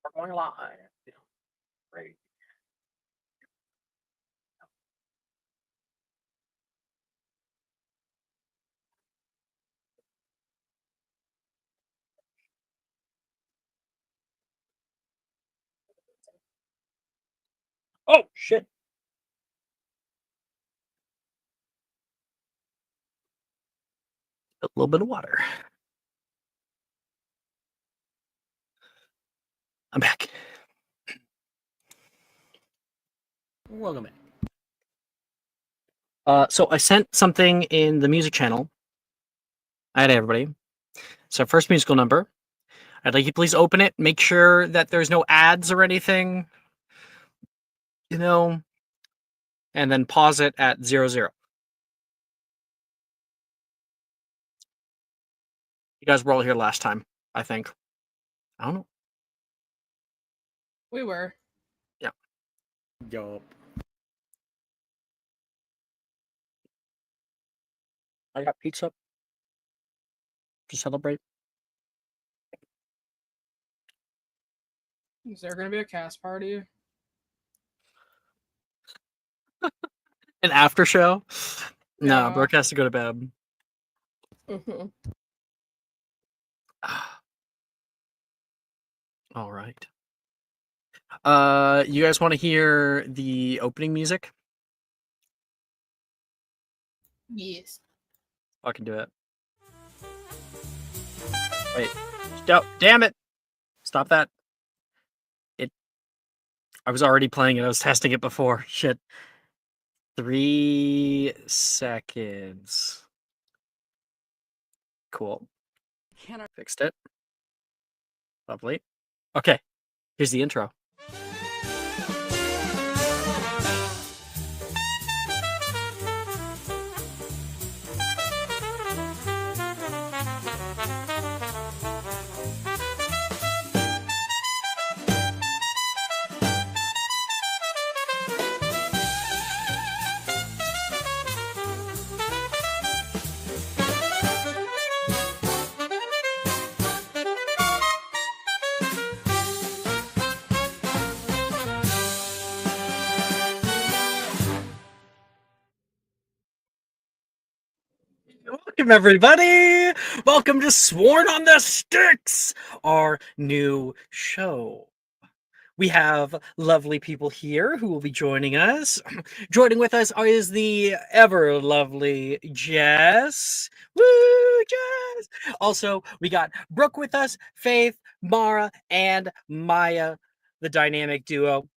We're going live. Yeah, great. Oh shit! A little bit of water. I'm back. Welcome back. So I sent something in the music channel. Hi to everybody. So first musical number. I'd like you to please open it. Make sure that there's no ads or anything. You know, and then pause it at 00. You guys were all here last time, I think. I don't know. We were. Yeah. Yup. I got pizza to celebrate. Is there going to be a cast party? An after show? No, Yeah. Brooke has to go to bed. Mm-hmm. All right. You guys want to hear the opening music? Yes. I can do it. Wait. Stop. Damn it. Stop that. I was already playing it. I was testing it before. Shit. 3 seconds. Cool. Fixed it. Lovely. Okay. Here's the intro. Welcome, everybody! Welcome to Sworn on the Styx, our new show. We have lovely people here who will be joining us. Joining with us is the ever lovely Jess. Woo, Jess! Also, we got Brooke with us, Faith, Mara, and Maya, the dynamic duo.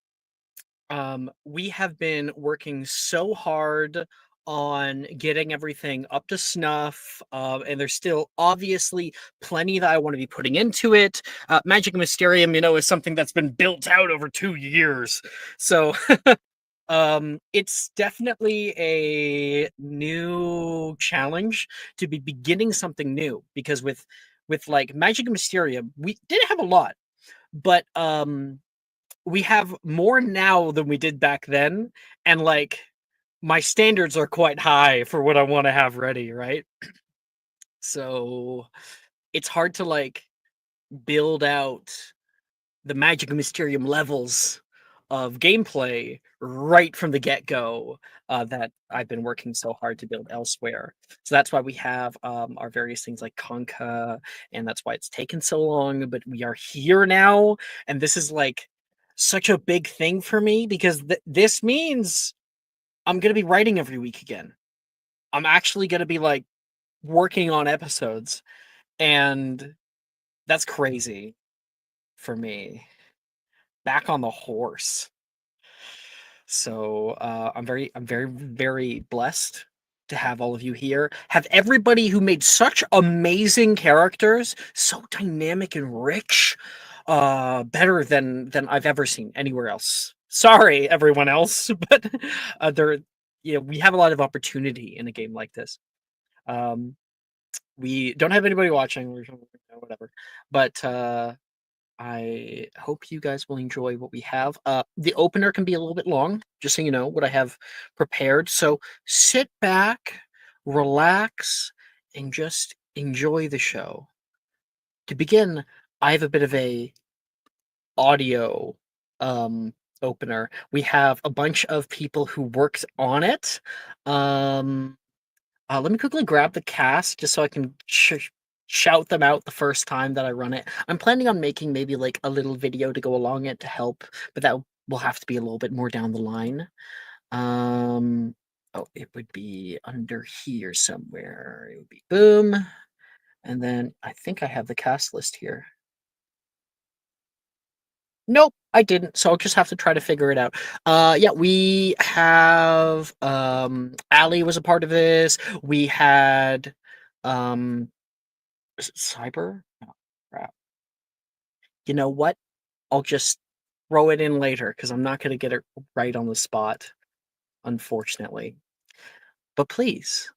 We have been working so hard on getting everything up to snuff, and there's still obviously plenty that I want to be putting into it. Magic and Mysterium, is something that's been built out over 2 years. So it's definitely a new challenge to be beginning something new, because with like Magic and Mysterium, we didn't have a lot, but we have more now than we did back then, and like my standards are quite high for what I want to have ready, right? So it's hard to like build out the Magic and Mysterium levels of gameplay right from the get-go that I've been working so hard to build elsewhere. So that's why we have our various things like Conca, and that's why it's taken so long, but we are here now, and this is like such a big thing for me, because this means I'm going to be writing every week again. I'm actually going to be like working on episodes, and that's crazy for me. Back on the horse. So I'm very, very blessed to have all of you here. Have everybody who made such amazing characters, so dynamic and rich, better than I've ever seen anywhere else. Sorry, everyone else, but we have a lot of opportunity in a game like this. We don't have anybody watching, whatever, but I hope you guys will enjoy what we have. The opener can be a little bit long, just so you know what I have prepared. So sit back, relax, and just enjoy the show. To begin, I have a bit of a audio opener. We have a bunch of people who works on it. Let me quickly grab the cast just so I can shout them out the first time that I run it. I'm planning on making maybe like a little video to go along it to help, but that will have to be a little bit more down the line. Oh, it would be under here somewhere. It would be boom. And then I think I have the cast list here. Nope, I didn't. So I'll just have to try to figure it out. Yeah, we have Ali was a part of this. We had is it Cyber? Oh, crap. You know what? I'll just throw it in later because I'm not going to get it right on the spot, unfortunately. But please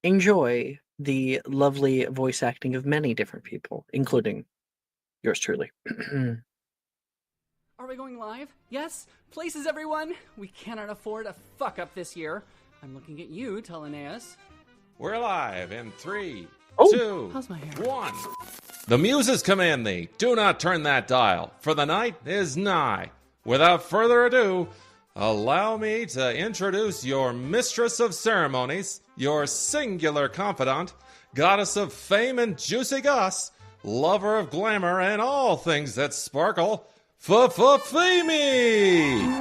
enjoy the lovely voice acting of many different people, including yours truly. Are we going live? Yes? Places, everyone! We cannot afford a fuck up this year. I'm looking at you, Telenaeus. We're live in 3, Oh. 2, How's my hair? 1. The muses command thee. Do not turn that dial, for the night is nigh. Without further ado, allow me to introduce your mistress of ceremonies, your singular confidant, goddess of fame and juicy goss, lover of glamour and all things that sparkle, Femi!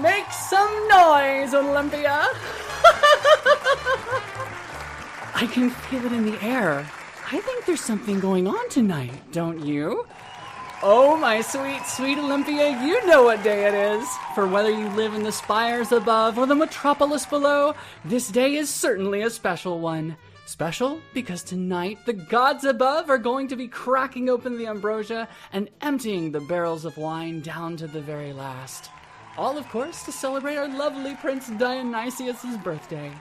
Make some noise, Olympia! I can feel it in the air. I think there's something going on tonight, don't you? Oh, my sweet, sweet Olympia, you know what day it is. For whether you live in the spires above or the metropolis below, this day is certainly a special one. Special because tonight the gods above are going to be cracking open the ambrosia and emptying the barrels of wine down to the very last. All, of course, to celebrate our lovely Prince Dionysius' birthday.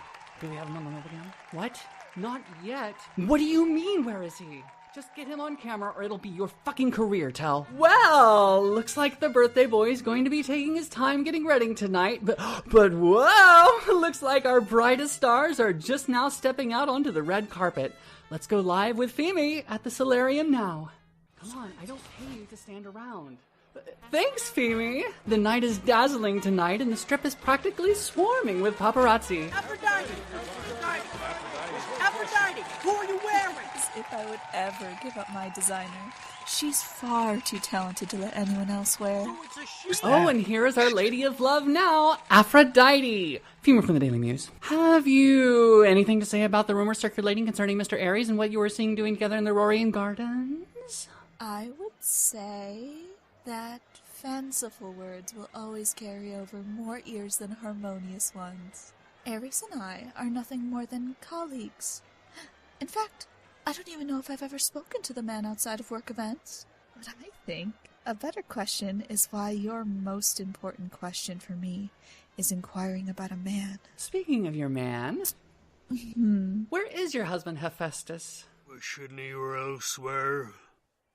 Do we have him on the move again? What? Not yet. What do you mean, where is he? Just get him on camera or it'll be your fucking career, Tel. Well, looks like the birthday boy is going to be taking his time getting ready tonight, but whoa! Looks like our brightest stars are just now stepping out onto the red carpet. Let's go live with Femi at the solarium now. Come on, I don't pay you to stand around. Thanks, Femi. The night is dazzling tonight and the strip is practically swarming with paparazzi. Aphrodite! Aphrodite! Who are you wearing? As if I would ever give up my designer. She's far too talented to let anyone else wear. Oh, it's a she. Oh, and here is our Lady of Love now, Aphrodite. Femur from the Daily Muse. Have you anything to say about the rumors circulating concerning Mr. Ares and what you were seeing doing together in the Rorian Gardens? I would say that fanciful words will always carry over more ears than harmonious ones. Ares and I are nothing more than colleagues. In fact, I don't even know if I've ever spoken to the man outside of work events. But I think a better question is why your most important question for me is inquiring about a man. Speaking of your man, where is your husband Hephaestus? Wishing he were elsewhere.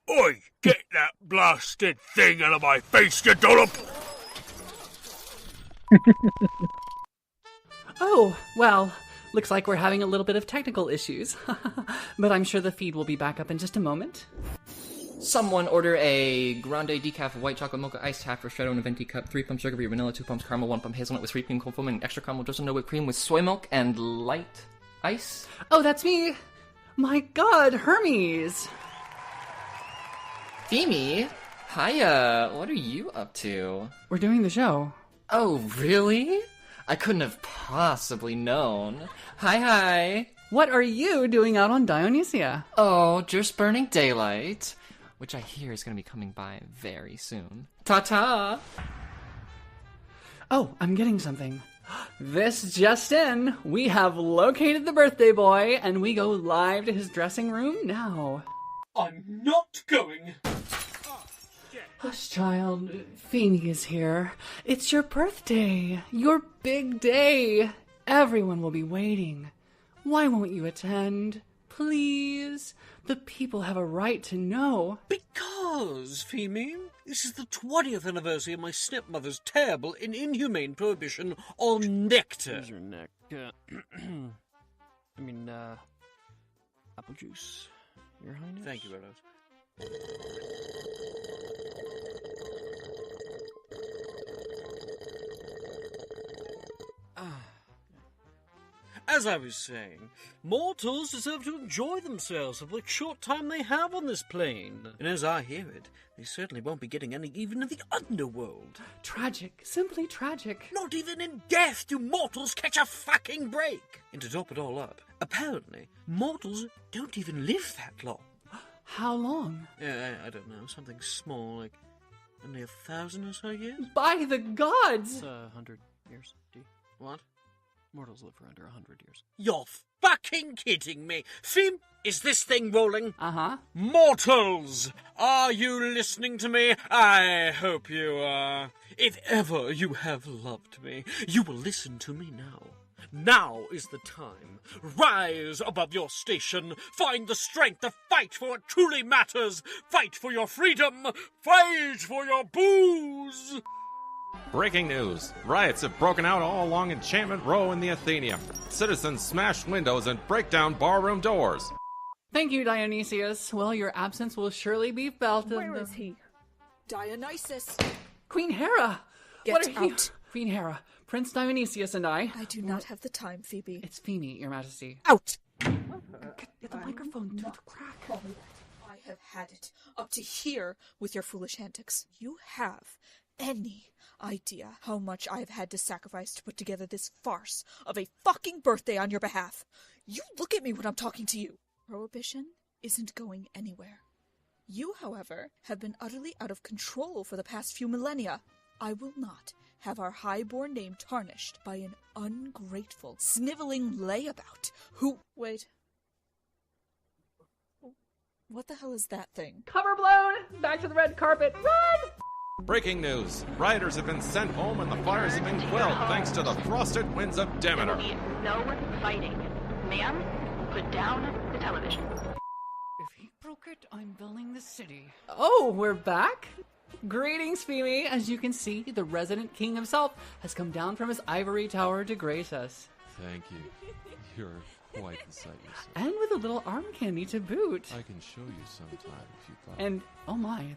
Oi, get that blasted thing out of my face, you dollop! Oh, well, looks like we're having a little bit of technical issues. But I'm sure the feed will be back up in just a moment. Someone order a grande decaf white chocolate mocha iced half ristretto in a venti cup, 3 pumps sugar free vanilla, 2 pumps caramel, 1 pump hazelnut with sweet cream cold foam, and extra caramel drizzle no whipped cream with soy milk and light ice. Oh, that's me. My God, Hermes. Femi, hiya, what are you up to? We're doing the show. Oh, really? I couldn't have possibly known. Hi. What are you doing out on Dionysia? Oh, just burning daylight, which I hear is going to be coming by very soon. Ta-ta! Oh, I'm getting something. This just in, we have located the birthday boy, and we go live to his dressing room now. I'm not going. Hush, child. Femi is here. It's your birthday. Your big day. Everyone will be waiting. Why won't you attend? Please. The people have a right to know. Because, Femi, this is the 20th anniversary of my stepmother's terrible and inhumane prohibition on nectar. Here's your neck. Apple juice, Your Highness. Thank you, Rose. as I was saying, mortals deserve to enjoy themselves for the short time they have on this plane. And as I hear it, they certainly won't be getting any even in the underworld. Tragic, simply tragic. Not even in death do mortals catch a fucking break. And to top it all up, apparently, mortals don't even live that long. How long? I don't know, something small, like only 1,000 or so years? By the gods! It's 100 years, D. What? Mortals live for under 100 years. You're fucking kidding me. Fim, is this thing rolling? Uh-huh. Mortals, are you listening to me? I hope you are. If ever you have loved me, you will listen to me now. Now is the time. Rise above your station. Find the strength to fight for what truly matters. Fight for your freedom. Fight for your booze. Breaking news. Riots have broken out all along Enchantment Row in the Athenaeum. Citizens smash windows and break down barroom doors. Thank you, Dionysius. Well, your absence will surely be felt. Where is he? Dionysus! Queen Hera! Get What are you? out. Queen Hera, Prince Dionysius and I I do not have the time, Phoebe. It's Pheme, your majesty. Out! Get the microphone to the crack. I have had it up to here with your foolish antics. You have any idea how much I have had to sacrifice to put together this farce of a fucking birthday on your behalf? You look at me when I'm talking to you. Prohibition isn't going anywhere. You, however, have been utterly out of control for the past few millennia. I will not have our high-born name tarnished by an ungrateful, sniveling layabout who— Wait. What the hell is that thing? Cover blown! Back to the red carpet. Run! Breaking news. Rioters have been sent home and the fires have been quelled thanks to the frosted winds of Demeter. There will be no fighting. Ma'am, put down the television. If he broke it, I'm building the city. Oh, we're back? Greetings, Pheme. As you can see, the resident king himself has come down from his ivory tower to grace us. Thank you. You're quite the sight yourself. And with a little arm candy to boot. I can show you sometime if you'd like. And, oh my,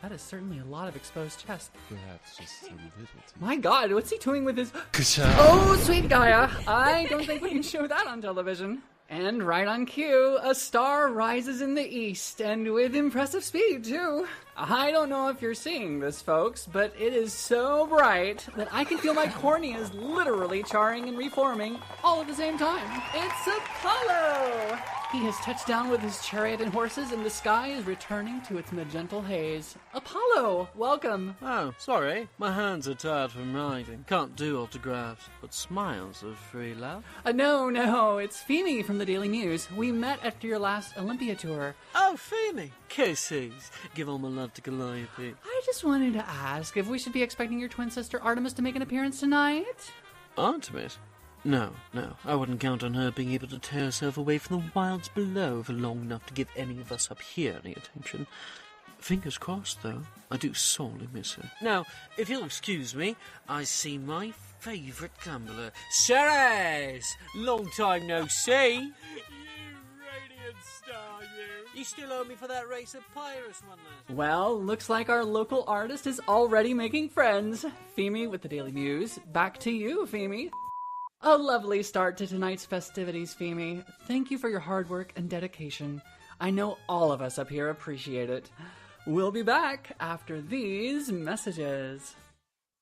that is certainly a lot of exposed chest. Perhaps just a little too. My god, what's he doing with his— Oh, sweet Gaia! I don't think we can show that on television. And right on cue, a star rises in the east, and with impressive speed, too. I don't know if you're seeing this, folks, but it is so bright that I can feel my corneas literally charring and reforming all at the same time. It's Apollo! He has touched down with his chariot and horses, and the sky is returning to its magenta haze. Apollo, welcome. Oh, sorry. My hands are tired from riding. Can't do autographs, but smiles are free, love. No, it's Pheme from the Daily News. We met after your last Olympia tour. Oh, Pheme. Kisses. Give all my love to Calliope. I just wanted to ask if we should be expecting your twin sister Artemis to make an appearance tonight? Artemis? No, I wouldn't count on her being able to tear herself away from the wilds below for long enough to give any of us up here any attention. Fingers crossed, though. I do sorely miss her. Now, if you'll excuse me, I see my favourite gambler, Ceres! Long time no see. You radiant star, you. You still owe me for that race of Pyrus one last week. Well, looks like our local artist is already making friends. Pheme with the Daily News. Back to you, Pheme. A lovely start to tonight's festivities, Pheme. Thank you for your hard work and dedication. I know all of us up here appreciate it. We'll be back after these messages.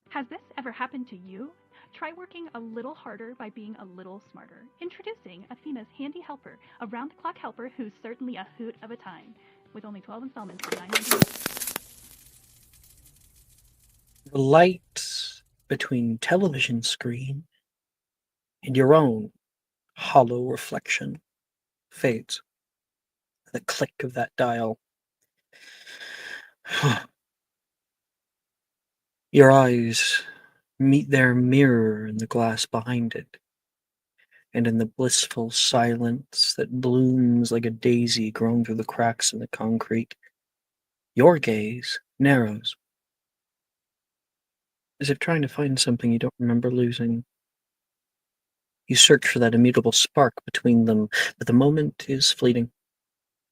Has this ever happened to you? Try working a little harder by being a little smarter. Introducing Athena's handy helper, a round-the-clock helper who's certainly a hoot of a time, with only 12 installments for $9.99. The light between television screen and your own hollow reflection fades. The click of that dial. Your eyes meet their mirror in the glass behind it, and in the blissful silence that blooms like a daisy grown through the cracks in the concrete, your gaze narrows, as if trying to find something you don't remember losing. You search for that immutable spark between them, but the moment is fleeting.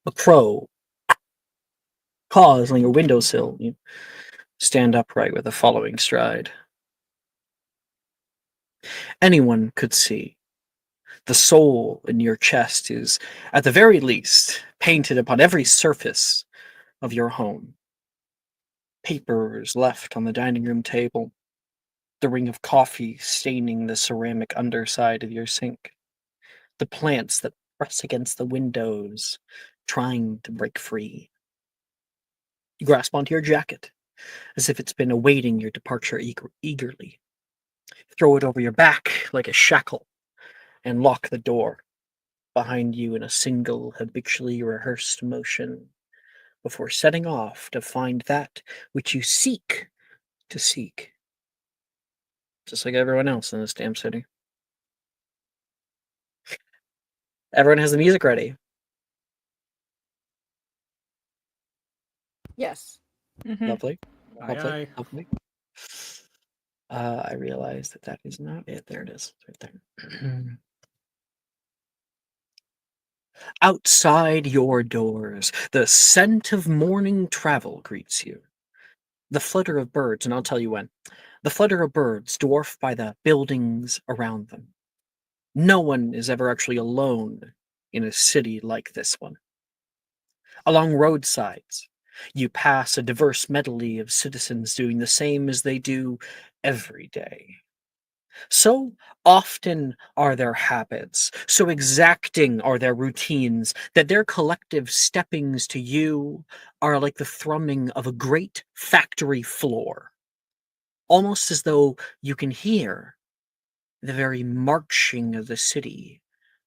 A crow caws on your windowsill. You stand upright with a following stride. Anyone could see The soul in your chest is, at the very least, painted upon every surface of your home. Papers left on the dining room table, the ring of coffee staining the ceramic underside of your sink, the plants that press against the windows, trying to break free. You grasp onto your jacket, as if it's been awaiting your departure eagerly. Throw it over your back like a shackle, and lock the door behind you in a single habitually rehearsed motion, before setting off to find that which you seek to seek. Just like everyone else in this damn city. Everyone has the music ready. Yes. Lovely. Aye, Lovely. aye. Lovely. I realize that is not it. There it is. It's right there. Outside your doors, the scent of morning travel greets you. The flutter of birds, and I'll tell you when. The flutter of birds dwarfed by the buildings around them. No one is ever actually alone in a city like this one. Along roadsides, you pass a diverse medley of citizens doing the same as they do every day. So often are their habits, so exacting are their routines, that their collective steppings to you are like the thrumming of a great factory floor, almost as though you can hear the very marching of the city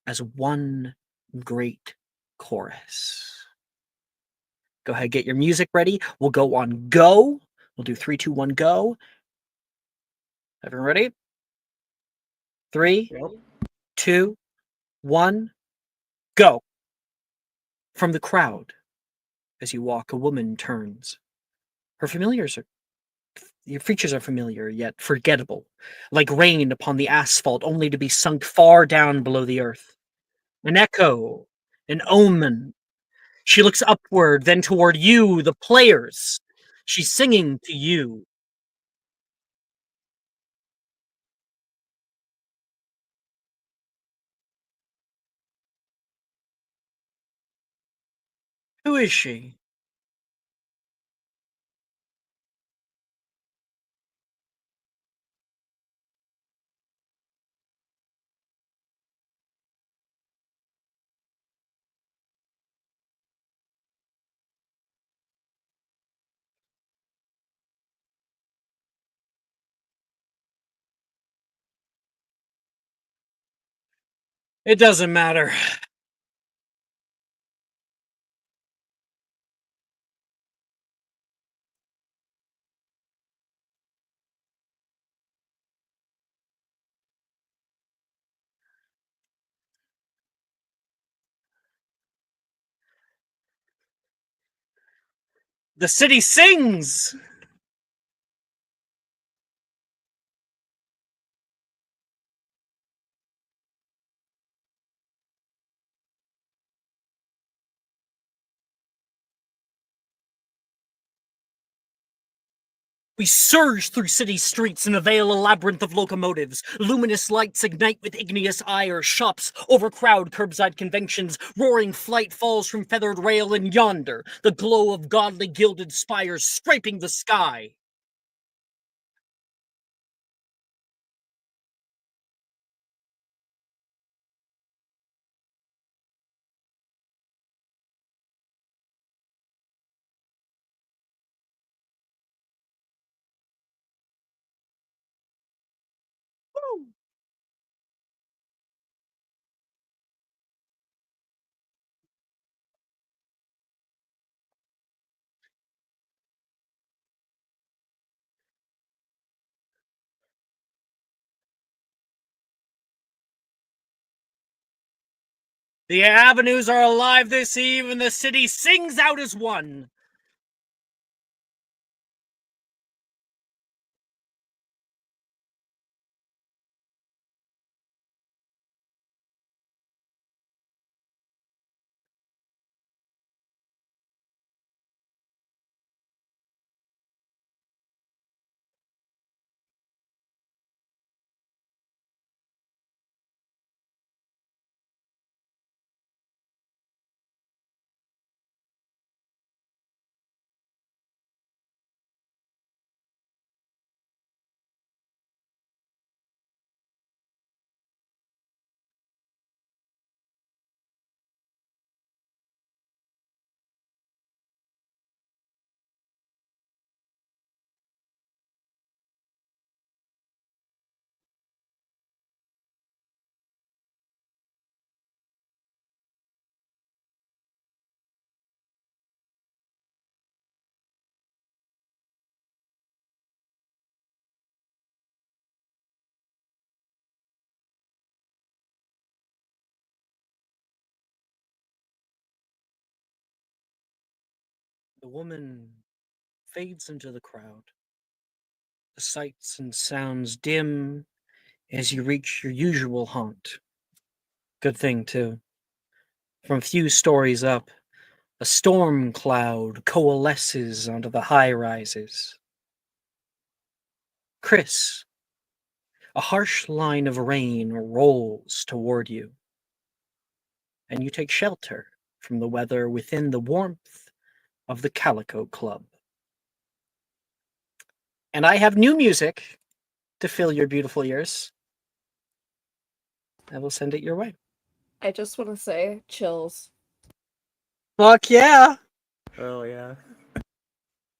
as one great chorus. Go ahead, get your music ready. We'll go on go. We'll do 3, 2, 1, go. Everyone ready? 3, 2, 1, go. From the crowd, as you walk, a woman turns. Your features are familiar, yet forgettable, like rain upon the asphalt, only to be sunk far down below the earth. An echo, an omen. She looks upward, then toward you, the players. She's singing to you. Who is she? It doesn't matter. The city sings! We surge through city streets and avail a labyrinth of locomotives. Luminous lights ignite with igneous ire. Shops overcrowd curbside conventions. Roaring flight falls from feathered rail, and yonder, the glow of godly gilded spires scraping the sky. The avenues are alive this eve, and the city sings out as one. The woman fades into the crowd. The sights and sounds dim as you reach your usual haunt. Good thing, too. From a few stories up, a storm cloud coalesces onto the high rises. Chris, a harsh line of rain rolls toward you, and you take shelter from the weather within the warmth of the Calico Club. And I have new music to fill your beautiful ears. I will send it your way. I just want to say, chills. Fuck yeah! Oh yeah.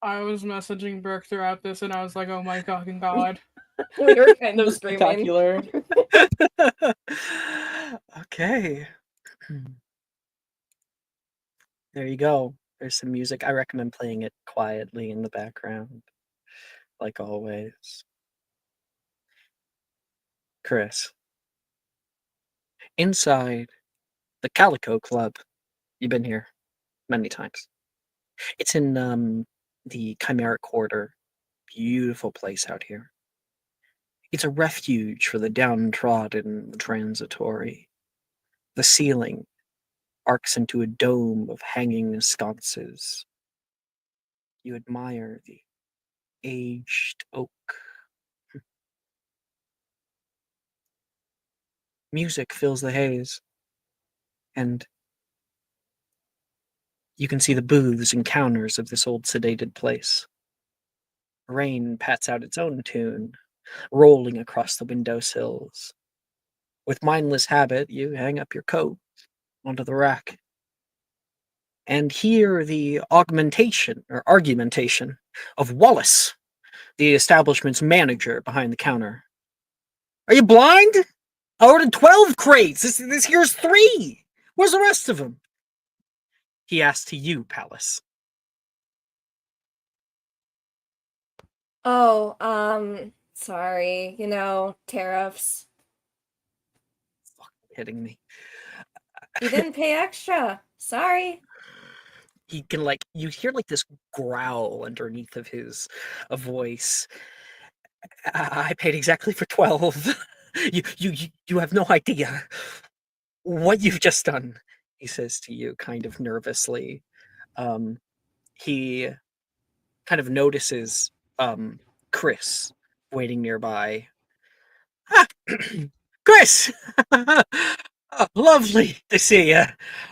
I was messaging Brooke throughout this, and I was like, "Oh my fucking god!" We were kind of screaming. Spectacular. Okay. There you go. There's some music. I recommend playing it quietly in the background, like always. Chris. Inside the Calico Club. You've been here many times. It's in the Chimeric Quarter. Beautiful place out here. It's a refuge for the downtrodden transitory. The ceiling arcs into a dome of hanging sconces. You admire the aged oak. Music fills the haze, and you can see the booths and counters of this old sedated place. Rain pats out its own tune, rolling across the windowsills. With mindless habit, you hang up your coat onto the rack and hear the augmentation or argumentation of Wallace, the establishment's manager behind the counter. Are you blind? I ordered 12 crates. This here's 3. Where's the rest of them? He asked to you, Palace. Oh, sorry. Tariffs. Fucking kidding me. You didn't pay extra. Sorry. He can you hear this growl underneath of his voice. I paid exactly for 12. You have no idea what you've just done, he says to you kind of nervously. He kind of notices Chris waiting nearby. Ah, Chris! Lovely to see you.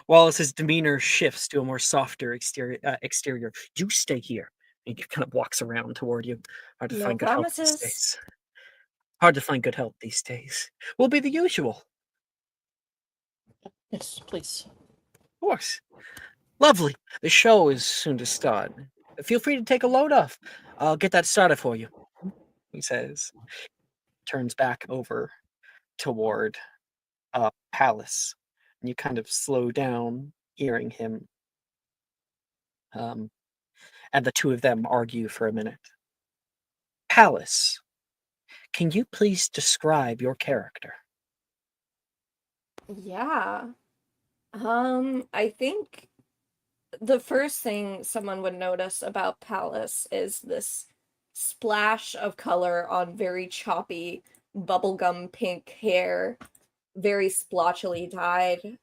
Wallace's demeanor shifts to a more softer exterior. You stay here. And he kind of walks around toward you. Hard to No find good help these promises. days. Hard to find good help these days. Will be the usual. Yes, please. Of course. Lovely. The show is soon to start. Feel free to take a load off. I'll get that started for you, he says. Turns back over toward Palace. And you kind of slow down hearing him. And the two of them argue for a minute. Palace, can you please describe your character? Yeah. I think the first thing someone would notice about Palace is this splash of color on very choppy bubblegum pink hair, very splotchily dyed.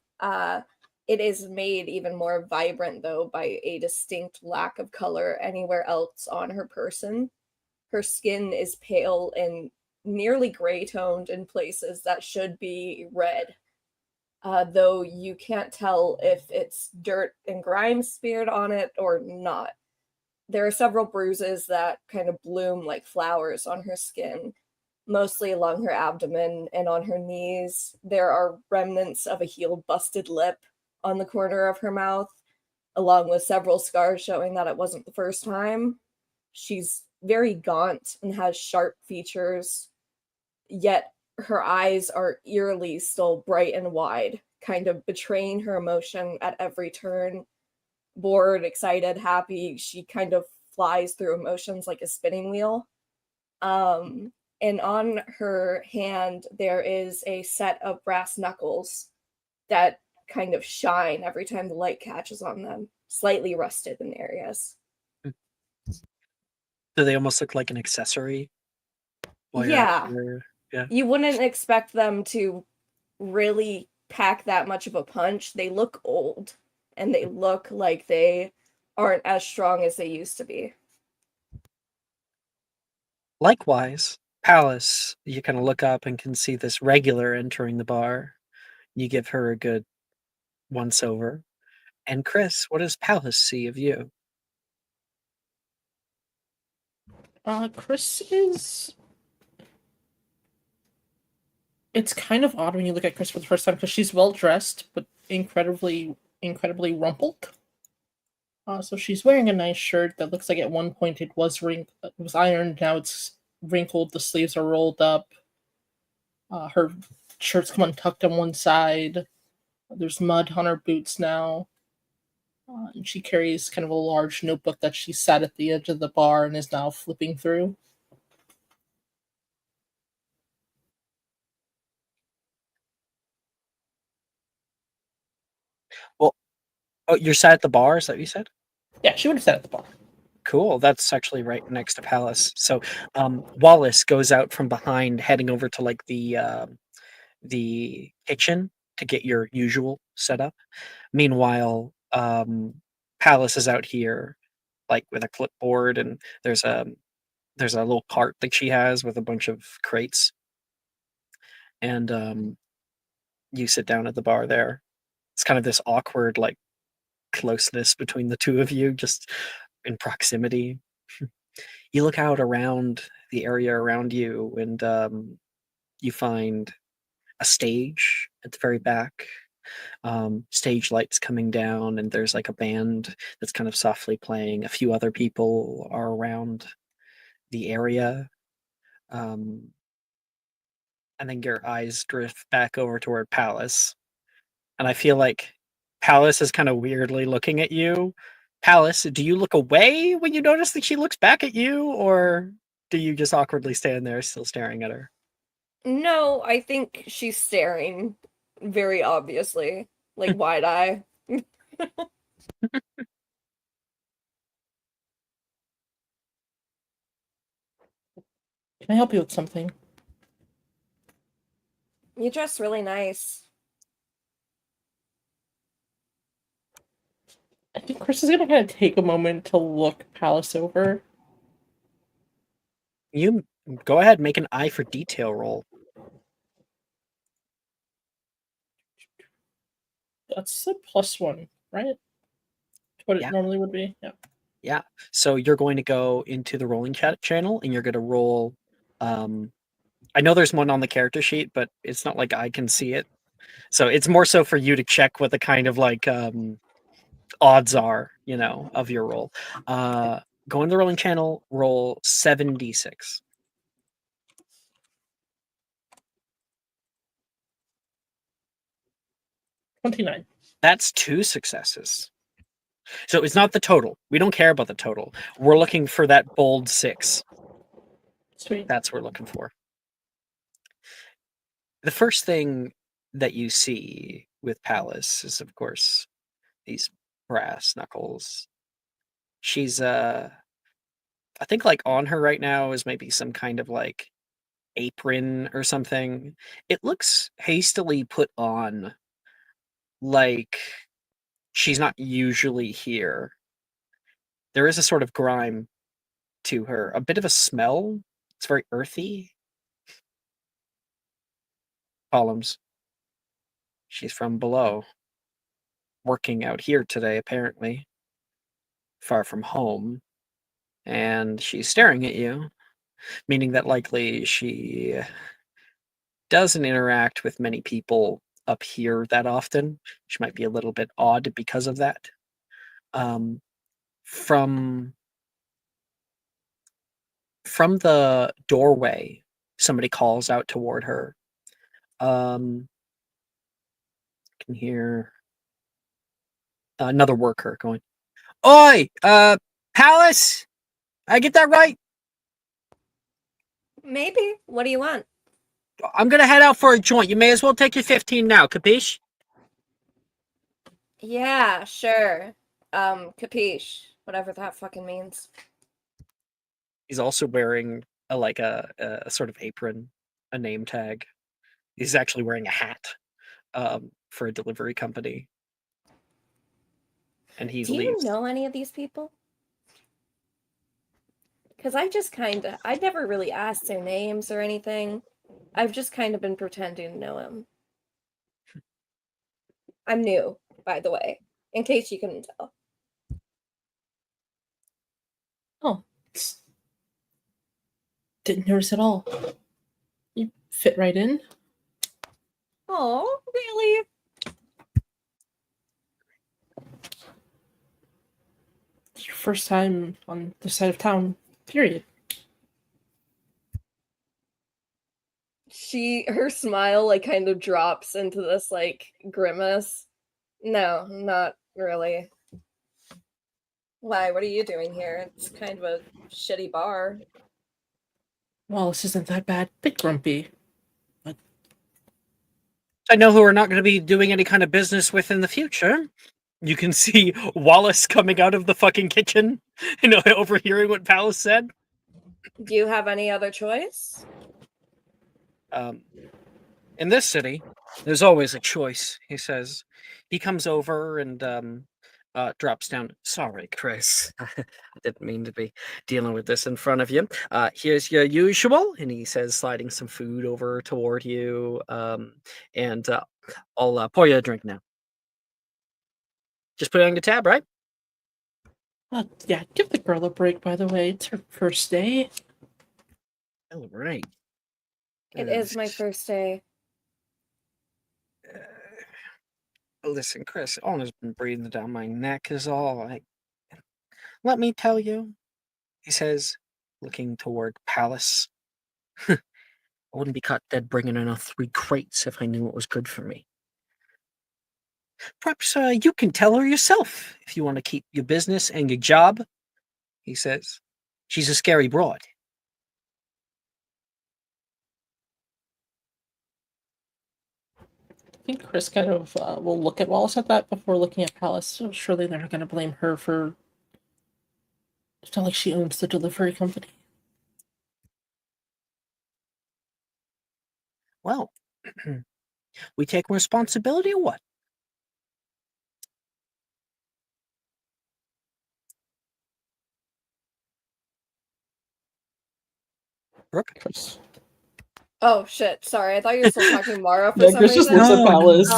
It is made even more vibrant, though, by a distinct lack of color anywhere else on her person. Her skin is pale and nearly gray-toned in places that should be red. Though you can't tell if it's dirt and grime smeared on it or not. There are several bruises that kind of bloom like flowers on her skin, mostly along her abdomen and on her knees. There are remnants of a healed busted lip on the corner of her mouth, along with several scars showing that it wasn't the first time. She's very gaunt and has sharp features, yet her eyes are eerily still bright and wide, kind of betraying her emotion at every turn. Bored, excited, happy, she kind of flies through emotions like a spinning wheel. And on her hand, there is a set of brass knuckles that kind of shine every time the light catches on them. slightly rusted in areas. Do they almost look like an accessory? While you're Yeah. yeah. You wouldn't expect them to really pack that much of a punch. They look old, and they look like they aren't as strong as they used to be. Likewise, Palace, you kind of look up and can see this regular entering the bar. You give her a good once over. And Chris, what does Palace see of you? Chris is. It's kind of odd when you look at Chris for the first time because she's well dressed, but incredibly rumpled. So she's wearing a nice shirt that looks like at one point it was ironed. Now it's wrinkled. The sleeves are rolled up. Her shirt's come untucked on one side. There's mud on her boots now. And she carries kind of a large notebook that she sat at the edge of the bar and is now flipping through. Well, oh, you're sat at the bar, is that what you said? Yeah, she would have sat at the bar. Cool. That's actually right next to Palace. So Wallace goes out from behind, heading over to like the kitchen to get your usual setup. Meanwhile, Palace is out here like with a clipboard, and there's a little cart that she has with a bunch of crates. And you sit down at the bar there. It's kind of this awkward like closeness between the two of you, just in proximity. You look out around the area around you, and you find a stage at the very back. Stage lights coming down, and there's like a band that's kind of softly playing. A few other people are around the area. And then your eyes drift back over toward Palace. And I feel like Palace is kind of weirdly looking at you. Palace, do you look away when you notice that she looks back at you, or do you just awkwardly stand there still staring at her? No, I think she's staring very obviously, like wide eye. Can I help you with something? You dress really nice. I think Chris is gonna kind of take a moment to look Palace over. You go ahead, make an eye for detail roll. That's a +1, right? To what it normally would be. Yeah. Yeah. So you're going to go into the rolling chat channel, and you're going to roll. I know there's one on the character sheet, but it's not like I can see it. So it's more so for you to check what the kind of like odds are, of your roll. Go into the rolling channel, roll 7d6. 29. That's 2 successes. So it's not the total. We don't care about the total. We're looking for that bold 6. Sweet. That's what we're looking for. The first thing that you see with Palace is, of course, these brass knuckles. She's I think like on her right now is maybe some kind of like apron or something. It looks hastily put on, like she's not usually here. There is a sort of grime to her, a bit of a smell. It's very earthy. Columns. She's from below. Working out here today, apparently. Far from home. And she's staring at you, meaning that likely she doesn't interact with many people up here that often. She might be a little bit odd because of that. From the doorway, somebody calls out toward her. Can hear another worker going, "Oi, Palace! I get that right? Maybe. What do you want? I'm gonna head out for a joint. You may as well take your 15 now, capiche?" Yeah, sure. Capiche. Whatever that fucking means. He's also wearing a sort of apron, a name tag. He's actually wearing a hat for a delivery company. And he Do leaves. you know any of these people? Because I never really asked their names or anything. I've just kind of been pretending to know him. I'm new, by the way, in case you couldn't tell. Oh, didn't notice at all. You fit right in. Oh, really? It's your first time on this side of town, period. Her smile like kind of drops into this like grimace. No, not really. Why? What are you doing here? It's kind of a shitty bar. Well, this isn't that bad. Bit grumpy. I know who we're not going to be doing any kind of business with in the future. You can see Wallace coming out of the fucking kitchen, overhearing what Palace said. Do you have any other choice? In this city, there's always a choice, he says. He comes over and drops down. Sorry, Chris. I didn't mean to be dealing with this in front of you. Here's your usual. And he says, sliding some food over toward you. And I'll pour you a drink now. Just put it on your tab, right? Yeah, give the girl a break, by the way. It's her first day. Oh, right. It is my first day. Listen, Chris, Honor's been breathing down my neck is all. Let me tell you, he says, looking toward Palace. I wouldn't be caught dead bringing in 3 crates if I knew it was good for me. Perhaps you can tell her yourself if you want to keep your business and your job, he says. She's a scary broad. I think Chris kind of will look at Wallace at that before looking at Palace. So surely they're not going to blame her for. It's not like she owns the delivery company. Well, we take responsibility or what? Brooke? Chris. Oh shit! Sorry, I thought you were still talking Mara for some Chris just reason. looks at Palace.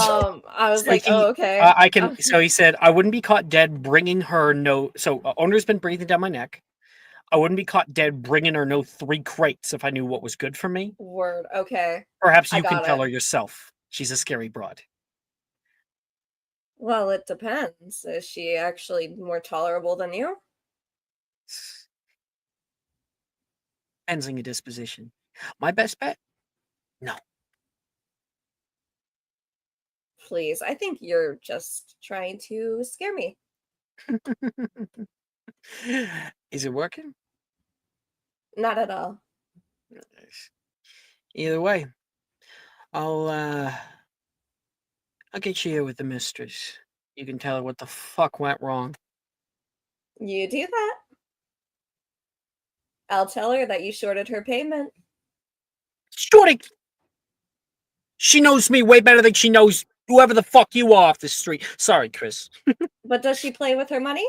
I was So like, oh okay. I can. So he said, I wouldn't be caught dead bringing her no. So Owner's been breathing down my neck. I wouldn't be caught dead bringing her no 3 crates if I knew what was good for me. Word. Okay. Perhaps I you can got tell it. her yourself. She's a scary broad. Well, it depends. Is she actually more tolerable than you? Depends on your disposition. My best bet? No. Please, I think you're just trying to scare me. Is it working? Not at all. Either way, I'll get you here with the mistress. You can tell her what the fuck went wrong. You do that. I'll tell her that you shorted her payment. Shorting! She knows me way better than she knows whoever the fuck you are off the street. Sorry, Chris. But does she play with her money?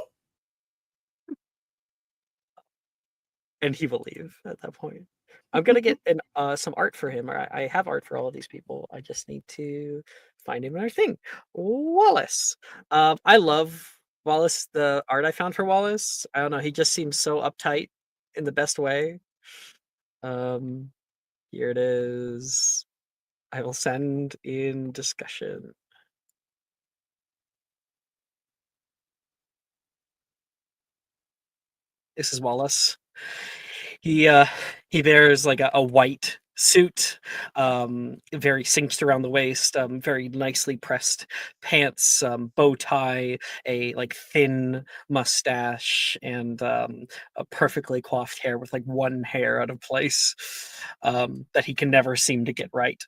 And he will leave at that point. I'm gonna get some art for him. Or I have art for all of these people. I just need to find him another thing. Wallace. I love Wallace. The art I found for Wallace. I don't know. He just seems so uptight in the best way. Here it is. I will send in discussion. This is Wallace. He wears like a white suit, very cinched around the waist, very nicely pressed pants, bow tie, a like thin mustache, and a perfectly coiffed hair with like one hair out of place, that he can never seem to get right.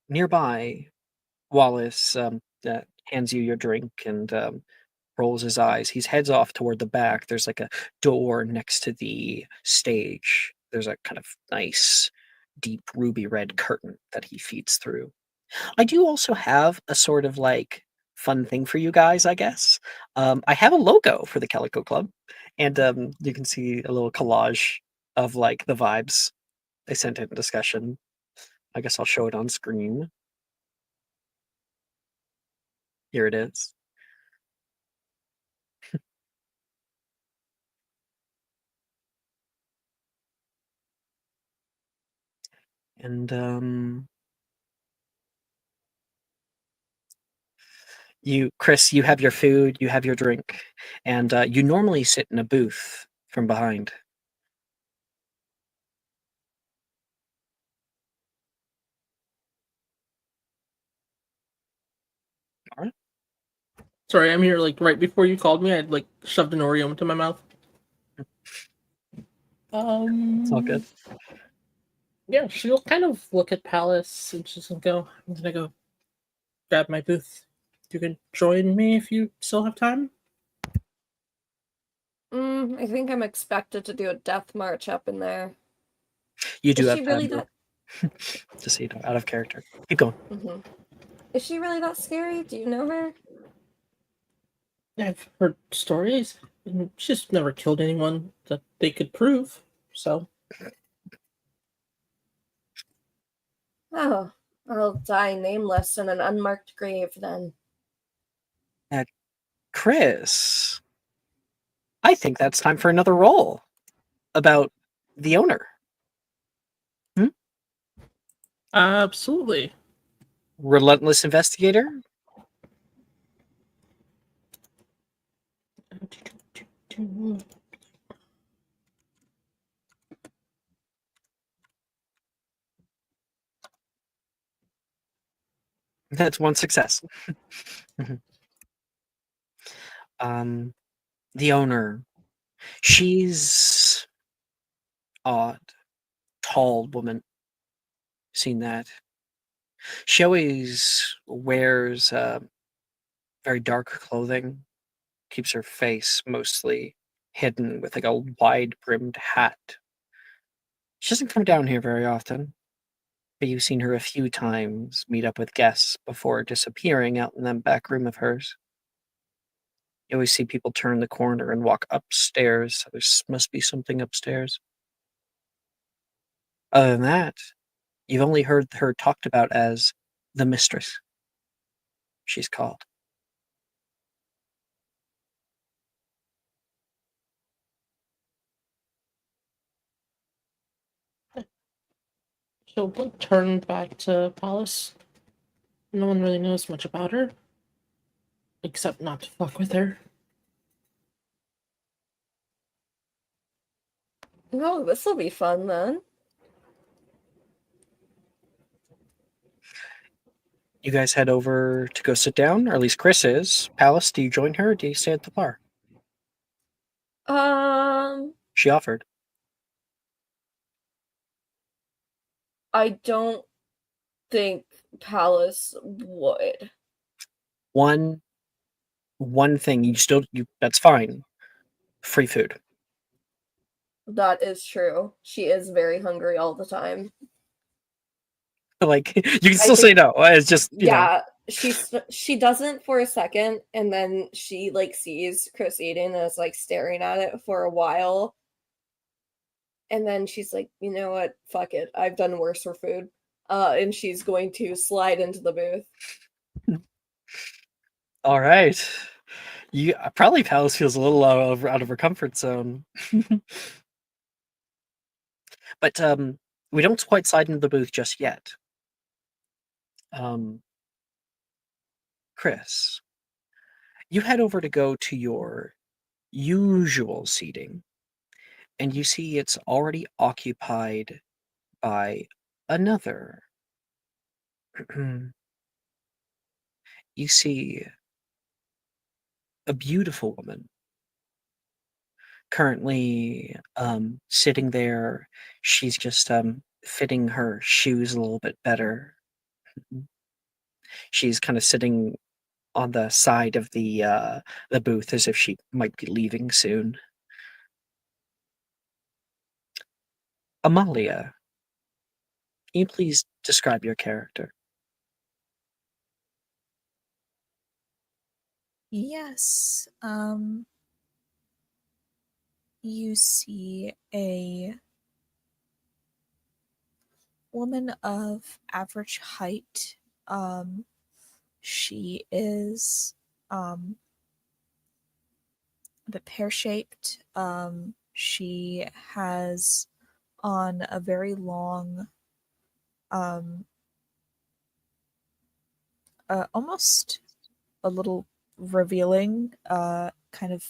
Nearby, Wallace hands you your drink and rolls his eyes. He heads off toward the back. There's like a door next to the stage. There's a kind of nice, deep ruby red curtain that he feeds through. I do also have a sort of like fun thing for you guys, I guess. I have a logo for the Calico Club, and you can see a little collage of like the vibes they sent in discussion. I guess I'll show it on screen. Here it is. And Chris, you have your food, you have your drink, and you normally sit in a booth from behind. All right. Sorry, I'm here like right before you called me. I'd like shoved an Oreo into my mouth. It's all good. Yeah, she'll kind of look at Palace and she's gonna go, I'm gonna go grab my booth. You can join me if you still have time. I think I'm expected to do a death march up in there. You do Is have she time, really though. that? Just so you know, out of character. Keep going. Is she really that scary? Do you know her? I've heard stories. And she's never killed anyone that they could prove. So Oh, I'll die nameless in an unmarked grave then. Chris, I think that's time for another roll about the owner. absolutely. Relentless investigator. That's one success. The owner. She's odd, tall woman. Seen that. She always wears very dark clothing. Keeps her face mostly hidden with like a wide brimmed hat. She doesn't come down here very often, but you've seen her a few times meet up with guests before disappearing out in that back room of hers. You always see people turn the corner and walk upstairs. There must be something upstairs. Other than that, you've only heard her talked about as the mistress, she's called. She'll turn back to Palace. No one really knows much about her. Except not to fuck with her. Oh, this will be fun then. You guys head over to go sit down, or at least Chris is. Palace, do you join her or do you stay at the bar? She offered. I don't think Palace would. One thing, that's fine. Free food. That is true. She is very hungry all the time. Like, you can still say no. It's just, you know. She doesn't for a second, and then she like sees Chris eating and is like staring at it for a while. And then she's like, you know what? Fuck it. I've done worse for food. And she's going to slide into the booth. All right. You probably Palace feels a little out of her comfort zone. But we don't quite slide into the booth just yet. Chris, you head over to go to your usual seating, and you see it's already occupied by another. You see a beautiful woman currently sitting there. She's just fitting her shoes a little bit better. She's kind of sitting on the side of the booth as if she might be leaving soon. Amalia, can you please describe your character? Yes. You see a woman of average height. She is a bit pear-shaped. She has on a very long, almost a little revealing, kind of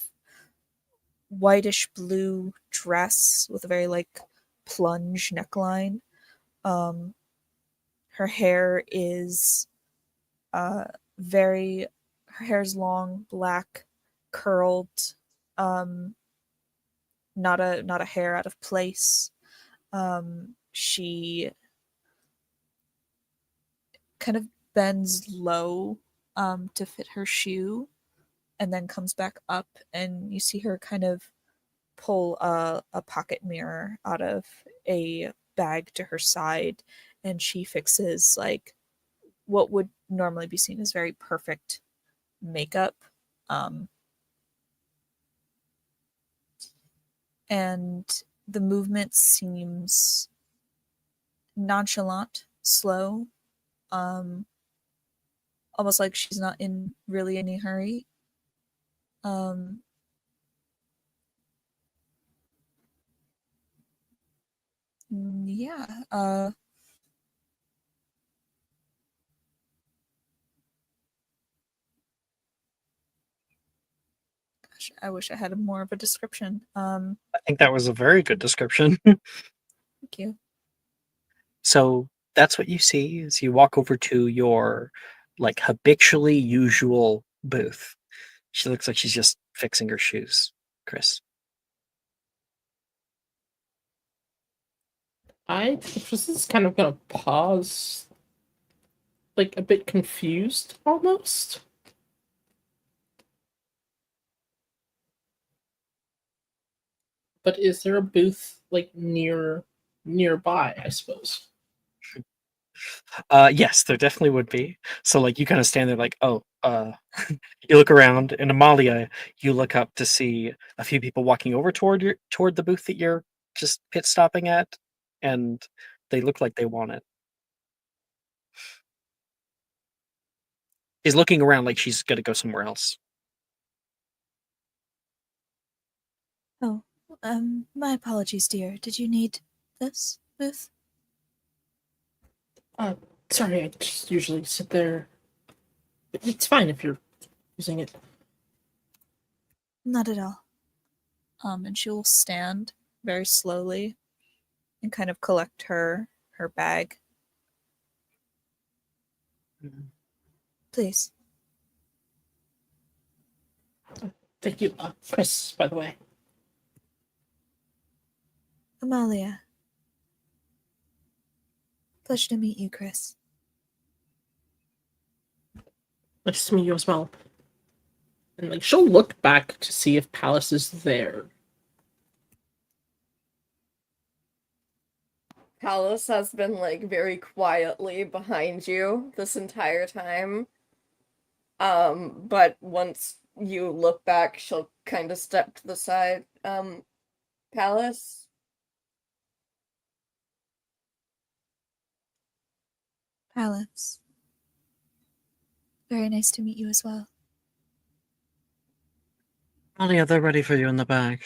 whitish blue dress with a very like plunge neckline. Her hair is very her hair's long, black, curled, not a hair out of place. She kind of bends low to fit her shoe and then comes back up, and you see her kind of pull a pocket mirror out of a bag to her side, and she fixes like what would normally be seen as very perfect makeup. Um, and the movement seems nonchalant, slow, um, almost like she's not in really any hurry. Um, yeah. Gosh, I wish I had more of a description. I think that was a very good description. Thank you. So that's what you see as you walk over to your like habitually usual booth. She looks like she's just fixing her shoes. Chris. I think this is kind of gonna pause, like a bit confused almost. But is there a booth like nearby, I suppose? Yes, there definitely would be. So like you kind of stand there like, oh, you look around, and Amalia, you look up to see a few people walking over toward the booth that you're just pit stopping at, and they look like they want it. She's looking around like she's gonna go somewhere else. Oh, my apologies, dear. Did you need this booth? Sorry, I just usually sit there. It's fine if you're using it. Not at all. And she will stand very slowly and kind of collect her bag. Please. Thank you, Chris, by the way. Amalia. Pleasure to meet you, Chris. Nice to meet you as well. And like she'll look back to see if Palace is there. Palace has been like very quietly behind you this entire time. But once you look back, she'll kind of step to the side. Palace? Palace. Very nice to meet you as well. Amalia, they're ready for you in the back.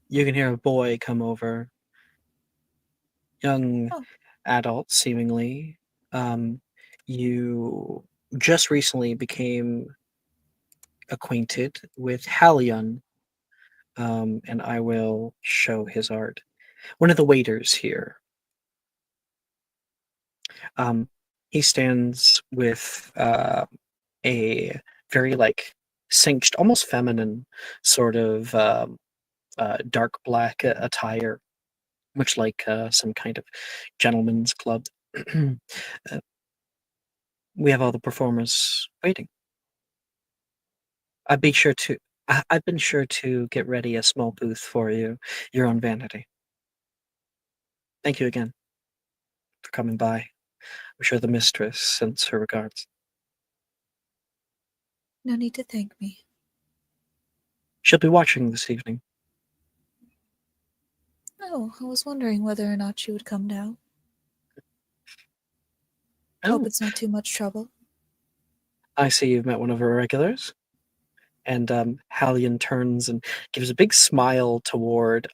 You can hear a boy come over. Young adult, seemingly. You just recently became acquainted with Halion, and I will show his art. One of the waiters here. He stands with a very like cinched, almost feminine sort of dark black attire. much like some kind of gentleman's club. We have all the performers waiting. I've been sure to get ready a small booth for you, your own vanity. Thank you again for coming by. I'm sure the mistress sends her regards. No need to thank me. She'll be watching this evening. Oh, I was wondering whether or not she would come down. Oh, Hope it's not too much trouble. I see you've met one of our regulars. And Hallion turns and gives a big smile toward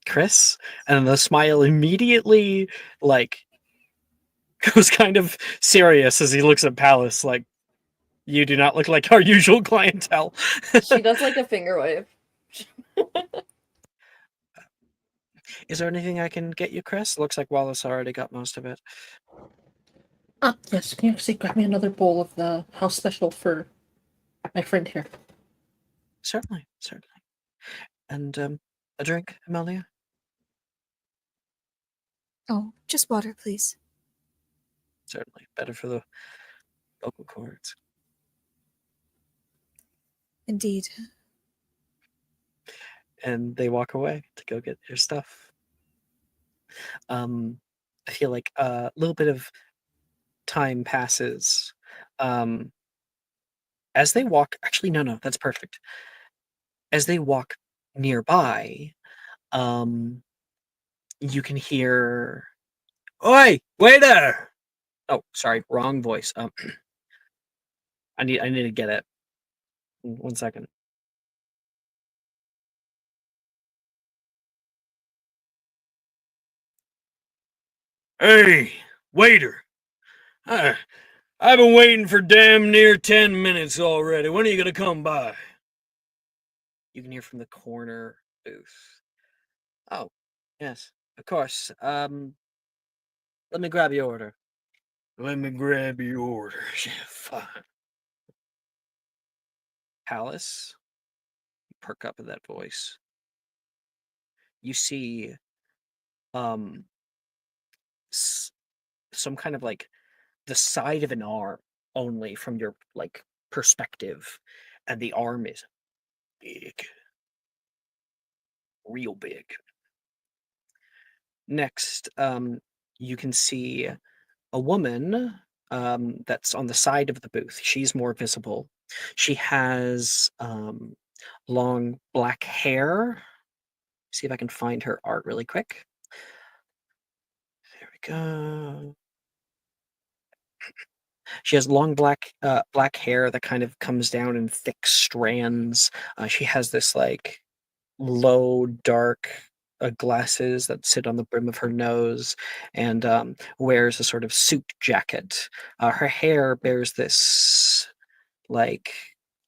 Chris, and the smile immediately like goes kind of serious as he looks at Palace. Like, you do not look like our usual clientele. She does like a finger wave. Is there anything I can get you, Chris? Looks like Wallace already got most of it. Yes, can you actually grab me another bowl of the house special for my friend here? Certainly. And a drink, Amelia? Oh, just water, please. Certainly. Better for the vocal cords. Indeed. And they walk away to go get their stuff. I feel like a little bit of time passes. As they walk, actually, no, that's perfect. As they walk nearby, you can hear, "Oi, waiter!" Oh, sorry, wrong voice. I need to get it. 1 second. Hey, waiter! I've been waiting for damn near 10 minutes already. When are you gonna come by? You can hear from the corner booth. Oh, yes, of course. Let me grab your order. Let me grab your order. Yeah, fine. Palace, you perk up at that voice. You see, some kind of like the side of an arm only from your like perspective, and the arm is big, real big. Next, you can see a woman that's on the side of the booth. She's more visible. She has long black hair. See if I can find her art really quick. There we go. She has long black hair that kind of comes down in thick strands. She has this like low dark glasses that sit on the brim of her nose, and wears a sort of suit jacket. Her hair bears this like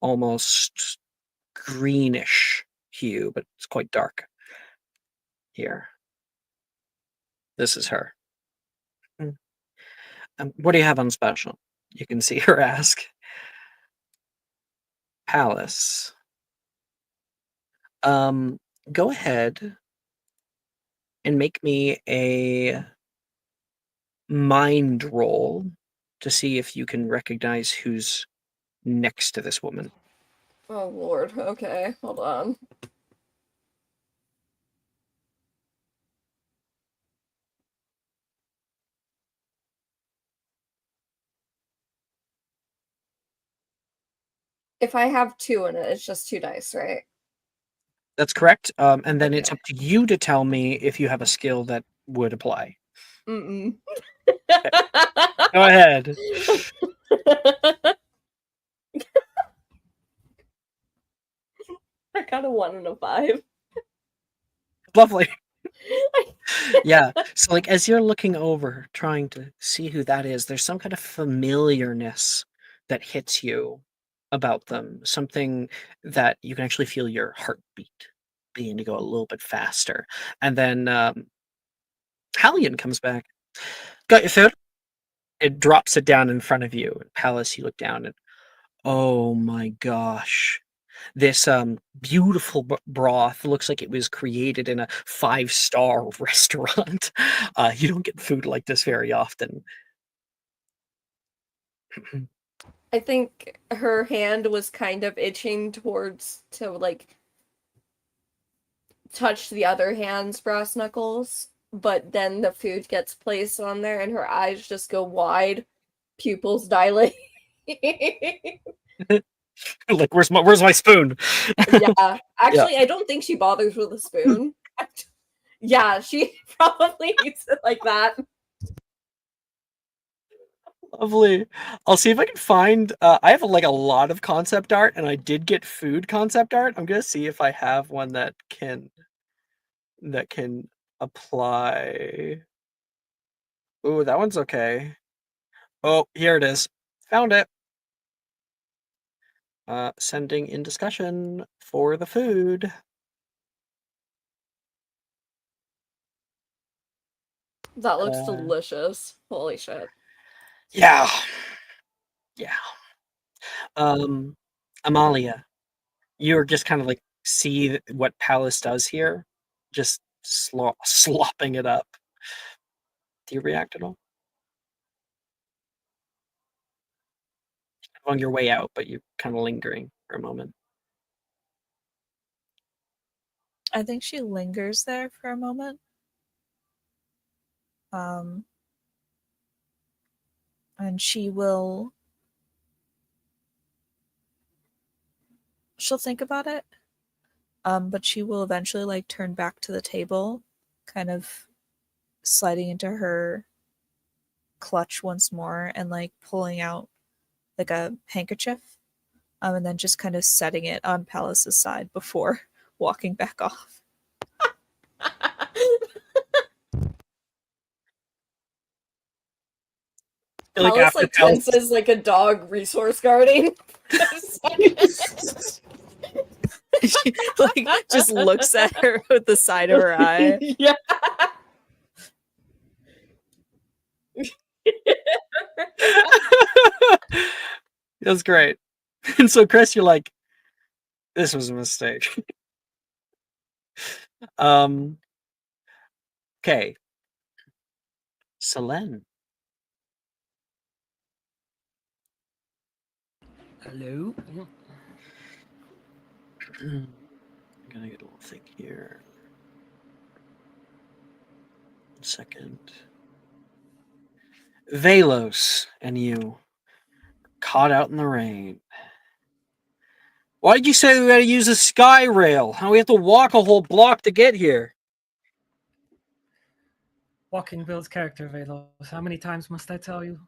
almost greenish hue, but it's quite dark. Here, this is her. What do you have on special? You can see her ask. Palace. Go ahead and make me a mind roll to see if you can recognize who's next to this woman. Oh lord, okay, hold on. If I have 2 in it, it's just 2 dice, right? That's correct. And then it's up to you to tell me if you have a skill that would apply. Mm-mm. Go ahead. I got a 1 and a 5. Lovely. Yeah. So like as you're looking over, trying to see who that is, there's some kind of familiarness that hits you about them. Something that you can actually feel your heartbeat beginning to go a little bit faster. And then Hallion comes back. Got your food? It drops it down in front of you. Palace, you look down and, oh my gosh. this beautiful broth. Looks like it was created in a 5-star restaurant. You don't get food like this very often. I think her hand was kind of itching towards to like touch the other hand's brass knuckles, but then the food gets placed on there and her eyes just go wide, pupils dilate. Like, where's my spoon? Yeah. Actually, I don't think she bothers with a spoon. Yeah, she probably eats it like that. Lovely. I'll see if I can find. I have like a lot of concept art, and I did get food concept art. I'm gonna see if I have one that can apply. Ooh, that one's okay. Oh, here it is. Found it. Sending in discussion for the food. That looks delicious. Holy shit. Yeah. Yeah. Amalia, you're just kind of like see what Palace does here, just slopping it up. Do you react at all? On your way out, but you're kind of lingering for a moment. I think she lingers there for a moment. And she'll think about it. But she will eventually like turn back to the table, kind of sliding into her clutch once more and like pulling out like a handkerchief. And then just kind of setting it on Palace's side before walking back off. Palace like tenses like a dog resource guarding. She like just looks at her with the side of her eye. Yeah. That's great. And so, Chris, you're like, this was a mistake. Okay. Selene. Hello? I'm gonna get a little thing here. 1 second. Velos and you caught out in the rain. Why did you say we had to use a sky rail? How we have to walk a whole block to get here? Walking builds character, Velos. How many times must I tell you?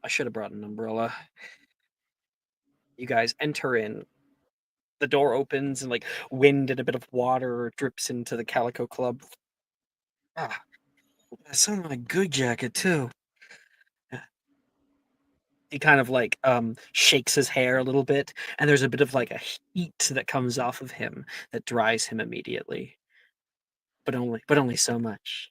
I should have brought an umbrella. You guys enter in. The door opens and like wind and a bit of water drips into the Calico Club. Ah, that's on my good jacket too. He kind of like shakes his hair a little bit, and there's a bit of like a heat that comes off of him that dries him immediately. But only so much.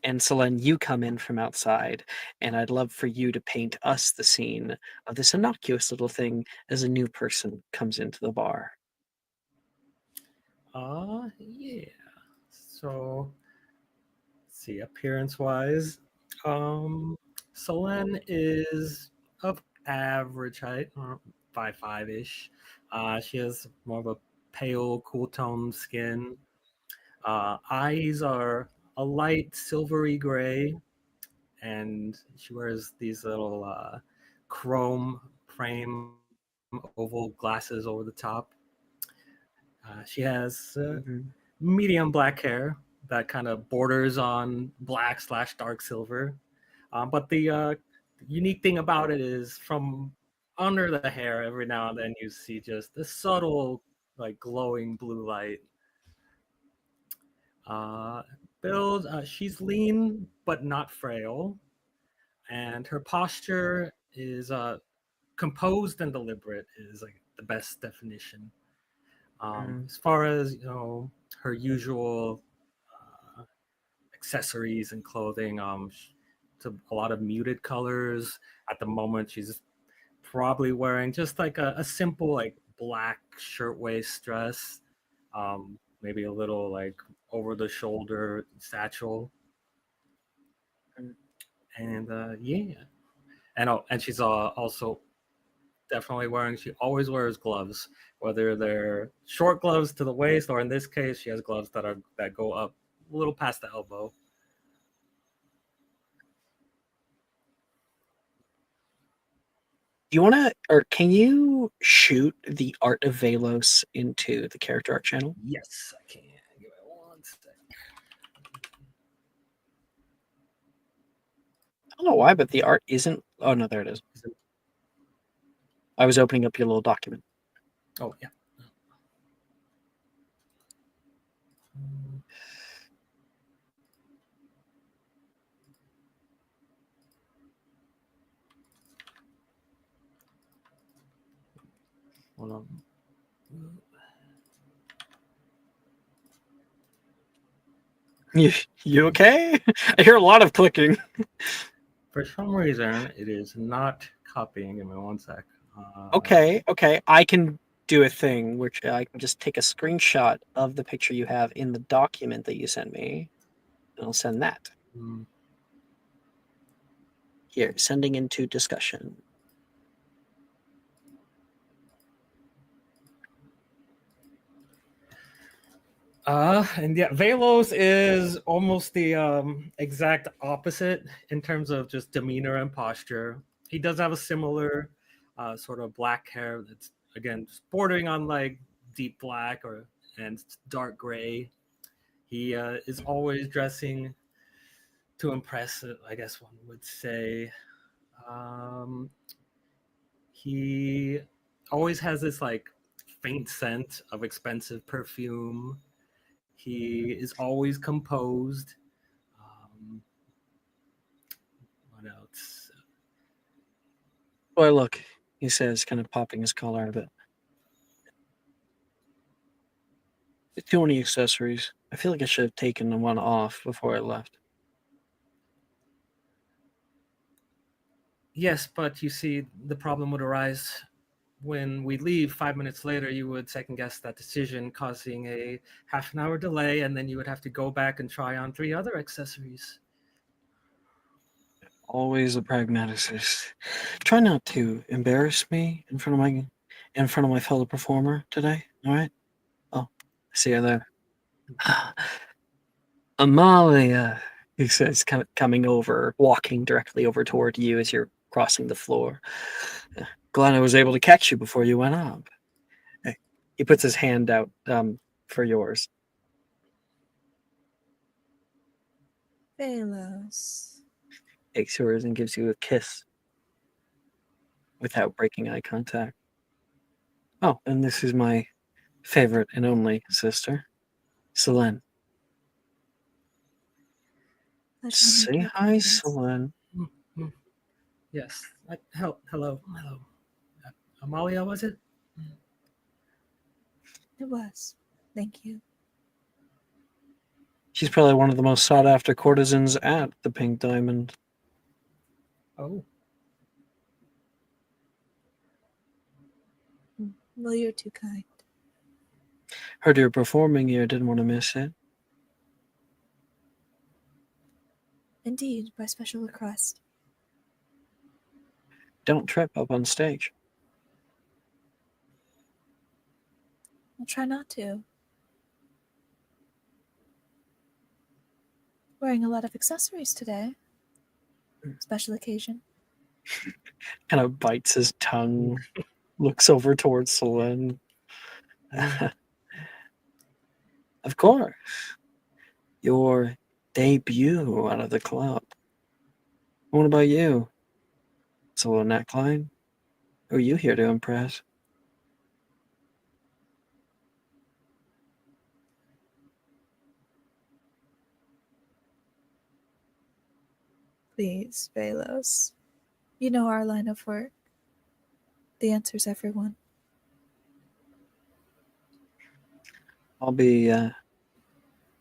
And Selene, you come in from outside, and I'd love for you to paint us the scene of this innocuous little thing as a new person comes into the bar. Yeah. So, let's see, appearance-wise, Selene is of average height, 5'5"-ish. She has more of a pale, cool-toned skin. Eyes are a light silvery gray, and she wears these little chrome frame oval glasses over the top. She has medium black hair that kind of borders on black/dark silver. But the unique thing about it is from under the hair, every now and then you see just a subtle, like glowing blue light. Build, she's lean but not frail, and her posture is composed and deliberate is like the best definition. As far as her usual accessories and clothing, to a lot of muted colors. At the moment, she's probably wearing just like a simple like black shirtwaist dress, maybe a little like over the shoulder satchel, and yeah, and she's also definitely wearing. She always wears gloves, whether they're short gloves to the waist, or in this case, she has gloves that go up a little past the elbow. Do you want to, or can you shoot the Art of Velos into the character art channel? Yes, I can. Give it one sec. I don't know why, but the art isn't. Oh no, there it is. I was opening up your little document. Oh yeah. Hold on. You okay? I hear a lot of clicking. For some reason, it is not copying. Give me one sec. Okay. I can do a thing which I can just take a screenshot of the picture you have in the document that you sent me, and I'll send that. Here, sending into discussion. And yeah, Velos is almost the exact opposite in terms of just demeanor and posture. He does have a similar sort of black hair that's again just bordering on like deep black and dark gray. He is always dressing to impress, I guess one would say. He always has this like faint scent of expensive perfume. He is always composed. What else? Boy, look, he says, kind of popping his collar a bit. Too many accessories. I feel like I should have taken the one off before I left. Yes, but you see, the problem would arise when we leave 5 minutes later. You would second guess that decision, causing a half an hour delay, and then you would have to go back and try on 3 other accessories. Always a pragmaticist. Try not to embarrass me in front of my fellow performer today. All right. Oh, I see you there. Amalia, he says, kind of coming over, walking directly over toward you as you're crossing the floor. Glad I was able to catch you before you went up. He puts his hand out for yours. Velos. Takes yours and gives you a kiss without breaking eye contact. Oh, and this is my favorite and only sister, Selene. Say hi, Selene. Yes. Hello. Amalia, was it? It was. Thank you. She's probably one of the most sought after courtesans at the Pink Diamond. Oh. Well, you're too kind. Heard you were performing here, didn't want to miss it. Indeed, by special request. Don't trip up on stage. I'll try not to. Wearing a lot of accessories today. Special occasion. Kind of bites his tongue, looks over towards Selene. Of course. Your debut out of the club. What about you? It's a little neckline. Who are you here to impress? Please, Velos. You know our line of work. The answer's everyone. I'll be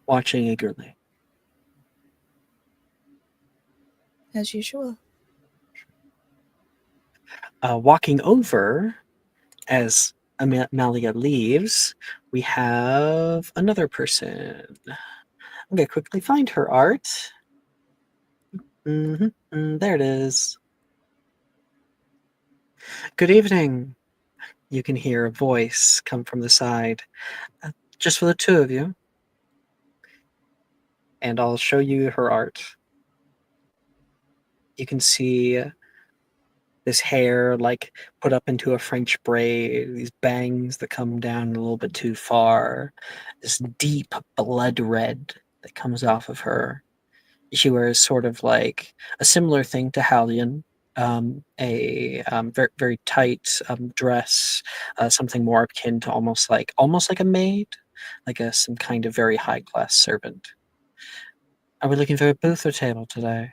watching eagerly. As usual. Walking over, as Amalia leaves, we have another person. I'm going to quickly find her art. There it is. Good evening. You can hear a voice come from the side. Just for the two of you. And I'll show you her art. You can see this hair like put up into a French braid, these bangs that come down a little bit too far, this deep blood red that comes off of her. She wears sort of like a similar thing to Hallion, a very very tight dress, something more akin to almost like a maid, like some kind of very high class servant. Are we looking for a booth or table today?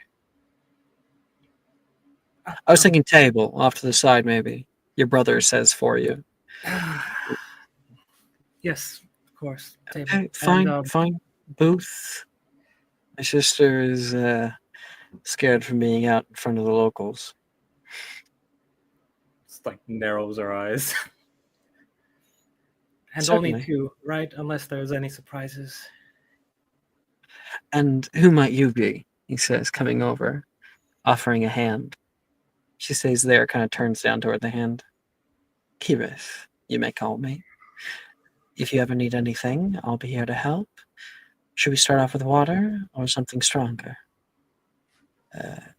I was thinking table off to the side, maybe. Your brother says for you. Yes, of course. Table. Okay, fine, And, fine. Booth. My sister is scared from being out in front of the locals. Just like narrows her eyes. And Certainly. only two, right? Unless there's any surprises. And who might you be? He says, coming over, offering a hand. She stays there, kind of turns down toward the hand. Kirith, you may call me. If you ever need anything, I'll be here to help. Should we start off with water or something stronger?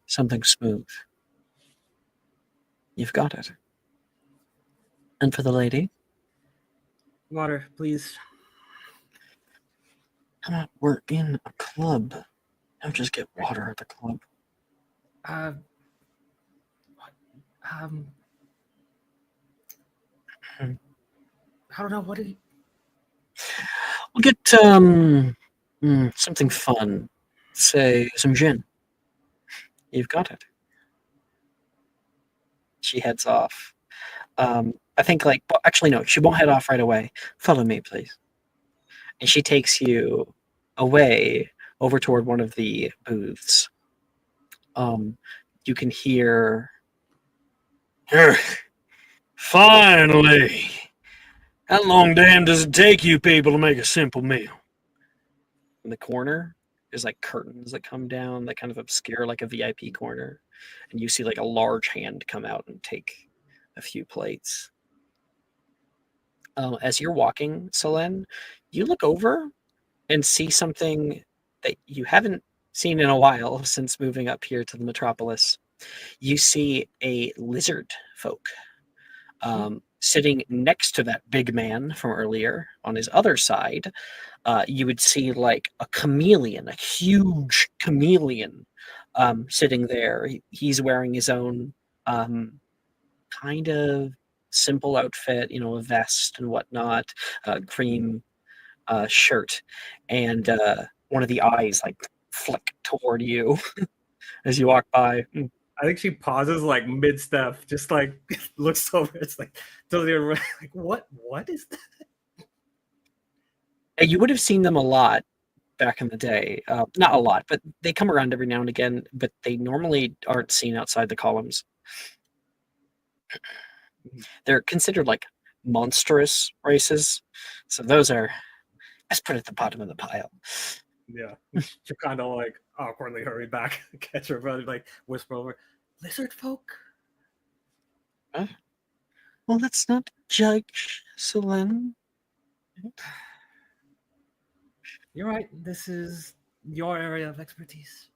Something smooth. You've got it. And for the lady? Water, please. We're in a club. Don't just get water at the club. I don't know. What do you... We'll get something fun. Say some gin. You've got it. She heads off. I think well, actually no, she won't head off right away. Follow me, please. And she takes you away over toward one of the booths. You can hear. Finally! How long, damn, does it take you people to make a simple meal? In the corner, there's like curtains that come down that kind of obscure like a VIP corner. And you see like a large hand come out and take a few plates. As you're walking, Selene, you look over and see something that you haven't seen in a while since moving up here to the metropolis. You see a lizard folk sitting next to that big man from earlier. On his other side, you would see like a chameleon, a huge chameleon sitting there. He's wearing his own kind of simple outfit, a vest and whatnot, cream shirt, and one of the eyes like flick toward you as you walk by. I think she pauses like mid-step, just like looks over. It's like, totally like, what is that? You would have seen them a lot back in the day. Not a lot, but they come around every now and again, but they normally aren't seen outside the columns. They're considered like monstrous races. So those are, let's put at the bottom of the pile. Yeah. She kind of like awkwardly hurry back, catch her brother, like whisper over, lizard folk? Well, let's not judge, Selene. You're right. This is your area of expertise.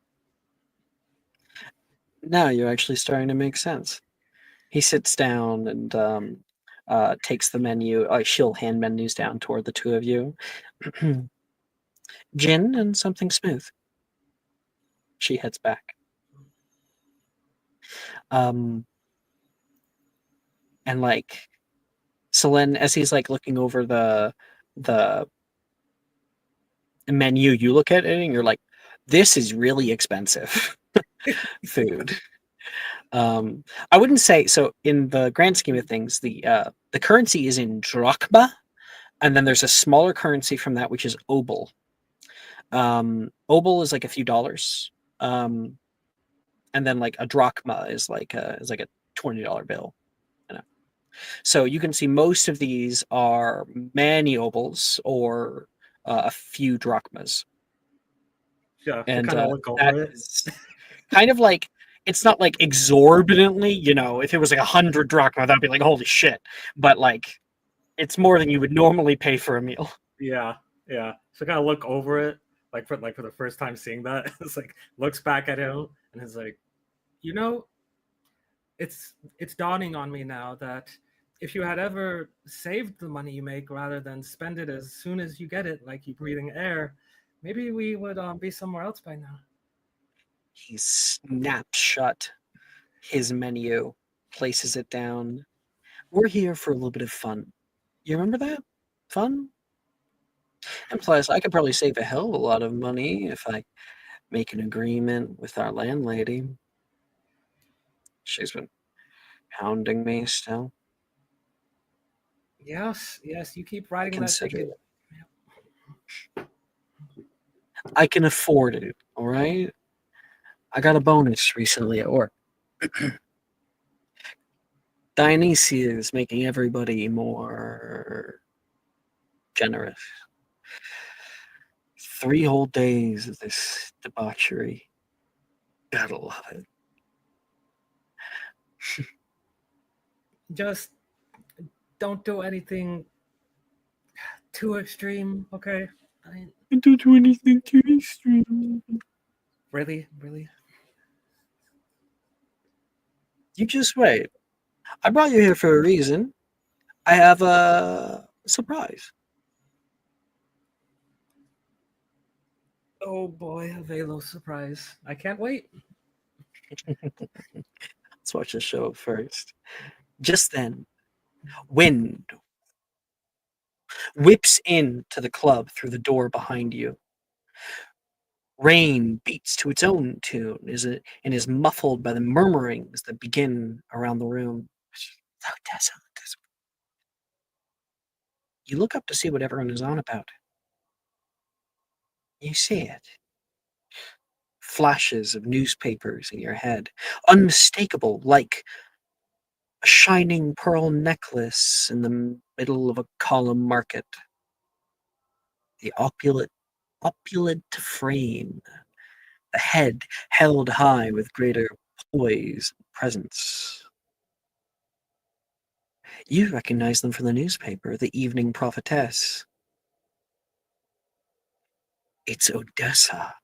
Now you're actually starting to make sense. He sits down and takes the menu. She'll hand menus down toward the two of you. Gin and something smooth. She heads back. And like Selene, as he's like looking over the menu, you look at it and you're like, this is really expensive food. I wouldn't say so. In the grand scheme of things, the currency is in drachma, and then there's a smaller currency from that, which is obol. Obol is like a few dollars. and then like a drachma is like a $20 bill. So you can see most of these are maniobles or a few drachmas. Yeah, And kind of look that over it. is kind of like, it's not like exorbitantly, if it was like 100 drachma, that'd be like, holy shit. But like, it's more than you would normally pay for a meal. Yeah, yeah. So kind of look over it, like for the first time seeing that. It's like looks back at him and is like, it's dawning on me now that if you had ever saved the money you make rather than spend it as soon as you get it, like you breathing air, maybe we would be somewhere else by now. He snaps shut his menu, places it down. We're here for a little bit of fun. You remember that? Fun? And plus, I could probably save a hell of a lot of money if I make an agreement with our landlady. She's been hounding me still. Yes, you keep writing that Consider ticket. it. I can afford it, all right? I got a bonus recently at work. Dionysia is making everybody more generous. 3 whole days of this debauchery. Gotta love it. Just don't do anything too extreme, okay? Don't do anything too extreme. Really? You just wait. I brought you here for a reason. I have a surprise. Oh boy, a Velo surprise. I can't wait. Let's watch the show first. Just then, wind whips into the club through the door behind you. Rain beats to its own tune and is muffled by the murmurings that begin around the room. You look up to see what everyone is on about. You see it. Flashes of newspapers in your head, unmistakable, like a shining pearl necklace in the middle of a column market. The opulent frame, the head held high with greater poise and presence. You recognize them from the newspaper, the Evening Prophetess. It's Odessa.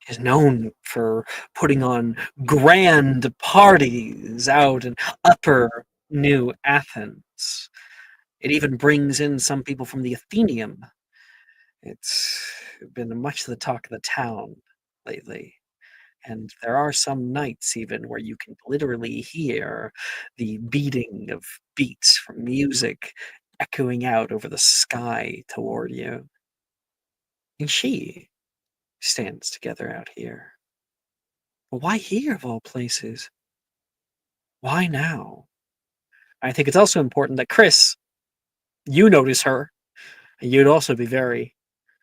Is known for putting on grand parties out in Upper New Athens. It even brings in some people from the Athenaeum. It's been much the talk of the town lately. And there are some nights even where you can literally hear the beating of beats from music echoing out over the sky toward you. And she stands together out here. But why here of all places? Why now? I think it's also important that Chris, you notice her, and you'd also be very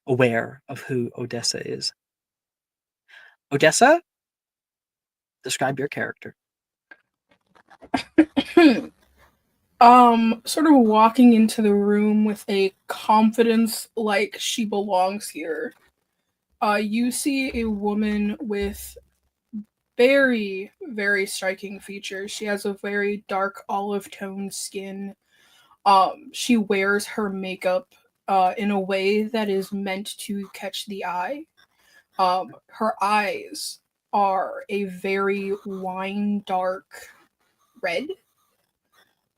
aware of who Odessa is. Odessa, describe your character. Sort of walking into the room with a confidence like she belongs here. You see a woman with very, very striking features. She has a very dark olive toned skin. She wears her makeup in a way that is meant to catch the eye. Her eyes are a very wine dark red.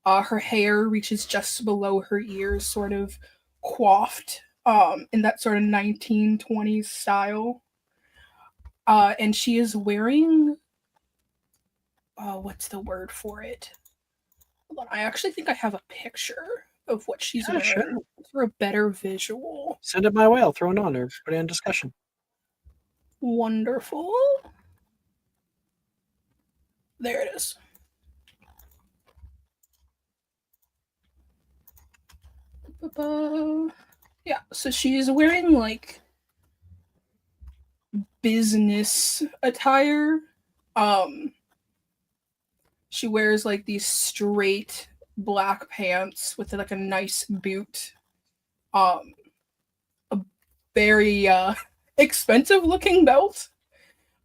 Her hair reaches just below her ears, sort of coiffed in that sort of 1920s style. And she is wearing, what's the word for it? Hold on, I actually think I have a picture of what she's wearing sure. for a better visual. Send it my way. I'll throw it on or put it in discussion. Wonderful. There it is. Yeah, so she's wearing like business attire. Um, she wears like these straight black pants with like a nice boot. A very expensive looking belt.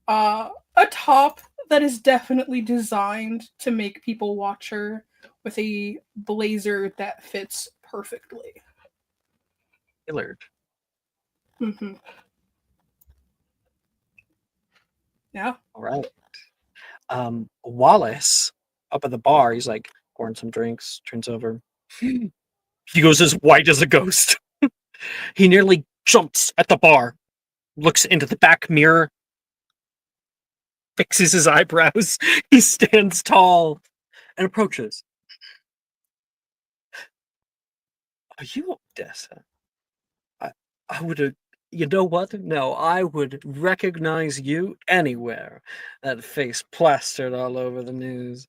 A top that is definitely designed to make people watch her, with a blazer that fits perfectly. Tailored. Mm-hmm. Yeah. All right. Wallace up at the bar, he's like pouring some drinks, turns over. He goes as white as a ghost. He nearly jumps at the bar, looks into the back mirror, fixes his eyebrows. He stands tall and approaches. Are you Odessa? I would have. You know what? No, I would recognize you anywhere. That face plastered all over the news.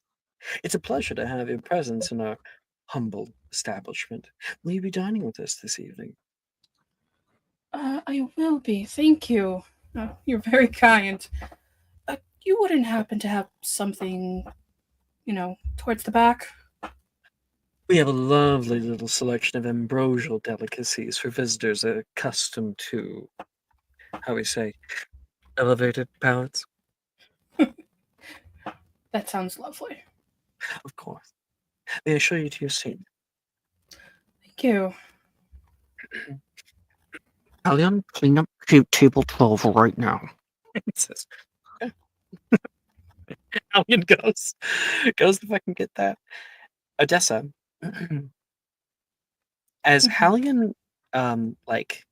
It's a pleasure to have your presence in our humble establishment. Will you be dining with us this evening? I will be. Thank you. You're very kind. You wouldn't happen to have something, towards the back? We have a lovely little selection of ambrosial delicacies for visitors accustomed to, how we say, elevated palates. That sounds lovely. Of course. May I show you to your seat? Thank you. Alien, clean up table 12 right now. It says, okay. Alien goes to fucking get that. Odessa, as Hallion like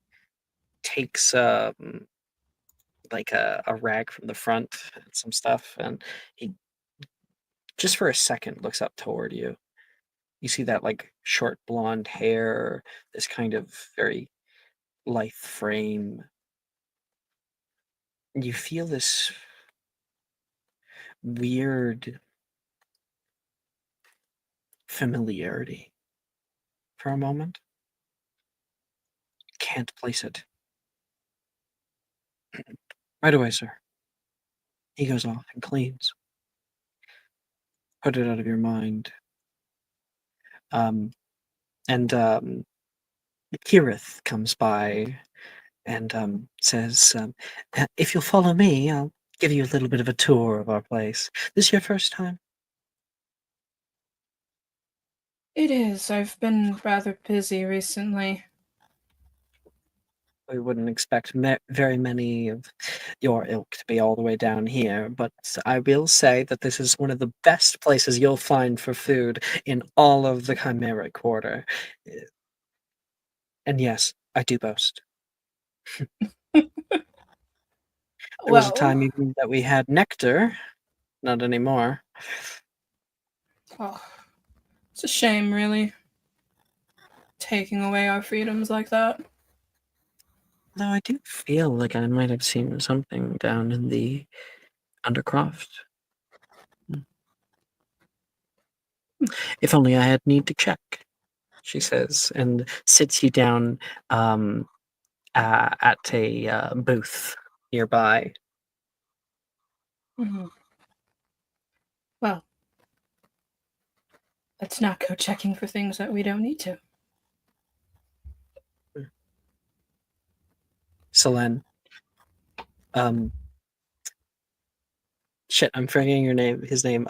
takes like a rag from the front and some stuff, and he just for a second looks up toward you. You see that like short blonde hair, this kind of very lithe frame. You feel this weird familiarity for a moment. Can't place it. Right away, sir. He goes off and cleans. Put it out of your mind. And Kirith comes by and says, if you'll follow me, I'll give you a little bit of a tour of our place. This your first time? It is. I've been rather busy recently. We wouldn't expect very many of your ilk to be all the way down here, but I will say that this is one of the best places you'll find for food in all of the Chimera Quarter. And yes, I do boast. There was a time even that we had nectar. Not anymore. Oh, it's a shame, really. Taking away our freedoms like that. Though I do feel like I might have seen something down in the Undercroft. If only I had need to check, she says, and sits you down at a booth nearby. Mm-hmm. Well, let's not go checking for things that we don't need to. Selene. Shit, I'm forgetting his name.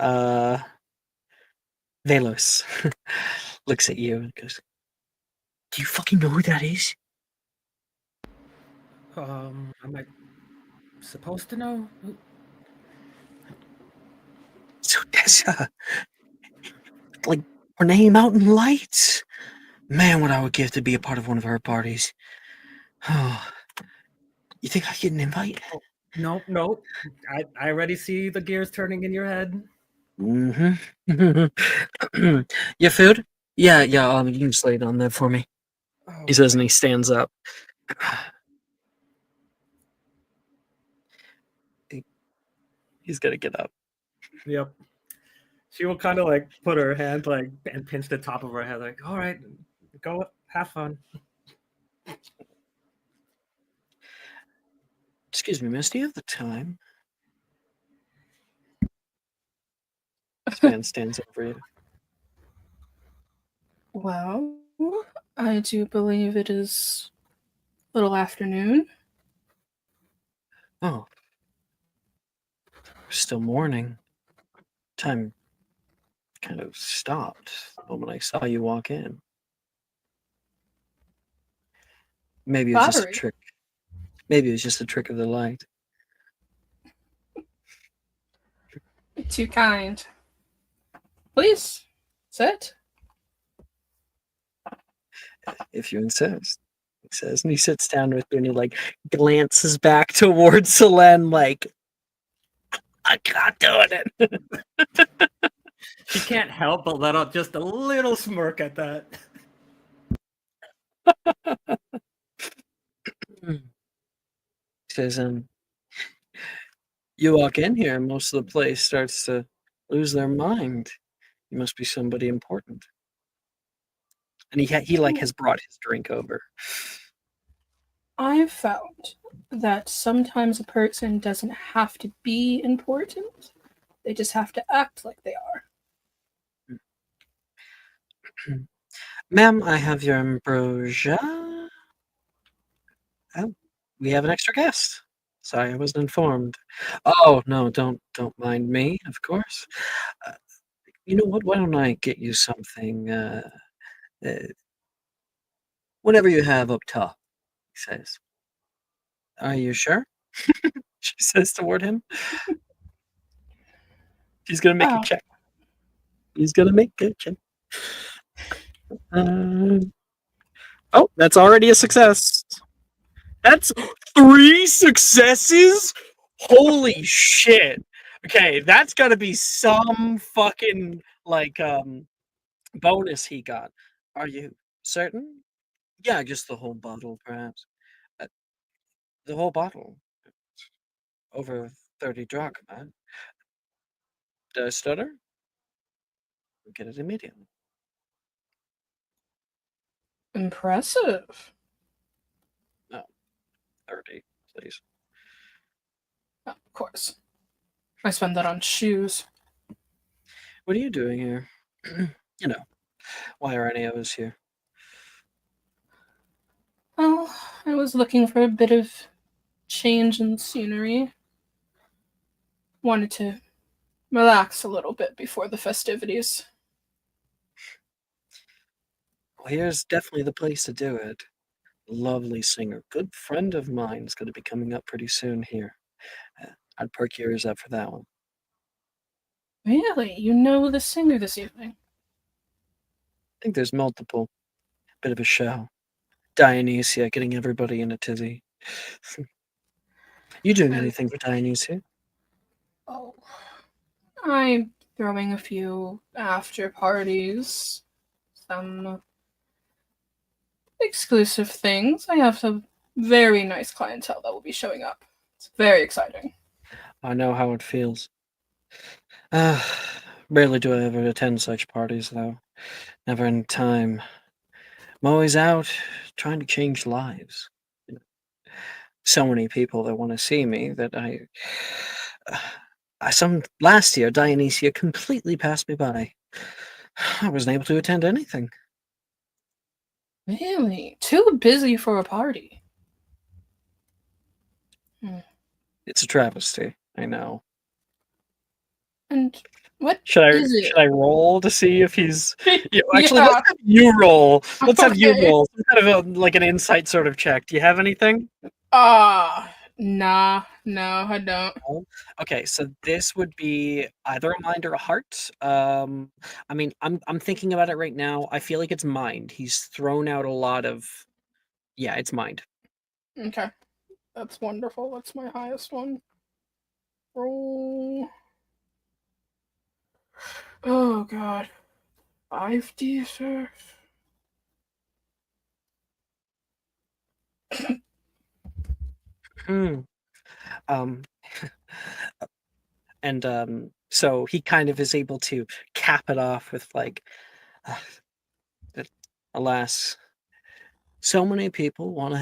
Velos. Looks at you and goes, do you fucking know who that is? Am I supposed to know? It's Odessa. Like, Renee Mountain Lights. Man, what I would give to be a part of one of her parties. Oh, you think I get an invite? Oh, no. I already see the gears turning in your head. Mm-hmm. Your food? Yeah, you can just lay it on there for me. Oh, He says, and he stands up. He's gonna get up. Yep. She will kind of like put her hand like and pinch the top of her head, like, all right, go have fun. Excuse me, miss, do you have the time? This man stands over you. Well, I do believe it is little afternoon. Oh. Still morning. Time kind of stopped the moment I saw you walk in. Maybe it was just a Flattery. trick. Maybe it was just a trick of the light. Too kind. Please, sit. If you insist, he says, and he sits down with you and he like glances back towards Selene like, I'm not doing it. She can't help but let out just a little smirk at that. He says, you walk in here and most of the place starts to lose their mind. You must be somebody important. And he like has brought his drink over. I've found that sometimes a person doesn't have to be important. They just have to act like they are. Ma'am, I have your ambrosia. Oh, we have an extra guest. Sorry, I wasn't informed. Oh no, don't mind me, of course. You know what? Why don't I get you something? Whatever you have up top, he says. Are you sure? She says toward him. He's gonna make a check. He's gonna make a check. Oh, that's already a success. That's 3 successes? Holy shit. Okay, that's gotta be some fucking, like, bonus he got. Are you certain? Yeah, just the whole bottle, perhaps. The whole bottle. Over 30 drachma. Did I stutter? Get it immediately. Impressive. No, 30, please. Of course. I spend that on shoes. What are you doing here? You know, why are any of us here? Well, I was looking for a bit of change in scenery. Wanted to relax a little bit before the festivities. Well, here's definitely the place to do it. Lovely singer, good friend of mine is going to be coming up pretty soon here. I'd perk your ears up for that one. Really? You know the singer this evening? I think there's multiple. Bit of a show. Dionysia getting everybody in a tizzy. You doing anything for Dionysia? Oh. I'm throwing a few after parties. Some exclusive things. I have some very nice clientele that will be showing up. It's very exciting. I know how it feels. Rarely do I ever attend such parties, though. Never in time. I'm always out trying to change lives. So many people that want to see me that some last year Dionysia completely passed me by. I wasn't able to attend anything. Really? Too busy for a party. It's a travesty, I know. And what Should is I roll to see if he's actually Yeah. let's have you roll. Let's have you Okay. roll. Some kind of like an insight sort of check. Do you have anything? Nah, no, I don't. Okay, so this would be either a mind or a heart. I mean, I'm thinking about it right now. I feel like it's mind. He's thrown out a lot of yeah, it's mind. Okay. That's wonderful. That's my highest one. Roll. Oh god. 5d6. Hmm. Um and so he kind of is able to cap it off with like alas, so many people want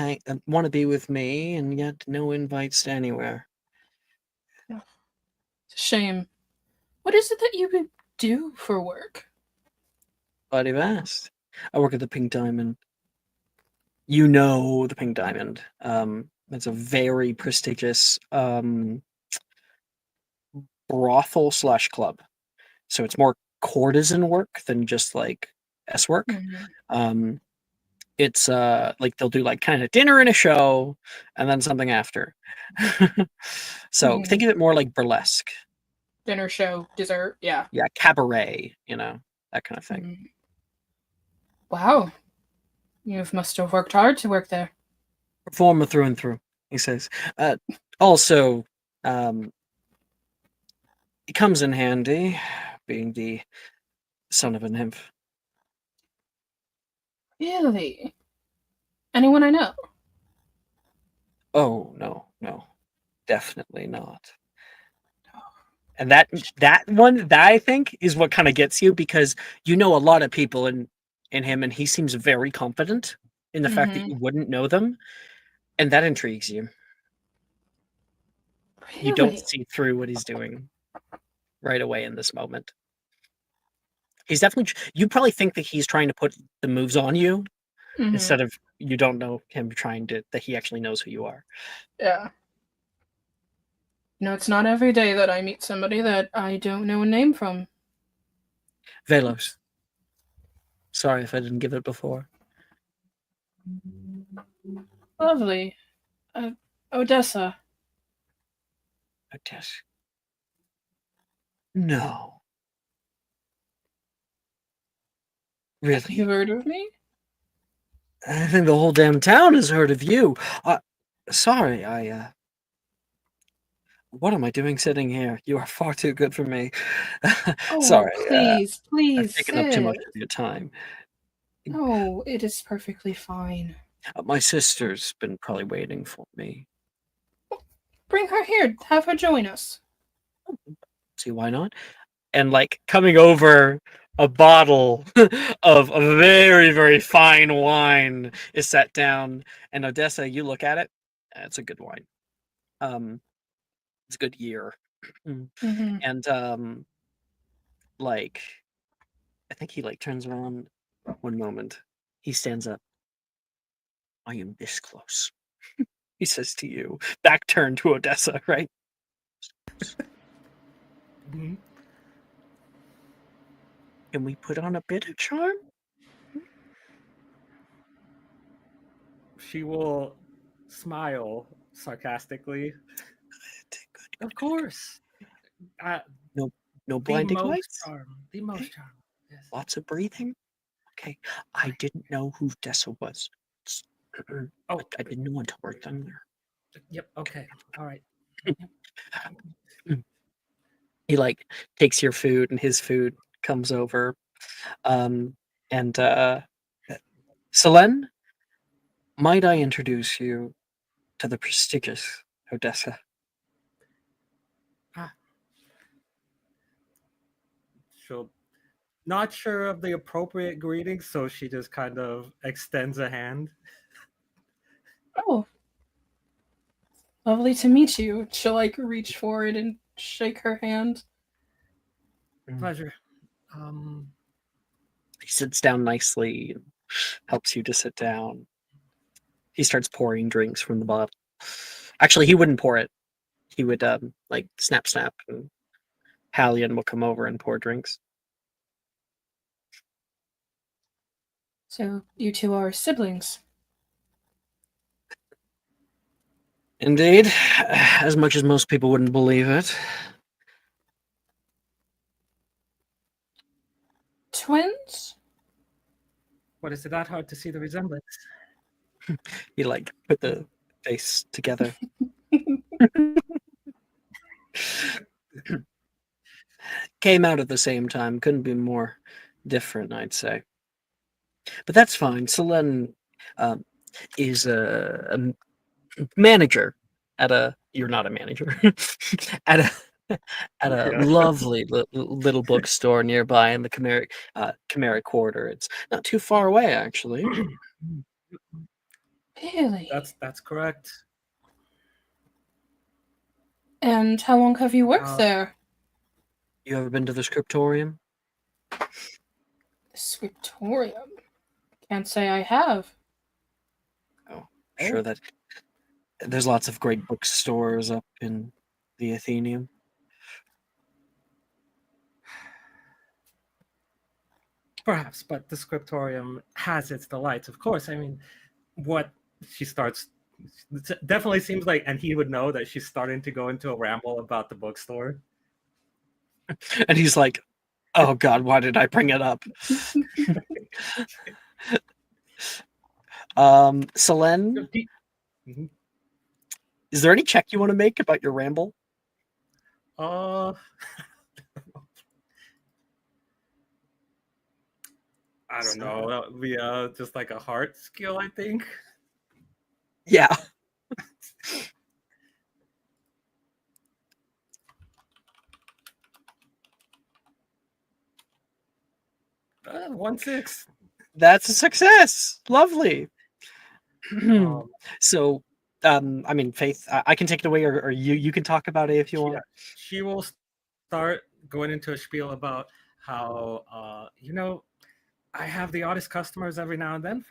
to be with me, and yet no invites to anywhere. It's a shame. What is it that you do for work? Glad you've asked. I work at the Pink Diamond. You know the Pink Diamond. It's a very prestigious brothel slash club. So it's more courtesan work than just like S work. It's like they'll do like kind of dinner and a show and then something after. So think of it more like burlesque. Dinner, show, dessert, yeah. Yeah, cabaret, that kind of thing. Wow. You must have worked hard to work there. Performer through and through, he says. Also, it comes in handy being the son of a nymph. Really? Anyone I know? Oh, no. Definitely not. And that one, that I think is what kind of gets you, because you know a lot of people in him, and he seems very confident in the fact that you wouldn't know them, and that intrigues you. You don't see through what he's doing right away in this moment. He's definitely. You probably think that he's trying to put the moves on you, instead of you don't know him trying to, that he actually knows who you are. Yeah. It's not every day that I meet somebody that I don't know a name from. Velos. Sorry if I didn't give it before. Lovely. Odessa. Odessa. No. Really? You heard of me? I think the whole damn town has heard of you. Sorry, what am I doing sitting here? You are far too good for me. Sorry. Please, I've taken up too much of your time. No, it is perfectly fine. My sister's been probably waiting for me. Bring her here. Have her join us. See, why not? And like coming over, a bottle of a very, very fine wine is set down. And Odessa, you look at it. It's a good wine. It's a good year. And like, I think he like turns around one moment. He stands up. I am this close. He says to you, back turned to Odessa, right? Can we put on a bit of charm? She will smile sarcastically. Of course. No blinding lights? The most charm. Yes. Lots of breathing? Okay. I didn't know who Odessa was. I didn't know until we're done there. Yep, okay. All right. He like takes your food, and his food comes over. And Selene, might I introduce you to the prestigious Odessa? She'll not sure of the appropriate greeting, so she just kind of extends a hand. Oh. Lovely to meet you. She'll like reach forward and shake her hand. Pleasure. He sits down nicely and helps you to sit down. He starts pouring drinks from the bottle. Actually, he wouldn't pour it. He would like snap, and Hallion will come over and pour drinks. So you two are siblings. Indeed, as much as most people wouldn't believe it. Twins? What, is it that hard to see the resemblance? You like put the face together. Came out at the same time. Couldn't be more different, I'd say. But that's fine. Selene is a manager at a. You're not a manager. at a lovely little bookstore nearby in the Chimeric Quarter. It's not too far away, actually. Really? That's correct. And how long have you worked there? You ever been to the scriptorium? The scriptorium. Can't say I have. Oh, sure that there's lots of great bookstores up in the Athenaeum. Perhaps, but the scriptorium has its delights, of course. I mean, what she starts it definitely seems like, and he would know that she's starting to go into a ramble about the bookstore. And he's like, oh God, why did I bring it up? Selene, is there any check you want to make about your ramble? I don't know. That would be just like a heart skill, I think. Yeah. 1-6. That's a success. Lovely. So, I mean, Faith, I can take it away, or you can talk about it if you want. She will start going into a spiel about how I have the oddest customers every now and then.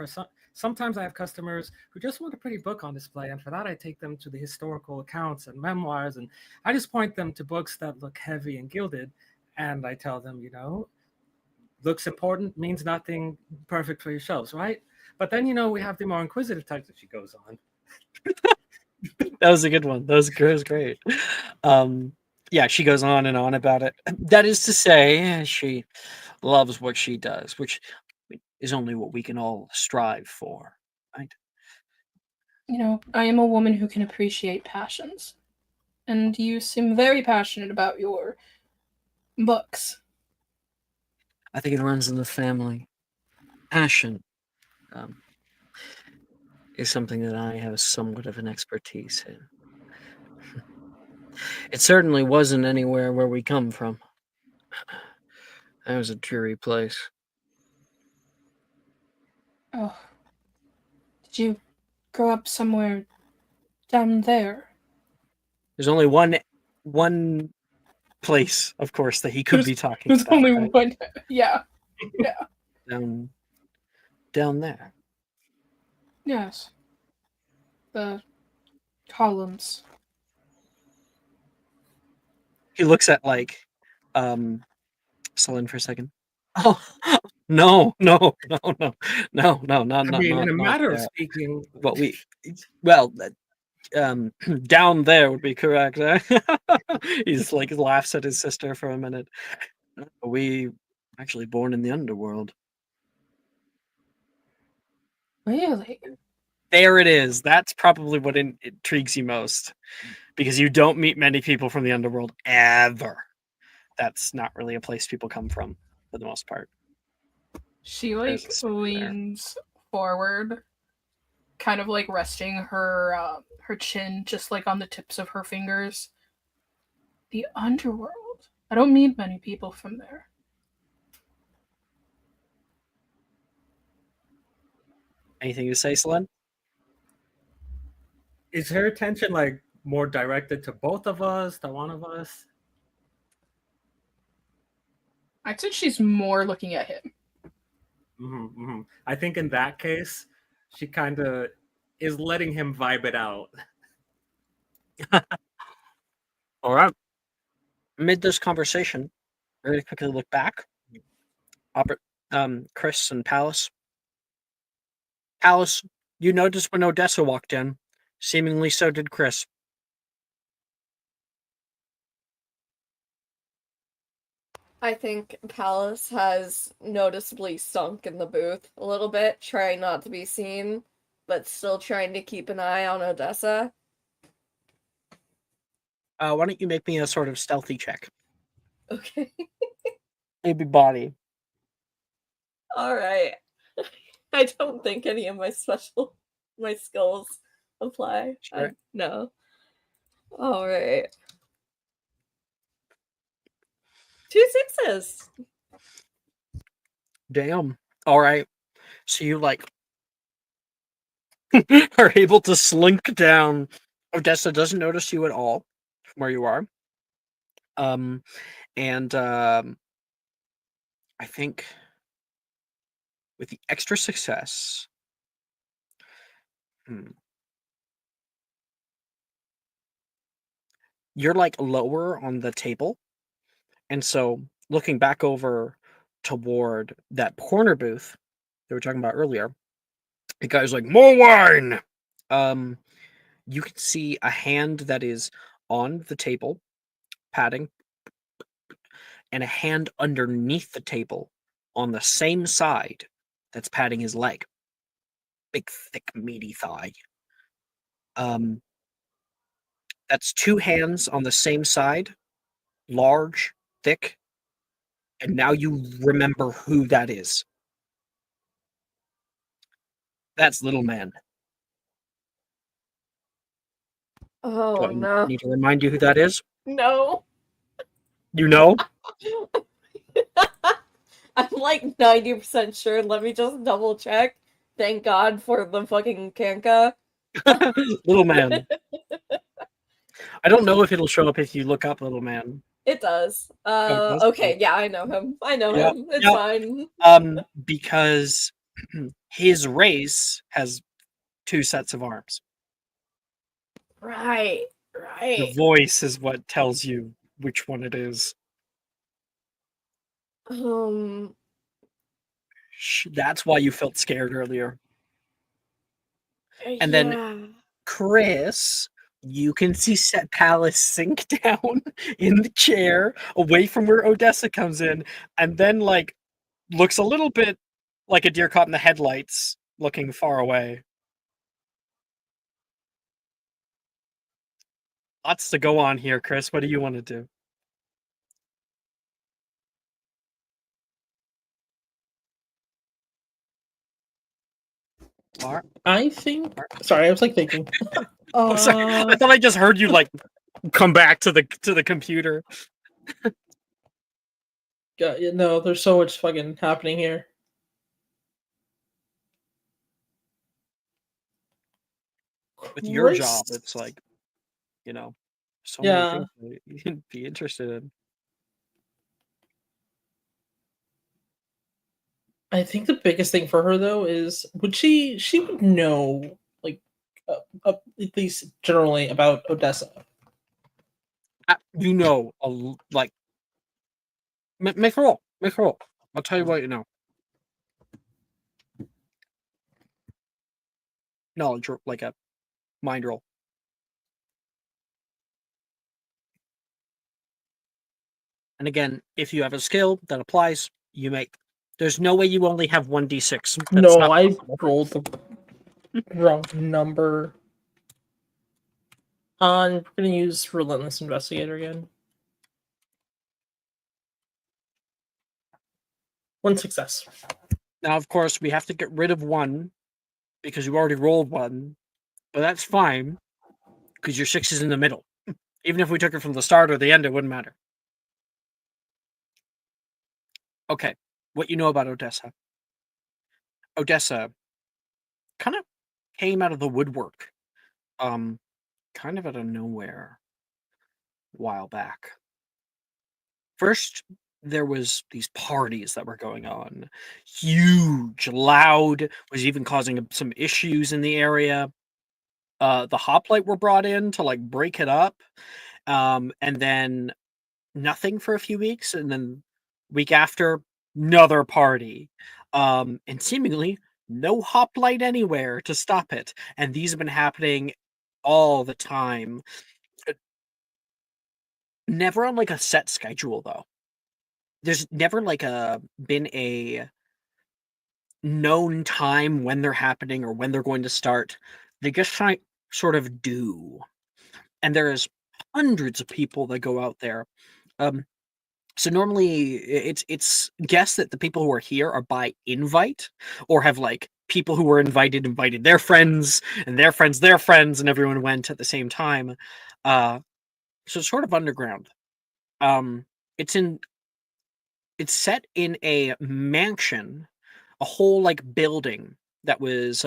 Sometimes I have customers who just want a pretty book on display, and for that I take them to the historical accounts and memoirs, and I just point them to books that look heavy and gilded, and I tell them, looks important means nothing, perfect for your shelves, right? But then we have the more inquisitive types that she goes on. That was a good one. That was great. Yeah, she goes on and on about it. That is to say, she loves what she does, which is only what we can all strive for, right? I am a woman who can appreciate passions. And you seem very passionate about your books. I think it runs in the family. Passion is something that I have somewhat of an expertise in. It certainly wasn't anywhere where we come from. That was a dreary place. Oh. Did you grow up somewhere down there? There's only one place, of course, that he could be talking There's about. only right? one. Yeah. Yeah. Down there. Yes. The columns. He looks at Selene for a second. Oh no, not I mean, in a matter of that. speaking, But down there would be correct. He's laughs at his sister for a minute. We actually born in the underworld. Really? There it is. That's probably what intrigues you most, because you don't meet many people from the underworld ever. That's not really a place people come from for the most part. She leans forward, kind of resting her her chin just on the tips of her fingers. The underworld. I don't meet many people from there. Anything to say, Selene? Is her attention more directed to both of us, to one of us? I'd say she's more looking at him. I think in that case, she kind of is letting him vibe it out. All right. Amid this conversation, very quickly look back. Chris and Palace. Palace, you noticed when Odessa walked in. Seemingly so did Chris. I think Palace has noticeably sunk in the booth a little bit, trying not to be seen, but still trying to keep an eye on Odessa. Why don't you make me a sort of stealthy check? Okay. Maybe body. All right. I don't think any of my skills apply. Sure. No. All right. 2 6s. Damn. All right. So you are able to slink down. Odessa doesn't notice you at all from where you are. And I think with the extra success, you're like lower on the table, and so looking back over toward that corner booth they were talking about earlier, the guy's like, "More wine!" You can see a hand that is on the table, patting, and a hand underneath the table on the same side that's patting his leg. Big, thick, meaty thigh. That's two hands on the same side, large, thick, and now you remember who that is. That's Little Man. Oh Do I no. need to remind you who that is? No. You know? I'm like 90% sure. Let me just double check. Thank God for the fucking Kanka. Little Man. I don't know if it'll show up if you look up Little Man. It does. Oh, it does? Okay, yeah, I know him. I know Yep, him. It's yep. fine. Because his race has two sets of arms. Right, The right. voice is what tells you which one it is. That's why you felt scared earlier. And then Chris, you can see Set Palace sink down in the chair away from where Odessa comes in, and then like looks a little bit like a deer caught in the headlights, looking far away. Lots to go on here, Chris. What do you want to do? I think. Sorry, I was like thinking. Oh, sorry. I thought I just heard you like come back to the computer. No, there's so much fucking happening here. With your Chris? job, it's like, so many Yeah. things that you'd be interested in. I think the biggest thing for her though is she would know like at least generally about Odessa. You know, like make a roll. Make a roll. I'll tell you what you know. Knowledge, like a mind roll. And again, if you have a skill that applies, you make. There's no way you only have 1d6. That's No, not I possible. rolled the wrong number. I'm gonna use Relentless Investigator again. One success. Now, of course, we have to get rid of one because you already rolled one, but that's fine because your 6 is in the middle. Even if we took it from the start or the end, it wouldn't matter. Okay, what you know about Odessa? Odessa kind of came out of the woodwork, kind of out of nowhere a while back. First, there was these parties that were going on. Huge, loud, was even causing some issues in the area. The hoplite were brought in to like break it up. And then nothing for a few weeks, and then week after, another party. And seemingly no hoplite anywhere to stop it. And these have been happening all the time. Never on like a set schedule though. There's never like been a known time when they're happening or when they're going to start. They just sort of do. And there's hundreds of people that go out there. So normally it's guessed that the people who are here are by invite, or have like people who were invited their friends and their friends, and everyone went at the same time. So it's sort of underground. It's set in a mansion, a whole like building that was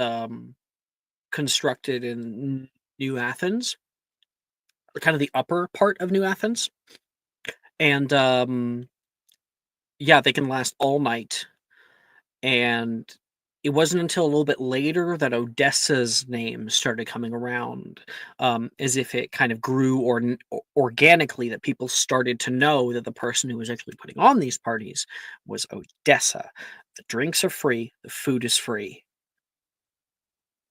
constructed in New Athens, kind of the upper part of New Athens. And Yeah, they can last all night. And it wasn't until a little bit later that Odessa's name started coming around, as if it kind of grew organically, that people started to know that the person who was actually putting on these parties was Odessa. The drinks are free, the food is free,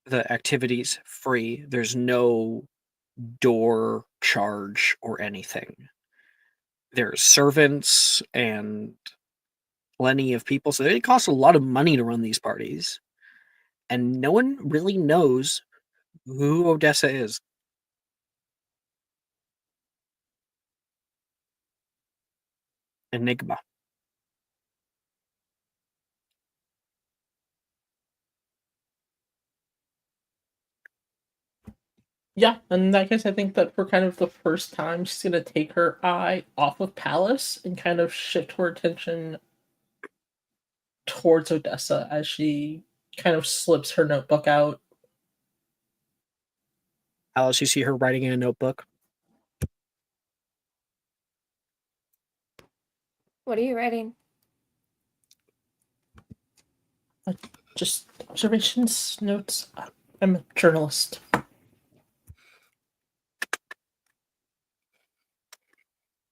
the activities free. There's no door charge or anything. There's servants and plenty of people, so it costs a lot of money to run these parties. And no one really knows who Odessa is. Enigma. Yeah, and I guess I think that for kind of the first time, she's gonna take her eye off of Palace and kind of shift her attention towards Odessa as she kind of slips her notebook out. Alice, you see her writing in a notebook. What are you writing? Just observations, notes. I'm a journalist.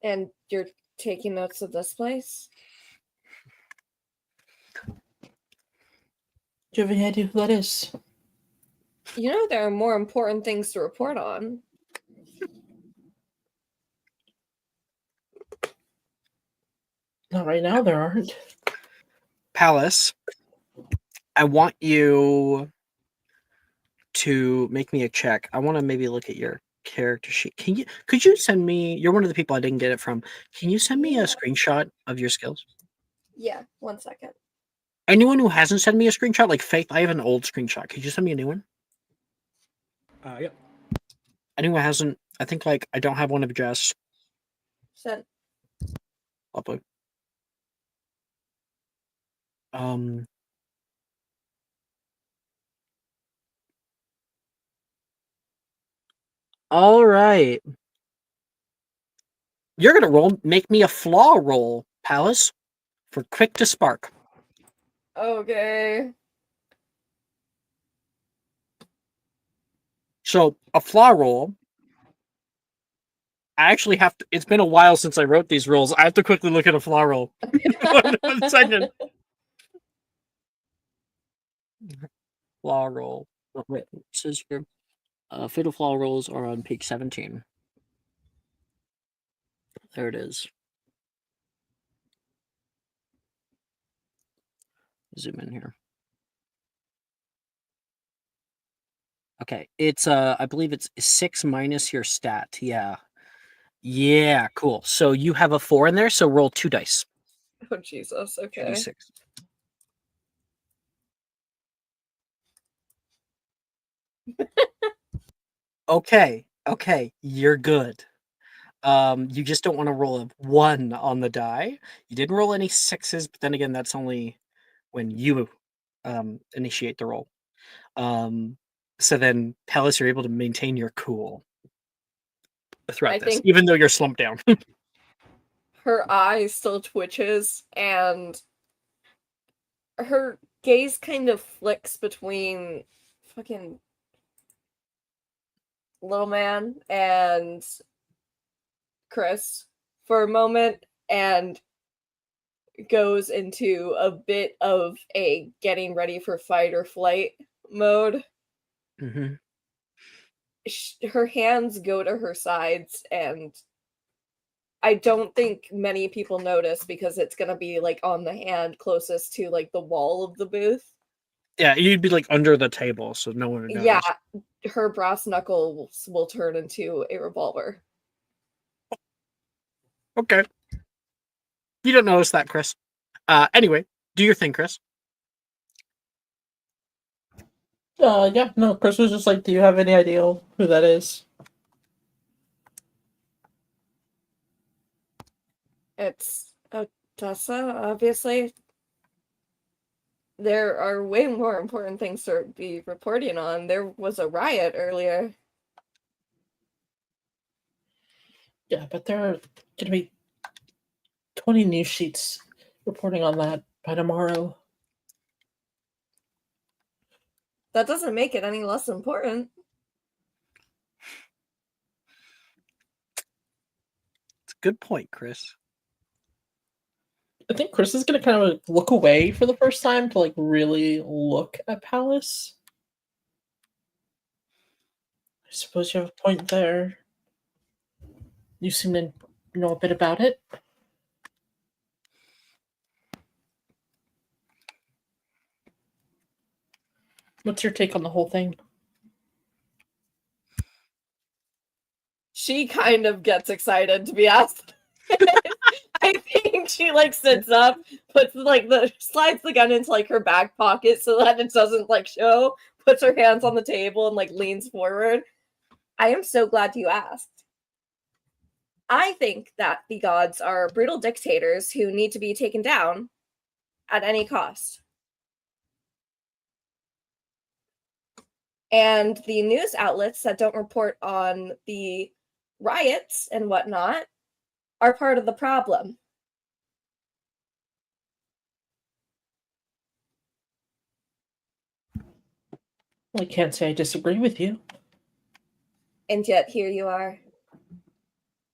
And you're taking notes of this place? Do you have any idea who that is? You know there are more important things to report on. Not right now, there aren't. Palace, I want you to make me a check. I want to maybe look at your character sheet. Could you send me, you're one of the people I didn't get it from. Can you send me a screenshot of your skills? Yeah, 1 second. Anyone who hasn't sent me a screenshot, like Faith, I have an old screenshot. Could you send me a new one? Yep. Anyone hasn't, I think like I don't have one of Jess. Sent. Lovely. All right. You're gonna make me a flaw roll, Palace, for quick to spark. Okay. So a flaw roll. I actually have to. It's been a while since I wrote these rolls. I have to quickly look at a flaw roll. 1 second. Flaw roll. Oh, wait, it says here. Fatal flaw rolls are on page 17. There it is. Zoom in here. Okay, it's I believe it's 6 minus your stat. Yeah. Yeah, cool. So you have a 4 in there, so roll 2 dice. Oh Jesus, okay. 2d6. Okay, you're good. You just don't want to roll a 1 on the die. You didn't roll any 6s, but then again, that's only when you initiate the roll. So then, Palace, you're able to maintain your cool throughout this, even though you're slumped down. Her eye still twitches, and her gaze kind of flicks between fucking little man and Chris for a moment, and goes into a bit of a getting ready for fight or flight mode. Mm-hmm. Her hands go to her sides, and I don't think many people notice because it's gonna be like on the hand closest to like the wall of the booth. Yeah, you'd be like under the table, so no one would notice. Yeah, her brass knuckles will turn into a revolver. Okay. You don't notice that, Chris. Anyway, do your thing, Chris. Yeah, no, Chris was just like, do you have any idea who that is? It's Odessa, obviously. There are way more important things to be reporting on. There was a riot earlier. Yeah, but there are gonna be 20 news sheets reporting on that by tomorrow. That doesn't make it any less important. It's a good point, Chris. I think Chris is gonna kind of look away for the first time to really look at Palace. I suppose you have a point there. You seem to know a bit about it. What's your take on the whole thing? She kind of gets excited to be asked. I think she sits up, puts slides the gun into her back pocket so that it doesn't show, puts her hands on the table and leans forward. I am so glad you asked. I think that the gods are brutal dictators who need to be taken down at any cost. And the news outlets that don't report on the riots and whatnot are part of the problem. Well, I can't say I disagree with you. And yet here you are.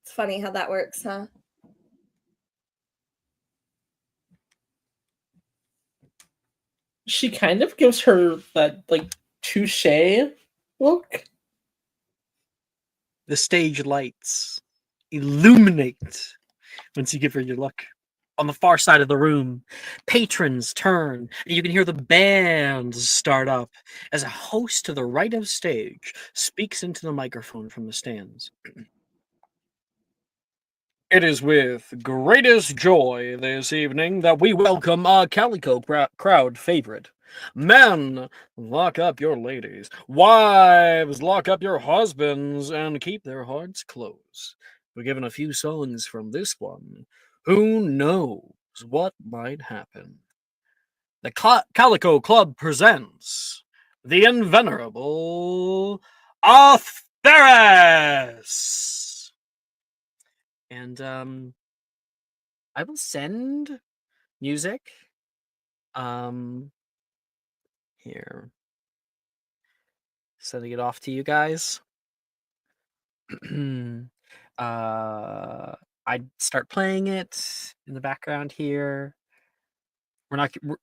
It's funny how that works, huh? She kind of gives her that touche look. The stage lights illuminate once you give her your look. On the far side of the room, patrons turn, and you can hear the bands start up as a host to the right of stage speaks into the microphone from the stands. It is with greatest joy this evening that we welcome our Calico crowd favorite. Men, lock up your ladies. Wives, lock up your husbands and keep their hearts closed. We're given a few songs from this one. Who knows what might happen? The Calico Club presents the invenerable Atheris. And I will send music. Here. Sending it off to you guys. I'd start playing it in the background here.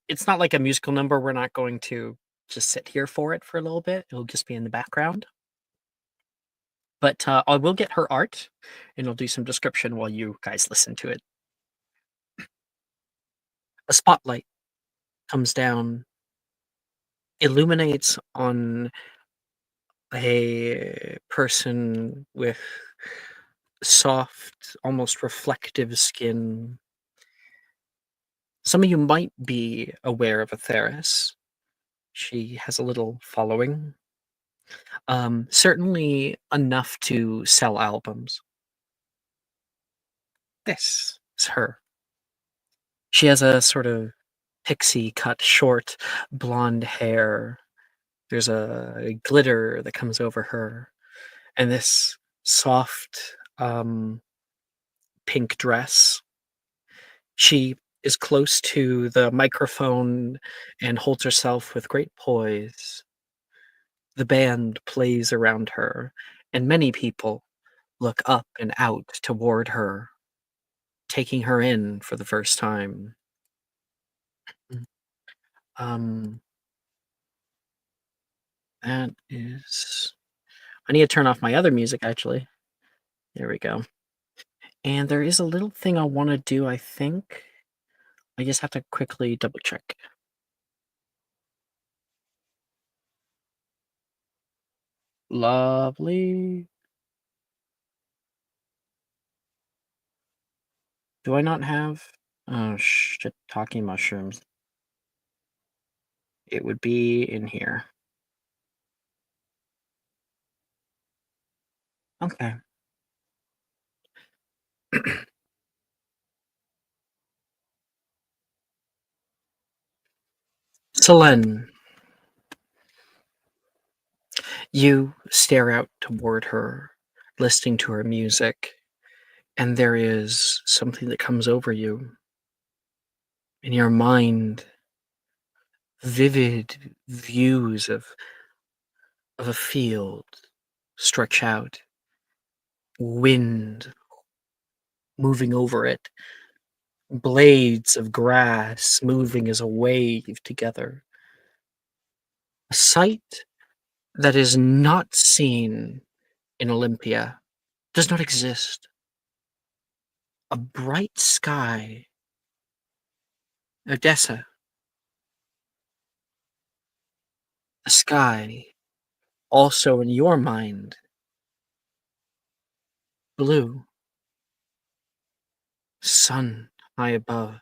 It's not like a musical number. We're not going to just sit here for it for a little bit. It'll just be in the background. But I will get her art, and I'll do some description while you guys listen to it. A spotlight comes down, illuminates on a person with soft, almost reflective skin. Some of you might be aware of Atheris. She has a little following. Certainly enough to sell albums. This is her. She has a sort of pixie cut, short, blonde hair. There's a glitter that comes over her. And this soft, pink dress. She is close to the microphone and holds herself with great poise. The band plays around her, and many people look up and out toward her, taking her in for the first time. That is... I need to turn off my other music, actually. There we go. And there is a little thing I want to do, I think. I just have to quickly double check. Lovely. Do I not have... Oh, shit, talking mushrooms. It would be in here. Okay. Selene. You stare out toward her, listening to her music, and there is something that comes over you. in your mind, vivid views of a field stretch out, wind moving over it, blades of grass moving as a wave together. A sight that is not seen in Olympia, does not exist. A bright sky. Odessa. A sky, also in your mind, blue. Sun high above.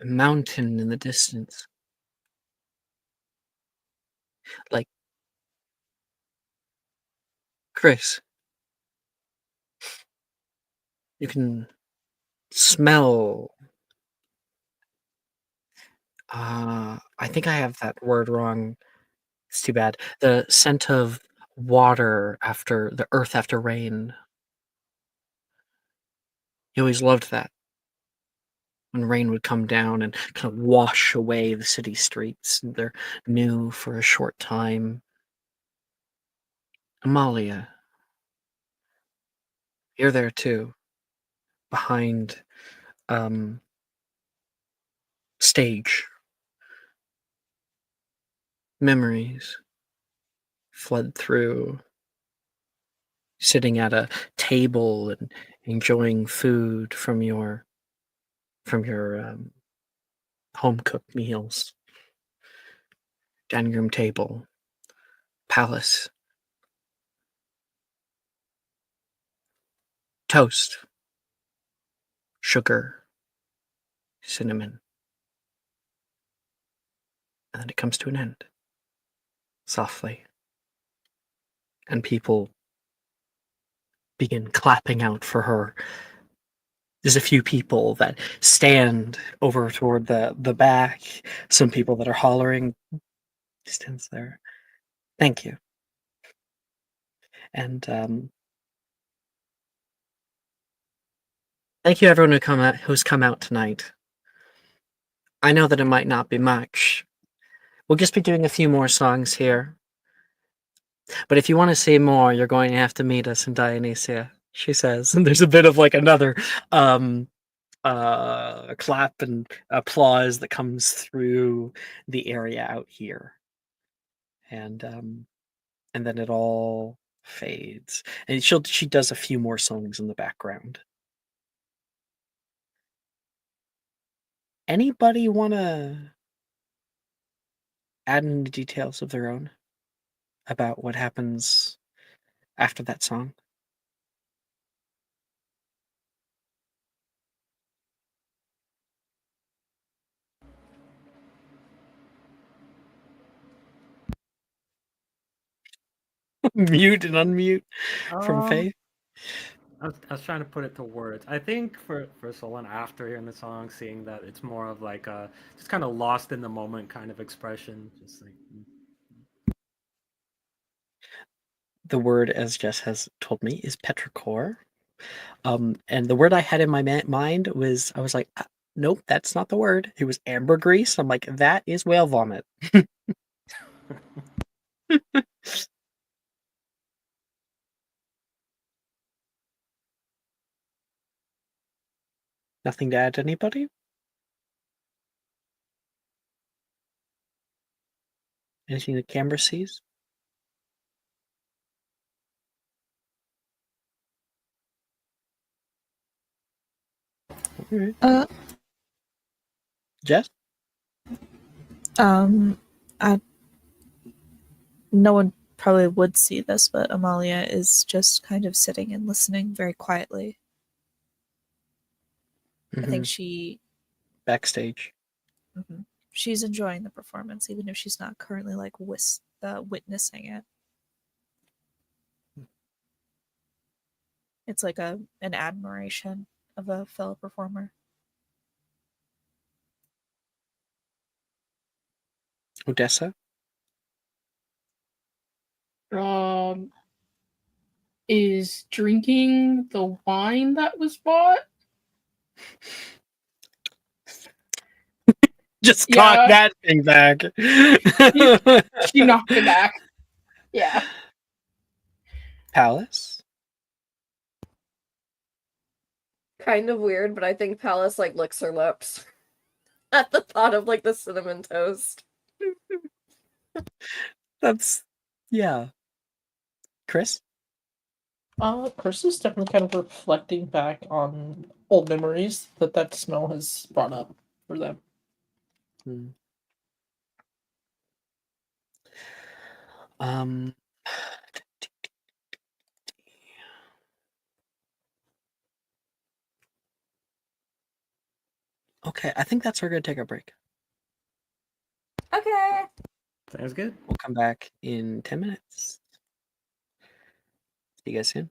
A mountain in the distance. Like, Chris, you can smell. I think I have that word wrong. It's too bad. The scent of water after the earth after rain. You always loved that. When rain would come down and kind of wash away the city streets, and they're new for a short time. Amalia, you're there too, behind stage. Memories flood through, sitting at a table and enjoying food from your home cooked meals. Dining room table, palace, toast, sugar, cinnamon, and then it comes to an end, softly, and people begin clapping out for her. There's a few people that stand over toward the back, some people that are hollering, stands there. Thank you. And thank you everyone who's come out tonight. I know that it might not be much. We'll just be doing a few more songs here. But if you want to see more, you're going to have to meet us in Dionysia, she says. And there's a bit of like another clap and applause that comes through the area out here. And then it all fades. And she does a few more songs in the background. Anybody want to add any details of their own about what happens after that song? Mute and unmute from Faith. I was trying to put it to words. I think for Solon, after hearing the song, seeing that it's more of like a just kind of lost in the moment kind of expression, just like. The word, as Jess has told me, is petrichor. And the word I had in my mind was, I was like, nope, that's not the word. It was ambergris. I'm like, that is whale vomit. Nothing to add to anybody? Anything the camera sees? All right. Jess? I no one probably would see this, but Amalia is just kind of sitting and listening very quietly. I think she backstage. She's enjoying the performance, even if she's not currently like witnessing it. It's like an admiration of a fellow performer. Odessa? Is drinking the wine that was bought. Just Yeah. cock that thing back. She knocked it back. Yeah. Palace? Kind of weird, but I think Palace like licks her lips at the thought of like the cinnamon toast. That's yeah. Chris? Chris is definitely kind of reflecting back on old memories that smell has brought up for them. Um Okay, I think that's where we're gonna take our break. Okay. Sounds good. We'll come back in 10 minutes. See you guys soon.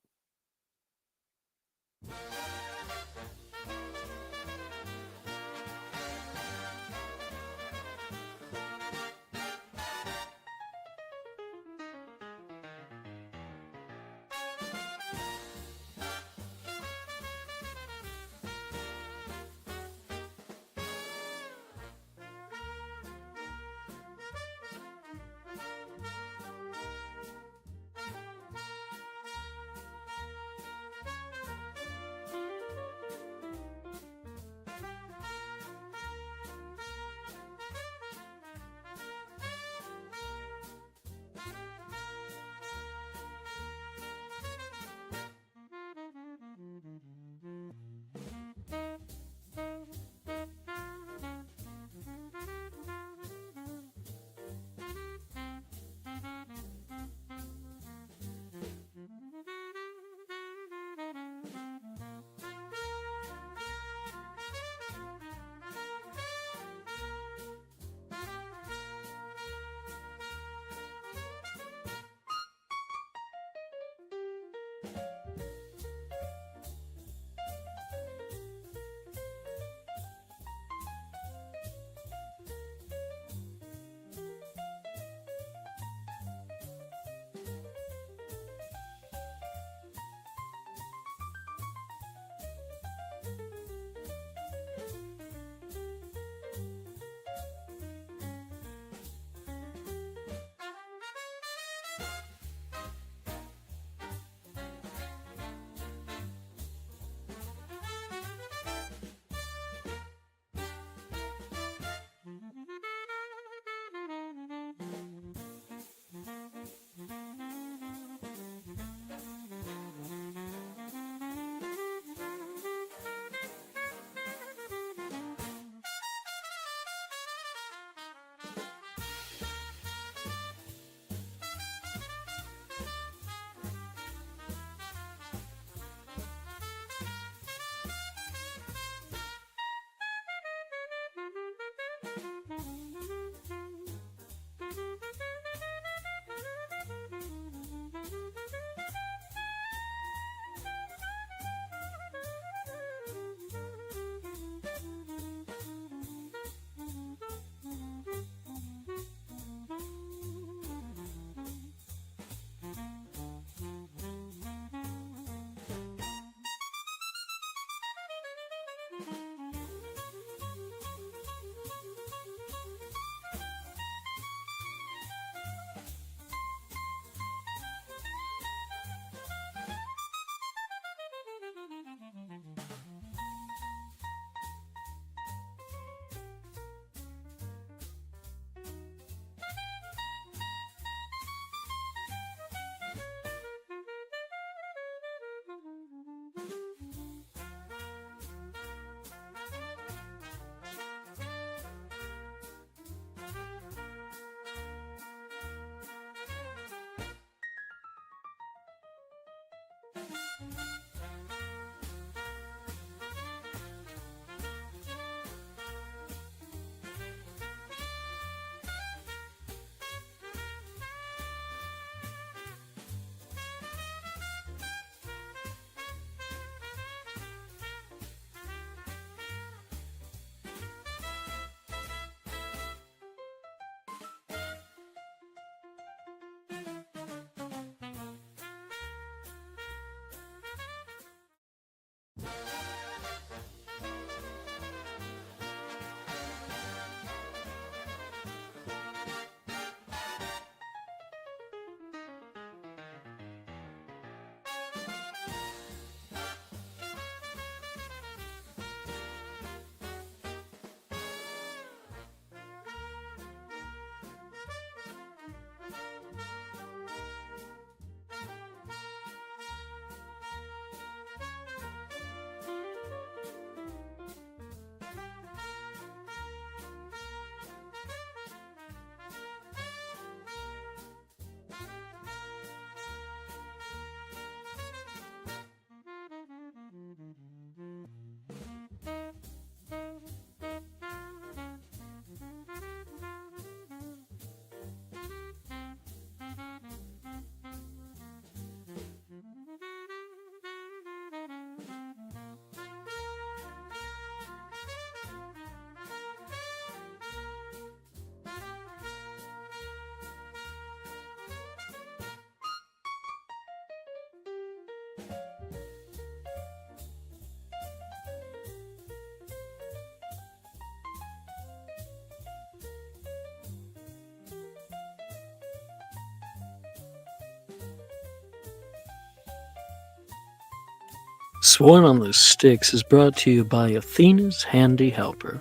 Sworn on the Styx is brought to you by Athena's Handy Helper.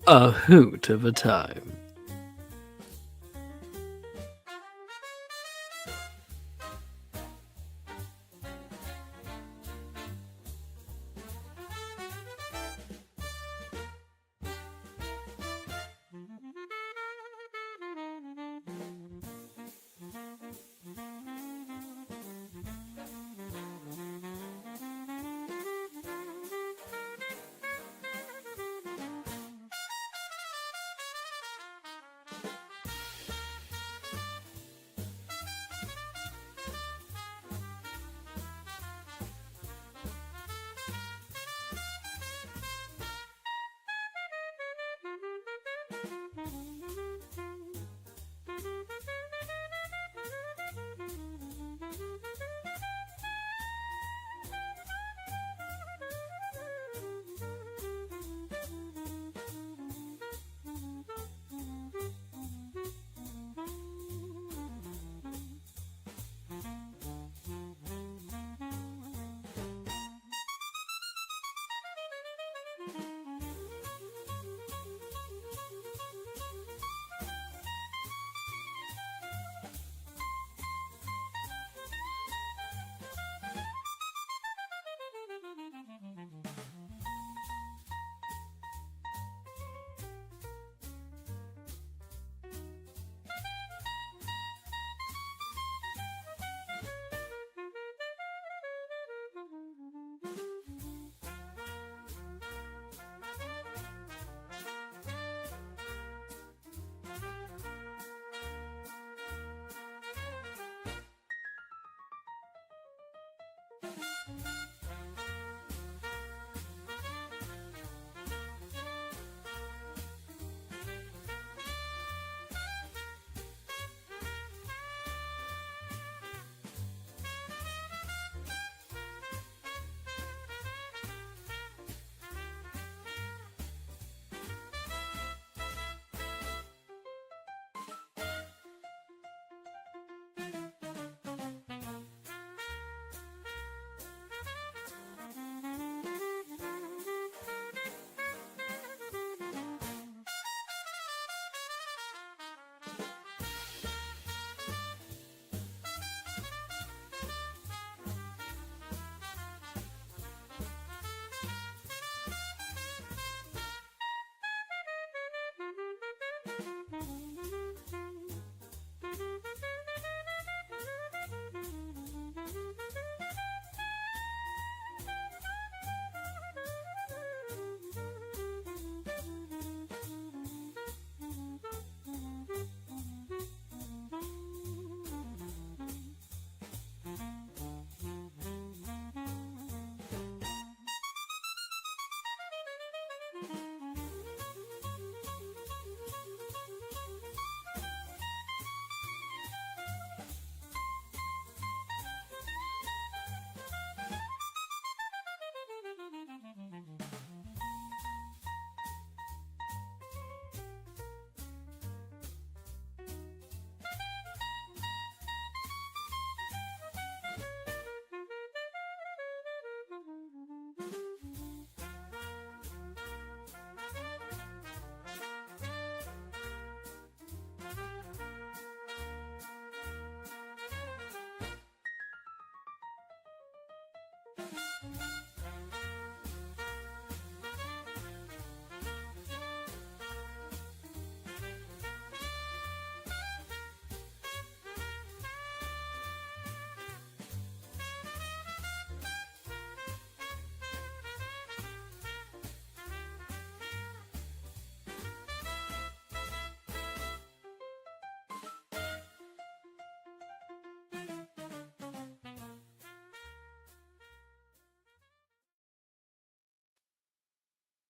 A hoot of a time.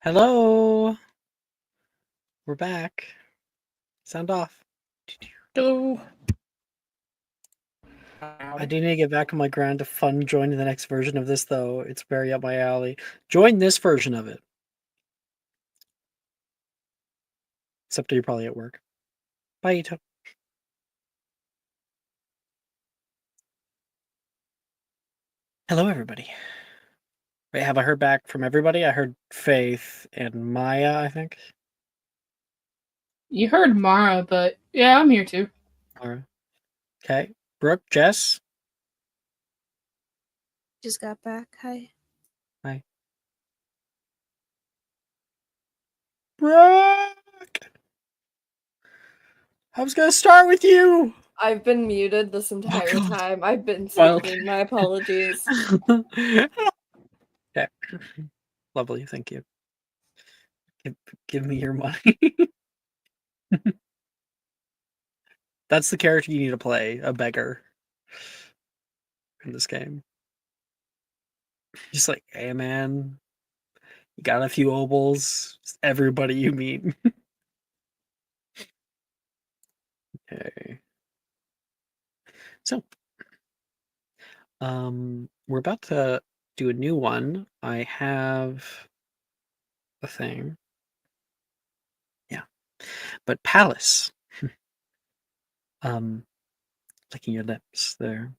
Hello. We're back. Sound off. Go. I do need to get back on my grind to fun join the next version of this, though. It's very up my alley. Join this version of it. Except you're probably at work. Bye, Ito. Hello, everybody. Wait, have I heard back from everybody? I heard Faith and Maya, I think. You heard Mara, but yeah, I'm here too. Mara. Okay. Brooke, Jess. Just got back. Hi. Hi. Brooke! I was gonna start with you! I've been muted this entire God. time. I've been Well, speaking. My apologies. Okay. Lovely, thank you. Give me your money. That's the character you need to play, a beggar. In this game. Just like, hey man, you got a few obols, just everybody you meet. Okay. So, we're about to do a new one. I have a thing. Yeah. But Palace. Licking your lips there.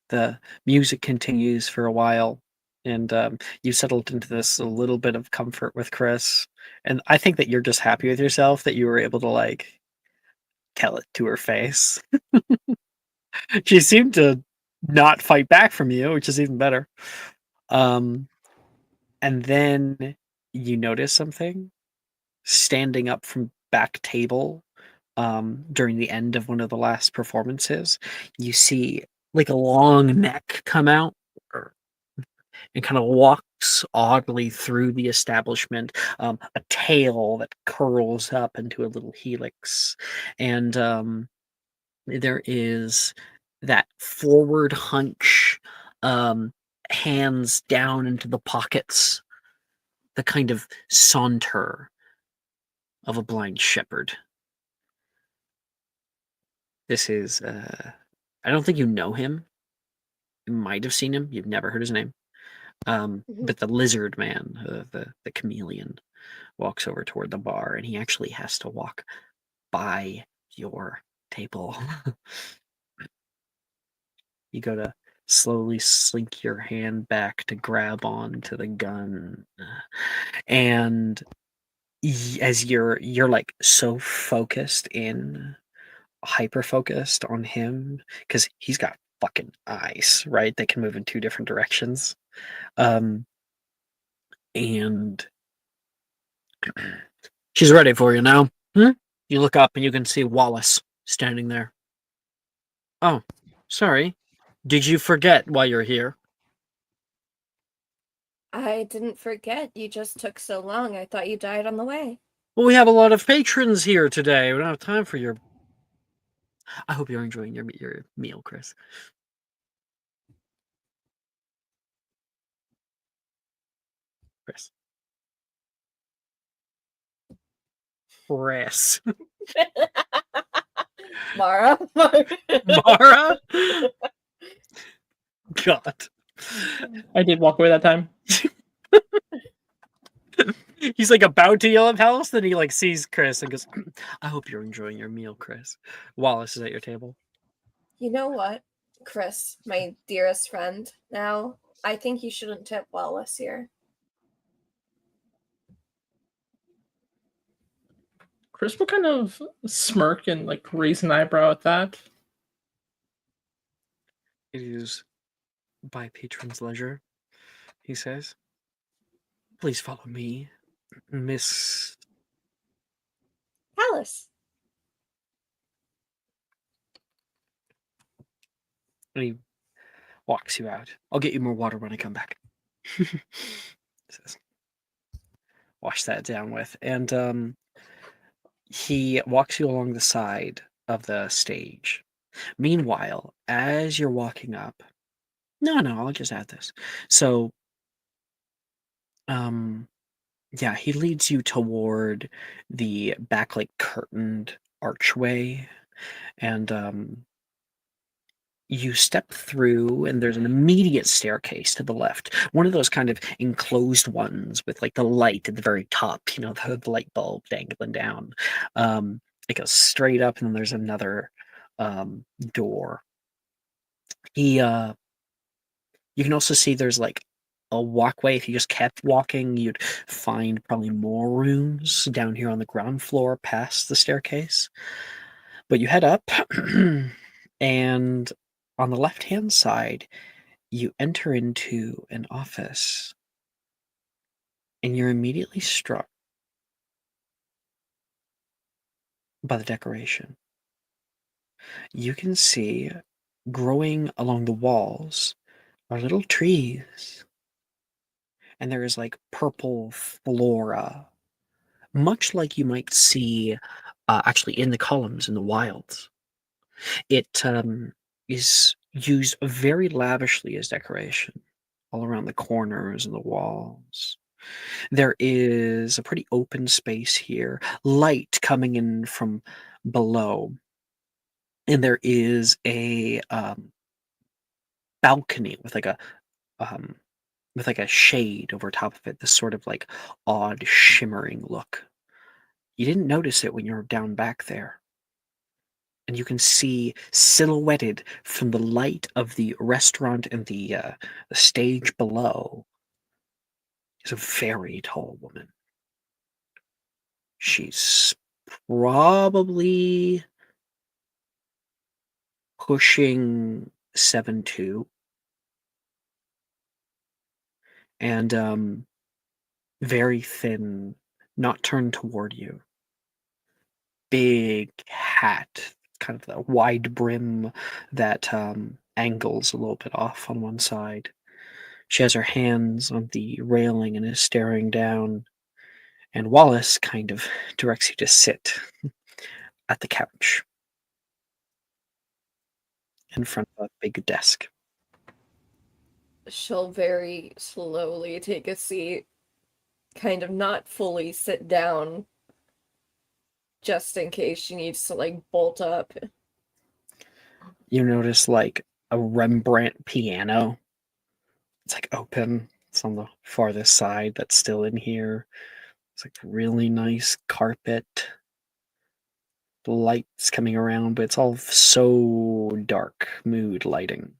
The music continues for a while, and you settled into this a little bit of comfort with Chris. And I think that you're just happy with yourself that you were able to like tell it to her face. She seemed to not fight back from you, which is even better. And then you notice something standing up from back table during the end of one of the last performances. You see like a long neck come out and kind of walks oddly through the establishment, a tail that curls up into a little helix, and there is that forward hunch, hands down into the pockets, the kind of saunter of a blind shepherd. This is, I don't think you know him. You might have seen him. You've never heard his name. But the lizard man, the chameleon, walks over toward the bar, and he actually has to walk by your table. You go to slowly slink your hand back to grab on to the gun, and as you're like so focused in, hyper focused on him, because he's got fucking eyes, right? They can move in two different directions. And she's ready for you now. You look up and you can see Wallace standing there. Oh, sorry. Did you forget why you're here? I didn't forget. You just took so long. I thought you died on the way. Well, we have a lot of patrons here today. We don't have time for your... I hope you're enjoying your meal, Chris. Chris. Mara? Mara? God. I did walk away that time. He's like about to yell at Palace, then he like sees Chris and goes, I hope you're enjoying your meal, Chris. Wallace is at your table. You know what, Chris, my dearest friend, now, I think you shouldn't tip Wallace here. Chris will kind of smirk and like raise an eyebrow at that. It is by patron's leisure, he says. Please follow me, Miss Palace. And he walks you out. I'll get you more water when I come back. Says, wash that down with. And he walks you along the side of the stage. Meanwhile, as you're walking up, no, I'll just add this. So, yeah, he leads you toward the backlit curtained archway, and you step through, and there's an immediate staircase to the left. One of those kind of enclosed ones with like the light at the very top, the light bulb dangling down. It goes straight up, and then there's another door. You can also see there's like a walkway. If you just kept walking, you'd find probably more rooms down here on the ground floor past the staircase. But you head up, and on the left-hand side, you enter into an office, and you're immediately struck by the decoration. You can see growing along the walls are little trees, and there is like purple flora, much like you might see actually in the columns in the wilds. It is used very lavishly as decoration all around the corners and the walls. There is a pretty open space here, light coming in from below, and there is a balcony um, with like a shade over top of it. This sort of like odd shimmering look. You didn't notice it when you were down back there. And you can see silhouetted from the light of the restaurant and the stage below is a very tall woman. She's probably pushing 7'2", and very thin, not turned toward you. Big hat, kind of the wide brim that angles a little bit off on one side. She has her hands on the railing and is staring down, and Wallace kind of directs you to sit at the couch in front of a big desk. She'll very slowly take a seat, kind of not fully sit down, just in case she needs to like bolt up. You notice like a Rembrandt piano. It's like open. It's on the farthest side that's still in here. It's like really nice carpet. The lights coming around, but it's all so dark, mood lighting.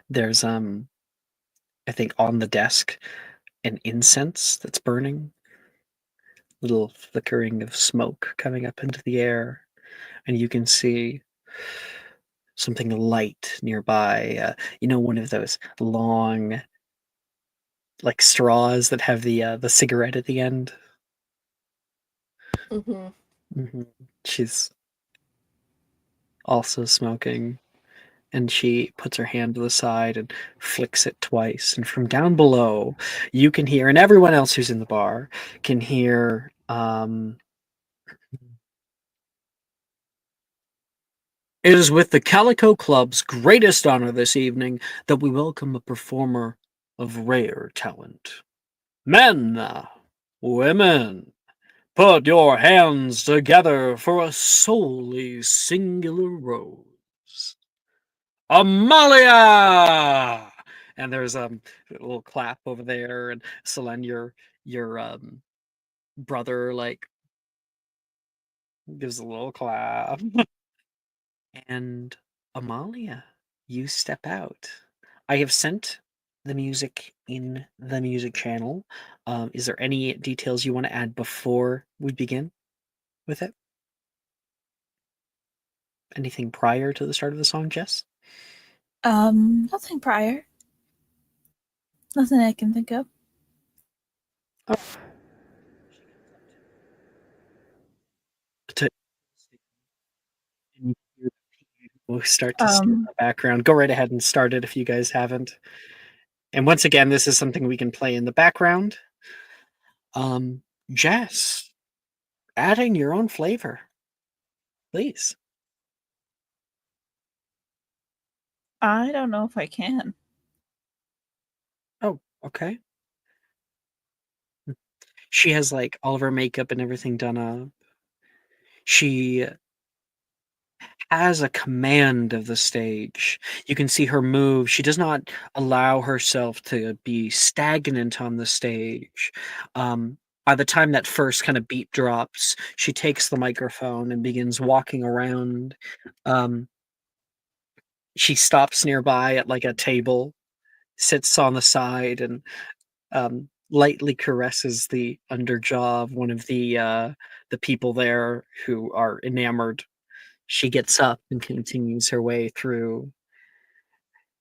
There's I think on the desk an incense that's burning. Little flickering of smoke coming up into the air, and you can see something light nearby. One of those long, like straws that have the cigarette at the end. She's also smoking, and she puts her hand to the side and flicks it twice. And from down below, you can hear, and everyone else who's in the bar can hear. It is with the Calico Club's greatest honor this evening that we welcome a performer of rare talent. Men, women, put your hands together for a solely singular rose. Amalia! And there's a little clap over there, and Selene, your brother, like, gives a little clap. And Amalia, you step out. I have sent the music in the music channel. Is there any details you want to add before we begin with it? Anything prior to the start of the song, Jess? Nothing prior. Nothing I can think of. We'll start to see in the background. Go right ahead and start it if you guys haven't. And once again, this is something we can play in the background. Jess, adding your own flavor, please. I don't know if I can. Oh, okay. She has like all of her makeup and everything done up. She has a command of the stage. You can see her move. She does not allow herself to be stagnant on the stage. By the time that first kind of beat drops, she takes the microphone and begins walking around. She stops nearby at like a table, sits on the side, and lightly caresses the underjaw of one of the people there who are enamored. She gets up and continues her way through.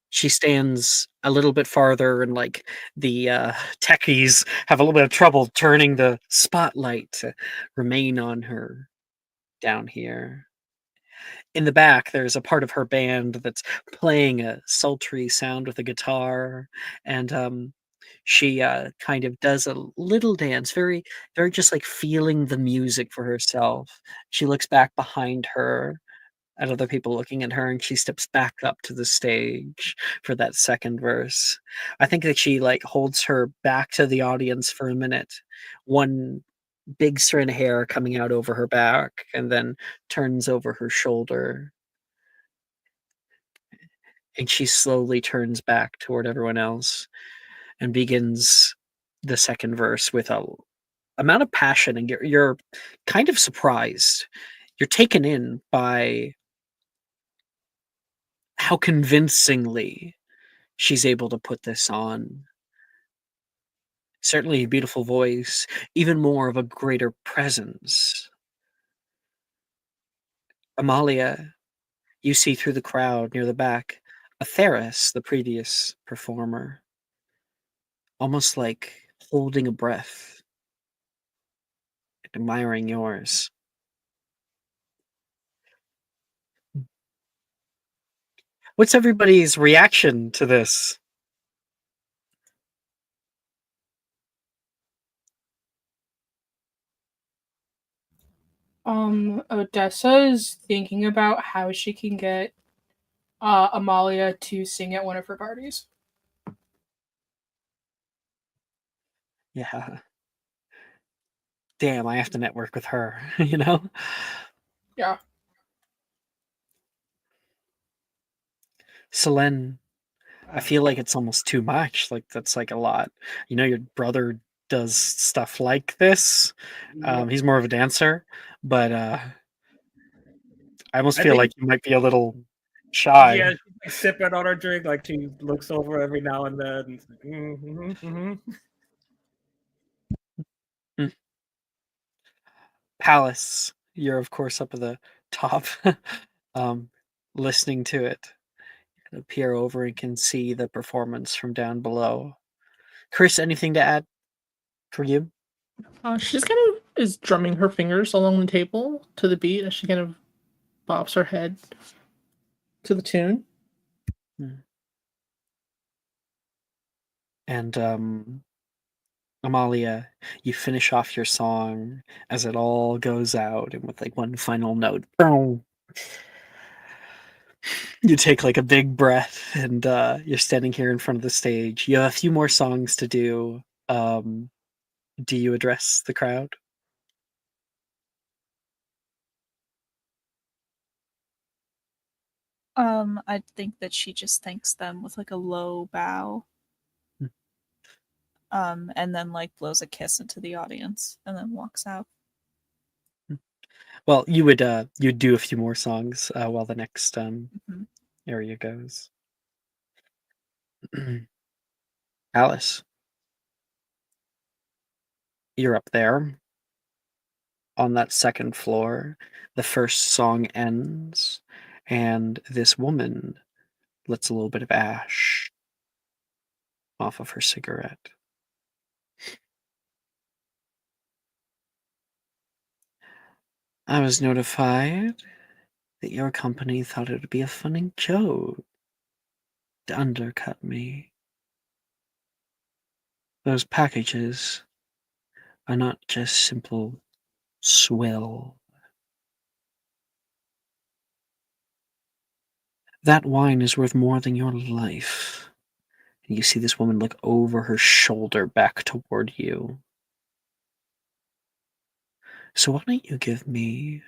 She stands a little bit farther, and like the techies have a little bit of trouble turning the spotlight to remain on her down here. In the back, there's a part of her band that's playing a sultry sound with a guitar, and she kind of does a little dance, very, very just like feeling the music for herself. She looks back behind her at other people looking at her, and she steps back up to the stage for that second verse. I think that she like holds her back to the audience for a minute, one big strand of hair coming out over her back, and then turns over her shoulder. And she slowly turns back toward everyone else and begins the second verse with a amount of passion, and you're kind of surprised. You're taken in by how convincingly she's able to put this on. Certainly a beautiful voice, even more of a greater presence. Amalia, you see through the crowd near the back, Atheris, the previous performer, almost like holding a breath, admiring yours. What's everybody's reaction to this? Odessa is thinking about how she can get Amalia to sing at one of her parties. Yeah. Damn, I have to network with her, you know? Yeah. Selene, I feel like it's almost too much. Like, that's like a lot. You know, your brother does stuff like this. He's more of a dancer, but I almost I feel think like you might be a little shy. yeah, she's like sipping on her drink, like she looks over every now and then. And, Mm. Palace, you're of course up at the top, um, listening to it. You can peer over and can see the performance from down below. Chris, anything to add for you? She just kind of is drumming her fingers along the table to the beat as she kind of bobs her head to the tune. And Amalia, you finish off your song as it all goes out, and with like one final note, boom, you take like a big breath, and you're standing here in front of the stage. You have a few more songs to do. Do you address the crowd? I think that she just thanks them with like a low bow. And then like blows a kiss into the audience and then walks out. Well, you'd do a few more songs while the next area goes. Alice, you're up there on that second floor. The first song ends, and this woman lets a little bit of ash off of her cigarette. I was notified that your company thought it would be a funny joke to undercut me. Those packages are not just simple swill. That wine is worth more than your life. And you see this woman look over her shoulder back toward you. So why don't you give me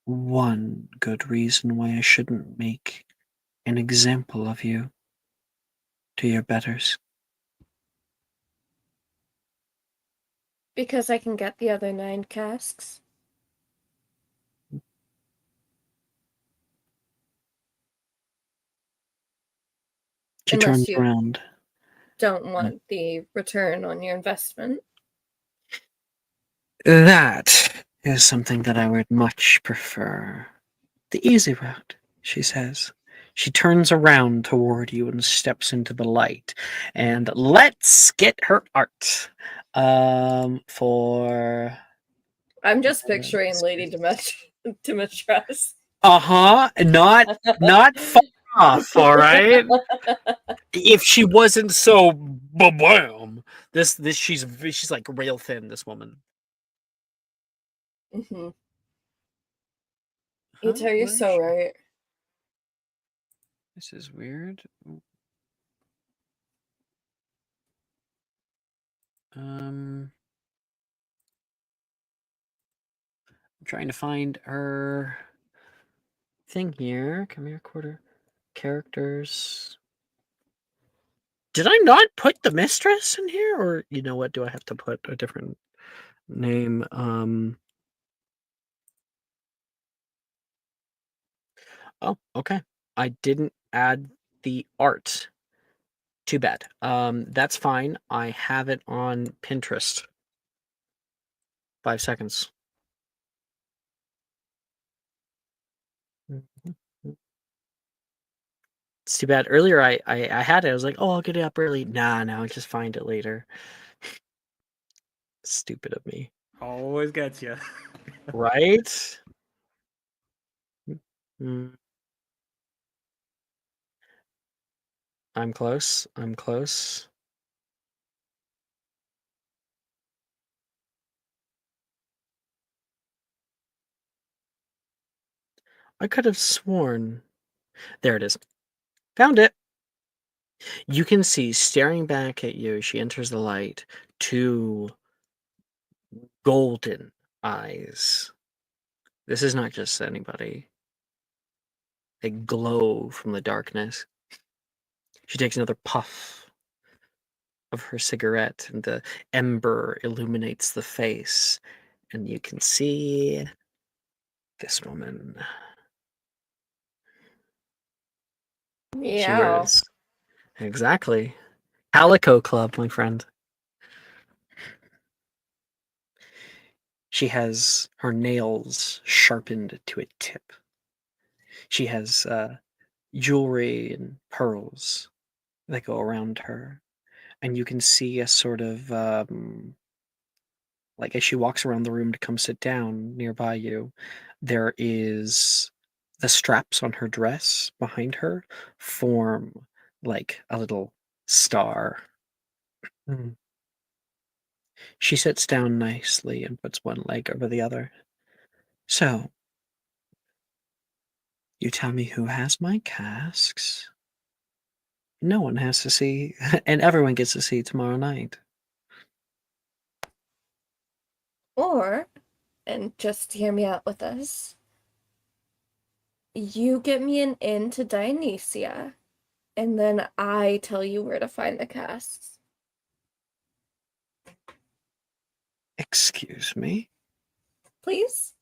one good reason why I shouldn't make an example of you to your betters. Because I can get the other 9 casks. She Unless turns you around. don't want the return on your investment. That is something that I would much prefer. The easy route, she says. She turns around toward you and steps into the light. And let's get her art. For I'm just picturing Lady Demetress. Not far off, all right? If she wasn't so bam, this she's like rail thin, this woman. Mm-hmm. You're so right. This is weird. I'm trying to find her thing here. Come here, quarter. Characters. Did I not put the mistress in here? Or, you know what, do I have to put a different name? Oh, okay. I didn't add the art. Too bad. That's fine. I have it on Pinterest. 5 seconds. It's too bad. Earlier I had it. I was like, oh, I'll get it up early. Nah, no, I'll just find it later. Stupid of me. Always gets you. Right? Mm. I'm close. I'm close. I could have sworn. There it is. Found it. You can see staring back at you, she enters the light, 2 golden eyes. This is not just anybody. They glow from the darkness. She takes another puff of her cigarette, and the ember illuminates the face, and you can see this woman. Yeah. Cheers. Exactly. Calico Club, my friend. She has her nails sharpened to a tip. She has jewelry and pearls that go around her. And you can see a sort of, like, as she walks around the room to come sit down nearby you, there is the straps on her dress behind her form like a little star. Mm. She sits down nicely and puts one leg over the other. So, you tell me who has my casks? No one has to see, and everyone gets to see tomorrow night. Or, and just hear me out with this, you get me an inn to Dionysia, and then I tell you where to find the casks. Excuse me? Please?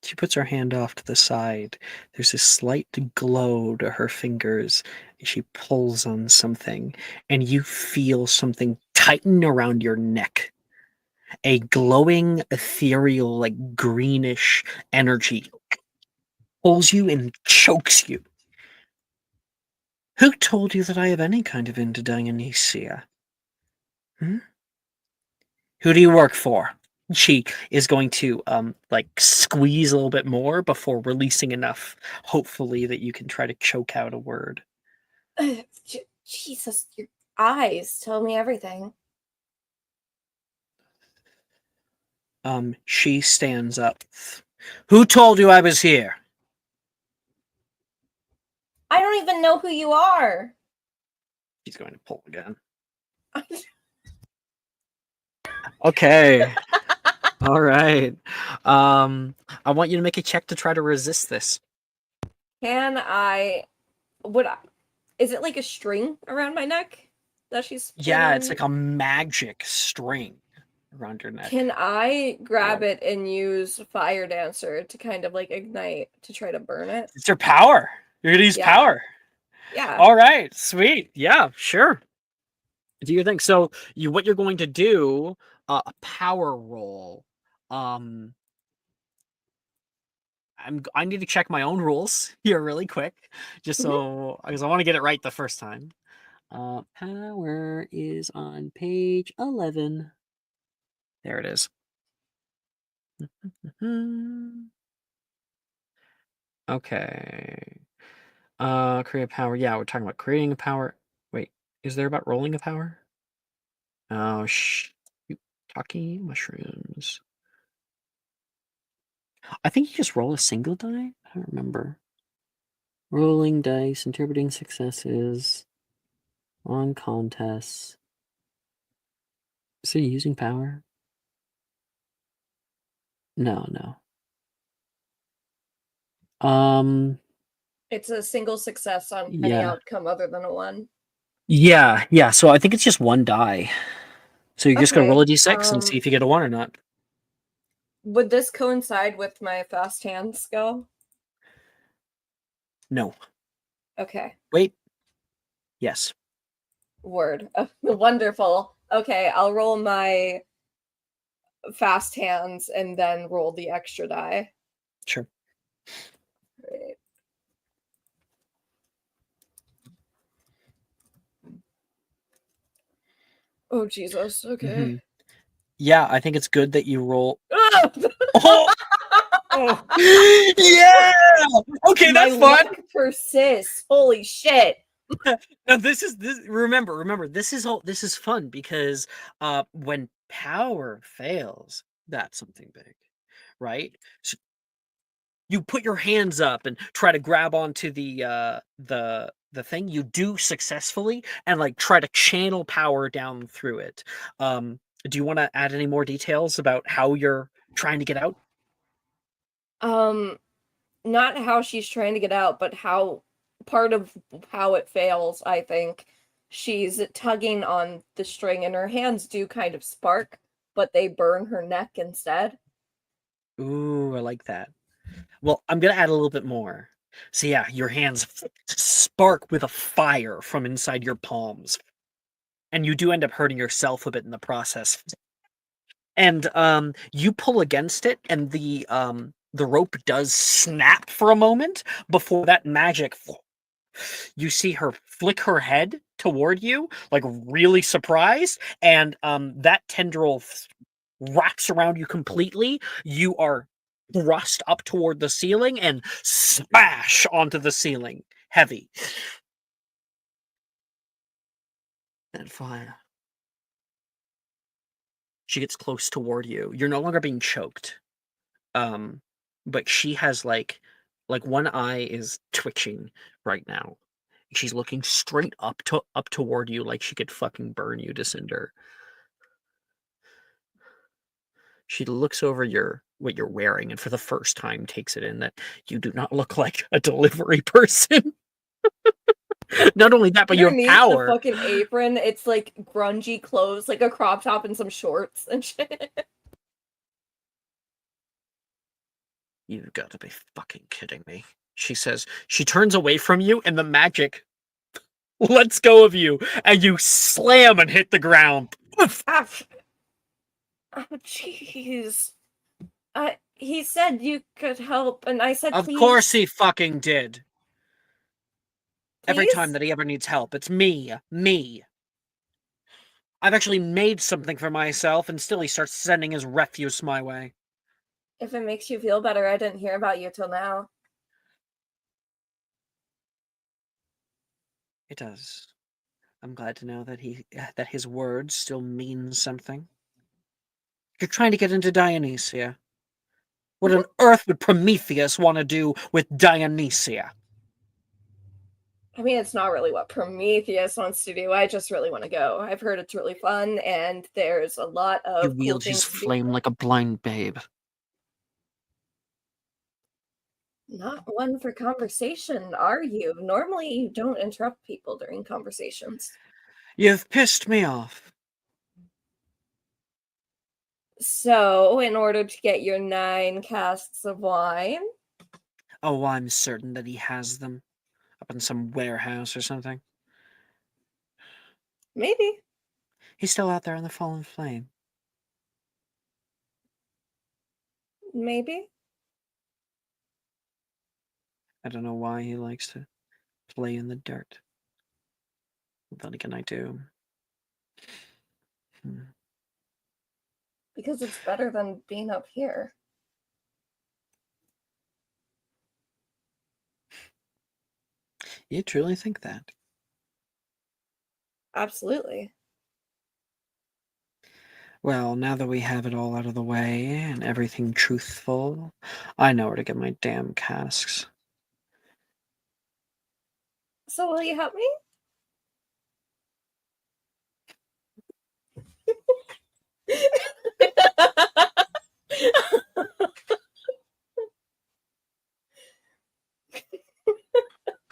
She puts her hand off to the side. There's a slight glow to her fingers. She pulls on something, and you feel something tighten around your neck. A glowing, ethereal, like greenish energy pulls you and chokes you. Who told you that I have any kind of into Dionysia? Hmm? Who do you work for? She is going to like squeeze a little bit more before releasing enough, hopefully, that you can try to choke out a word. Jesus, your eyes tell me everything. She stands up. Who told you I was here? I don't even know who you are. She's going to pull again. Okay. All right. I want you to make a check to try to resist this. Can I? Is it like a string around my neck that she's? Yeah, it's pulling? like a magic string around your neck. Can I grab it and use Fire Dancer to kind of like ignite to try to burn it? It's your power. You're gonna use Yeah. power. Yeah. All right, sweet. Yeah, sure. Do your thing. So what you're going to do, a power roll. I need to check my own rules here really quick, just so because I want to get it right the first time. Power is on page 11. There it is. Okay. Create power. Yeah, we're talking about creating a power. Wait, is there about rolling a power? Oh, Taki mushrooms. I think you just roll a single die. I don't remember. Rolling dice, interpreting successes on contests. Is it using power? No. It's a single success on any Yeah. outcome other than a 1. Yeah. So I think it's just one die. So you just gotta roll a Okay, d6 and see if you get a 1 or not. Would this coincide with my fast hand skill? No. Okay. Wait. Yes. Word. Wonderful. Okay, I'll roll my fast hands and then roll the extra die. Sure. Right. Oh Jesus. Okay. Mhm. Yeah, I think it's good that you roll. Ah! Oh. Yeah. Okay, My that's fun. luck persists. Holy shit. Now this. Remember, this is fun because when power fails, that's something big, right? So you put your hands up and try to grab onto the thing. You do successfully and like try to channel power down through it. Do you want to add any more details about how you're trying to get out? Not how she's trying to get out, but how part of how it fails, I think. She's tugging on the string and her hands do kind of spark, but they burn her neck instead. Ooh, I like that. Well, I'm gonna add a little bit more. So yeah, your hands spark with a fire from inside your palms, and you do end up hurting yourself a bit in the process. And you pull against it, and the rope does snap for a moment before that magic. You see her flick her head toward you, like really surprised, and that tendril wraps around you completely. You are thrust up toward the ceiling and smash onto the ceiling, heavy. And fire. She gets close toward you. You're no longer being choked. But she has like one eye is twitching right now. She's looking straight up toward you like she could fucking burn you to cinder. She looks over what you're wearing and for the first time takes it in that you do not look like a delivery person. Not only that, but your Underneath power. the fucking apron, it's like grungy clothes, like a crop top and some shorts and shit. You've got to be fucking kidding me. She says. She turns away from you and the magic lets go of you and you slam and hit the ground. Oh, jeez. He said you could help, and I said, Of please. course he fucking did. Every Please? time that he ever needs help, it's me. I've actually made something for myself, and still he starts sending his refuse my way. If it makes you feel better, I didn't hear about you till now. It does. I'm glad to know that his words still mean something. You're trying to get into Dionysia. What on earth would Prometheus want to do with Dionysia? I mean, it's not really what Prometheus wants to do. I just really want to go. I've heard it's really fun, and there's a lot He of cool wields his things to do. flame like a blind babe. Not one for conversation, are you? Normally, you don't interrupt people during conversations. You've pissed me off. So, in order to get your 9 casks of wine, Oh, I'm certain that he has them up in some warehouse or something. maybe. He's still out there in the fallen flame. Maybe. I don't know why he likes to play in the dirt. Then again, I do. Because it's better than being up here. You truly think that? Absolutely. Well, now that we have it all out of the way and everything truthful, I know where to get my damn casks. So, will you help me?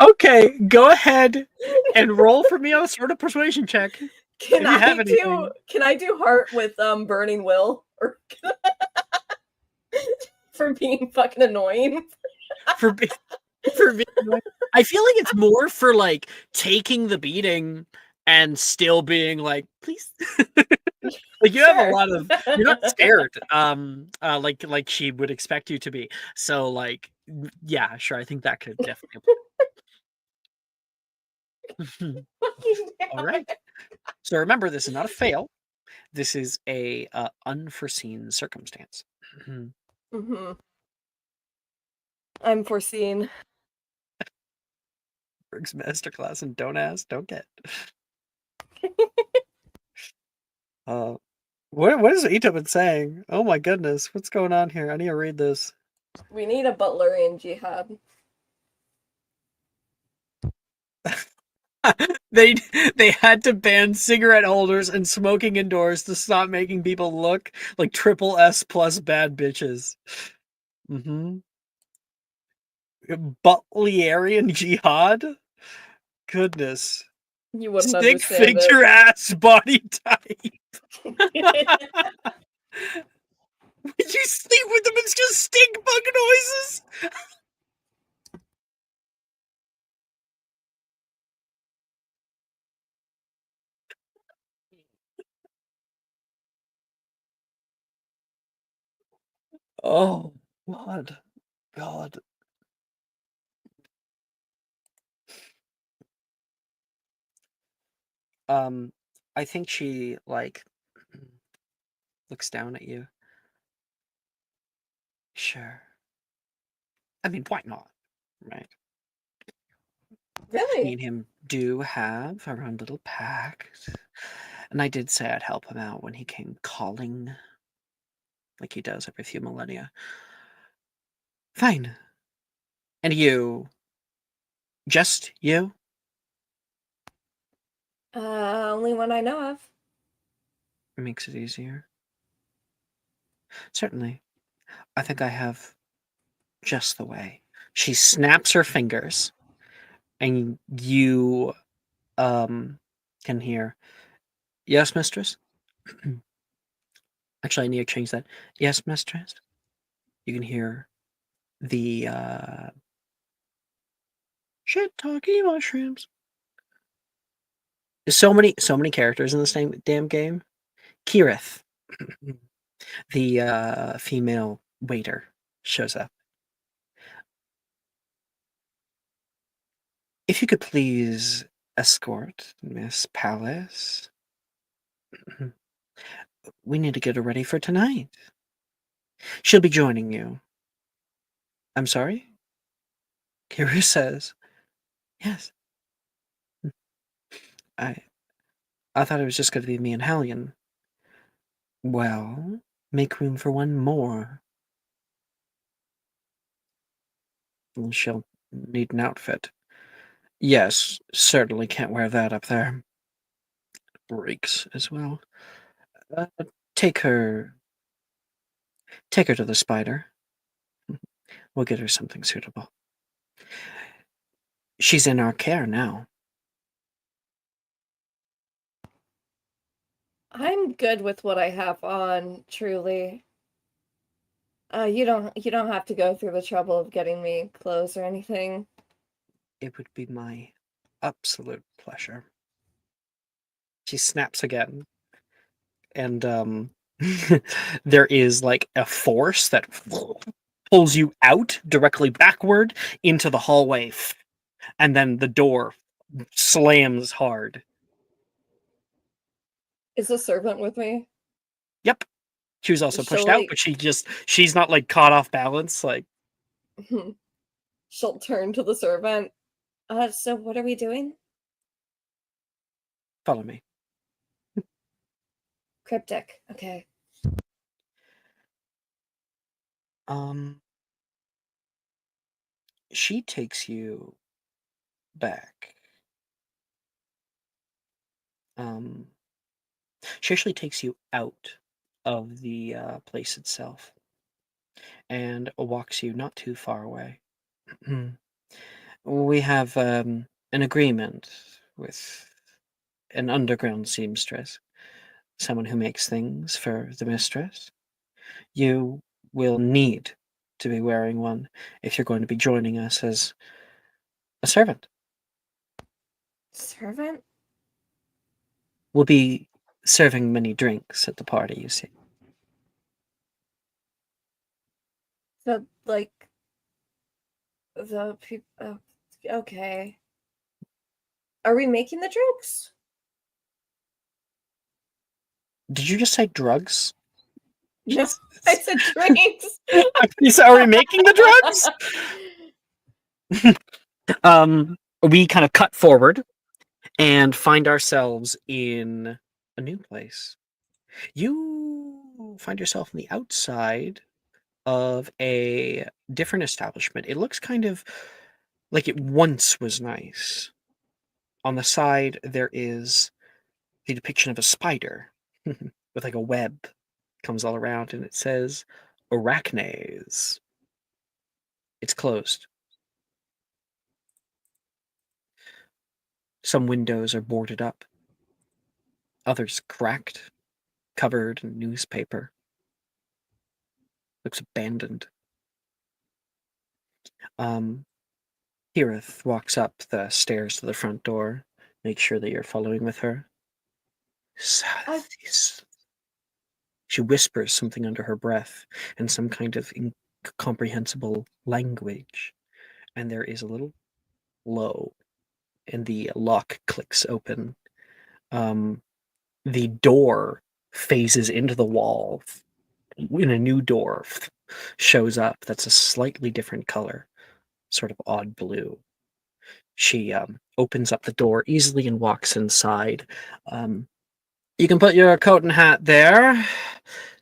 Okay, go ahead and roll for me on a sort of persuasion check. Can if you have anything. I do heart with burning will or for being fucking annoying? for being I feel like it's more for like taking the beating and still being like, please. Like you have a lot of you're not scared like she would expect you to be. So like yeah, sure, I think that could definitely all right. So remember, this is not a fail. This is a unforeseen circumstance. Mm-hmm. I'm foreseen. Berg's masterclass and don't ask, don't get. What is Ito been saying? Oh my goodness, what's going on here? I need to read this. We need a Butlerian jihad. they had to ban cigarette holders and smoking indoors to stop making people look like triple S plus bad bitches. Butlerian jihad? Goodness. You wouldn't Stick understand figure it. ass body type. Would you sleep with them? It's just stink bug noises. Oh, God. I think she like looks down at you. Sure. I mean, why not? Right? Really? Me and him do have our own little pact. And I did say I'd help him out when he came calling, like he does every few millennia. Fine. And you? Just you? Only one I know of. It makes it easier. Certainly. I think I have just the way. She snaps her fingers, and you can hear, yes, mistress? Actually, I need to change that. Yes, mistress? You can hear the shit talking mushrooms. There's so many characters in this damn game. Kirith, the female waiter, shows up. If you could please escort Miss Palace. We need to get her ready for tonight. She'll be joining you. I'm sorry? Kirith says, yes. I thought it was just going to be me and Hallion. Well, make room for one more. She'll need an outfit. Yes, certainly can't wear that up there. Reeks as well. Uh, take her. Take her to the spider. We'll get her something suitable. She's in our care now. I'm good with what I have on, truly. You don't have to go through the trouble of getting me clothes or anything. It would be my absolute pleasure. She snaps again. And there is like a force that pulls you out directly backward into the hallway. And then the door slams hard. Is the servant with me? Yep. She was also pushed She'll, out, like- but she's not like caught off balance. Like, She'll turn to the servant. So what are we doing? follow me. Cryptic. Okay. She takes you back. She actually takes you out of the place itself and walks you not too far away. We have an agreement with an underground seamstress, someone who makes things for the mistress. You will need to be wearing one if you're going to be joining us as a servant. Servant? We'll be serving many drinks at the party, you see. So, like, the people. Okay. Are we making the drinks? Did you just say drugs? No, I said drinks. Are we making the drugs? We kind of cut forward and find ourselves in a new place. You find yourself on the outside of a different establishment. It looks kind of like it once was nice. On the side, there is the depiction of a spider with like a web comes all around, and it says Arachnes. It's closed. Some windows are boarded up, others cracked, covered in newspaper. Looks abandoned. Hirith walks up the stairs to the front door. Make sure that you're following with her. She whispers something under her breath in some kind of incomprehensible language, and there is a little low, and the lock clicks open. The door phases into the wall, and a new door shows up that's a slightly different color, sort of odd blue. She opens up the door easily and walks inside. You can put your coat and hat there.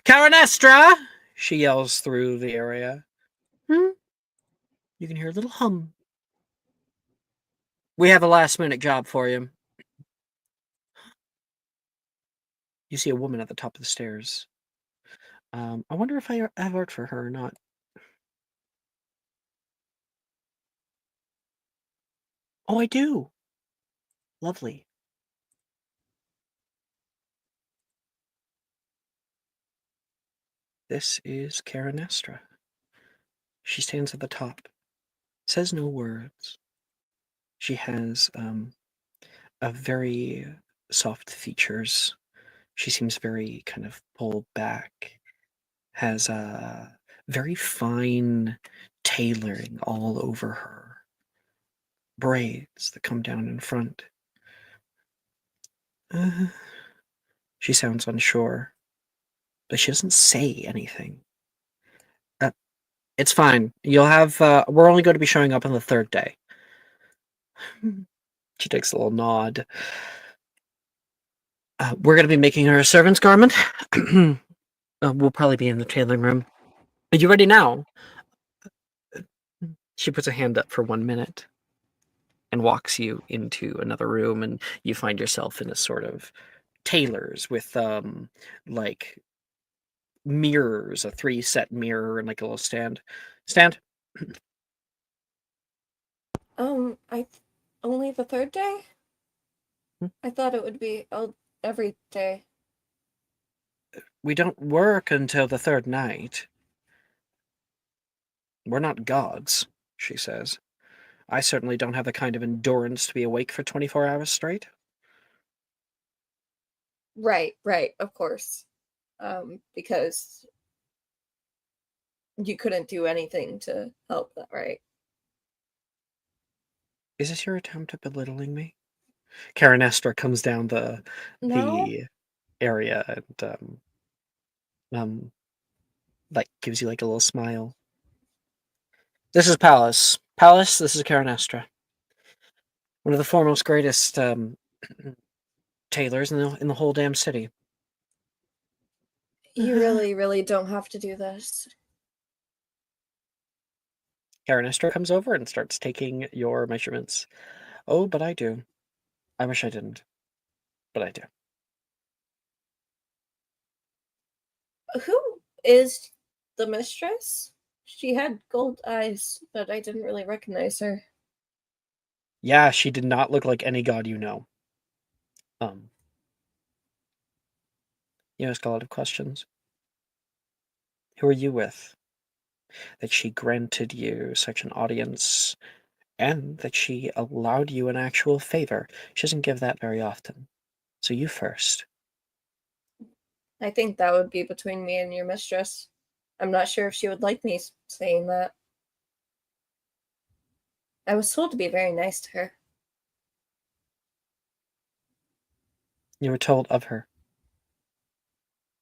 Caranestra! She yells through the area. You can hear a little hum. We have a last-minute job for you. You see a woman at the top of the stairs. I wonder if I have art for her or not. Oh, I do. Lovely. This is Caranestra. She stands at the top. Says no words. She has a very soft features. She seems very kind of pulled back. Has a very fine tailoring all over her. Braids that come down in front. She sounds unsure, but she doesn't say anything. It's fine. You'll have. We're only going to be showing up on the third day. She takes a little nod. We're going to be making her a servant's garment. We'll probably be in the tailoring room. Are you ready now? She puts a hand up for 1 minute. and walks you into another room, and you find yourself in a sort of tailor's with like mirrors, a 3-set mirror and like a little stand. I only the third day? Hmm? I thought it would be every day. We don't work until the third night. We're not gods, she says. I certainly don't have the kind of endurance to be awake for 24 hours straight. Right, of course. Because you couldn't do anything to help that, right? Is this your attempt at belittling me? Karen Estra comes down the No? area and like gives you like a little smile. This is Palace. Palace, this is Karen Estra. One of the foremost greatest tailors in the whole damn city. You really, really don't have to do this. Karen Estra comes over and starts taking your measurements. Oh, but I do. I wish I didn't. But I do. Who is the mistress? She had gold eyes, but I didn't really recognize her. Yeah, she did not look like any god you know. You ask a lot of questions. Who are you with? That she granted you such an audience, and that she allowed you an actual favor. She doesn't give that very often. So you first. I think that would be between me and your mistress. I'm not sure if she would like me saying that. I was told to be very nice to her. You were told of her.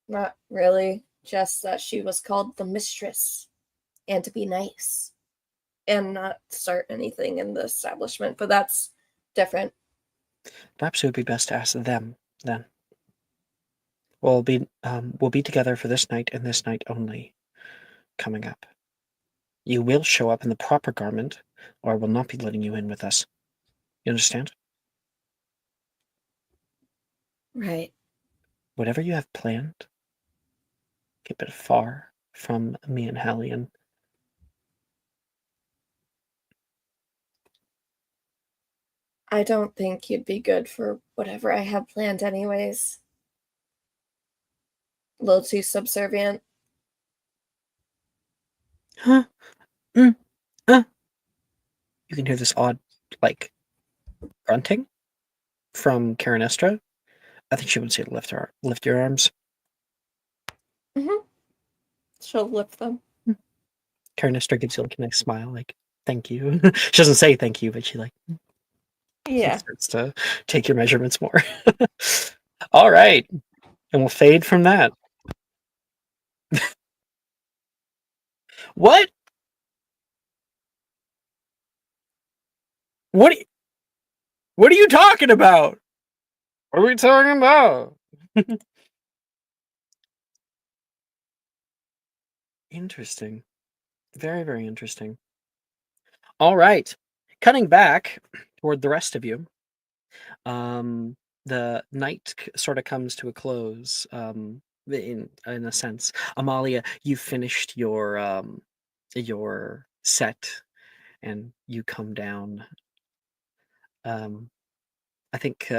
Not really, just that she was called the mistress, and to be nice, and not start anything in the establishment, but that's different. Perhaps it would be best to ask them then. We'll be together for this night and this night only. Coming up. You will show up in the proper garment, or I will not be letting you in with us. You understand? Right. Whatever you have planned, keep it far from me and Hallian. I don't think you'd be good for whatever I have planned anyways. A little too subservient. Huh? You can hear this odd, like, grunting from Karen Estra. I think she would say to lift your arms. Mm-hmm. She'll lift them. Karen Estra gives you like a nice smile, like, thank you. She doesn't say thank you, but she like starts to take your measurements more. All right. And we'll fade from that. What? What are you talking about? What are we talking about? Interesting. Very, very interesting. All right. Cutting back toward the rest of you. The night sort of comes to a close. In a sense, Amalia, you finished your set, and you come down. I think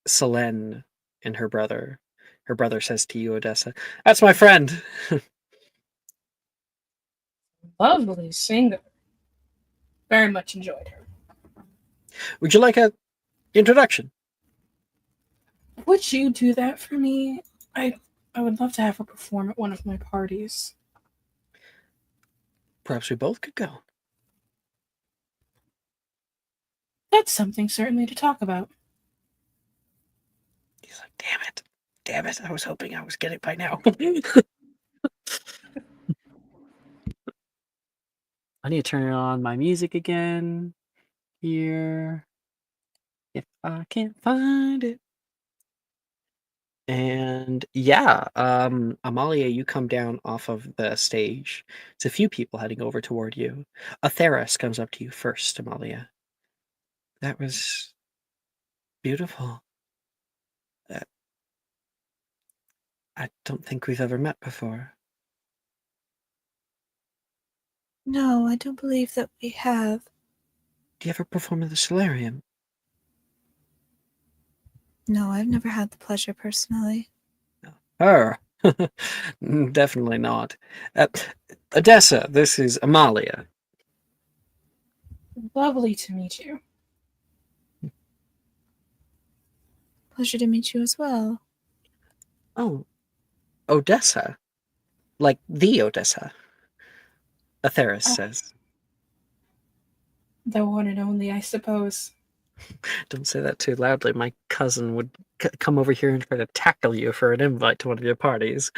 Selene and her brother says to you, Odessa, "That's my friend." Lovely singer. Very much enjoyed her. Would you like a introduction? Would you do that for me? I would love to have her perform at one of my parties. Perhaps we both could go. That's something certainly to talk about. He's like, damn it, I was hoping I was getting it by now. I need to turn on my music again here, if I can't find it. And yeah, Amalia, you come down off of the stage. It's a few people heading over toward you. Atheris comes up to you first, Amalia. That was beautiful. I don't think we've ever met before. No, I don't believe that we have. Do you ever perform in the solarium? No, I've never had the pleasure personally. Her? Definitely not. Odessa, this is Amalia. Lovely to meet you. Pleasure to meet you as well. Oh, Odessa? Like the Odessa? Atheris says. The one and only, I suppose. Don't say that too loudly. My cousin would come over here and try to tackle you for an invite to one of your parties.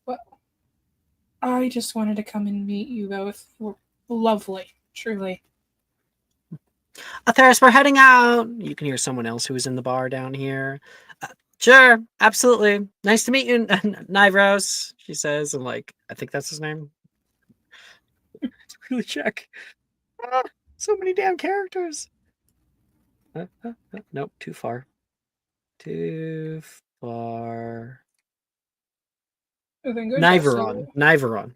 Well, I just wanted to come and meet you both. You were lovely, truly. Atheris, we're heading out. You can hear someone else who was in the bar down here. Sure, absolutely. Nice to meet you, Nivros, she says, and like, I think that's his name. Really check. So many damn characters. Nope, too far. Too far. Niveron. Niveron.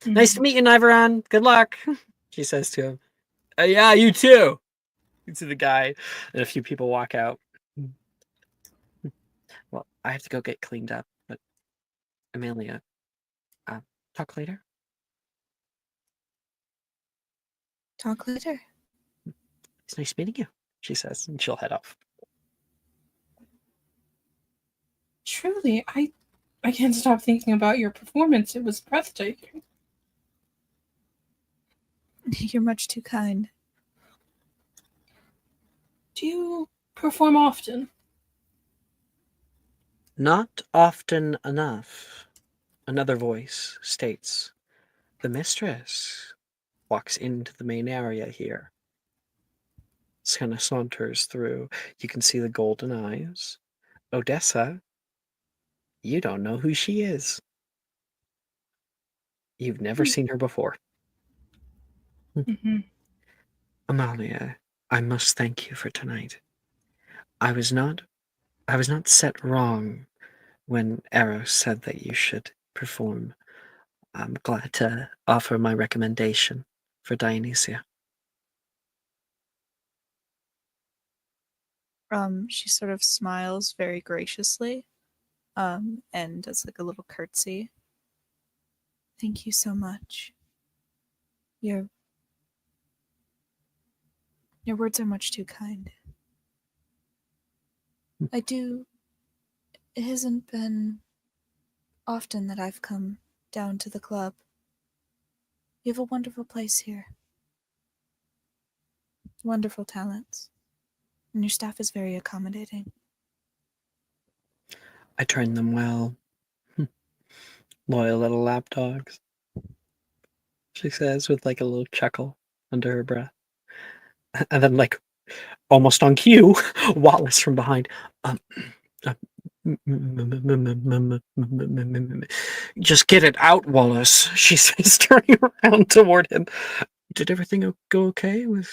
Nice to meet you, Niveron. Good luck, she says to him. Yeah, you too. You see the guy, and a few people walk out. Well, I have to go get cleaned up, but Amelia, talk later. Talk later. It's nice meeting you, she says, and she'll head off. Truly, I can't stop thinking about your performance. It was breathtaking. You're much too kind. Do you perform often? Not often enough. Another voice states, the mistress walks into the main area here. Kind of saunters through. You can see the golden eyes. Odessa, you don't know who she is. You've never seen her before. Mm-hmm. Amalia, I must thank you for tonight. I was not set wrong when Eros said that you should perform. I'm glad to offer my recommendation for Dionysia. She sort of smiles very graciously, and does like a little curtsy. Thank you so much. Your words are much too kind. It hasn't been often that I've come down to the club. You have a wonderful place here. Wonderful talents. And your staff is very accommodating. I train them well. Loyal little lapdogs, she says with like a little chuckle under her breath. And then, like, almost on cue, Wallace from behind. Just get it out, Wallace, she says, turning around toward him. Did everything go okay with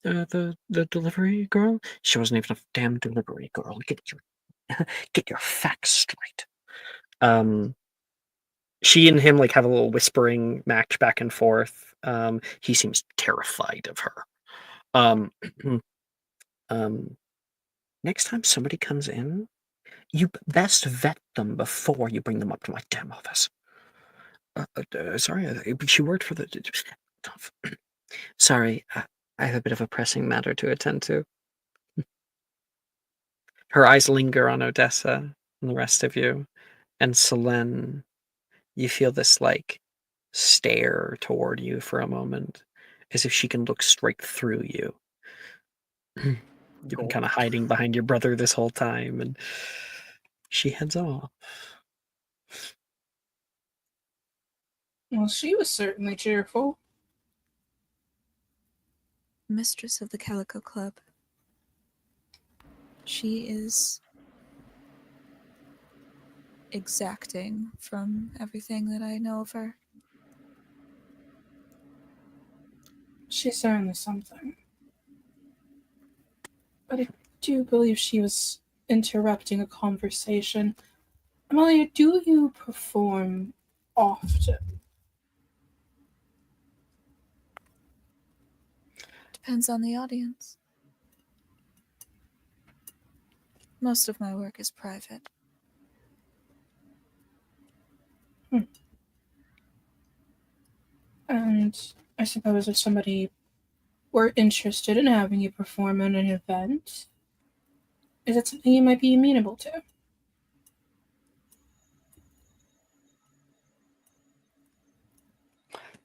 the delivery girl? She wasn't even a damn delivery girl. Get your facts straight. She and him like have a little whispering match back and forth. He seems terrified of her. Next time somebody comes in, you best vet them before you bring them up to my damn office. Sorry, she worked for the. Sorry, I have a bit of a pressing matter to attend to. Her eyes linger on Odessa and the rest of you, and Selene. You feel this like stare toward you for a moment, as if she can look straight through you. You've been kind of hiding behind your brother this whole time, and she heads off. Well, she was certainly cheerful. Mistress of the Calico Club. She is exacting from everything that I know of her. She's certainly something. But I do believe she was interrupting a conversation. Amalia, do you perform often? Depends on the audience. Most of my work is private. And I suppose if somebody were interested in having you perform at an event, is that something you might be amenable to?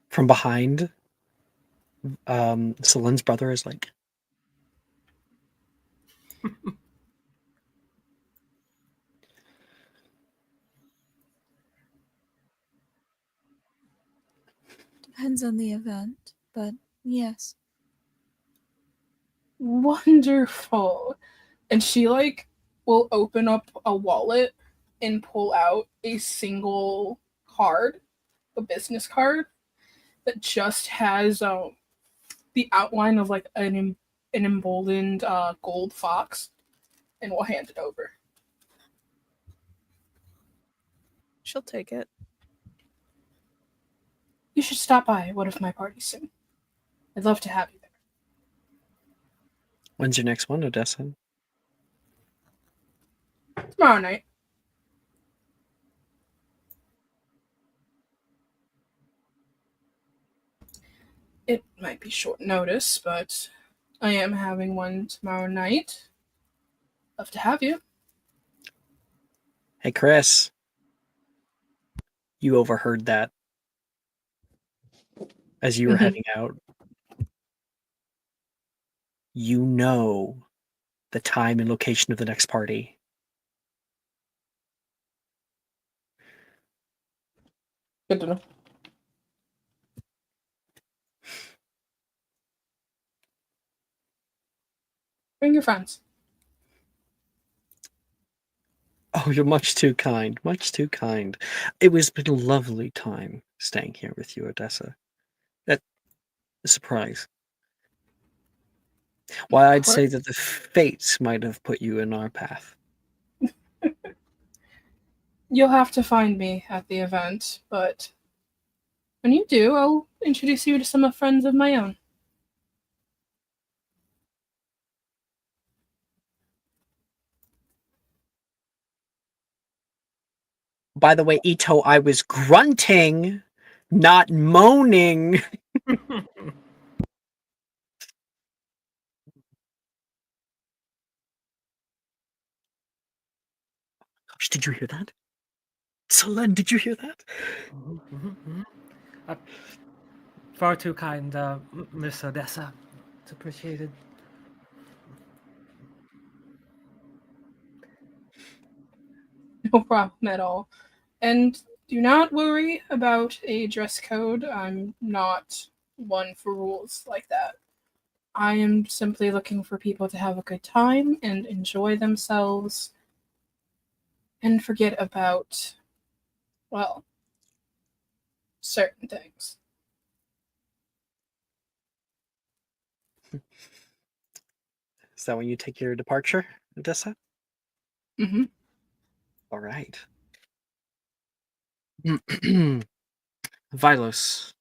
From behind, Celin's brother is like, Depends on the event, but yes. Wonderful. And she will open up a wallet and pull out a single card, a business card that just has the outline of an emboldened gold fox, and will hand it over. She'll take it. You should stop by one of my parties soon. I'd love to have you there. when's your next one, Odessa? Tomorrow night. It might be short notice, but I am having one tomorrow night. Love to have you. Hey, Chris. You overheard that as you were heading out. You know the time and location of the next party. Good to know. Bring your friends. Oh, you're much too kind. Much too kind. It was been a lovely time staying here with you, Odessa. That a surprise. Why, I'd say that the fates might have put you in our path. You'll have to find me at the event, but when you do, I'll introduce you to some friends of my own. By the way, Ito, I was grunting, not moaning. Gosh, did you hear that? Selene, did you hear that? Far too kind, Miss Odessa. It's appreciated. No problem at all. And do not worry about a dress code. I'm not one for rules like that. I am simply looking for people to have a good time and enjoy themselves and forget about, well, certain things. Is that when you take your departure, Odessa? Mm-hmm. All right. Vilos. I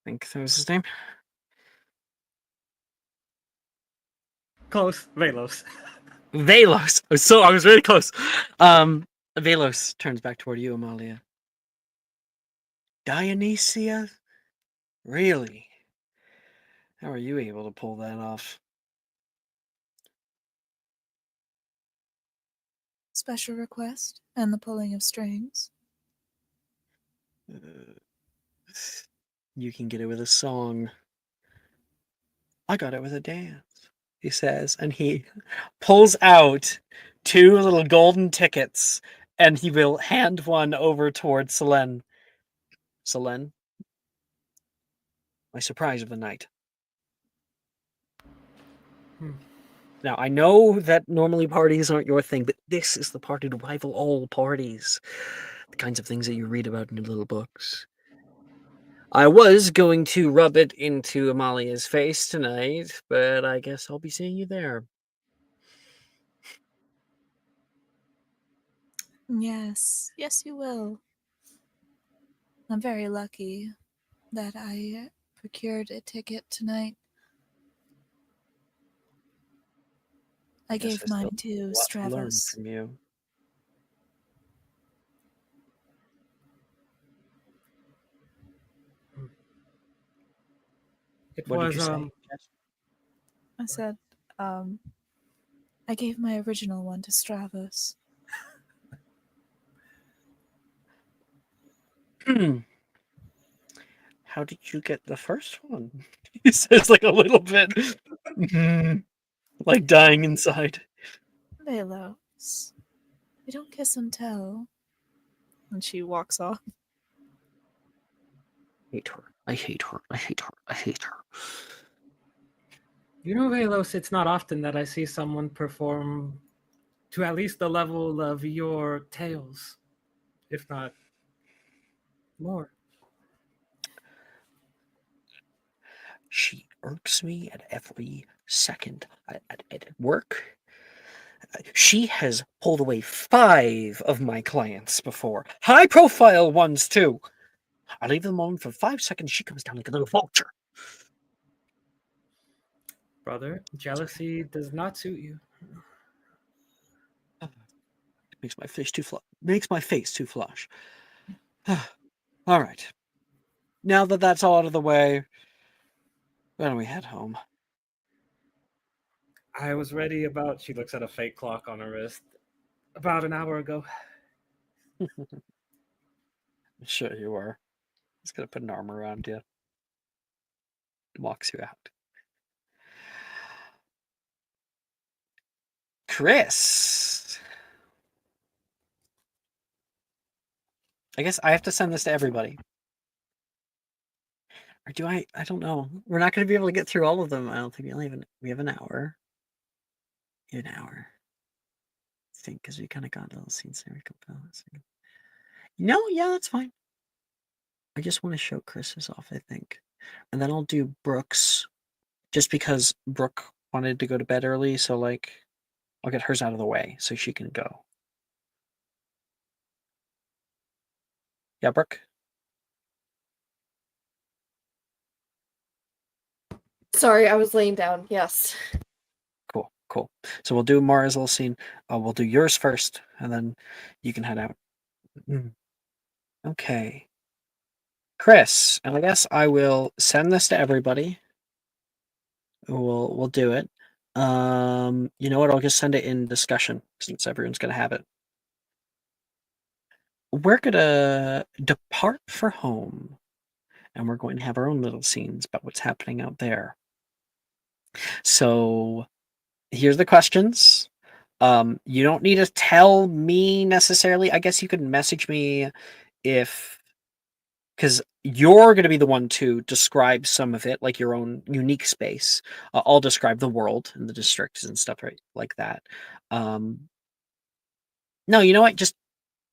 think that was his name. Close. Velos. Velos. I was very close. Velos turns back toward you, Amalia. Dionysia? Really? How are you able to pull that off? Special request and the pulling of strings. You can get it with a song. I got it with a dance, he says, and he pulls out 2 little golden tickets, and he will hand one over towards Selene. Selene, my surprise of the night. Now, I know that normally parties aren't your thing, but this is the party to rival all parties. The kinds of things that you read about in your little books. I was going to rub it into Amalia's face tonight, but I guess I'll be seeing you there. Yes, yes, you will. I'm very lucky that I procured a ticket tonight. I Guess gave mine to a lot to learn Stravos. from you. It What did was you say, Jess? I said, I gave my original one to Stravos. How did you get the first one? He says like a little bit like dying inside. Velos. We don't kiss and tell. And she walks off. Hate her. I hate her. I hate her. I hate her. You know, Velos, it's not often that I see someone perform to at least the level of your tales, if not more. She irks me at every second at work. She has pulled away 5 of my clients before. High profile ones, too. I leave them alone for 5 seconds. She comes down like a little vulture. Brother, jealousy does not suit you. It makes my face too flush. All right. Now that that's all out of the way, why don't we head home? I was ready about, she looks at a fake clock on her wrist, about an hour ago. Sure you are. He's gonna put an arm around you. Walks you out. Chris. I guess I have to send this to everybody. Or do I? I don't know. We're not going to be able to get through all of them. I don't think we have an hour. We have an hour. I think because we kind of got a little scene there. No, yeah, that's fine. I just want to show Chris's off, I think. And then I'll do Brooke's just because Brooke wanted to go to bed early, so like I'll get hers out of the way so she can go. Yeah, Brooke? Sorry, I was laying down. Yes. Cool, cool. So we'll do Mara's little scene. We'll do yours first, and then you can head out. Okay. Chris, and I guess I will send this to everybody. We'll do it. You know what? I'll just send it in discussion since everyone's gonna have it. We're gonna depart for home, and we're going to have our own little scenes about what's happening out there. So here's the questions. You don't need to tell me necessarily. I guess you could message me because you're going to be the one to describe some of it, like your own unique space. I'll describe the world and the districts and stuff right like that. No, you know what? Just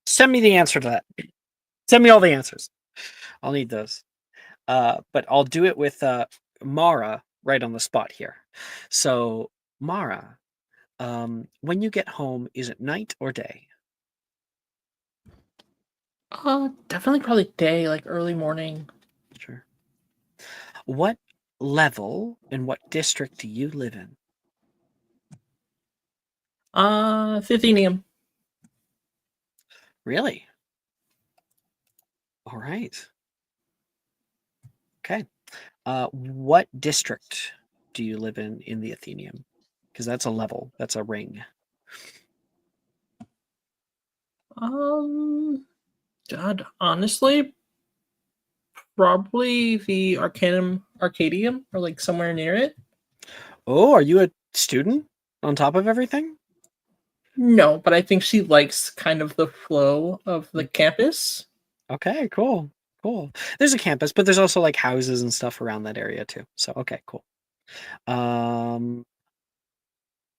send me the answer to that. Send me all the answers. I'll need those. But I'll do it with Mara right on the spot here. So, Mara, when you get home, is it night or day? Definitely probably day, like early morning. Sure. What level and what district do you live in? 15 Really? All right. Okay. What district do you live in the Athenium? Because that's a level. That's a ring. God, honestly, probably the Arcadium, or like somewhere near it. Oh, are you a student on top of everything? No, but I think she likes kind of the flow of the campus. Okay, cool. Cool. There's a campus, but there's also like houses and stuff around that area too. So okay, cool. And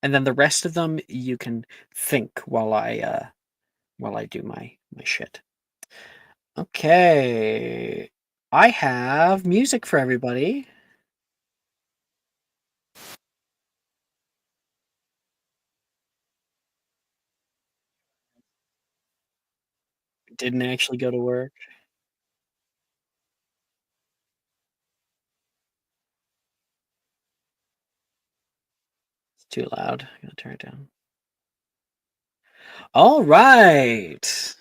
then the rest of them you can think while I do my shit. Okay. I have music for everybody. Didn't actually go to work. It's too loud. I'm gonna turn it down. All right,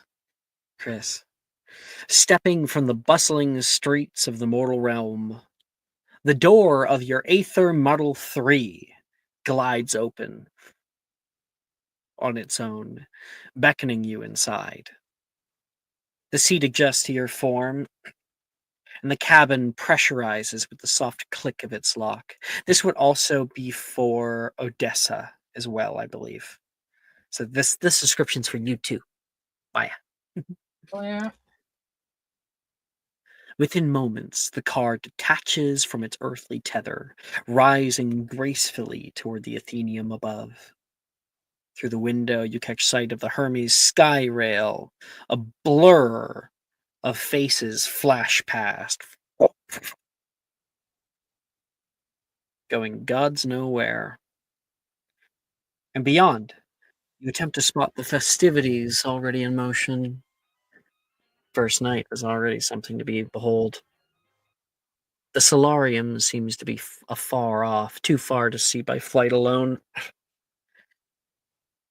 Chris. Stepping from the bustling streets of the mortal realm, the door of your Aether Model 3 glides open on its own, beckoning you inside. The seat adjusts to your form, and the cabin pressurizes with the soft click of its lock. This would also be for Odessa as well, I believe. So this description's for you too, Maya. Oh yeah. Within moments, the car detaches from its earthly tether, rising gracefully toward the Athenium above. Through the window, you catch sight of the Hermes sky rail. A blur of faces flash past, going gods know where. And beyond, you attempt to spot the festivities already in motion. First night was already something to behold. The solarium seems to be afar off, too far to see by flight alone.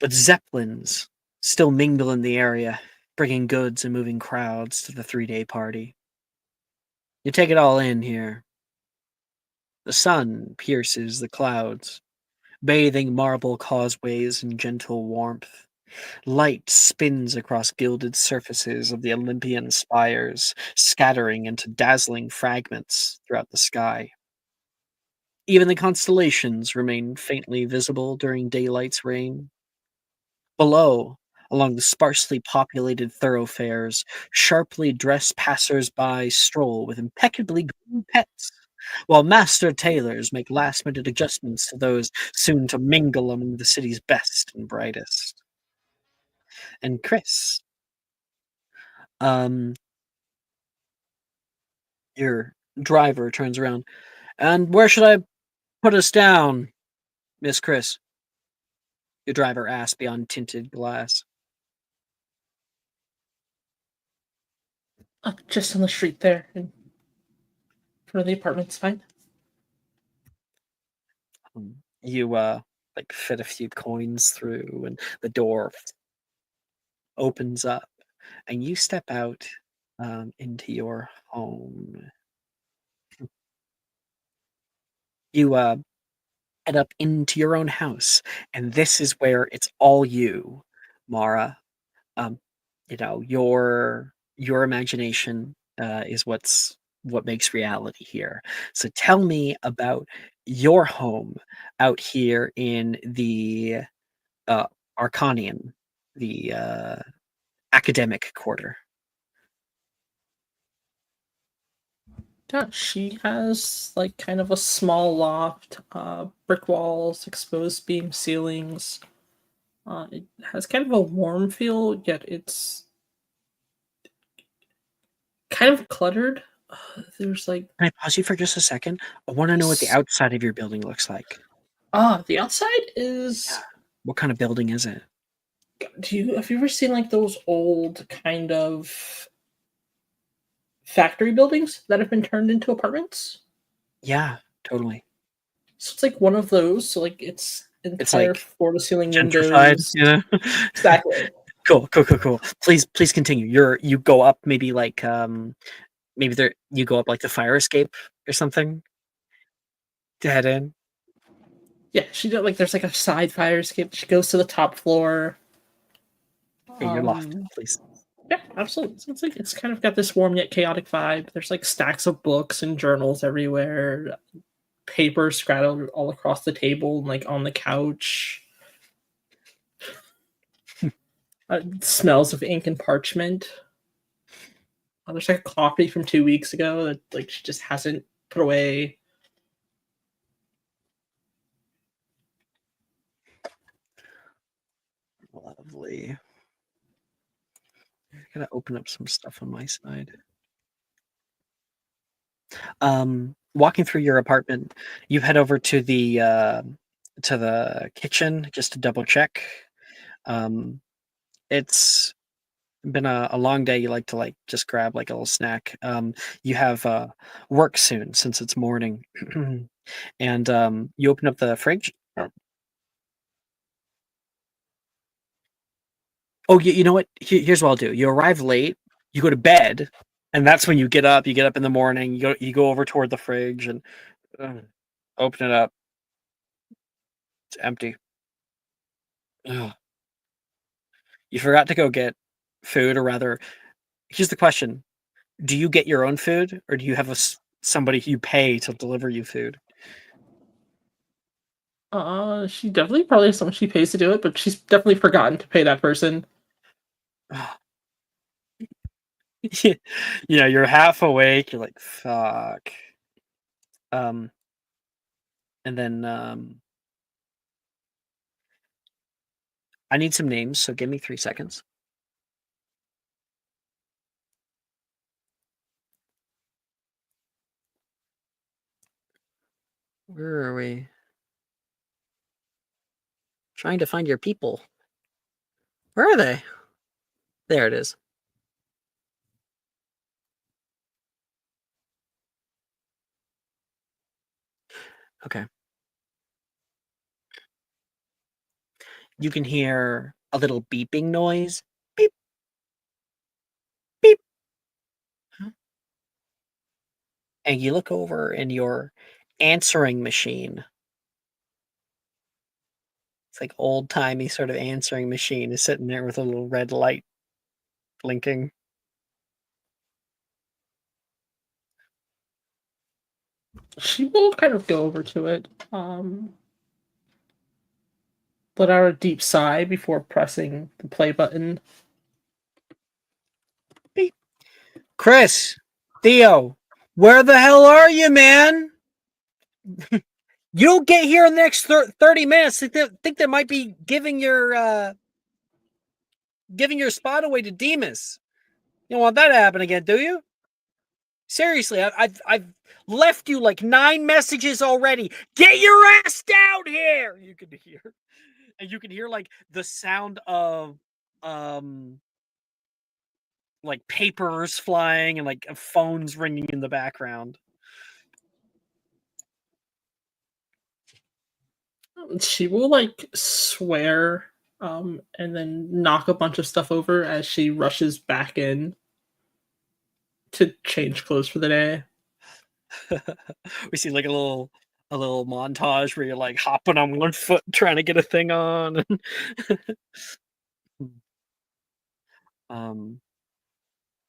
But zeppelins still mingle in the area, bringing goods and moving crowds to the 3-day party. You take it all in here. The sun pierces the clouds, bathing marble causeways in gentle warmth. Light spins across gilded surfaces of the Olympian spires, scattering into dazzling fragments throughout the sky. Even the constellations remain faintly visible during daylight's reign. Below, along the sparsely populated thoroughfares, sharply dressed passers-by stroll with impeccably groomed pets, while master tailors make last-minute adjustments to those soon to mingle among the city's best and brightest. And Chris, your driver turns around. And where should I put us down, Miss Chris? Your driver asks beyond tinted glass. Just on the street there, in front of the apartment's fine. You like fit a few coins through, and the door opens up, and you step out into your home. You head up into your own house, and this is where it's all you, Mara. Um, your imagination is what makes reality here. So tell me about your home out here in the Arcanian, the academic quarter. Yeah, she has like kind of a small loft, brick walls, exposed beam ceilings. It has kind of a warm feel, yet it's kind of cluttered. There's like Can I pause you for just a second? I want to know what the outside of your building looks like. the outside is. What kind of building is it? Have you ever seen like those old kind of factory buildings that have been turned into apartments? Yeah, totally. So it's like one of those. So like it's entire like floor to ceiling gentrified, windows. you know? Exactly. Cool. Please continue. You go up maybe like maybe there you go up like the fire escape or something to head in. Yeah, she did like there's like a side fire escape. She goes to the top floor. Hey, your loft, please. Yeah, absolutely. So it's kind of got this warm yet chaotic vibe. There's like stacks of books and journals everywhere, paper scattered all across the table and like on the couch. Smells of ink and parchment. There's like a coffee from 2 weeks ago that like she just hasn't put away. Lovely. I'm gonna open up some stuff on my side. Walking through your apartment, you head over to the kitchen just to double check. Um, it's been a long day. You like to just grab like a little snack. You have work soon since it's morning, and you open up the fridge. Oh, you know what? Here's what I'll do. You arrive late. You go to bed, and that's when you get up. You get up in the morning. You go over toward the fridge and uh, open it up. It's empty. Ugh. You forgot to go get food, or rather, here's the question: do you get your own food, or do you have somebody you pay to deliver you food? She definitely probably has someone she pays to do it, but she's definitely forgotten to pay that person. Yeah, you're half awake. You're like, fuck. Um, and then I need some names, so give me 3 seconds. Where are we? Trying to find your people. Where are they? There it is. Okay. You can hear a little beeping noise. Beep. Beep. And you look over and your answering machine. It's like old-timey sort of answering machine is sitting there with a little red light blinking. She will kind of go over to it, let out a deep sigh before pressing the play button. Beep. Chris, Theo, where the hell are you, man? You don't get here in the next 30 minutes. I think they might be giving your spot away to Demas. You don't want that to happen again, do you? Seriously, I've left you like 9 messages already. Get your ass down here. You can hear, and you can hear like the sound of like papers flying and like phones ringing in the background. She will like swear, and then knock a bunch of stuff over as she rushes back in to change clothes for the day. We see like a little montage where you're like hopping on one foot trying to get a thing on. um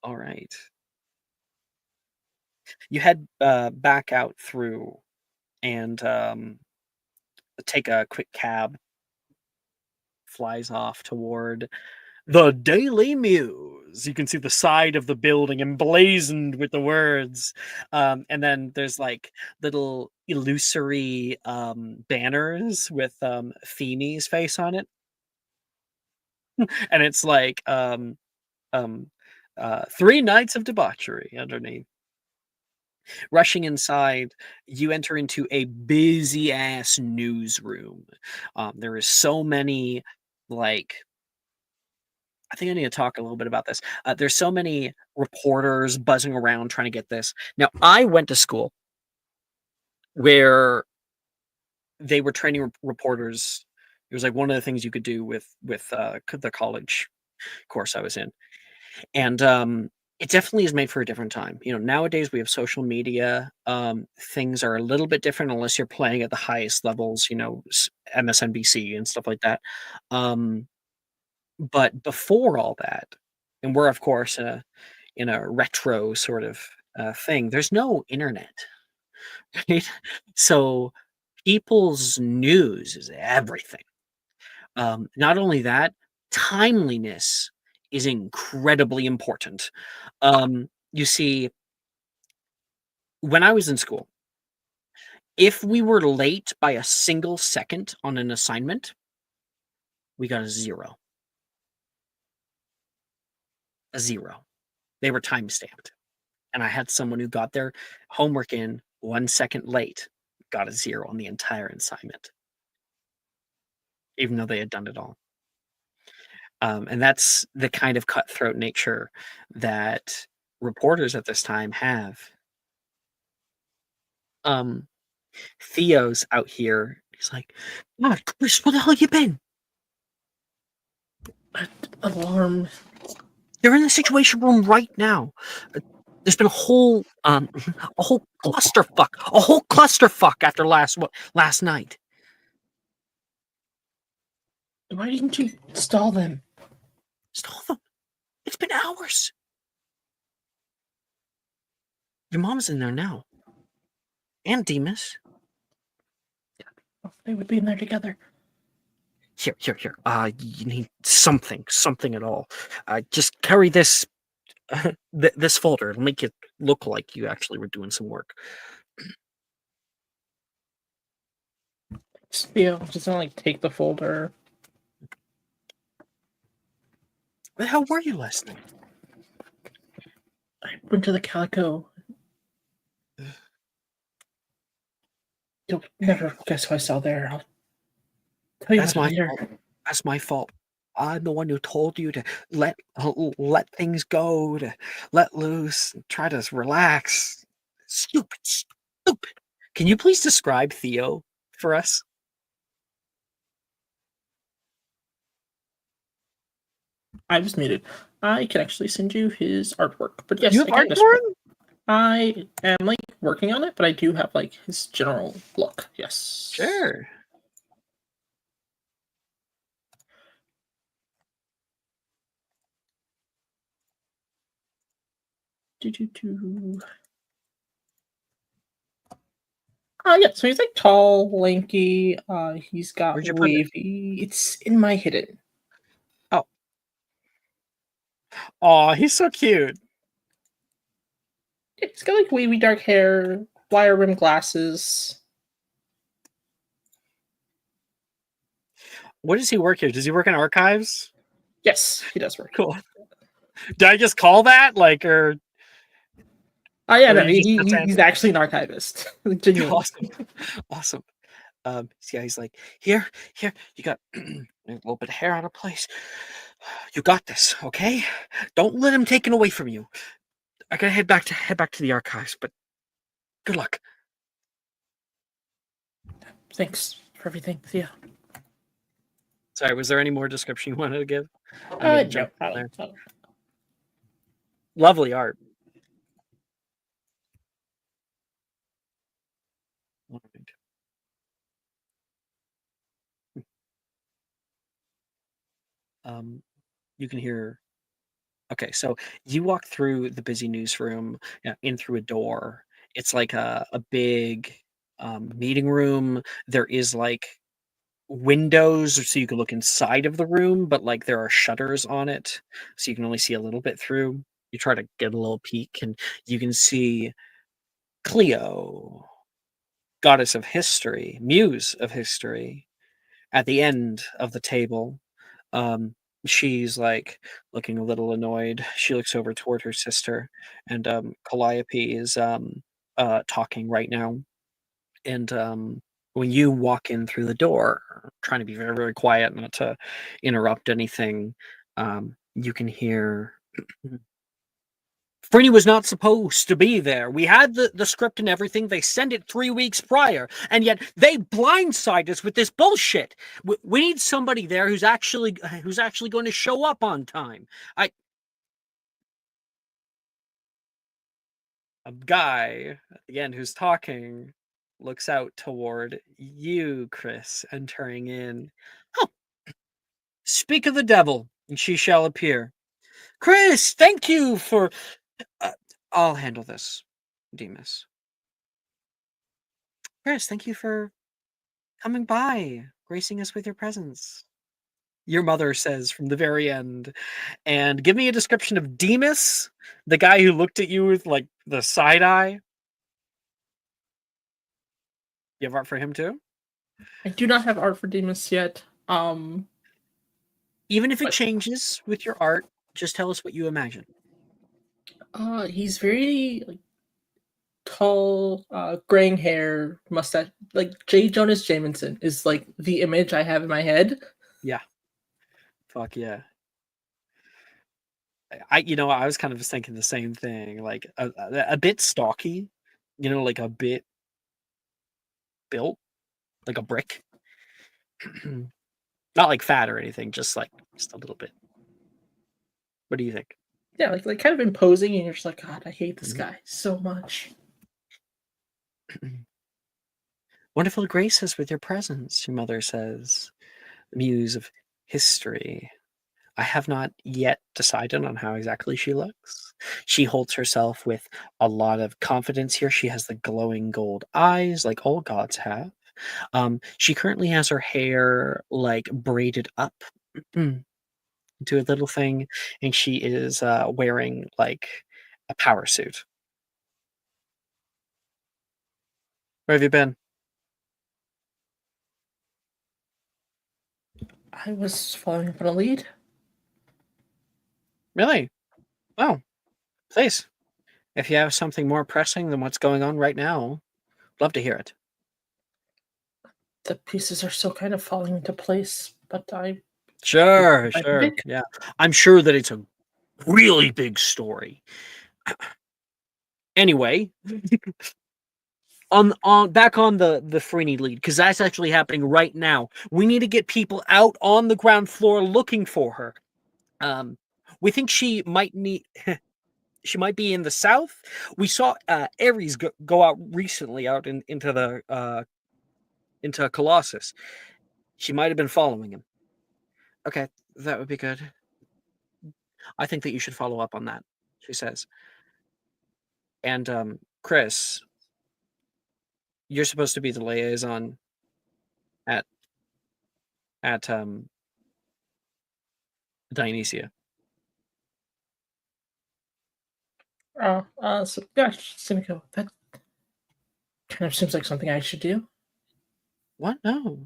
all right. You head back out through and take a quick cab. Flies off toward the Daily Muse. You can see the side of the building emblazoned with the words. And then there's like little illusory banners with Feeney's face on it. And it's like 3 nights of debauchery underneath. Rushing inside, you enter into a busy ass newsroom. There is so many like I think I need to talk a little bit about this. There's so many reporters buzzing around trying to get this. Now, I went to school where they were training reporters. It was like one of the things you could do with the college course I was in, and it definitely is made for a different time. Nowadays we have social media. Things are a little bit different unless you're playing at the highest levels. MSNBC and stuff like that. But before all that, and we're of course in a retro sort of thing. There's no internet, right? So people's news is everything. Not only that, timeliness is incredibly important. You see, when I was in school, if we were late by a single second on an assignment, we got a 0. A 0. They were time stamped. and I had someone who got their homework in 1 second late, got a 0 on the entire assignment, even though they had done it all. And that's the kind of cutthroat nature that reporters at this time have. Theo's out here. He's like, "God, Chris, where the hell you been?" Alarm. They're in the situation room right now. There's been a whole clusterfuck after last night. Why didn't you stall them? Stall them? It's been hours. Your mom's in there now. And Demas. They would be in there together. Here. You need something at all. Just carry this, this folder. It'll make it look like you actually were doing some work. Theo just gonna take the folder. Where the hell were you last night? I went to the Calico. You'll never guess who I saw there. I'll tell you That's about my it later. fault. That's my fault. I'm the one who told you to let things go, to let loose, and try to relax. Stupid. Can you please describe Theo for us? I was muted. I can actually send you his artwork, but yes, You have I can art for describe. him? I am working on it, but I do have his general look. Yes. Sure. Yeah, so he's tall, lanky. He's got Where'd you put it? wavy. It's in my hidden. Oh, he's so cute. Yeah, he's got wavy dark hair, wire rim glasses. What does he work here? Does he work in archives? Yes, he does work. Cool. Did I just call that? Or Oh yeah, or no, you just he's actually an archivist. Genuinely. Awesome. Yeah, he's like, here, you got a little bit of hair out of place. You got this, okay? Don't let him take it away from you. I gotta head back to the archives, but good luck. Thanks for everything, Thea. Sorry, was there any more description you wanted to give? No, jump I in there. don't. Lovely art. You can hear. Okay, so you walk through the busy newsroom, in through a door. It's like a big meeting room. There is windows so you can look inside of the room, but there are shutters on it, so you can only see a little bit through. You try to get a little peek, and you can see Cleo, goddess of history, muse of history, at the end of the table. She's looking a little annoyed. She looks over toward her sister, and Calliope is talking right now. And when you walk in through the door, trying to be very, very quiet, not to interrupt anything, you can hear Freddy was not supposed to be there. We had the script and everything. They sent it 3 weeks prior, and yet they blindside us with this bullshit. We need somebody there who's actually going to show up on time. A guy at the end who's talking looks out toward you, Chris, entering in. Oh, speak of the devil, and she shall appear. Chris, thank you for. I'll handle this, Demas. Chris, thank you for coming by, gracing us with your presence. Your mother says from the very end. And give me a description of Demas, the guy who looked at you with the side eye. You have art for him too? I do not have art for Demas yet. Even if it changes with your art, just tell us what you imagine. He's very like tall, graying hair, mustache, like J. Jonas Jameson is like the image I have in my head. Yeah. Fuck yeah. I was kind of thinking the same thing, like a bit stocky, like a bit built, like a brick. Not like fat or anything, just a little bit. What do you think? Yeah, like kind of imposing, and you're just like, God, I hate this Mhm. guy so much. Wonderful graces with your presence, your mother says, muse of history. I have not yet decided on how exactly she looks. She holds herself with a lot of confidence here. She has the glowing gold eyes, like all gods have. She currently has her hair like braided up into a little thing, and she is wearing like a power suit. Where have you been? I was following up on a lead. Really? Oh, please. If you have something more pressing than what's going on right now, love to hear it. The pieces are still kind of falling into place, but Sure, I can sure. pick. Yeah. I'm sure that it's a really big story. Anyway, on back on the Freeney lead, because that's actually happening right now. We need to get people out on the ground floor looking for her. We think she might need she might be in the south. We saw Ares go out recently out into Colossus. She might have been following him. Okay, that would be good. I think that you should follow up on that, she says. And Chris, you're supposed to be the liaison at Dionysia. So yeah, Simiko, that kind of seems like something I should do. What? No.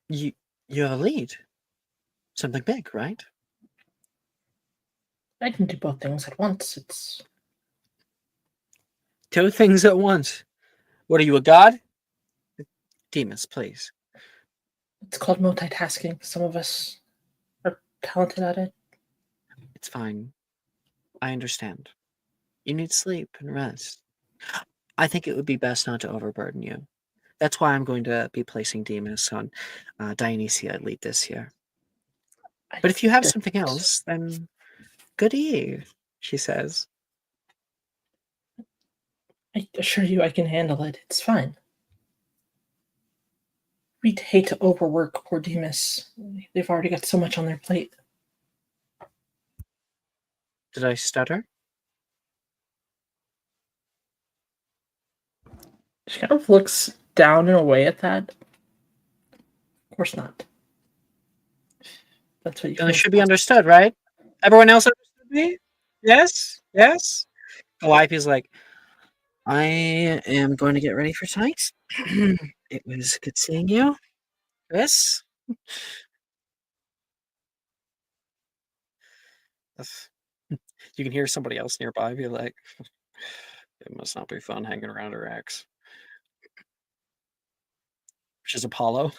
You're a lead. Something big, right? I can do both things at once. It's Two things at once. What are you, a god? Demas, please. it's called multitasking. Some of us are talented at it. It's fine. I understand. You need sleep and rest. I think it would be best not to overburden you. That's why I'm going to be placing Demas on Dionysia lead this year. But if you have something else, then good eve, she says. I assure you I can handle it. It's fine. We'd hate to overwork poor Demas. They've already got so much on their plate. Did I stutter? She kind of looks down and away at that. Of course not. That's what you And feel. it should be understood, right? Everyone else understood me? Yes? Yes? Calliope's like, I am going to get ready for tonight. It was good seeing you. Chris? You can hear somebody else nearby be like, it must not be fun hanging around her ex. Which is Apollo.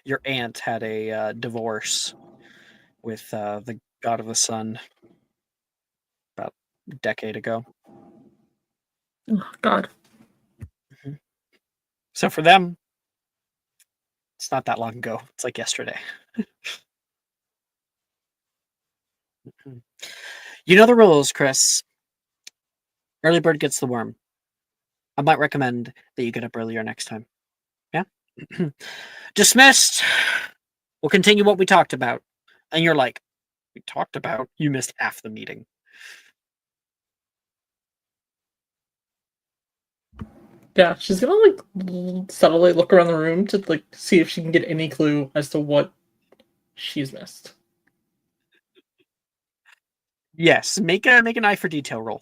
Your aunt had a divorce with the god of the sun about a decade ago. Oh, God. So for them, it's not that long ago. It's like yesterday. You know the rules, Chris. Early bird gets the worm. I might recommend that you get up earlier next time. Yeah? Dismissed. We'll continue what we talked about. And you're like, we talked about? You missed half the meeting. Yeah, she's gonna like subtly look around the room to like see if she can get any clue as to what she's missed. Yes, make an eye for detail roll.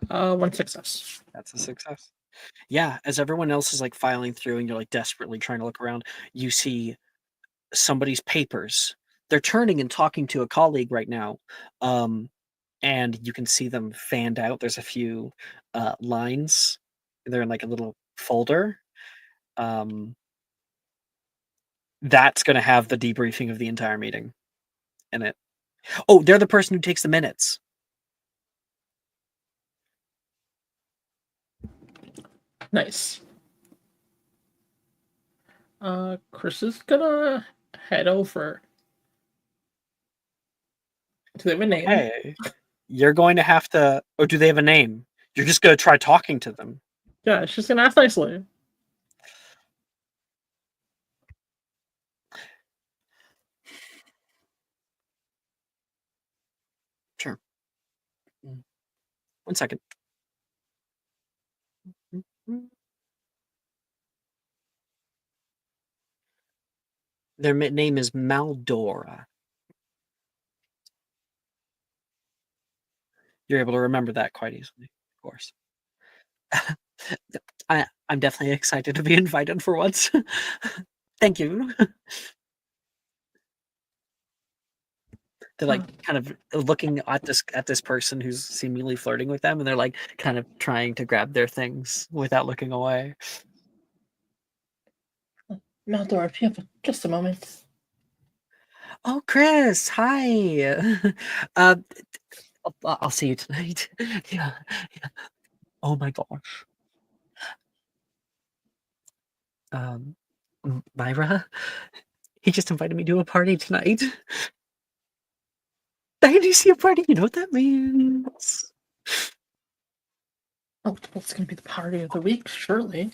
One success. That's a success. Yeah, as everyone else is like filing through and you're like desperately trying to look around, you see somebody's papers. They're turning and talking to a colleague right now. And you can see them fanned out. There's a few lines. They're in like a little folder. That's going to have the debriefing of the entire meeting in it. Oh, they're the person who takes the minutes. Nice. Chris is gonna head over. Do they have a name? Hey, you're going to have to. Oh, do they have a name? You're just going to try talking to them. Yeah, she's gonna ask nicely. Sure. 1 second. Their name is Maldora. You're able to remember that quite easily, of course. I'm definitely excited to be invited for once. Thank you. They're like kind of looking at this person who's seemingly flirting with them, and they're like kind of trying to grab their things without looking away. Maldor, if you have just a moment. Oh, Chris, hi. I'll see you tonight. Yeah. Oh my gosh. Myra, he just invited me to a party tonight. Dionysia party, you know what that means? Oh, well, it's gonna be the party of the week, surely.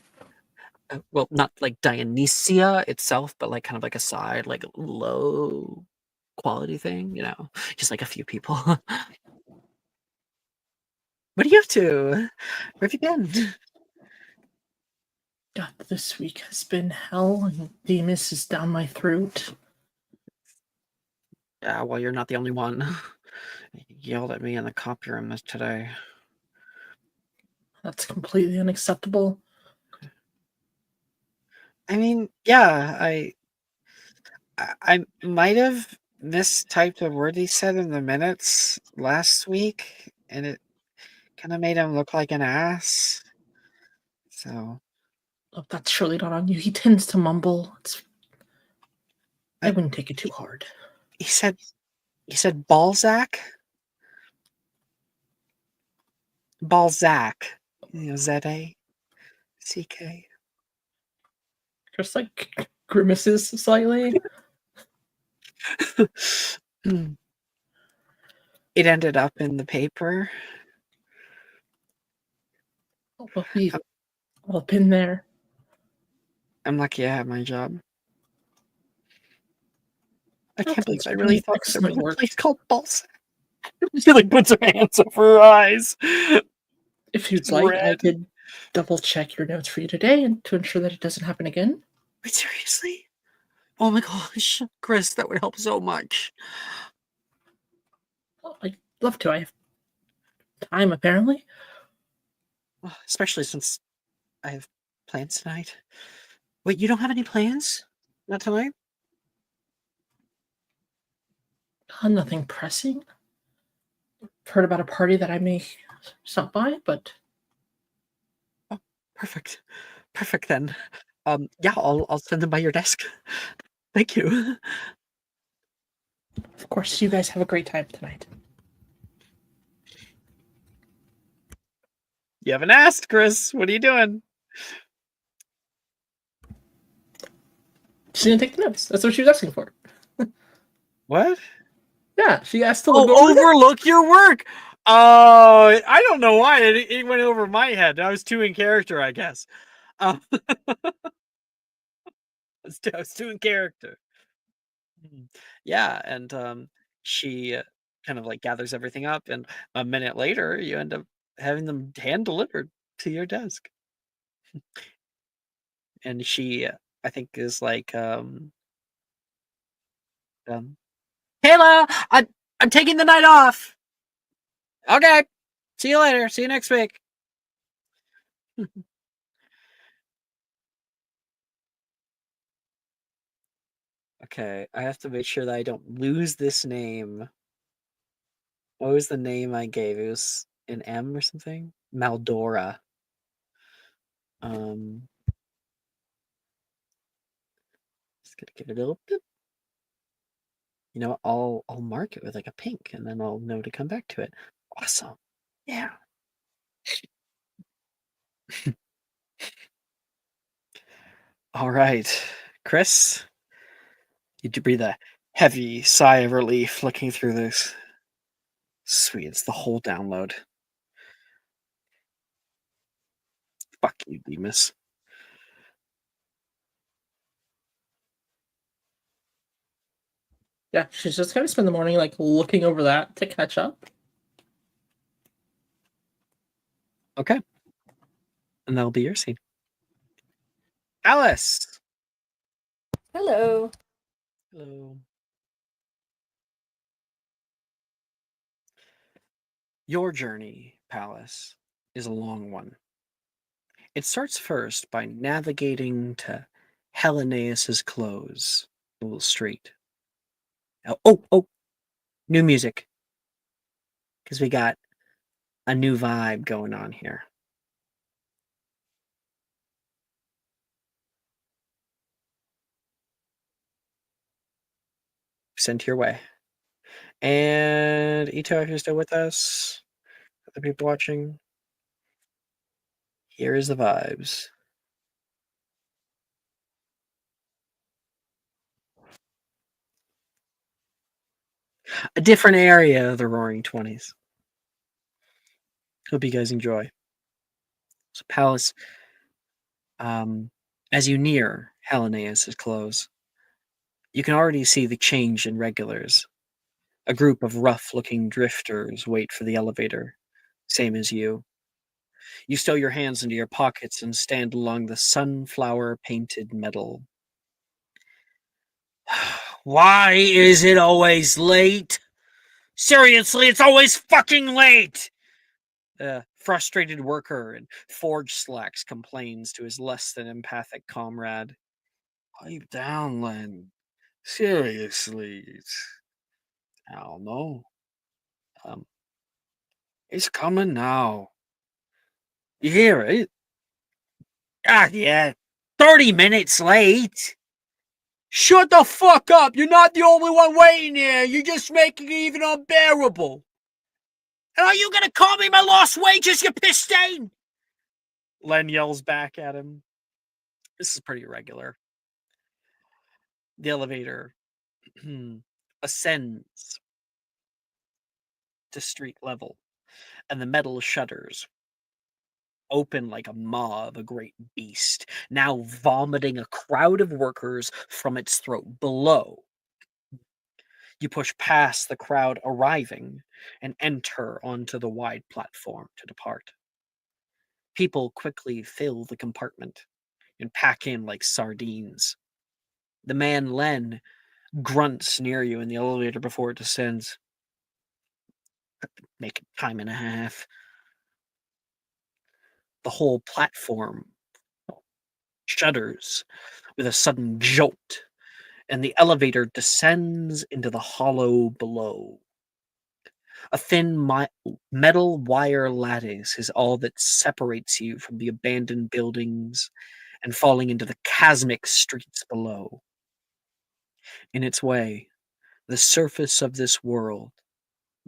Well, not like Dionysia itself, but like kind of like a side, like low quality thing, just like a few people. What are you up to? Where have you been? God, this week has been hell, and Demas is down my throat. Yeah, well, you're not the only one. He yelled at me in the copy room today. That's completely unacceptable. I mean, yeah, I might have mistyped a word he said in the minutes last week, and it kind of made him look like an ass. So. Oh, that's surely not on you. He tends to mumble. I wouldn't take it too hard. He said Balzac? Balzac. Z-A-C-K. Just like grimaces slightly. It ended up in the paper. Well, we've all been there. I'm lucky I have my job. I can't believe I really thought there was a place called Balzac. She like puts her hands over her eyes. If you'd like, I could double check your notes for you today and to ensure that it doesn't happen again. Wait, seriously? Oh my gosh, Chris, that would help so much. Oh, I'd love to. I have time, apparently. Especially since I have plans tonight. Wait, you don't have any plans? Not tonight? Nothing pressing. Heard about a party that I may stop by, but... Oh, perfect. Perfect, then. Yeah, I'll send them by your desk. Thank you. Of course, you guys have a great time tonight. You haven't asked, Chris. What are you doing? She's gonna take the notes. That's what she was asking for. What? Yeah, she asked to look overlook your work. Oh, I don't know why it went over my head. I was too in character, I guess. I was too in character. Yeah, and she kind of like gathers everything up, and a minute later, you end up having them hand delivered to your desk. And she, I think, is like, Kayla, I'm taking the night off. Okay. See you later. See you next week. Okay, I have to make sure that I don't lose this name. What was the name I gave? It was an M or something? Maldora. Just gonna give it a little bit. You know, I'll mark it with like a pink, and then I'll know to come back to it. Awesome. Yeah. All right, Chris, you breathe a heavy sigh of relief looking through this. Sweet, it's the whole download. Fuck you, Demas. Yeah, she's just gonna spend the morning like looking over that to catch up. Okay. And that'll be your scene. Alice! Hello. Hello. Your journey, Palace, is a long one. It starts first by navigating to Helenaeus's close, the little street. Oh, new music. Because we got a new vibe going on here. Sent your way. And Ito, if you're still with us, other people watching, here is the vibes. A different area of the Roaring 20s. Hope you guys enjoy. So, Palace, as you near Helenaeus' close, you can already see the change in regulars. A group of rough-looking drifters wait for the elevator, same as you. You stow your hands into your pockets and stand along the sunflower-painted metal. Why is it always late? Seriously, it's always fucking late! A frustrated worker in forge slacks complains to his less than empathic comrade. Pipe down, Len. Seriously, I don't know. It's coming now. You hear it? Ah, yeah. 30 minutes late. Shut the fuck up. You're not the only one waiting here. You're just making it even unbearable. And are you gonna call me my lost wages, you piss stain? Len yells back at him. This is pretty irregular. The elevator ascends to street level, and the metal shutters open like a maw of a great beast, now vomiting a crowd of workers from its throat below. You push past the crowd arriving and enter onto the wide platform to depart. People quickly fill the compartment and pack in like sardines. The man Len grunts near you in the elevator before it descends. Make it time and a half. The whole platform shudders with a sudden jolt, and the elevator descends into the hollow below. A thin metal wire lattice is all that separates you from the abandoned buildings and falling into the chasmic streets below. In its way, the surface of this world,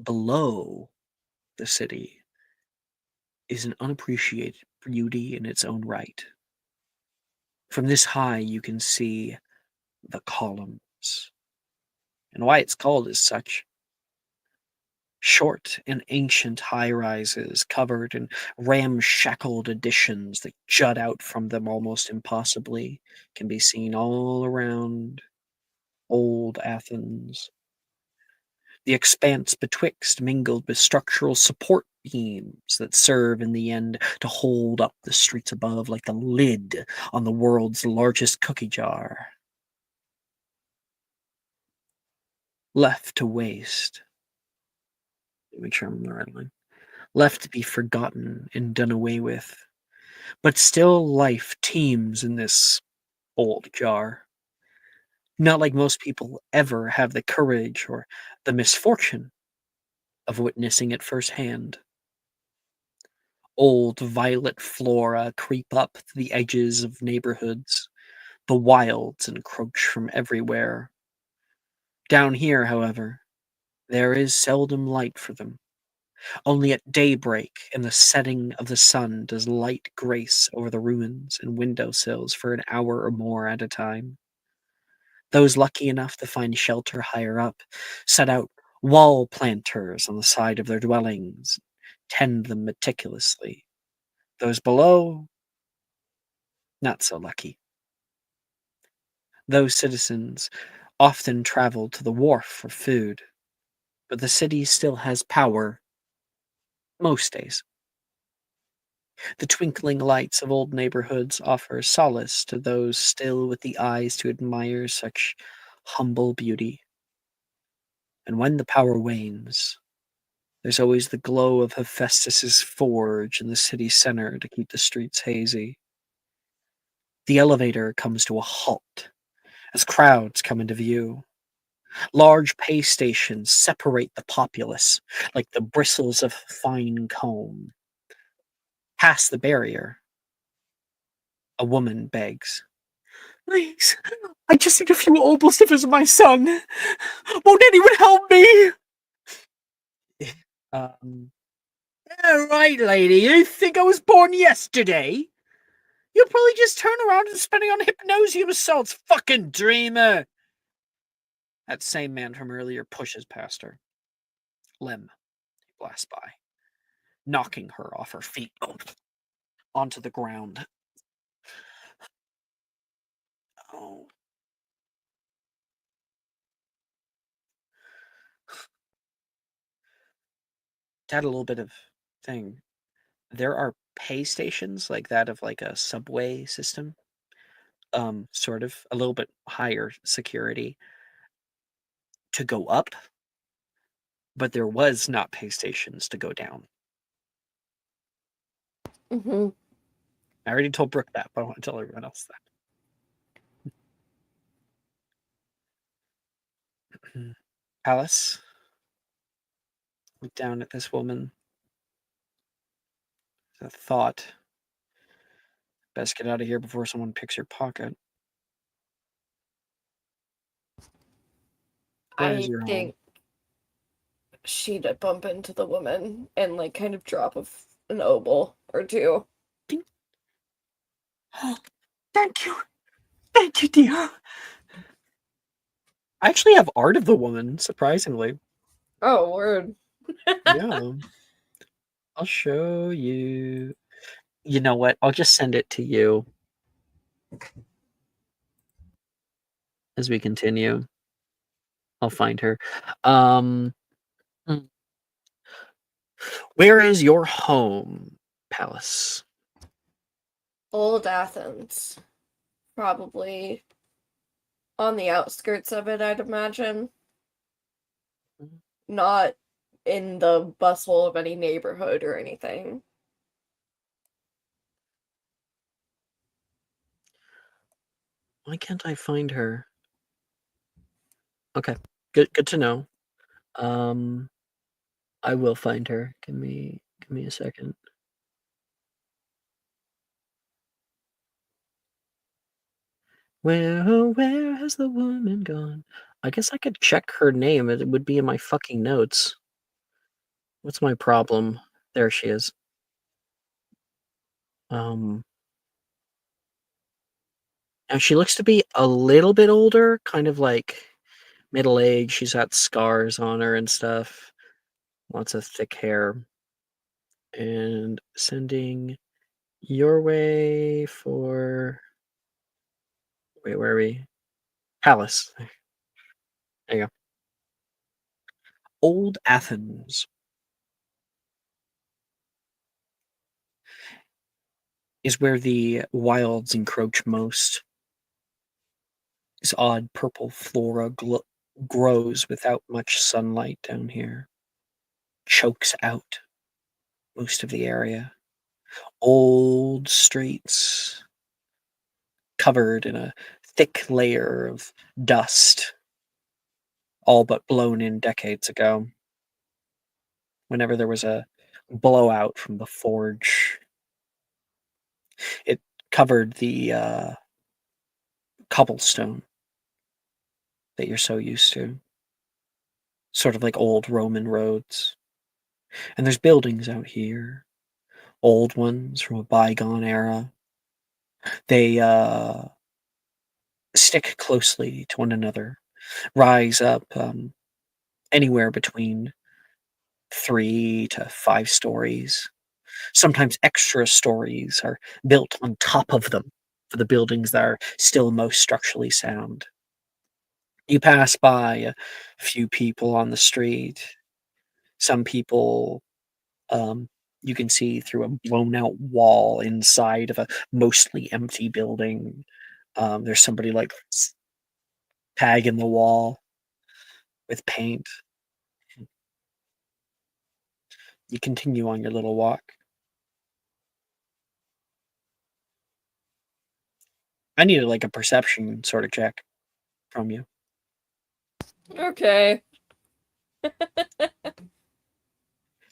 below the city, is an unappreciated beauty in its own right. From this high, you can see the columns, and why it's called as such. Short and ancient high-rises covered in ramshackled additions that jut out from them almost impossibly can be seen all around old Athens. The expanse betwixt mingled with structural support beams that serve in the end to hold up the streets above like the lid on the world's largest cookie jar. Left to waste. Make sure I'm on the right line. left to be forgotten and done away with. But still life teems in this old jar. Not like most people ever have the courage or the misfortune of witnessing it firsthand. Old violet flora creep up to the edges of neighborhoods. The wilds encroach from everywhere. Down here, however, there is seldom light for them. Only at daybreak and the setting of the sun does light grace over the ruins and windowsills for an hour or more at a time. Those lucky enough to find shelter higher up set out wall planters on the side of their dwellings, tend them meticulously. Those below, not so lucky. Those citizens often travel to the wharf for food, but the city still has power most days. The twinkling lights of old neighborhoods offer solace to those still with the eyes to admire such humble beauty. And when the power wanes, there's always the glow of Hephaestus's forge in the city center to keep the streets hazy. The elevator comes to a halt as crowds come into view. Large pay stations separate the populace like the bristles of a fine comb. Past the barrier, a woman begs. Please, I just need a few obols to visit my son. Won't anyone help me? All right, lady, you think I was born yesterday? You'll probably just turn around and spending on hypnosium assaults, fucking dreamer. That same man from earlier pushes past her. Lem blasts by, knocking her off her feet onto the ground. Oh. To add a little bit of thing, there are pay stations like that of like a subway system, sort of a little bit higher security to go up, but there was not pay stations to go down. Mm-hmm. I already told Brooke that, but I want to tell everyone else that. Alice, look down at this woman. A thought. Best get out of here before someone picks your pocket. Where is I your home? think she'd bump into the woman and like kind of drop an obol or two. Oh, thank you. Thank you, dear. I actually have art of the woman, surprisingly. Oh, word. Yeah. I'll show you. You know what? I'll just send it to you as we continue. I'll find her. Where is your home, Palace? Old Athens. Probably on the outskirts of it, I'd imagine. Not in the bustle of any neighborhood or anything. Why can't I find her? Okay. Good to know. I will find her. Give me a second. Where has the woman gone? I guess I could check her name. It would be in my fucking notes. What's my problem? There she is. Now she looks to be a little bit older, kind of like middle age. She's got scars on her and stuff. Lots of thick hair. And sending your way for. Wait, where are we? Palace. There you go. Old Athens is where the wilds encroach most. This odd purple flora grows without much sunlight down here. Chokes out most of the area. Old streets covered in a thick layer of dust, all but blown in decades ago. Whenever there was a blowout from the forge, it covered the cobblestone that you're so used to, sort of like old Roman roads. And there's buildings out here, old ones from a bygone era. They stick closely to one another, rise up anywhere between 3 to 5 stories. Sometimes extra stories are built on top of them for the buildings that are still most structurally sound. You pass by a few people on the street. Some people you can see through a blown out wall inside of a mostly empty building. There's somebody like tagging the wall with paint. You continue on your little walk. I needed like a perception sort of check from you. Okay.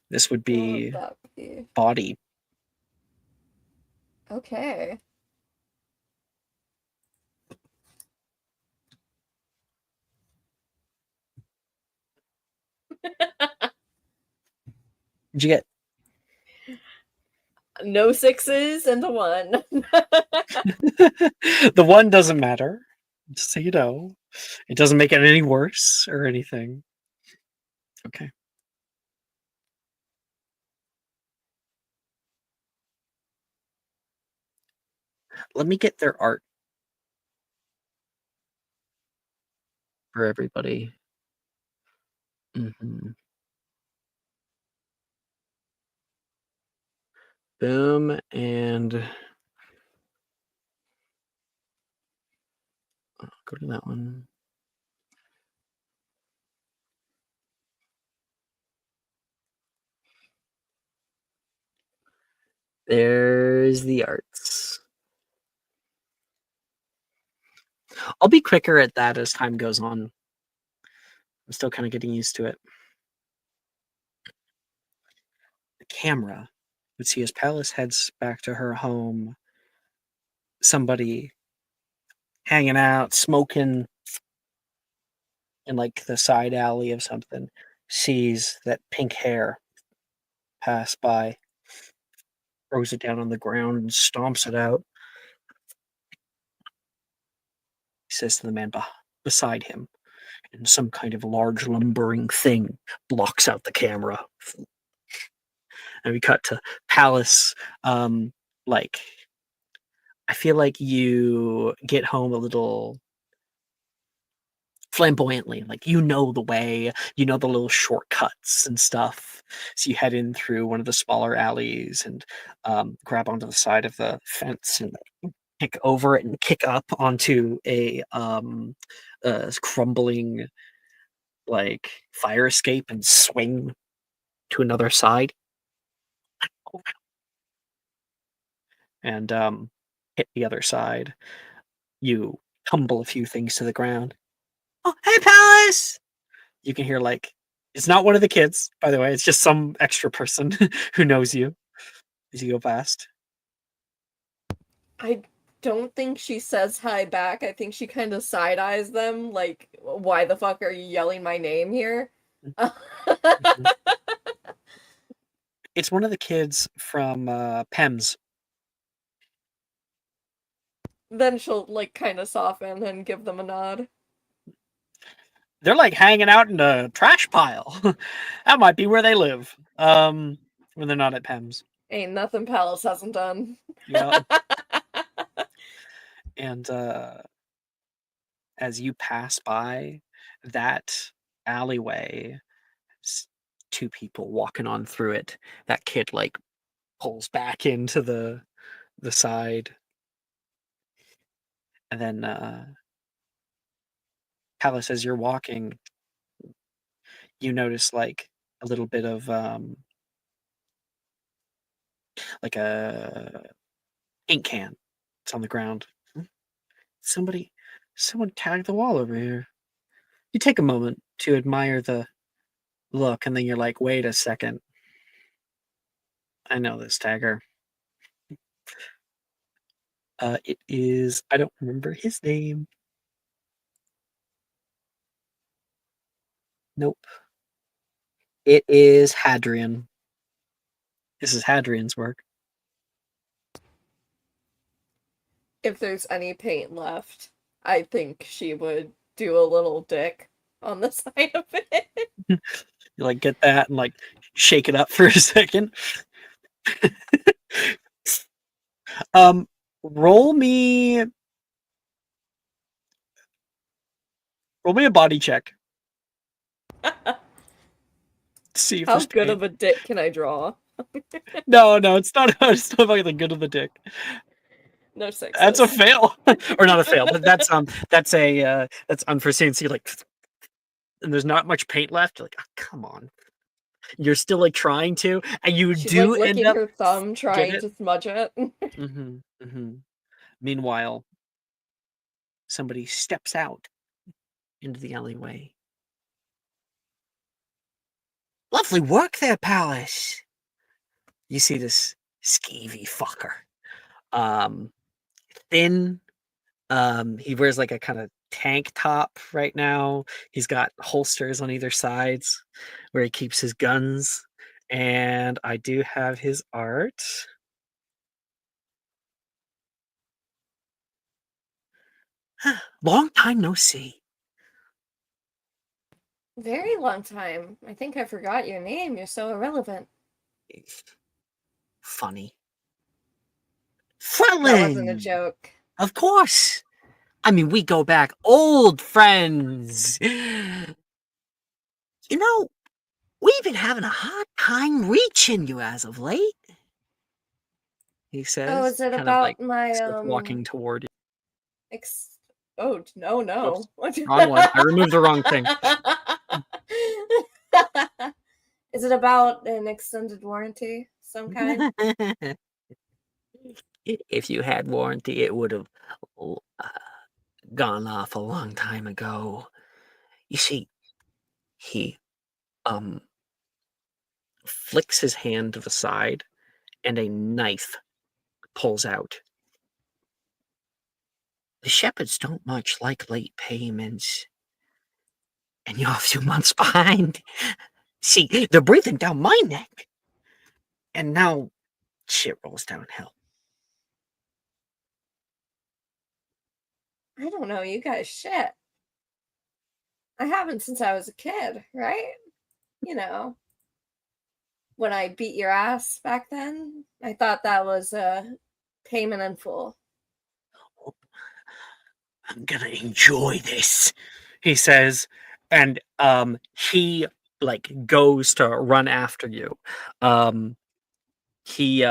This would What be would that be? body. Okay. What'd you get? No 6s and a 1. The one doesn't matter. Just so you know. It doesn't make it any worse or anything. Okay. Let me get their art for everybody. Boom, and go to that one. There's the arts. I'll be quicker at that as time goes on. I'm still kind of getting used to it. The camera. Would see as Palace heads back to her home, somebody hanging out, smoking in like the side alley of something, sees that pink hair pass by, throws it down on the ground and stomps it out. He says to the man beside him, and some kind of large lumbering thing blocks out the camera. And we cut to Palace. Like, I feel like you get home a little flamboyantly, like you know the way, you know the little shortcuts and stuff. So you head in through one of the smaller alleys and grab onto the side of the fence and kick over it and kick up onto a crumbling like fire escape and swing to another side and hit the other side. You tumble a few things to the ground. Oh, hey, Palace! You can hear like it's not one of the kids, by the way. It's just some extra person who knows you as you go past. I don't think she says hi back. I think she kind of side eyes them, like, why the fuck are you yelling my name here? It's one of the kids from PEMS. Then she'll, like, kind of soften and give them a nod. They're like hanging out in a trash pile. That might be where they live. When they're not at PEMS. Ain't nothing Palace hasn't done. Yeah. And as you pass by that alleyway, two people walking on through it. That kid like pulls back into the side, and then Palace, as you're walking, you notice like a little bit of like a ink can. It's on the ground. Someone tagged the wall over here. You take a moment to admire the look, and then you're like, wait a second. I know this tagger. It is, I don't remember his name. Nope. It is Hadrian. This is Hadrian's work. If there's any paint left, I think she would do a little dick on the side of it. You like get that and like shake it up for a second. Roll me a body check. See if How there's good paint. of a dick can I draw? No, it's not. It's not about the good of the dick. No sex. That's a fail, or not a fail, but that's unforeseen. So you're like, and there's not much paint left. You're like, oh, come on. You're still like trying to, and you She's do like end licking up her thumb, trying to smudge it. Meanwhile, somebody steps out into the alleyway. Lovely work there, Palace. You see this skeevy fucker. Thin. He wears like a kind of tank top right now. He's got holsters on either sides where he keeps his guns. And I do have his art. Long time no see. Very long time. I think I forgot your name. You're so irrelevant. Funny. That wasn't a Felon! joke. Of course. I mean, we go back old friends. You know, we've been having a hard time reaching you as of late. He says. Oh, is it kind about of like my starts walking toward you. Oh no. Oops, wrong one. I removed the wrong thing. Is it about an extended warranty some kind? If you had warranty, it would have gone off a long time ago. You see, he flicks his hand to the side, and a knife pulls out. The shepherds don't much like late payments, and you're a few months behind. See, they're breathing down my neck, and now shit rolls downhill. I don't know you guys shit. I haven't since I was a kid, right? You know, when I beat your ass back then, I thought that was a payment in full. I'm gonna enjoy this, he says, and he like goes to run after you. He's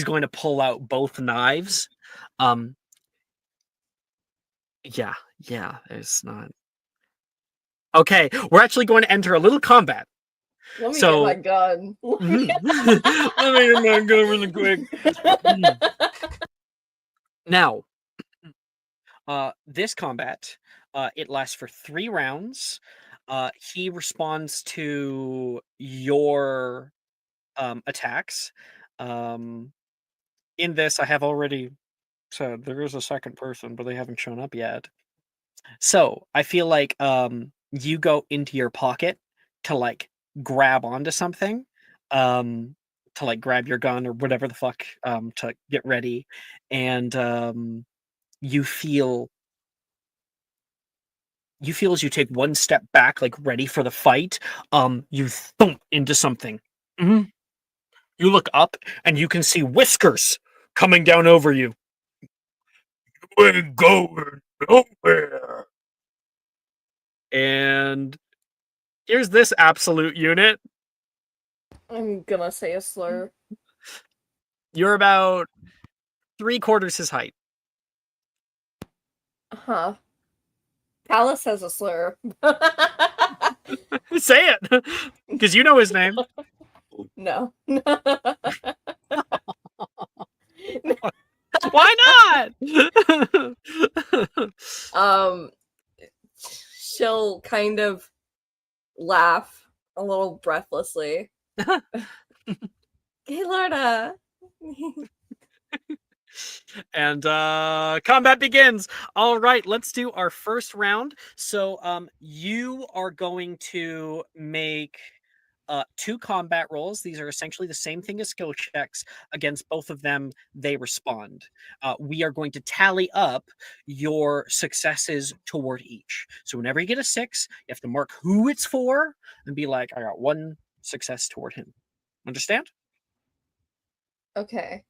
going to pull out both knives. Yeah, there's not. Okay, we're actually going to enter a little combat. Let me get my gun. Let me get my gun really quick. Now, this combat, it lasts for 3 rounds. He responds to your attacks. In this, I have already said there is a second person, but they haven't shown up yet. So I feel like you go into your pocket to like grab onto something, to like grab your gun or whatever the fuck, to get ready, and you feel as you take one step back, like ready for the fight, you thump into something. You look up and you can see whiskers coming down over you. You ain't going nowhere. And here's this absolute unit. I'm gonna say a slur. You're about 3/4 his height. Huh. Palace has a slur. Say it, because you know his name. No. Why not? She'll kind of laugh a little breathlessly. Gaylorda! And combat begins. All right, let's do our first round. So you are going to make 2 combat rolls. These are essentially the same thing as skill checks. Against both of them, they respond. We are going to tally up your successes toward each. So whenever you get a 6, you have to mark who it's for and be like, I got 1 success toward him. Understand? Okay.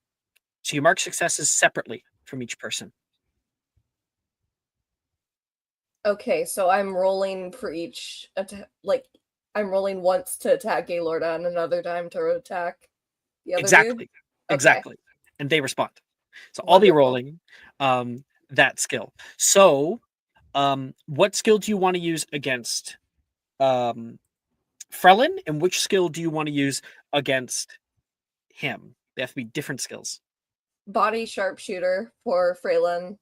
So you mark successes separately from each person. Okay, so I'm rolling for each like I'm rolling once to attack Gaylorda and another time to attack the other Exactly. dude? Okay. Exactly. And they respond. So I'll be rolling that skill. So what skill do you want to use against Frelin? And which skill do you want to use against him? They have to be different skills. Body sharpshooter for Freylin,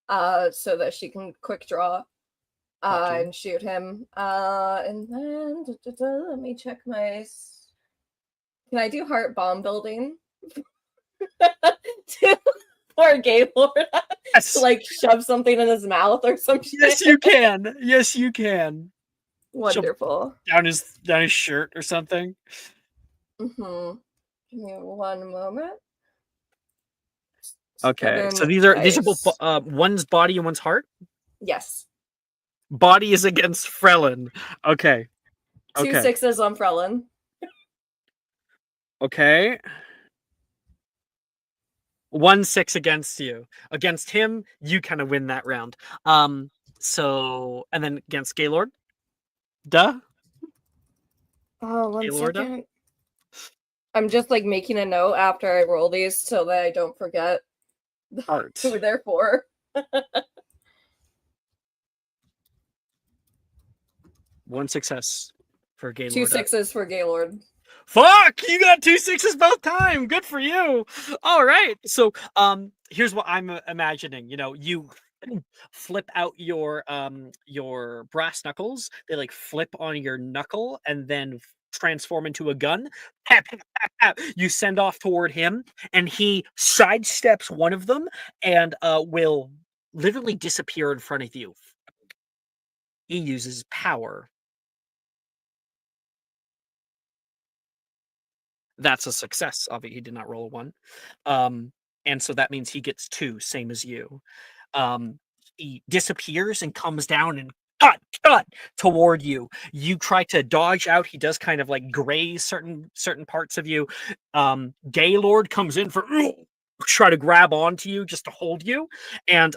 so that she can quick draw and shoot him. And then let me check my. Can I do heart bomb building for Gaylord? Yes. To like shove something in his mouth or some shit. Yes, you can. Yes, you can. Wonderful. Down his shirt or something. Mm-hmm. Give me one moment. Okay, so these are both one's body and one's heart. Yes. Body is against Frelin. Okay. 2 6s on Frelin. Okay. 1 6 against you. Against him, you kind of win that round. So and then against Gaylord. Duh. Oh, one Gaylorda? second. I'm just like making a note after I roll these so that I don't forget who they're for. 1 success for Gaylord. 2 6s for Gaylord. Fuck! You got 2 6s both time. Good for you. All right. So here's what I'm imagining. You know, you flip out your brass knuckles. They like flip on your knuckle and then transform into a gun. You send off toward him, and he sidesteps one of them and will literally disappear in front of you. He uses power. That's a success. Obviously, he did not roll a 1. And so that means he gets 2, same as you. He disappears and comes down and cut toward you. You try to dodge out. He does kind of like graze certain parts of you. Gaylord comes in for try to grab onto you just to hold you, and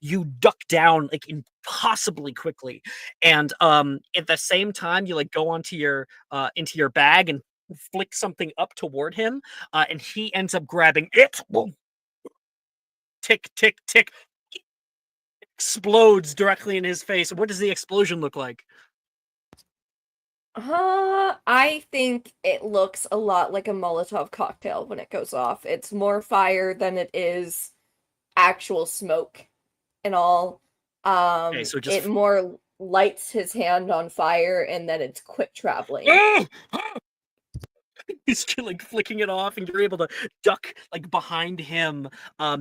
you duck down like impossibly quickly. And at the same time, you like go onto your into your bag and flick something up toward him, and he ends up grabbing it. Tick, tick, tick. Explodes directly in his face. What does the explosion look like? I think it looks a lot like a Molotov cocktail when it goes off. It's more fire than it is actual smoke and all. Okay, so just it more lights his hand on fire and then it's quick traveling. He's like flicking it off, and you're able to duck like behind him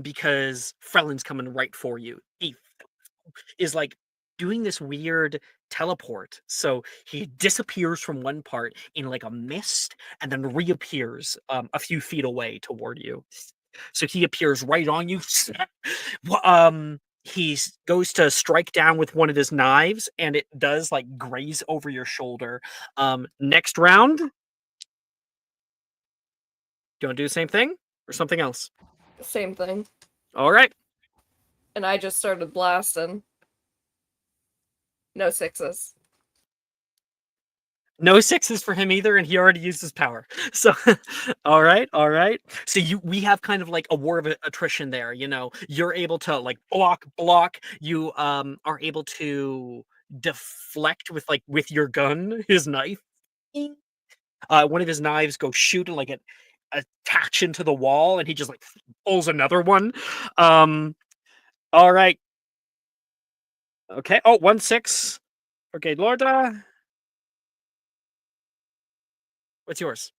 because Frelin's coming right for you. He is like doing this weird teleport. So he disappears from one part in like a mist and then reappears a few feet away toward you. So he appears right on you. He goes to strike down with one of his knives, and it does like graze over your shoulder. Next round. Do you want to do the same thing or something else? Same thing. All right. And I just started blasting. No 6s. No 6s for him either, and he already used his power. So, all right. So we have kind of like a war of attrition there. You know, you're able to like block. You are able to deflect with your gun, his knife. One of his knives goes shooting like it attach into the wall, and he just like pulls another one. All right. Okay. Oh, 1-6. Okay, Lorda. What's yours?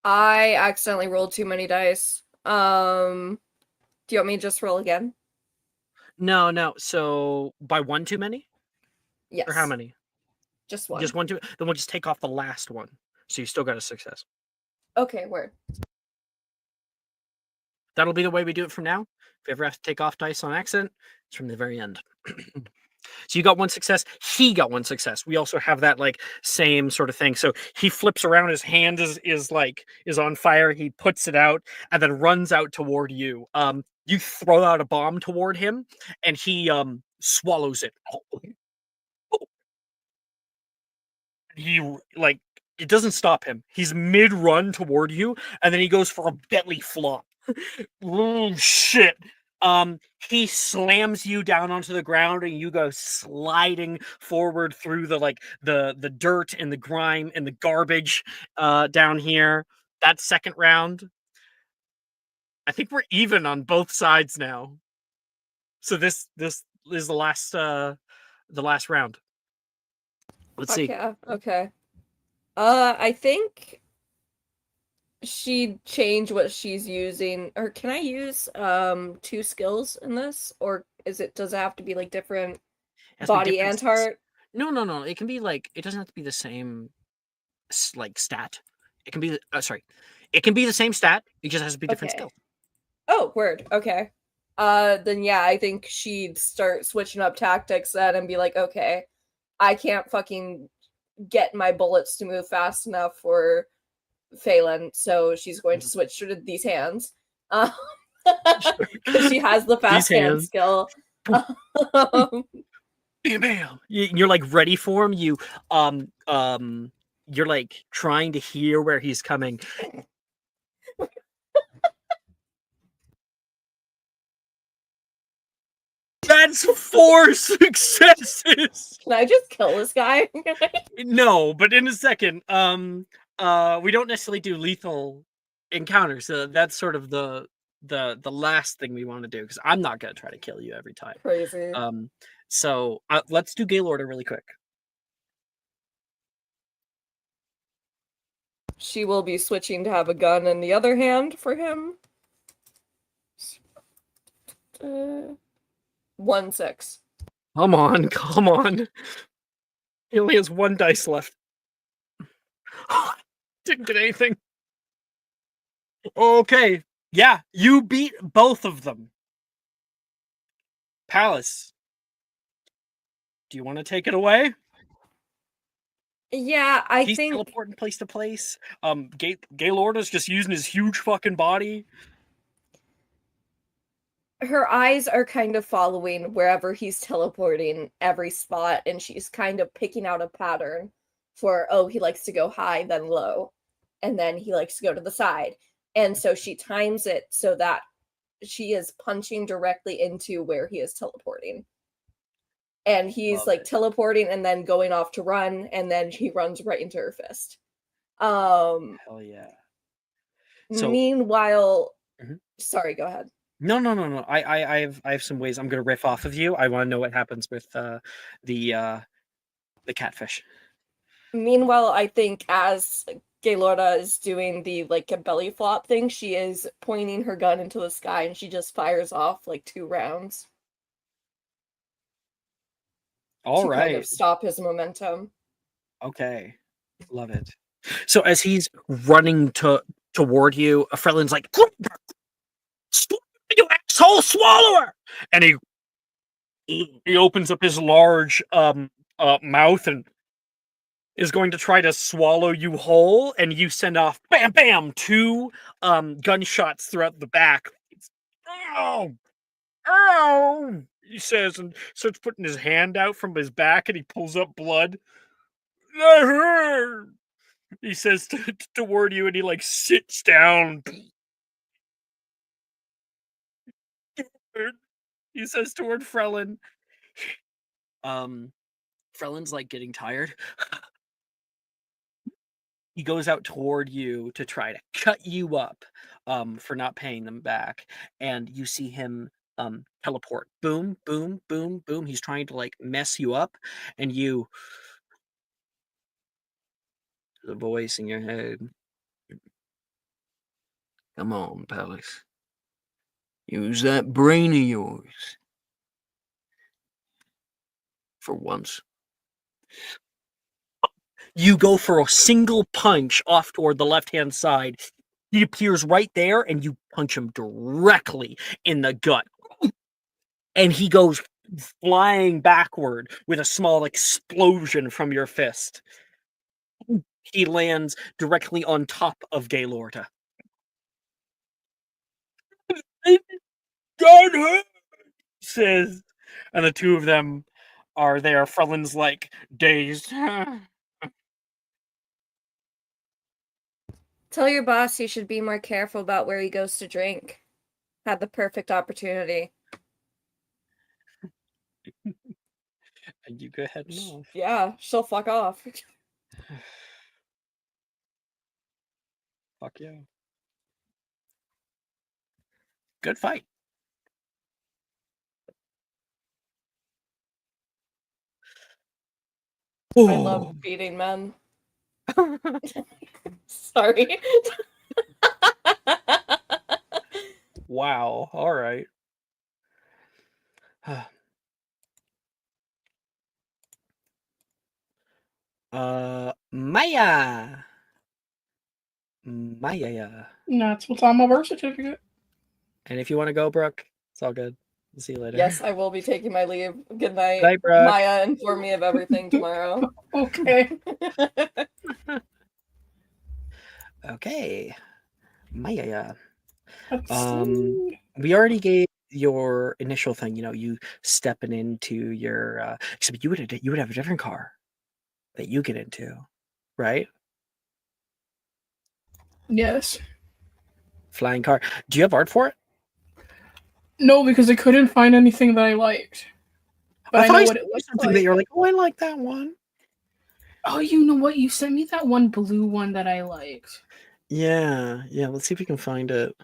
I accidentally rolled too many dice. Do you want me to just roll again? No, no. So by one too many? Yes. Or how many? Just one. Just one too. Then we'll just take off the last one. So you still got a success. Okay, word. That'll be the way we do it from now. If you ever have to take off dice on accident, it's from the very end. So you got one success. He got one success. We also have that like same sort of thing. So he flips around. His hand is on fire. He puts it out and then runs out toward you. You throw out a bomb toward him, and he swallows it. He like it doesn't stop him. He's mid run toward you, and then he goes for a belly flop. Oh shit. He slams you down onto the ground, and you go sliding forward through the the dirt and the grime and the garbage down here. That second round. I think we're even on both sides now. So this is the last round. Let's see. Yeah, okay. I think she'd change what she's using. Or can I use 2 skills in this? Or does it have to be like different Has to be body different and heart? No. It can be like it doesn't have to be the same like stat. It can be sorry. It can be the same stat. It just has to be different Okay. skill. Oh, word. Okay. Then yeah, I think she'd start switching up tactics then and be like, okay, I can't fucking get my bullets to move fast enough for Phelan, so she's going to switch to these hands. Because she has the fast hand skill. Bam, bam. You're like ready for him. You're like trying to hear where he's coming. That's 4 successes. Can I just kill this guy? No, but in a second. We don't necessarily do lethal encounters. So that's sort of the last thing we want to do, because I'm not gonna try to kill you every time. Crazy. So let's do Gaylorda really quick. She will be switching to have a gun in the other hand for him. 1-6. Come on. He only has 1 dice left. Didn't get anything. Okay. Yeah, you beat both of them. Palace. Do you want to take it away? Yeah, I He's think teleporting place to place. Gaylorda's just using his huge fucking body. her eyes are kind of following wherever he's teleporting every spot, and she's kind of picking out a pattern for, oh, he likes to go high, then low, and then he likes to go to the side. And so she times it so that she is punching directly into where he is teleporting. And he's like teleporting and then going off to run, and then he runs right into her fist. Hell yeah. So, meanwhile, sorry, go ahead. No. I have some ways I'm gonna riff off of you. I want to know what happens with the catfish. Meanwhile, I think as Gaylorda is doing the like a belly flop thing, she is pointing her gun into the sky, and she just fires off like 2 rounds. All right. Kind of stop his momentum. Okay. Love it. So as he's running toward you, Frelin's like, "You asshole, swallow her!" And he opens up his large mouth and is going to try to swallow you whole, and you send off bam bam 2 gunshots throughout the back. Ow, he says, and starts putting his hand out from his back, and he pulls up blood. That hurt, he says toward you, and he like sits down. He says toward Frelin. Frelin's like getting tired. he goes out toward you to try to cut you up for not paying them back, and you see him teleport. Boom, boom, boom, boom. He's trying to like mess you up, and you the voice in your head. Come on, Palace. Use that brain of yours. For once. You go for a single punch off toward the left-hand side. He appears right there, and you punch him directly in the gut. And he goes flying backward with a small explosion from your fist. He lands directly on top of Gaylorda. Got her, says, and the two of them are there. Frelin's like dazed. Tell your boss he should be more careful about where he goes to drink. Had the perfect opportunity. And you go ahead and off. Yeah, she'll fuck off. Fuck yeah. Good fight. I love beating men. Sorry. Wow. All right. Maya. Maya. That's what's on my birth certificate. And if you want to go, Brooke, it's all good. We'll see you later. Yes, I will be taking my leave. Good night. Night, Brooke. Maya, inform me of everything tomorrow. Okay. Okay. Maya. We already gave your initial thing, you stepping into your except you would have a different car that you get into, right? Yes. Flying car. Do you have art for it? No, because I couldn't find anything that I liked. But I know what it looks something like. that you're like, oh, I like that one. Oh, you know what? You sent me that one blue one that I liked. Yeah. Let's see if we can find it.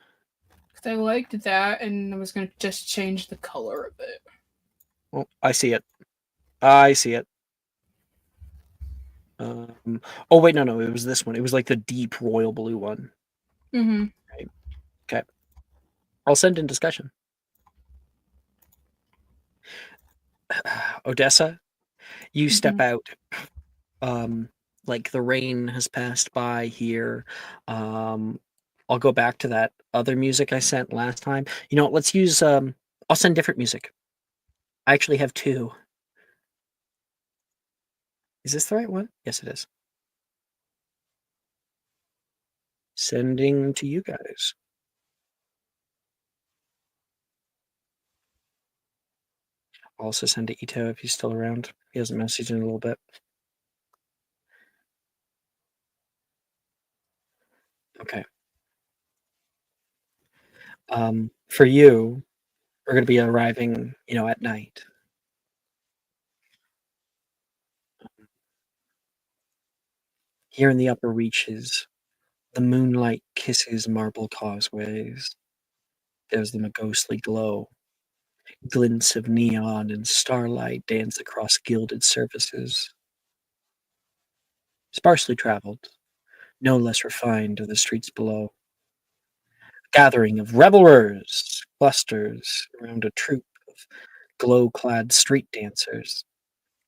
Because I liked that, and I was going to just change the color of it. Oh, I see it. I see it. Oh, wait, no, it was this one. It was like the deep royal blue one. Mm-hmm. Right. Okay. I'll send in discussion. Odessa, you step out. Like the rain has passed by here. I'll go back to that other music I sent last time. Let's use I'll send different music. I actually have two. Is this the right one? Yes, it is. Sending to you guys. I'll also send to Ito if he's still around. He hasn't messaged in a little bit. Okay. For you, we're going to be arriving, at night. Here in the upper reaches, the moonlight kisses marble causeways. Gives them a ghostly glow. Glints of neon and starlight dance across gilded surfaces. Sparsely traveled, no less refined are the streets below. A gathering of revelers clusters around a troupe of glow-clad street dancers,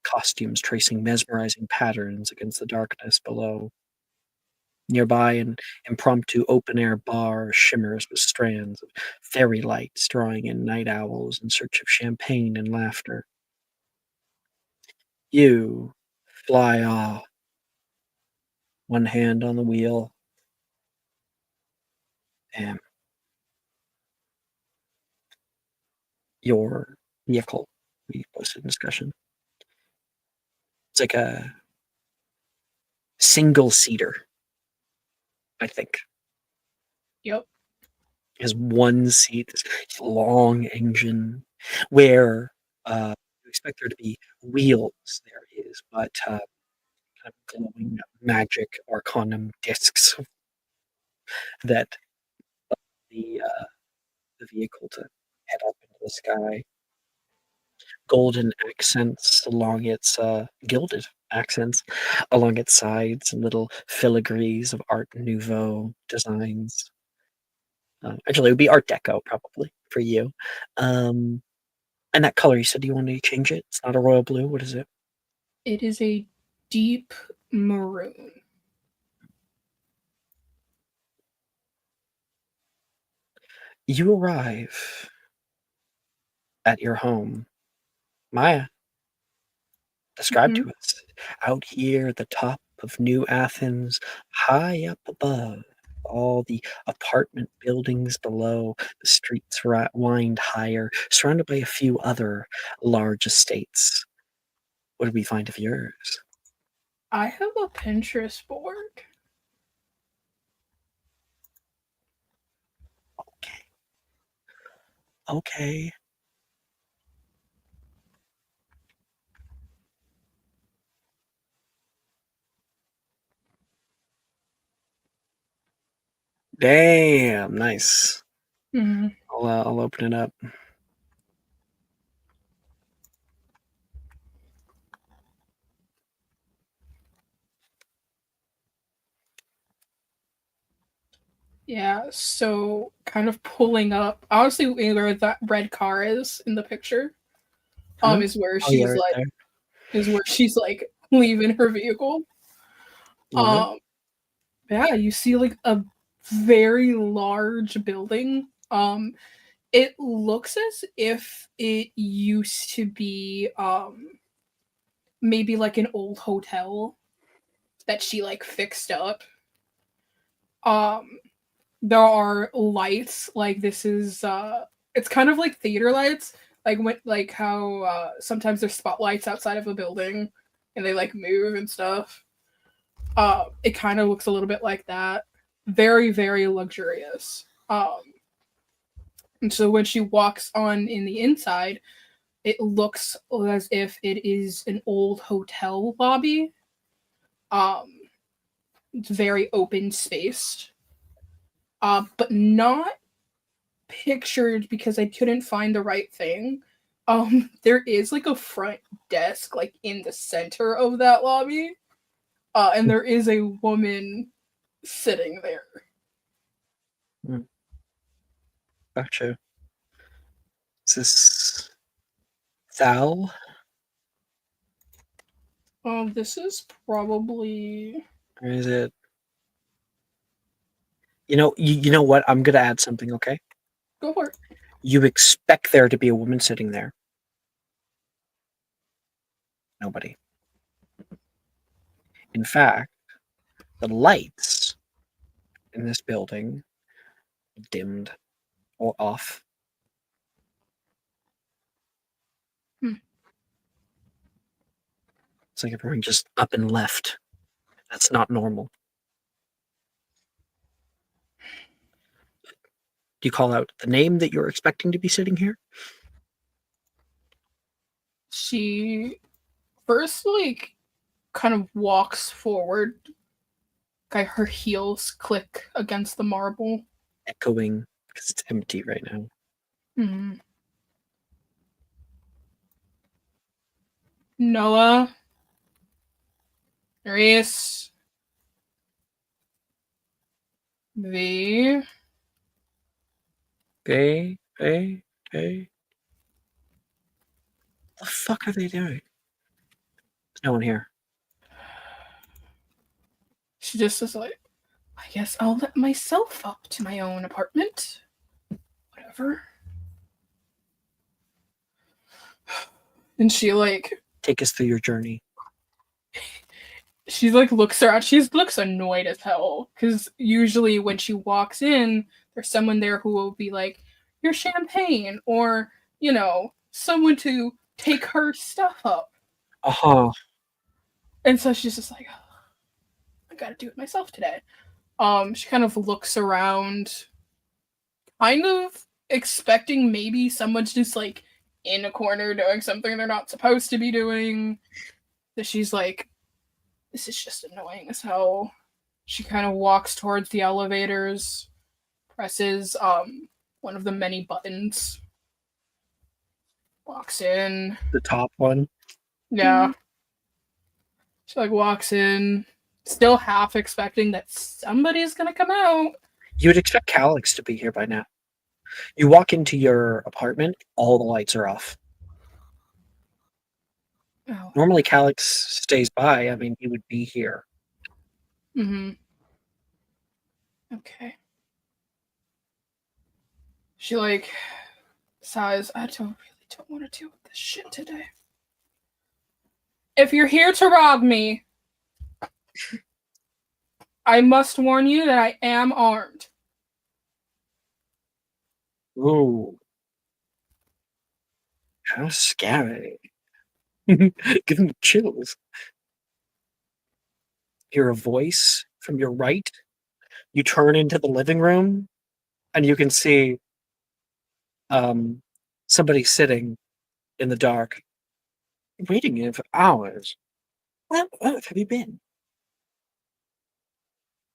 costumes tracing mesmerizing patterns against the darkness below. Nearby, an impromptu open-air bar shimmers with strands of fairy lights drawing in night owls in search of champagne and laughter. You fly off, one hand on the wheel. Damn. Your vehicle, we posted in discussion. It's like a single-seater, I think. Yep. It has one seat, this long engine, where you expect there to be wheels. There is, but kind of glowing magic arcanum discs that the vehicle to head up into the sky. Golden accents along its gilded accents along its sides, and little filigrees of Art Nouveau designs. Actually, it would be Art Deco probably for you. And that color, you said you wanted to change it. It's not a royal blue. What is it? It is a deep maroon. You arrive at your home. Maya, describe to us. Out here at the top of New Athens, high up above, all the apartment buildings below, the streets wind higher, surrounded by a few other large estates. What do we find of yours? I have a Pinterest board. Okay. Damn, nice. Mhm. I'll open it up. Yeah, so kind of pulling up, honestly, where that red car is in the picture, Huh? is where Oh, yeah, she's right like, there. leaving her vehicle. Yeah. Yeah, you see like a very large building. It looks as if it used to be maybe like an old hotel that she like fixed up. There are lights, like this is it's kind of like theater lights, like when like how sometimes there's spotlights outside of a building and they like move and stuff. It kind of looks a little bit like that. Very, very luxurious. And so when she walks on in the inside, it looks as if it is an old hotel lobby. It's very open spaced. But not pictured because I couldn't find the right thing. There is like a front desk like in the center of that lobby. And there is a woman sitting there. Gotcha. Is this Thal? This is probably. Or is it? You know what? I'm gonna add something, okay? Go for it. You expect there to be a woman sitting there. Nobody. In fact, the lights in this building dimmed or off. It's like everyone just up and left. That's not normal. Do you call out the name that you're expecting to be sitting here? She first like kind of walks forward. Like her heels click against the marble. Echoing because it's empty right now. Noah. Reese. V. Okay. The fuck are they doing? There's no one here. She just is like, I guess I'll let myself up to my own apartment. Whatever. And she like take us through your journey. She like looks around. She looks annoyed as hell because usually when she walks in, there's someone there who will be like, "Your champagne," or someone to take her stuff up. And so she's just like, oh, I gotta do it myself today. She kind of looks around, kind of expecting maybe someone's just like in a corner doing something they're not supposed to be doing. That she's like This is just annoying as hell. She kind of walks towards the elevators, presses one of the many buttons, walks in. The top one. Yeah. She like walks in, still half expecting that somebody's gonna come out. You would expect Calix to be here by now. You walk into your apartment, all the lights are off. Oh. Normally Calix stays by. I mean, he would be here. Mm-hmm. Okay. She like sighs, I really don't want to deal with this shit today. If you're here to rob me, I must warn you that I am armed. Ooh. How scary. Give him chills. Hear a voice from your right. You turn into the living room, and you can see somebody sitting in the dark, waiting here for hours. Where on earth have you been?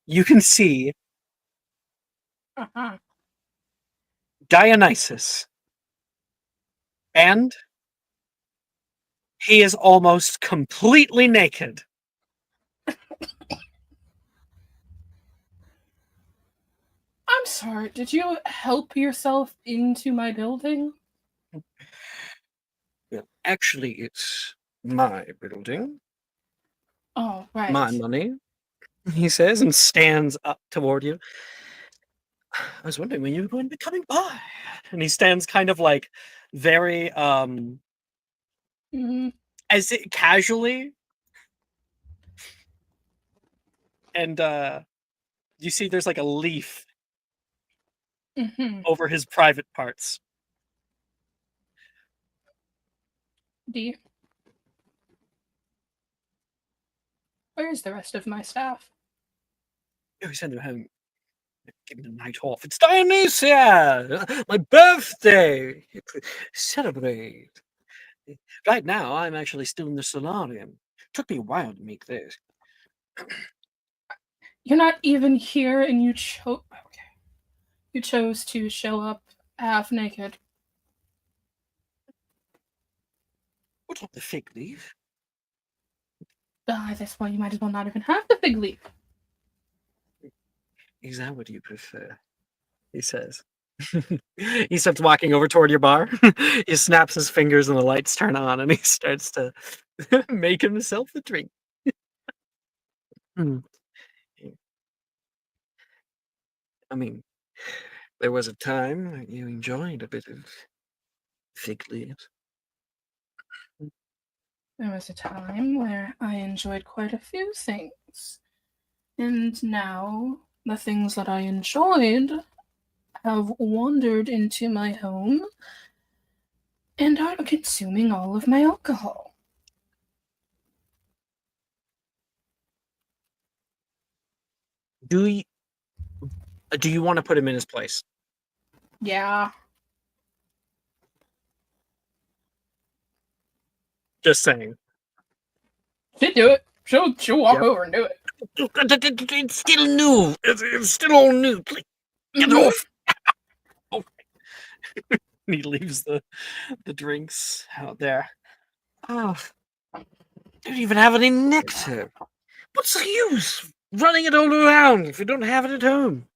You can see Dionysus, and he is almost completely naked. I'm sorry, did you help yourself into my building? Well, actually, it's my building. Oh, right. My money, he says, and stands up toward you. I was wondering when you were going to be coming by. And he stands kind of like very as it casually. And you see there's like a leaf over his private parts. D. Where's the rest of my staff? Oh, he sent them home. Give him the night off. It's Dionysia! My birthday! Celebrate. Right now, I'm actually still in the solarium. Took me a while to make this. You're not even here and you chose to show up half naked. What's up the fig leaf? That's why you might as well not even have the fig leaf. Is that what you prefer? He says. He starts walking over toward your bar. He snaps his fingers and the lights turn on and he starts to make himself a drink. I mean, there was a time that you enjoyed a bit of fig leaves. There was a time where I enjoyed quite a few things. And now, the things that I enjoyed have wandered into my home and are consuming all of my alcohol. Do you want to put him in his place? Yeah. Just saying. She'd do it. She'll walk over and do it. It's still new. It's still all new. Please, get off. Oh. He leaves the drinks out there. Oh, don't even have any nectar. What's the use running it all around if you don't have it at home?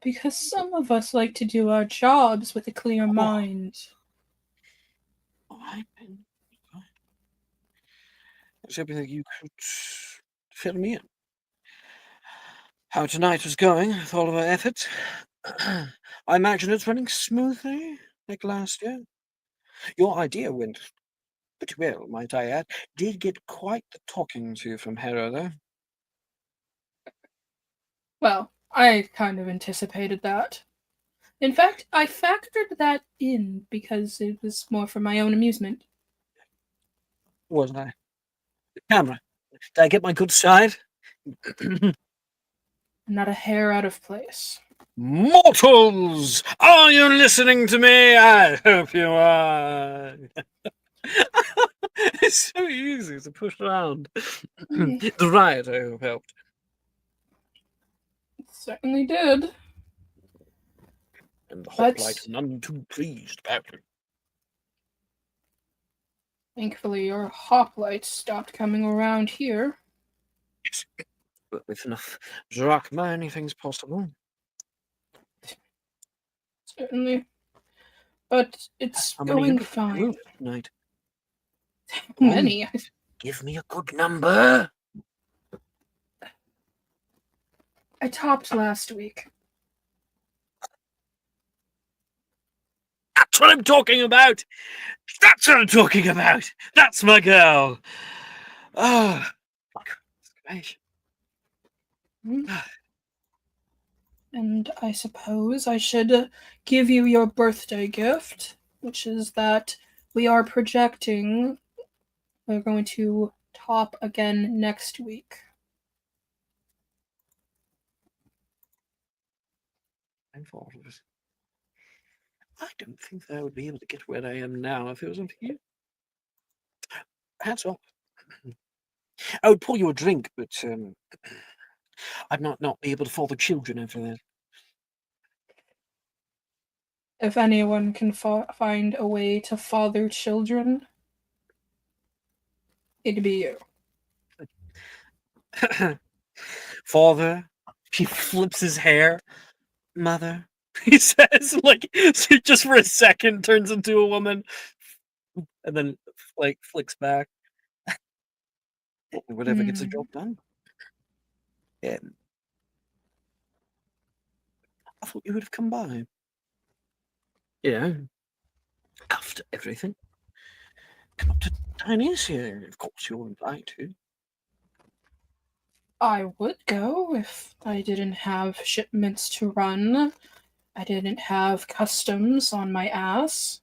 Because some of us like to do our jobs with a clear mind. I was hoping that you could fill me in. How tonight was going with all of our efforts. I imagine it's running smoothly, like last year. Your idea went pretty well, might I add. Did get quite the talking to from Hera, though. Well, I kind of anticipated that. In fact, I factored that in because it was more for my own amusement. Wasn't I? The camera. Did I get my good side? Not a hair out of place. Mortals! Are you listening to me? I hope you are. It's so easy to push around. The riot, I hope, helped. It certainly did. And the But hoplite none too pleased about it. thankfully, your hoplites stopped coming around here. Yes, but with enough drachma, anything's possible. Certainly. But it's How many going units fine. moved tonight? Many. Give me a good number. I topped last week. That's what I'm talking about. That's what I'm talking about. That's my girl. Oh, gosh. And I suppose I should give you your birthday gift, which is that we are projecting we're going to top again next week. I don't think that I would be able to get where I am now if it wasn't for you. Hats off. I would pour you a drink, but I'd not be able to father children after that. If anyone can find a way to father children, it'd be you. Father, he flips his hair. Mother, he says, like, so just for a second turns into a woman, and then like flicks back. Whatever gets the job done. Yeah. I thought you would have come by. Yeah. After everything. Come up to Dionysia. Of course you're invited to. I would go if I didn't have shipments to run. I didn't have customs on my ass.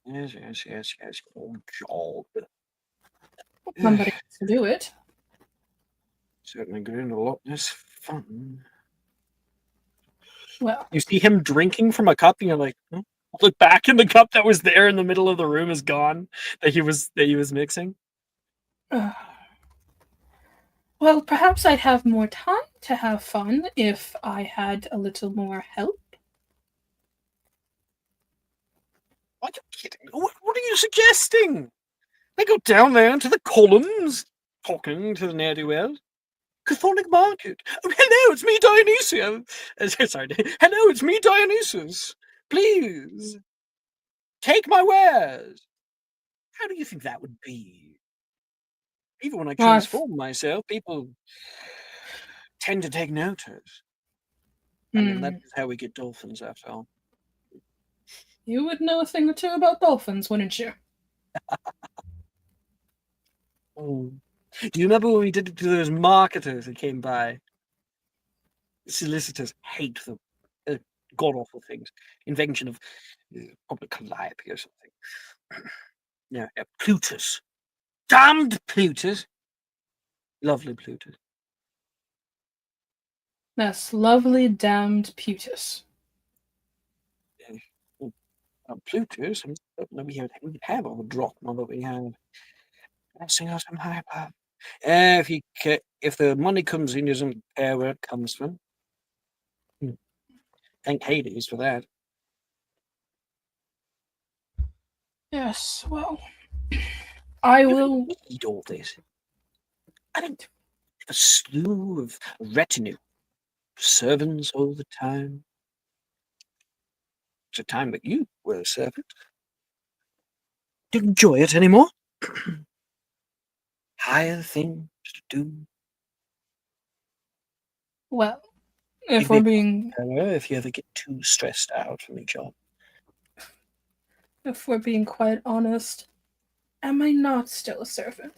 Yes. Good job. Somebody has to do it. Certainly getting a lot less fun. Well, you see him drinking from a cup, and you're like, huh? Look back, and the cup that was there in the middle of the room is gone. That he was mixing. Well, perhaps I'd have more time to have fun if I had a little more help. Are you kidding? What are you suggesting? They go down there into the columns, talking to the ne'er-do-well. Chthonic Market. Oh, hello, it's me, Dionysia. Sorry. Hello, it's me, Dionysus. Please, take my wares. How do you think that would be? Even when I transform myself, people tend to take notice. I mean, that's how we get dolphins, after all. You would know a thing or two about dolphins, wouldn't you? Oh. Do you remember when we did it to those marketers that came by? Solicitors hate them. God awful things. Invention of probably Calliope or something. Yeah, Plutus. Damned Plutus. Lovely Plutus. That's lovely damned Plutus. Plutus, I don't know we have all the drachma that we have. Blessing us from high above. If the money comes in, doesn't care where it comes from. Thank Hades for that. Yes, well, I will need all this. I don't have a slew of retinue, servants all the time. It's a time that you were a servant. Don't enjoy it anymore. Higher things to do. Well, if we're being if you ever get too stressed out from your job. If we're being quite honest, am I not still a servant?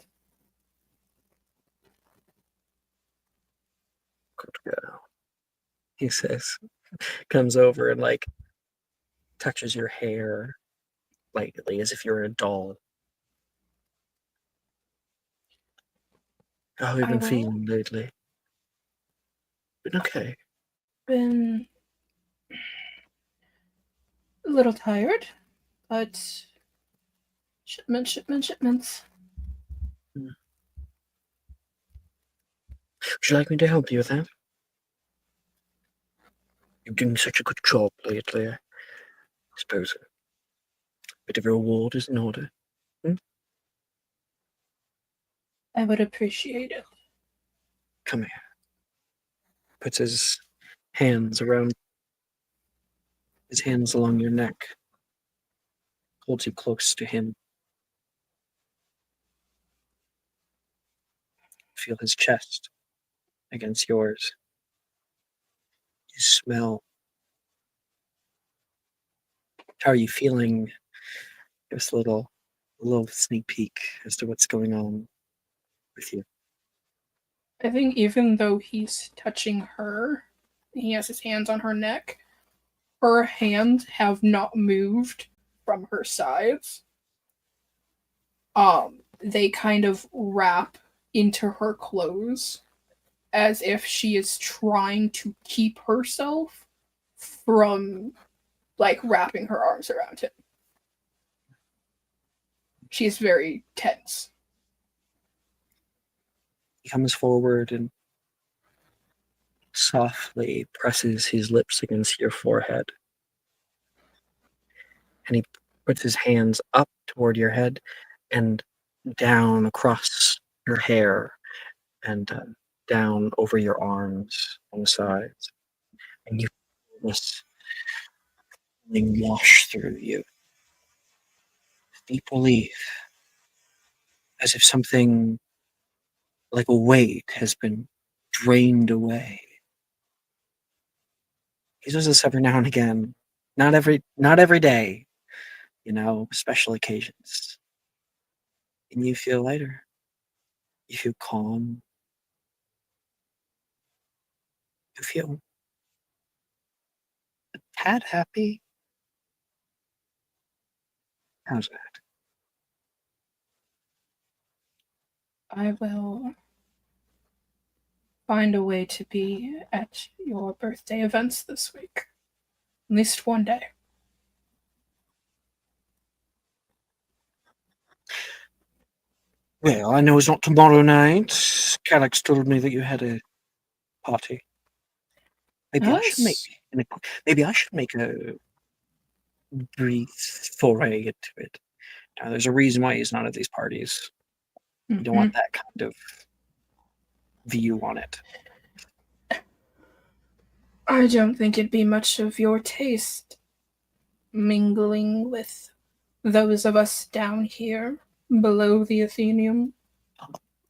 Good girl. He says, comes over and like touches your hair lightly as if you're a doll. How have you been feeling lately? Been okay. Been a little tired, but Shipments. Would you like me to help you with that? You're doing such a good job lately. I suppose a bit of a reward is in order. I would appreciate it. Come here. Puts his hands along your neck. Holds you close to him. Feel his chest against yours. You smell. How are you feeling? Give us a little sneak peek as to what's going on with you. I think even though he's touching her, he has his hands on her neck, her hands have not moved from her sides. They kind of wrap into her clothes as if she is trying to keep herself from like wrapping her arms around him. She's very tense. He comes forward and softly presses his lips against your forehead. And he puts his hands up toward your head and down across your hair and down over your arms on the sides. And you feel this feeling wash through you. Deep relief, as if something like a weight has been drained away. He does this every now and again. Not every day, special occasions. And you feel lighter. You feel calm. You feel a tad happy. How's that? I will find a way to be at your birthday events this week. At least one day. Well, I know it's not tomorrow night. Calyx told me that you had a party. Maybe I should make a brief foray into it. Now, there's a reason why he's not at these parties. You don't want that kind of view on it. I don't think it'd be much of your taste mingling with those of us down here below the Athenium.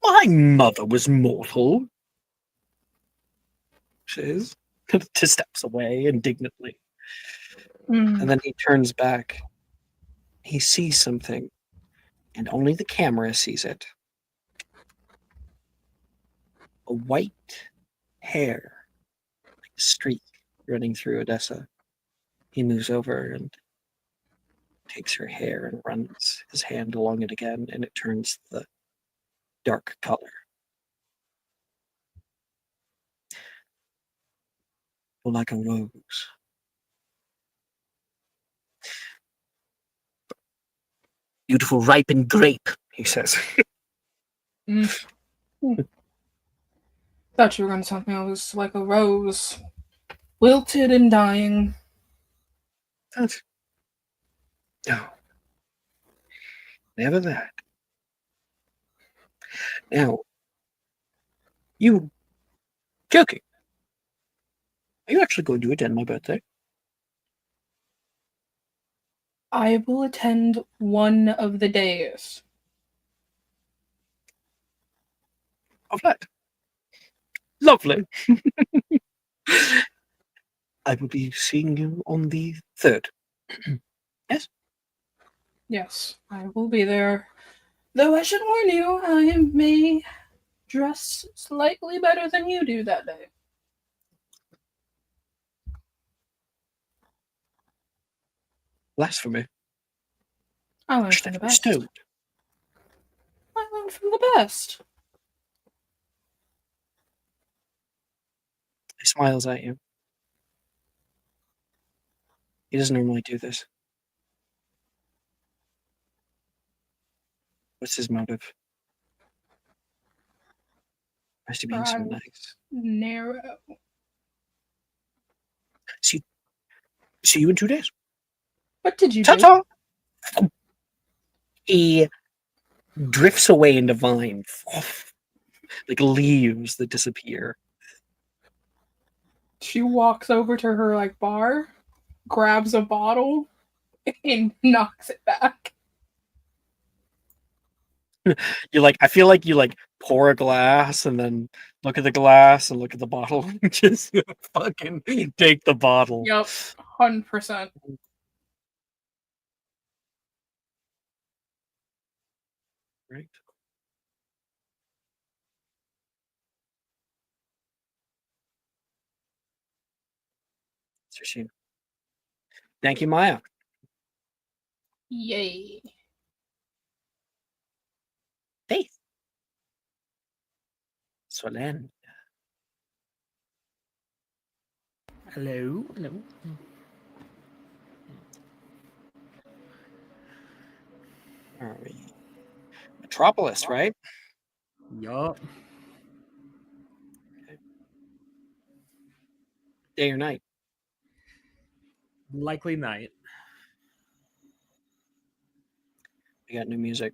My mother was mortal. Says, steps away indignantly. And then he turns back. He sees something, and only the camera sees it. A white hair, like a streak running through Odessa. He moves over and takes her hair and runs his hand along it again, and it turns the dark color. Like a rose. Beautiful ripened grape, he says. Thought you were going to tell me I was like a rose, wilted and dying. No. Never that. Now, you joking? Are you actually going to attend my birthday? I will attend one of the days. Of that. Lovely. I will be seeing you on the 3rd. Yes? Yes, I will be there. Though I should warn you, I may dress slightly better than you do that day. Blasphemy. I learned from the best. I learned from the best. He smiles at you. He doesn't normally do this. What's his motive? Why is he being so nice? Narrow. See you in 2 days. What did you Ta-ta! He drifts away into vine, like leaves that disappear. She walks over to her like bar, grabs a bottle, and knocks it back. You like, I feel like you like pour a glass and then look at the glass and look at the bottle and just fucking take the bottle. Yep, 100%. Right. Thank you, Maya. Yay. Faith. Solen. Hello. Hello. All right. Metropolis, right? Yup. Day or night? Likely night. We got new music.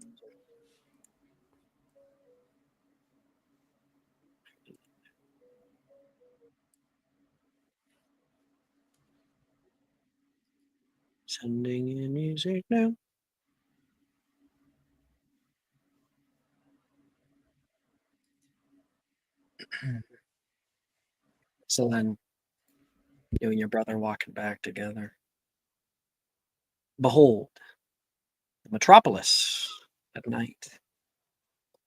Sending in music now. So then, you and your brother walking back together. Behold, the metropolis at night,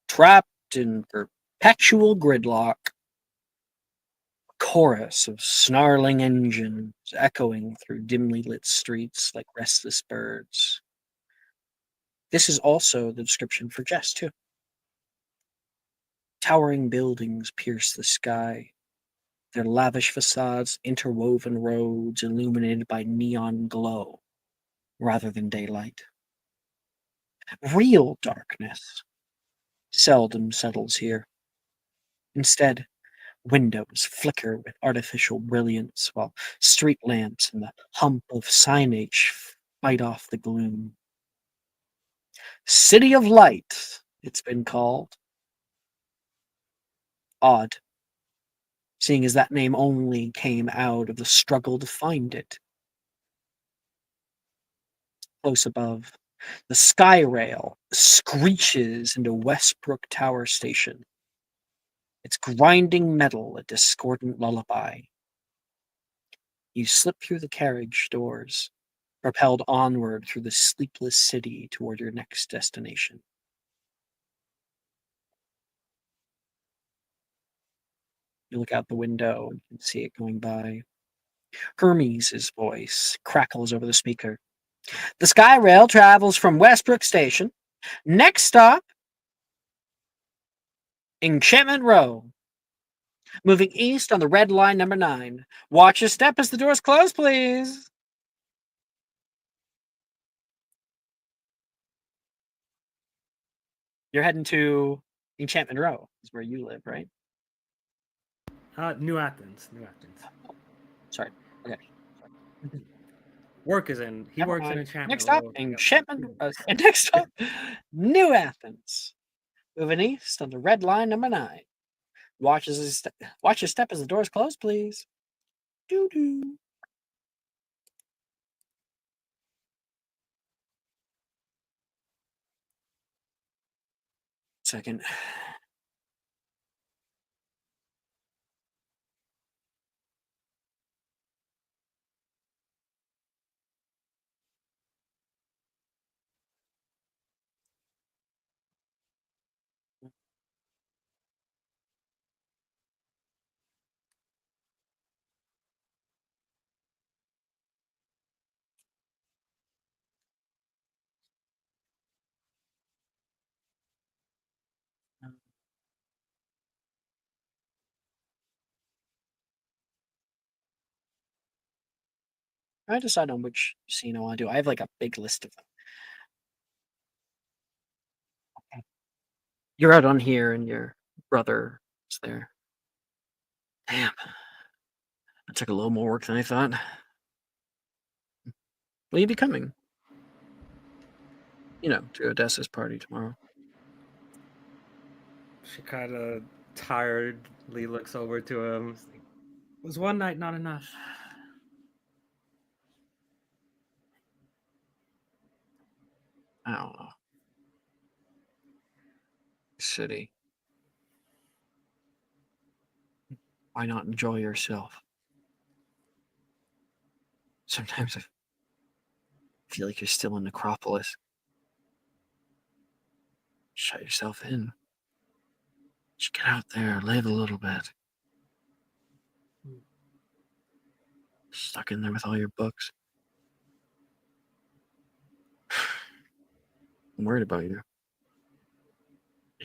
trapped in perpetual gridlock. A chorus of snarling engines echoing through dimly lit streets like restless birds. This is also the description for Jess, too. Towering buildings pierce the sky, their lavish facades interwoven roads illuminated by neon glow rather than daylight. Real darkness seldom settles here. Instead, windows flicker with artificial brilliance while street lamps and the hump of signage fight off the gloom. City of Light, it's been called. Odd, seeing as that name only came out of the struggle to find it. Close above, the sky rail screeches into Westbrook Tower Station, its grinding metal a discordant lullaby. You slip through the carriage doors, propelled onward through the sleepless city toward your next destination. You look out the window and can see it going by. Hermes' voice crackles over the speaker. The Sky Rail travels from Westbrook Station. Next stop, Enchantment Row. Moving east on the red line number 9. Watch your step as the doors close, please. You're heading to Enchantment Row, is where you live, right? New Athens. New Athens. Sorry. Okay. Work is in. He works in Enchantment. Next stop, Row. Enchantment. Next stop, New Athens. Moving east on the red line number 9. Watch your step as the doors close, please. Doo doo. Second. I decide on which scene I want to do. I have like a big list of them. You're out on here and your brother is there. Damn. That took a little more work than I thought. Will you be coming? You know, to Odessa's party tomorrow. She kind of tiredly looks over to him. Was one night not enough? I don't know. City. Why not enjoy yourself? Sometimes I feel like you're still in Necropolis. Shut yourself in. Just get out there, live a little bit. Stuck in there with all your books. I'm worried about you.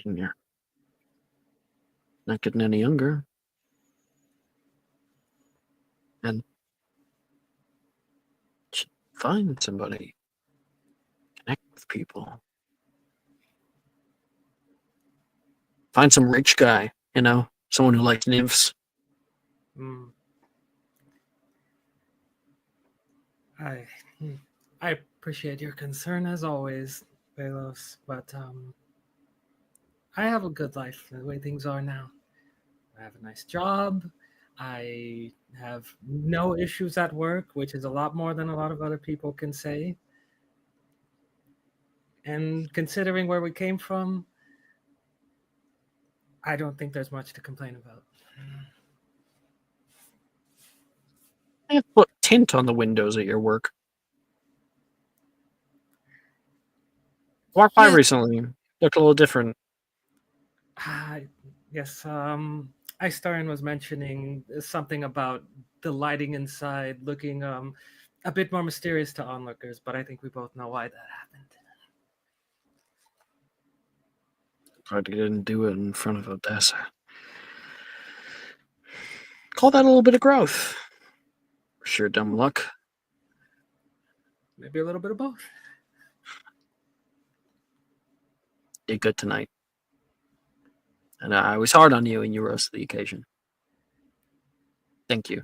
And you're not getting any younger. And should find somebody. Connect with people. Find some rich guy, you know, someone who likes nymphs. Mm. I appreciate your concern as always, Belos, but I have a good life the way things are now. I have a nice job. I have no issues at work, which is a lot more than a lot of other people can say. And considering where we came from, I don't think there's much to complain about. I have put tint on the windows at your work. Walked by recently. Looked a little different. Yes, Eistein was mentioning something about the lighting inside looking a bit more mysterious to onlookers, but I think we both know why that happened. Probably didn't do it in front of Odessa. Call that a little bit of growth. For sure, dumb luck. Maybe a little bit of both. Did good tonight. And I was hard on you and you rose to the occasion. Thank you.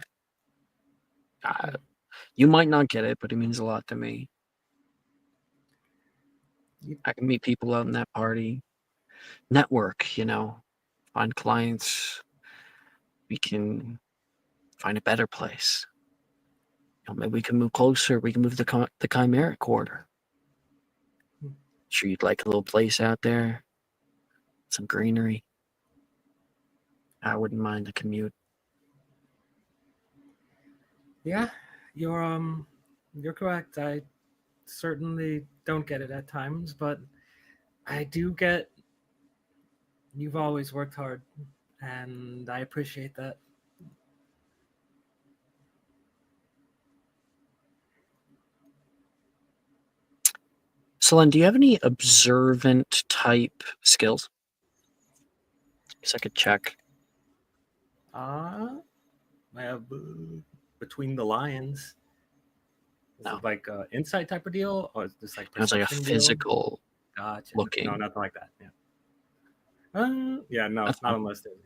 You might not get it, but it means a lot to me. I can meet people out in that party. Network, you know. Find clients. We can find a better place. You know, maybe we can move closer. We can move the Chimeric Quarter. Sure you'd like a little place out there. Some greenery. I wouldn't mind the commute. Yeah, you're correct. I certainly don't get it at times, but I do get you've always worked hard, and I appreciate that. Selene, do you have any observant type skills? Guess I could check. I have Between the Lions. Is it like an insight type of deal, or is this like It's like a perception deal? physical Gotcha. looking. No, nothing like that. Yeah. No, That's not fine. unless there's.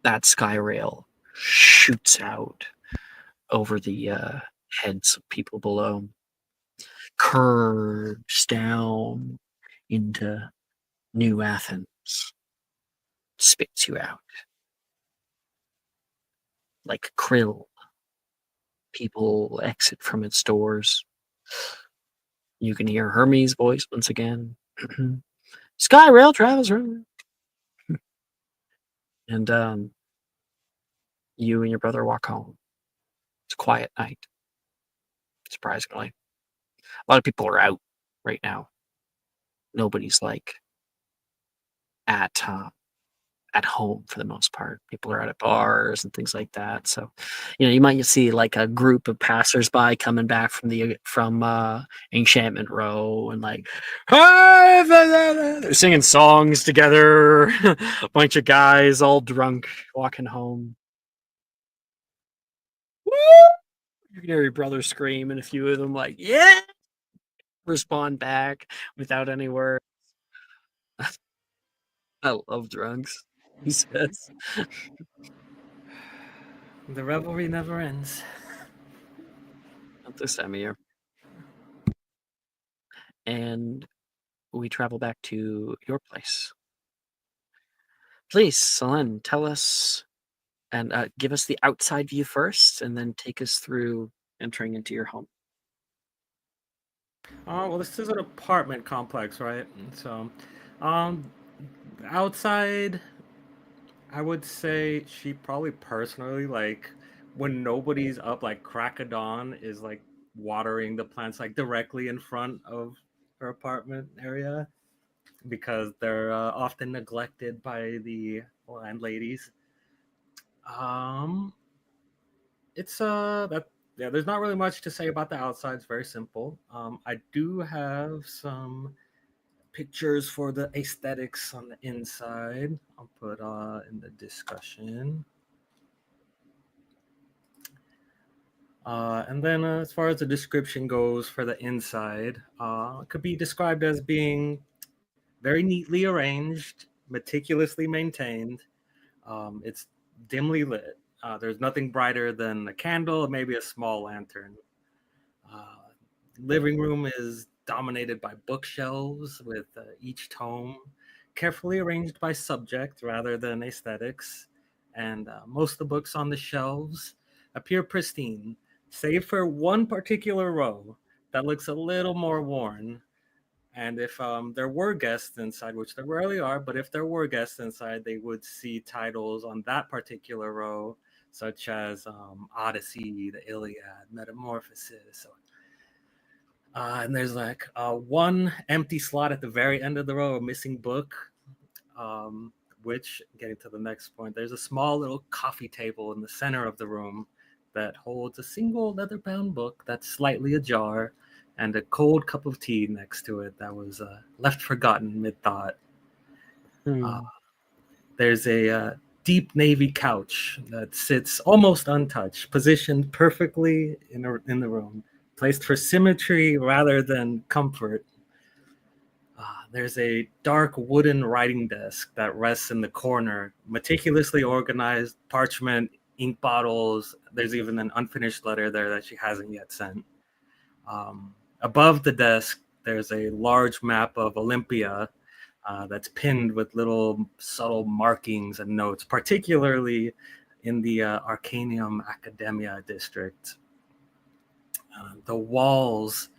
That sky rail shoots out over the heads of people below, curves down into New Athens, spits you out like krill. People exit from its doors. You can hear Hermes' voice once again. Sky rail travels around. And you and your brother walk home. It's a quiet night, surprisingly. A lot of people are out right now. Nobody's like at home for the most part. People are out at bars and things like that. So, you know, you might see like a group of passersby coming back from Enchantment Row and like, "Hi!" They're singing songs together. A bunch of guys all drunk walking home. can hear your brother scream, and a few of them like, yeah, respond back without any words. I love drunks, he says. The revelry never ends. Not this time of year. And we travel back to your place. Please, Selene, tell us and give us the outside view first, and then take us through entering into your home. Well, this is an apartment complex, right? So, um, outside, I would say she probably personally, like, when nobody's up, like, crack of dawn is, like, watering the plants, like, directly in front of her apartment area because they're often neglected by the landladies. Um, it's that yeah. There's not really much to say about the outside. It's very simple. I do have some pictures for the aesthetics on the inside. I'll put in the discussion. And then as far as the description goes for the inside, it could be described as being very neatly arranged, meticulously maintained. It's dimly lit. There's nothing brighter than a candle, maybe a small lantern. Uh, Living room is dominated by bookshelves with each tome carefully arranged by subject rather than aesthetics. And most of the books on the shelves appear pristine, save for one particular row that looks a little more worn. And if there were guests inside, which there rarely are, but if there were guests inside, they would see titles on that particular row, such as Odyssey, the Iliad, Metamorphosis. And there's like one empty slot at the very end of the row, a missing book. Which, getting to the next point, there's a small little coffee table in the center of the room that holds a single leather-bound book that's slightly ajar, and a cold cup of tea next to it that was left forgotten mid-thought. There's a deep navy couch that sits almost untouched, positioned perfectly in the room, placed for symmetry rather than comfort. There's a dark wooden writing desk that rests in the corner, meticulously organized, parchment, ink bottles. There's even an unfinished letter there that she hasn't yet sent. Above the desk, there's a large map of Olympia that's pinned with little subtle markings and notes, particularly in the Arcanium Academia district. The walls,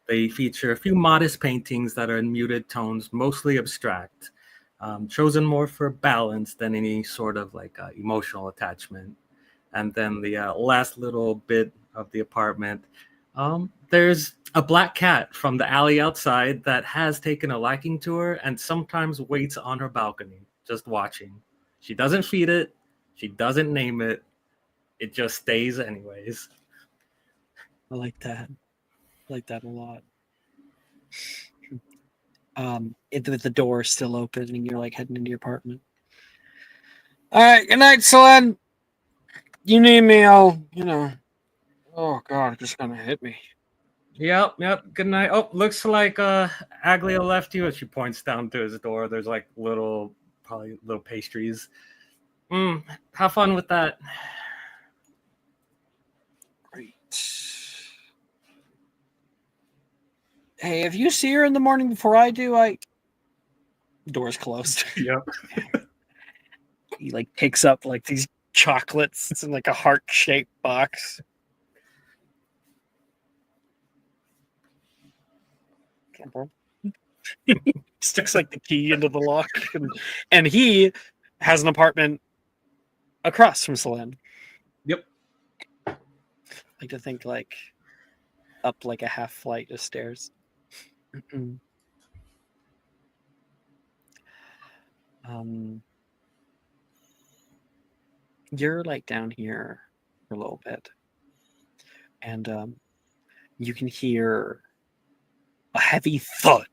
they feature a few modest paintings that are in muted tones, mostly abstract, chosen more for balance than any sort of like emotional attachment. And then the last little bit of the apartment, there's a black cat from the alley outside that has taken a liking to her and sometimes waits on her balcony, just watching. She doesn't feed it, she doesn't name it, it just stays anyways. I like that. I like that a lot. With the door still open and you're like heading into your apartment. All right, good night, Selene. You need me, I'll, oh God, it's just gonna hit me. Yep. Good night. Oh, looks like Aglia left you, as she points down to his door. There's like probably little pastries. Have fun with that. Great. Hey, if you see her in the morning before I do, door's closed. Yep. He like picks up like these chocolates. It's in like a heart-shaped box. Sticks like the key into the lock, and he has an apartment across from Selene. Yep. Like to think like up like a half flight of stairs. You're like down here for a little bit, and you can hear a heavy thud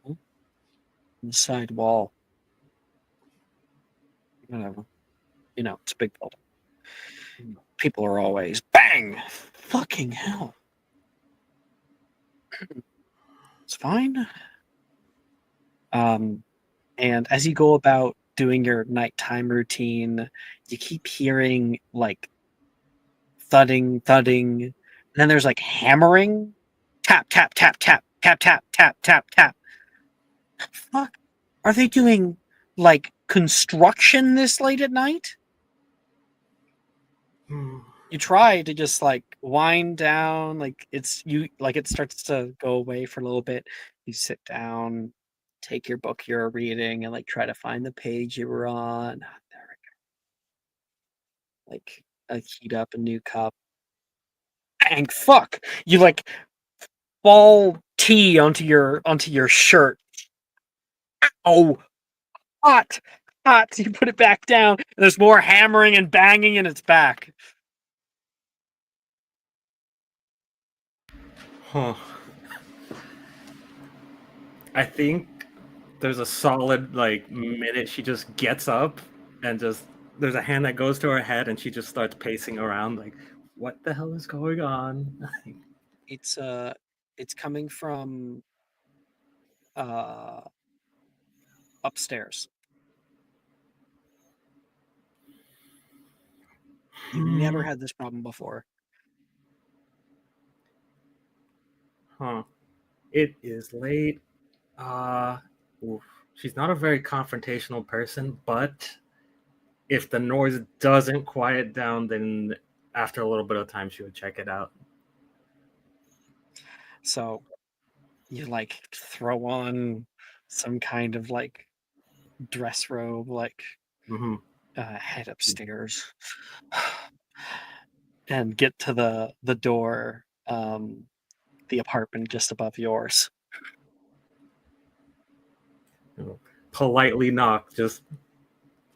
on the side wall. Whatever. It's a big building. People are always bang. Fucking hell. It's fine. And as you go about doing your nighttime routine, you keep hearing like thudding, thudding, and then there's like hammering, tap, tap, tap, tap, tap, tap, tap, tap, tap. Fuck, are they doing like construction this late at night? You try to just like wind down, like it starts to go away for a little bit. You sit down, take your book you're reading, and like try to find the page you were on. There we go. Like heat up a new cup. Bang! Fuck! You like fall tea onto your shirt. Oh, hot, hot! You put it back down. And there's more hammering and banging, and it's back. Huh. I think there's a solid like minute she just gets up and just there's a hand that goes to her head and she just starts pacing around like, what the hell is going on? It's coming from upstairs. You've never had this problem before. Huh. It is late. Oof. She's not a very confrontational person, but if the noise doesn't quiet down, then after a little bit of time, she would check it out. So you like throw on some kind of like dress robe, like head upstairs, and get to the door, the apartment just above yours. Politely knock just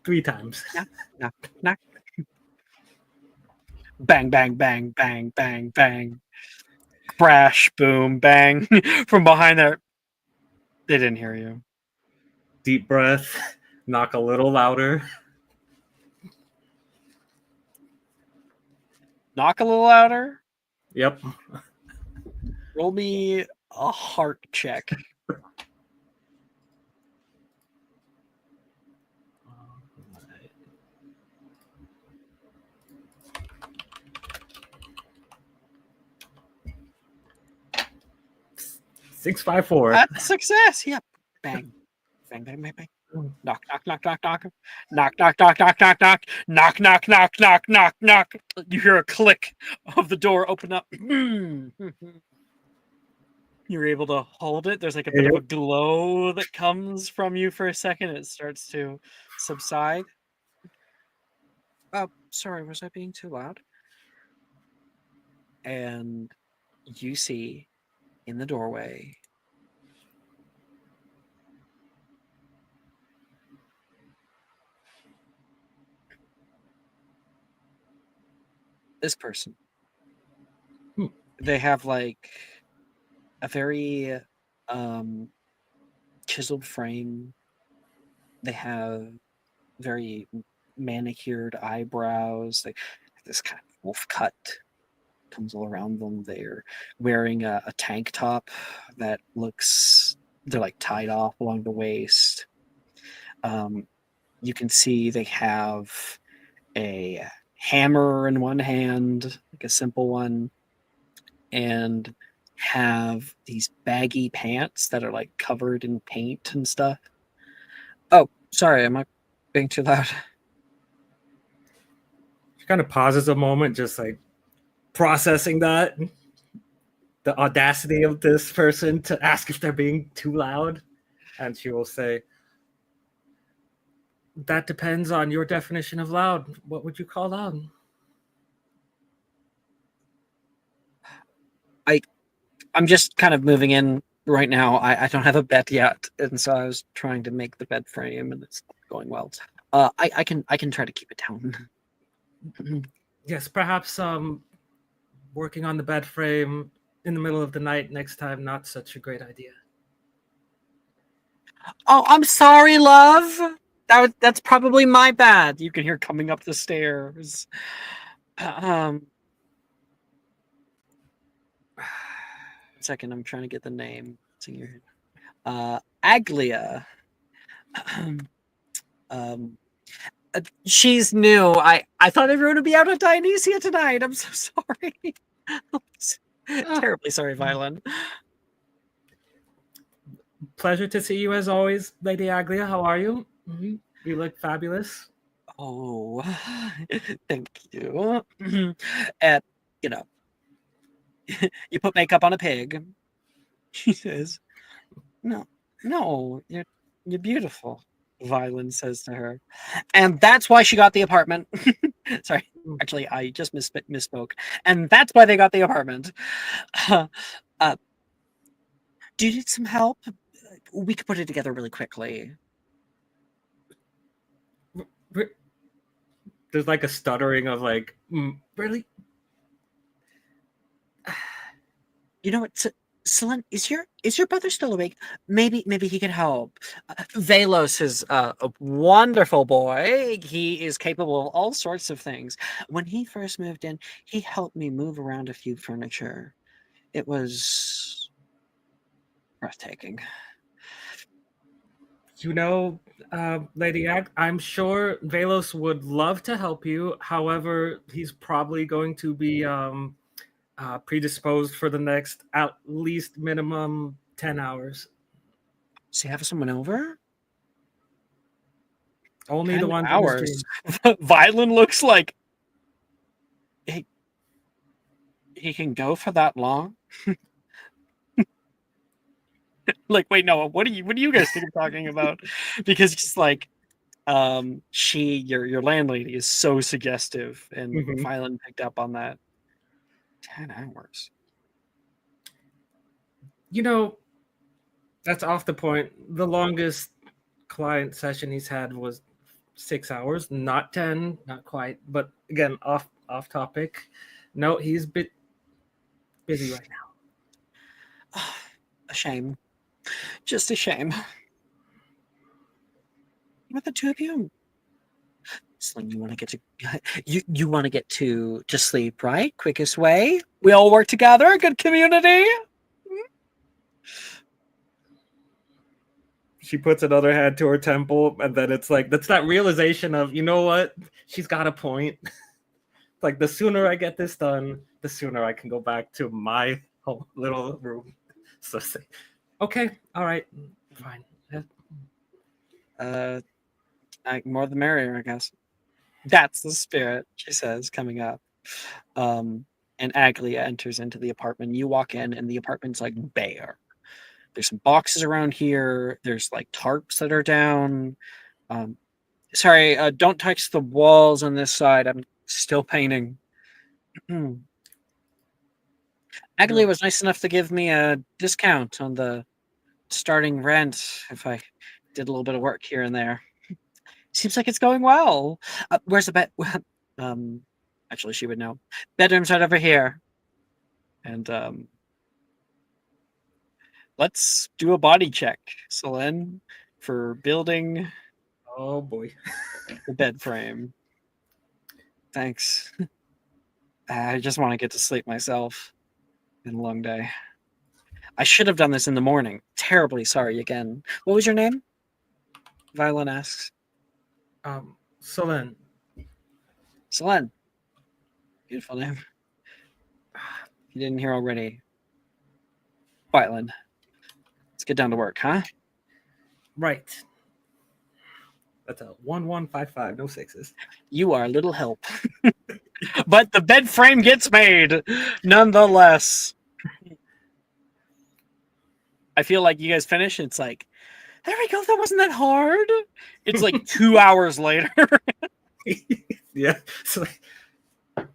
3 times. Knock, knock, knock. Bang, bang, bang, bang, bang, bang. Crash, boom, bang. From behind there. They didn't hear you. Deep breath. Knock a little louder. Knock a little louder? Yep. Roll me a heart check. Six, 5, 4. That's a success. Yep. Bang. Bang, bang, bang, bang. Knock, knock, knock, knock, knock. Knock, knock, knock, knock, knock, knock. Knock, knock, knock, knock, knock, knock. You hear a click of the door open up. You're able to hold it. There's like a bit of a glow that comes from you for a second. It starts to subside. Oh, sorry, was I being too loud? And you see in the doorway this person. They have like a very chiseled frame. They have very manicured eyebrows. They have this kind of wolf cut comes all around them. They're wearing a tank top that looks, they're like tied off along the waist. You can see they have a hammer in one hand, like a simple one, and have these baggy pants that are like covered in paint and stuff. Oh, sorry, am I being too loud? She kind of pauses a moment, just like processing that. The audacity of this person to ask if they're being too loud. And she will say, that depends on your definition of loud. What would you call loud? I'm just kind of moving in right now. I don't have a bed yet, and so I was trying to make the bed frame, and it's going well. I can try to keep it down. Yes, perhaps working on the bed frame in the middle of the night next time, not such a great idea. Oh, I'm sorry, love. That's probably my bad. You can hear coming up the stairs. Um, 1 second, I'm trying to get the name. Aglia. um, she's new. I thought everyone would be out on Dionysia tonight. I'm so sorry. Terribly sorry, Violen. Pleasure to see you as always, Lady Aglia. How are you? You look fabulous. Oh, thank you. And, you know, you put makeup on a pig. She says, no, you're beautiful. Violen says to her. And that's why she got the apartment. Sorry, actually, I just misspoke. And that's why they got the apartment. Do you need some help? We could put it together really quickly. There's like a stuttering of like, really? You know what, Selene, is your brother still awake? Maybe he can help. Velos is a wonderful boy. He is capable of all sorts of things. When he first moved in, he helped me move around a few furniture. It was breathtaking. You know, Lady Ag, I'm sure Velos would love to help you. However, he's probably going to be predisposed for the next at least minimum 10 hours. So you have someone over? Only 10 the ones hours. in his dreams. Violen looks like he can go for that long. Like, wait, no, what do you guys think I'm talking about? Because it's like, your landlady is so suggestive, and Violen picked up on that. 10 hours. You know, that's off the point. The longest client session he's had was 6 hours, not 10, not quite. But again, off topic. No, he's a bit busy right now. A shame. Just a shame. What the two of you? Sling, you want to get to you want to get to sleep, right? Quickest way. We all work together. Good community. She puts another hand to her temple, and then it's like that's that realization of, you know what? She's got a point. Like, the sooner I get this done, the sooner I can go back to my whole little room. So say, okay, all right, fine. More the merrier, I guess. That's the spirit, she says, coming up. And Aglia enters into the apartment. You walk in, and the apartment's like bare. There's some boxes around here. There's like tarps that are down. Sorry, don't touch the walls on this side. I'm still painting. Aglia was nice enough to give me a discount on the starting rent if I did a little bit of work here and there. Seems like it's going well. Where's the bed? Actually, she would know. Bedroom's right over here. And let's do a body check, Selene, for building. Oh boy, the bed frame. Thanks. I just want to get to sleep myself. Been a long day. I should have done this in the morning. Terribly sorry again. What was your name? Violen asks. Selene. Selene. Beautiful name. You didn't hear already. Violen. Let's get down to work, huh? Right. That's a 1155, no sixes. You are a little help. But the bed frame gets made, nonetheless. I feel like you guys finish, it's like, there we go, that wasn't that hard. It's like 2 hours later. Yeah. So, the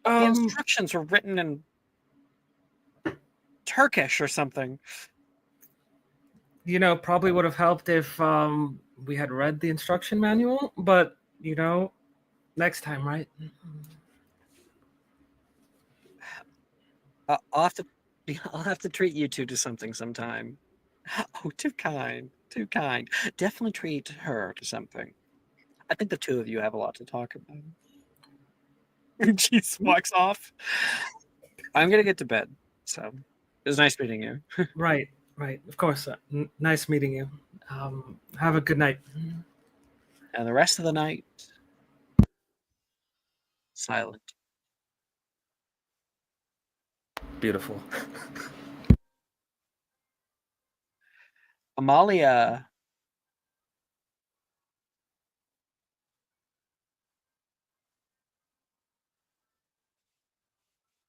instructions were written in Turkish or something. You know, probably would have helped if we had read the instruction manual, but you know, next time, right? I'll have to treat you two to something sometime. Oh, too kind. Definitely treat her to something. I think the two of you have a lot to talk about. And she walks off. I'm gonna get to bed. So it was nice meeting you. Right. Of course. Nice meeting you. Have a good night. And the rest of the night, silent. Beautiful. Amalia.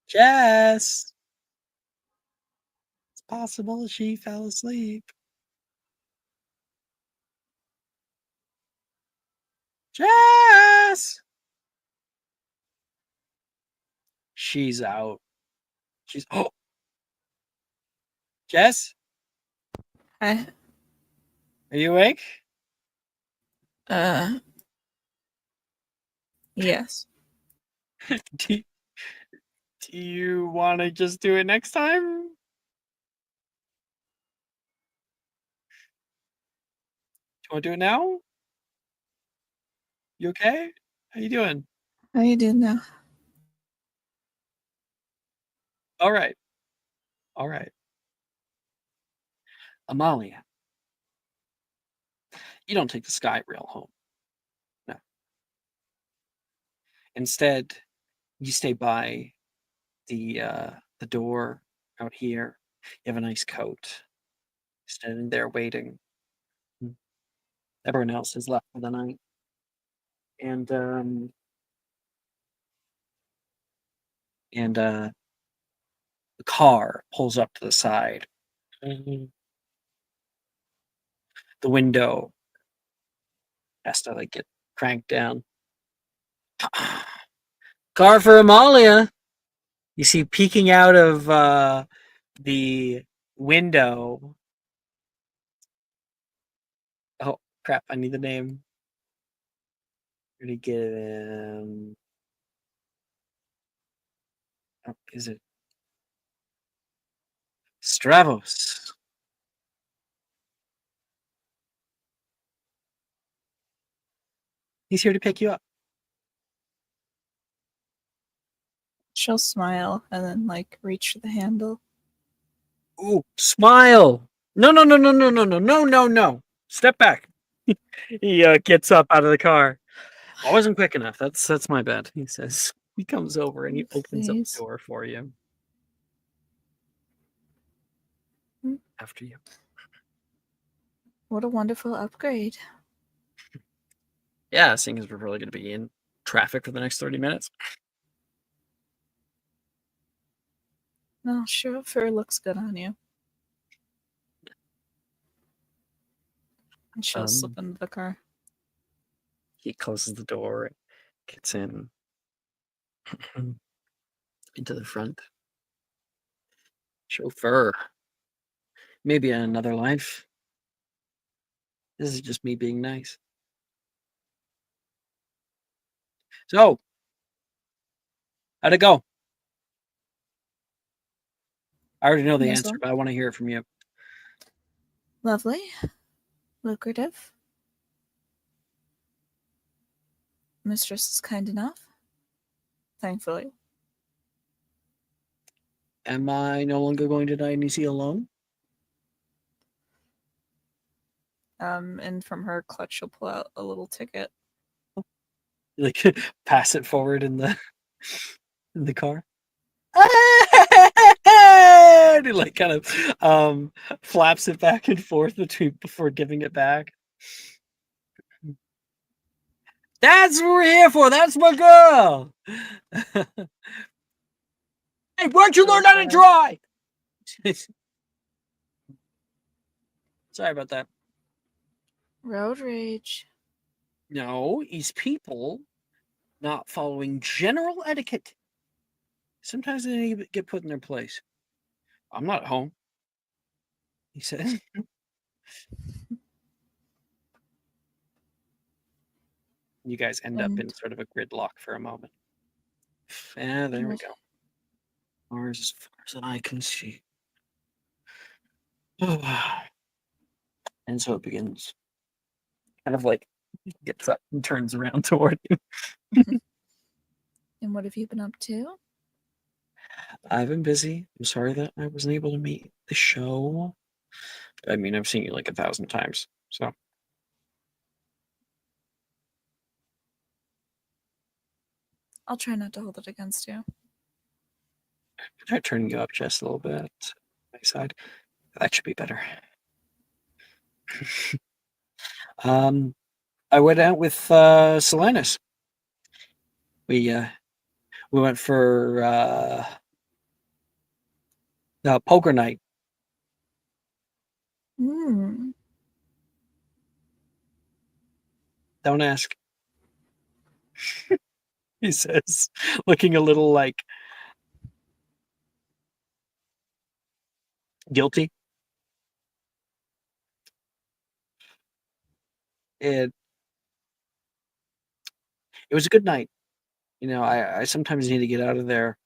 Jess. It's possible she fell asleep. Jess. She's out. She's Jess? Hi. Are you awake? Yes. do you want to just do it next time? Do you want to do it now? You okay? How you doing? How you doing now? All right. Amalia, you don't take the sky rail home. No. Instead, you stay by the door out here. You have a nice coat. Standing there waiting. Everyone else is left for the night. And the car pulls up to the side. The window has to get cranked down. Car for Amalia. You see peeking out of the window. Oh crap! I need the name. Where did he get him? Oh, is it Stravos? He's here to pick you up. She'll smile and then reach for the handle. Ooh, smile! No! Step back. He gets up out of the car. I wasn't quick enough. That's my bad. He says. He comes over and he opens up the door for you. After you. What a wonderful upgrade. Yeah, seeing as we're really going to be in traffic for the next 30 minutes. No, sure, fur looks good on you. And she'll slip into the car. He closes the door and gets in into the front. Chauffeur. Maybe in another life. This is just me being nice. So, how'd it go? I already know the answer, but I want to hear it from you. Lovely. Lucrative. Mistress is kind enough. Thankfully. Am I no longer going to Dionysia alone? And from her clutch, she'll pull out a little ticket. Pass it forward in the car. And he kind of flaps it back and forth before giving it back. That's what we're here for. That's my girl. Hey, where'd you learn how to drive? Sorry about that. Road rage. No, it's people not following general etiquette. Sometimes they need to get put in their place. I'm not at home, he says. You guys end up in sort of a gridlock for a moment. And there we go. Ours as far as I can see. And so it begins. Kind of gets up and turns around toward you. And what have you been up to? I've been busy. I'm sorry that I wasn't able to meet the show. I mean, I've seen you like 1,000 times, so I'm I'll try not to hold it against you. try turning you up just a little bit. My side. That should be better. I went out with Selenis. We went for poker night. Hmm. Don't ask. He says, looking a little like guilty. It it was a good night. You know, I sometimes need to get out of there.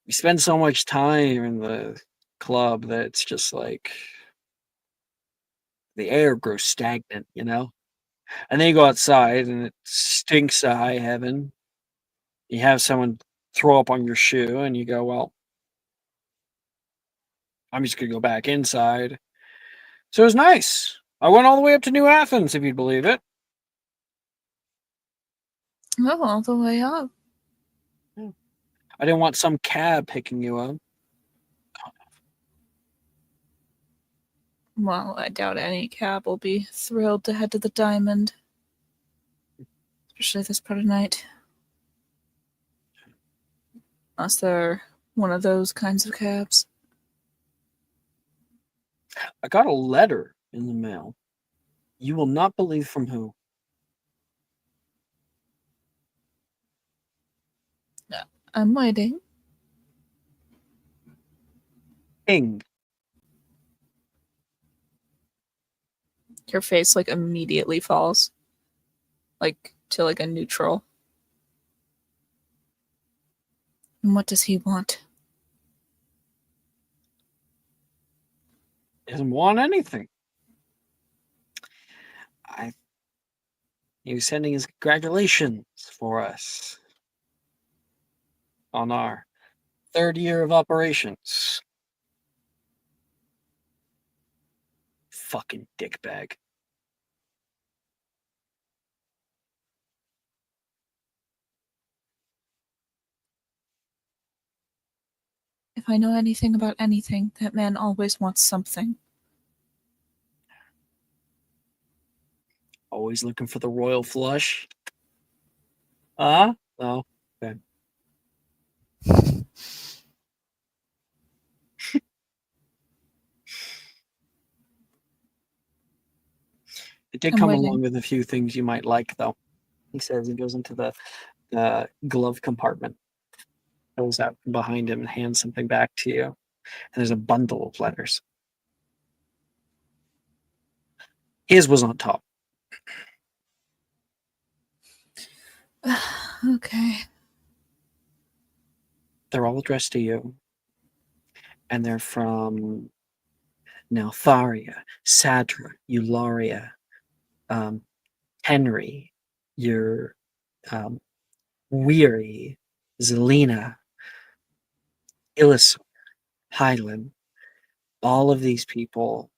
We spend so much time in the club that it's just like the air grows stagnant, you know? And then you go outside and it stinks to high heaven. You have someone throw up on your shoe and you go, well, I'm just going to go back inside. So it was nice. I went all the way up to New Athens, if you'd believe it. Oh, all the way up. I didn't want some cab picking you up. Well, I doubt any cab will be thrilled to head to the Diamond. Especially this part of night. Unless they're one of those kinds of cabs. I got a letter in the mail. You will not believe from who. I'm waiting. King. Your face like immediately falls. Like to like a neutral. And what does he want? He doesn't want anything. He was sending his congratulations for us on our 3rd year of operations. Fucking dickbag. If I know anything about anything, that man always wants something. Always looking for the royal flush. Oh, okay. It did I'm come waiting. along with a few things you might like, though. He says he goes into the glove compartment, goes out from behind him and hands something back to you. And there's a bundle of letters. His was on top. Okay. They're all addressed to you. And they're from Neltharia, Sadra, Eularia, Henry, your Weary, Zelina, Illis, Hyland. All of these people,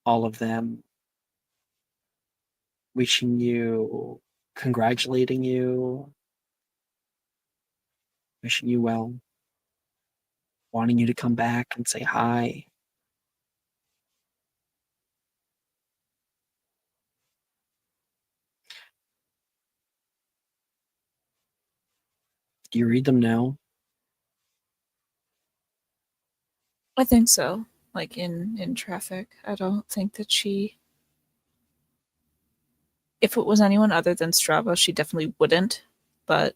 all of them wishing you, congratulating you, wishing you well, wanting you to come back and say hi. Do you read them now? I think so. Like in traffic. I don't think that she. If it was anyone other than Strava, she definitely wouldn't. But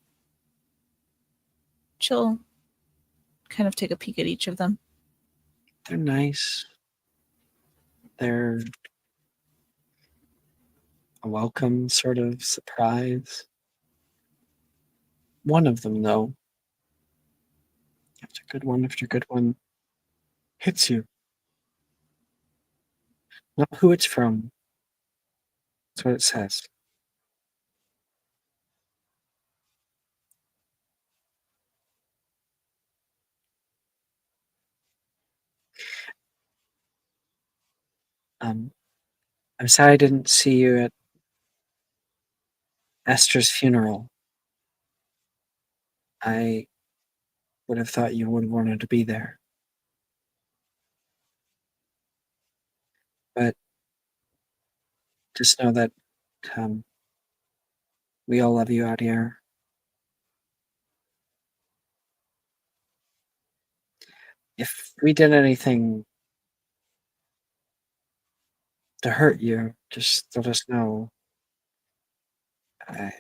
she'll kind of take a peek at each of them. They're nice. They're a welcome sort of surprise. One of them, though, after good one, hits you. Not who it's from. That's what it says. I'm sorry I didn't see you at Esther's funeral. I would have thought you would have wanted to be there. But just know that um, we all love you out here. If we did anything to hurt you, just let us know. I'm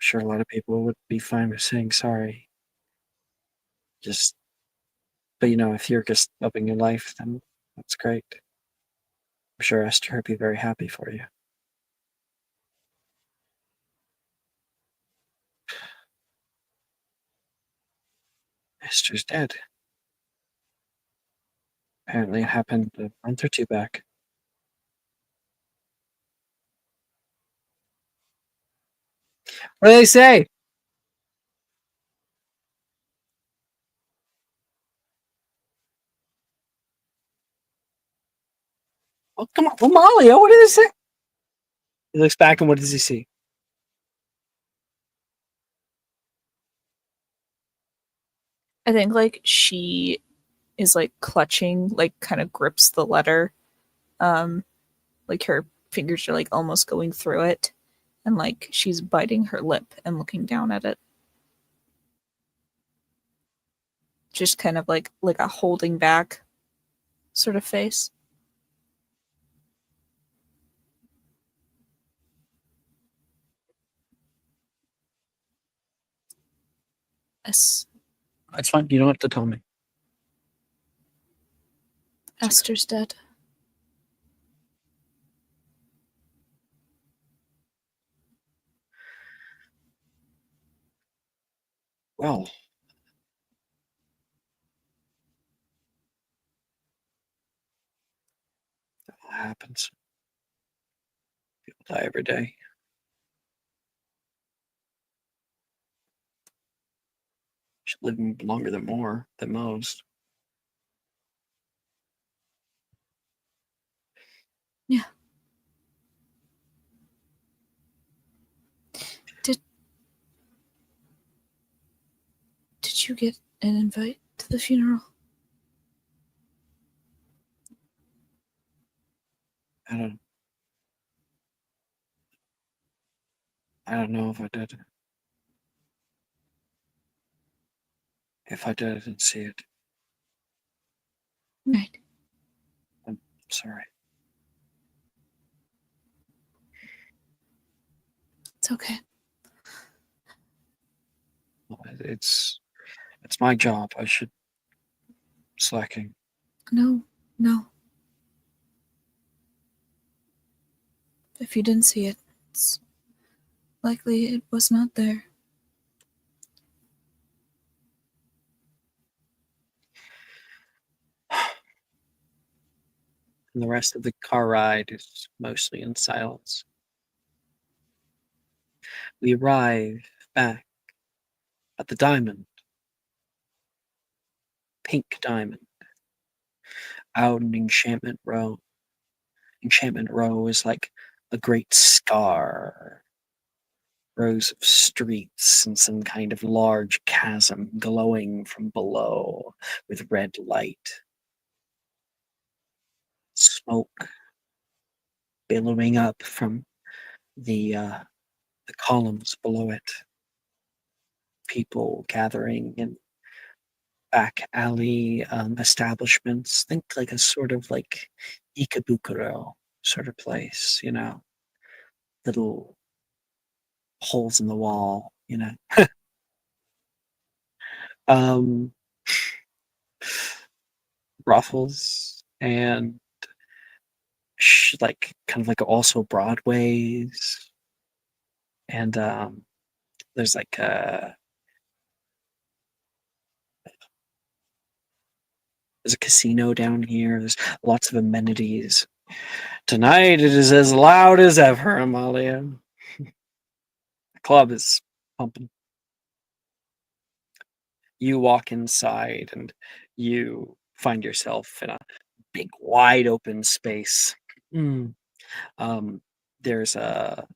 sure a lot of people would be fine with saying sorry. Just, but if you're just loving your life, then that's great. I'm sure Esther would be very happy for you. Esther's dead. Apparently, it happened a month or two back. What do they say? Oh, come on, Amalia, what did they say? He looks back and what does he see? I think like she is like clutching, like kind of grips the letter. Like her fingers are like almost going through it, and like she's biting her lip and looking down at it. Just kind of like a holding back sort of face. Yes. It's fine. You don't have to tell me. Esther's dead. Well, that happens. People die every day. She's living longer than most. Yeah. Did you get an invite to the funeral? I don't know if I did. If I did, I didn't see it. Right. I'm sorry. It's okay. It's my job. I should slacking. No. If you didn't see it, it's likely it was not there. And the rest of the car ride is mostly in silence. We arrive back at the diamond. Pink diamond. Out in Enchantment Row. Enchantment Row is like a great scar. Rows of streets and some kind of large chasm glowing from below with red light. Smoke billowing up from the columns below it. People gathering in back alley establishments. Think like a sort of like Ikebukuro sort of place, little holes in the wall. um, Ruffles and like kind of like also Broadways, and there's like there's a casino down here. There's lots of amenities. Tonight it is as loud as ever, Amalia. The club is pumping. You walk inside and you find yourself in a big, wide open space. There's a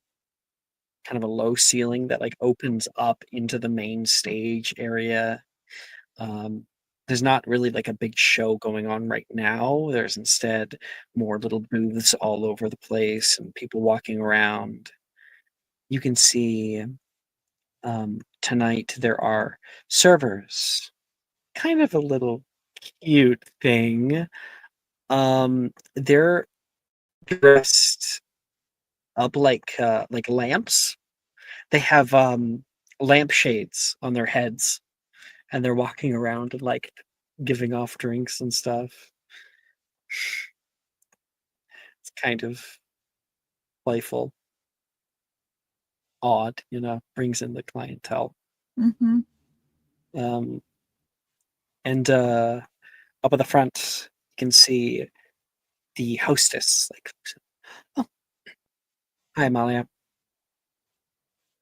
kind of a low ceiling that like opens up into the main stage area. There's not really like a big show going on right now. There's instead more little booths all over the place and people walking around. You can see tonight there are servers, kind of a little cute thing. They're dressed up like lamps. They have lampshades on their heads, and they're walking around and like giving off drinks and stuff. It's kind of playful, odd, brings in the clientele. Mm-hmm. And up at the front, you can see the hostess. Like, oh, hi, Amalia.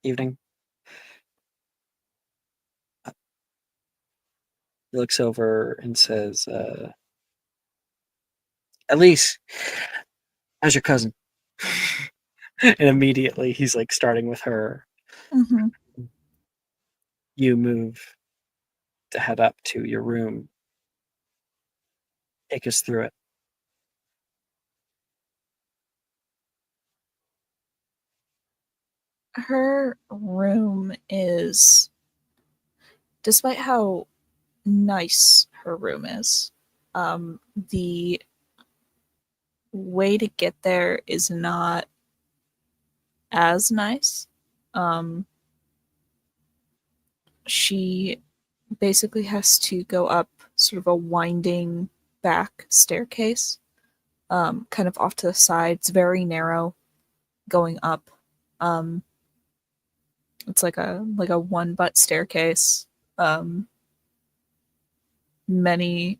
Evening. He looks over and says, Elise, how's your cousin? And immediately he's like starting with her. Mm-hmm. You move to head up to your room. Take us through it. Her room is, despite how nice her room is, the way to get there is not as nice. She basically has to go up sort of a winding back staircase, kind of off to the side. It's very narrow going up. It's like a one butt staircase. Many,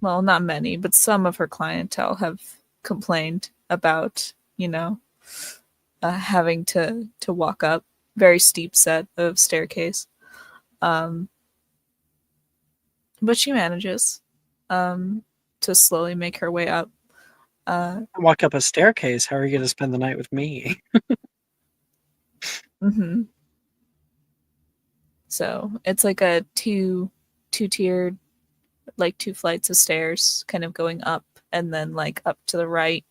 well, not many, but some of her clientele have complained about, having to walk up very steep set of staircase. But she manages to slowly make her way up. Walk up a staircase. How are you going to spend the night with me? Mm-hmm. So it's like a two-tiered, like 2 flights of stairs, kind of going up and then like up to the right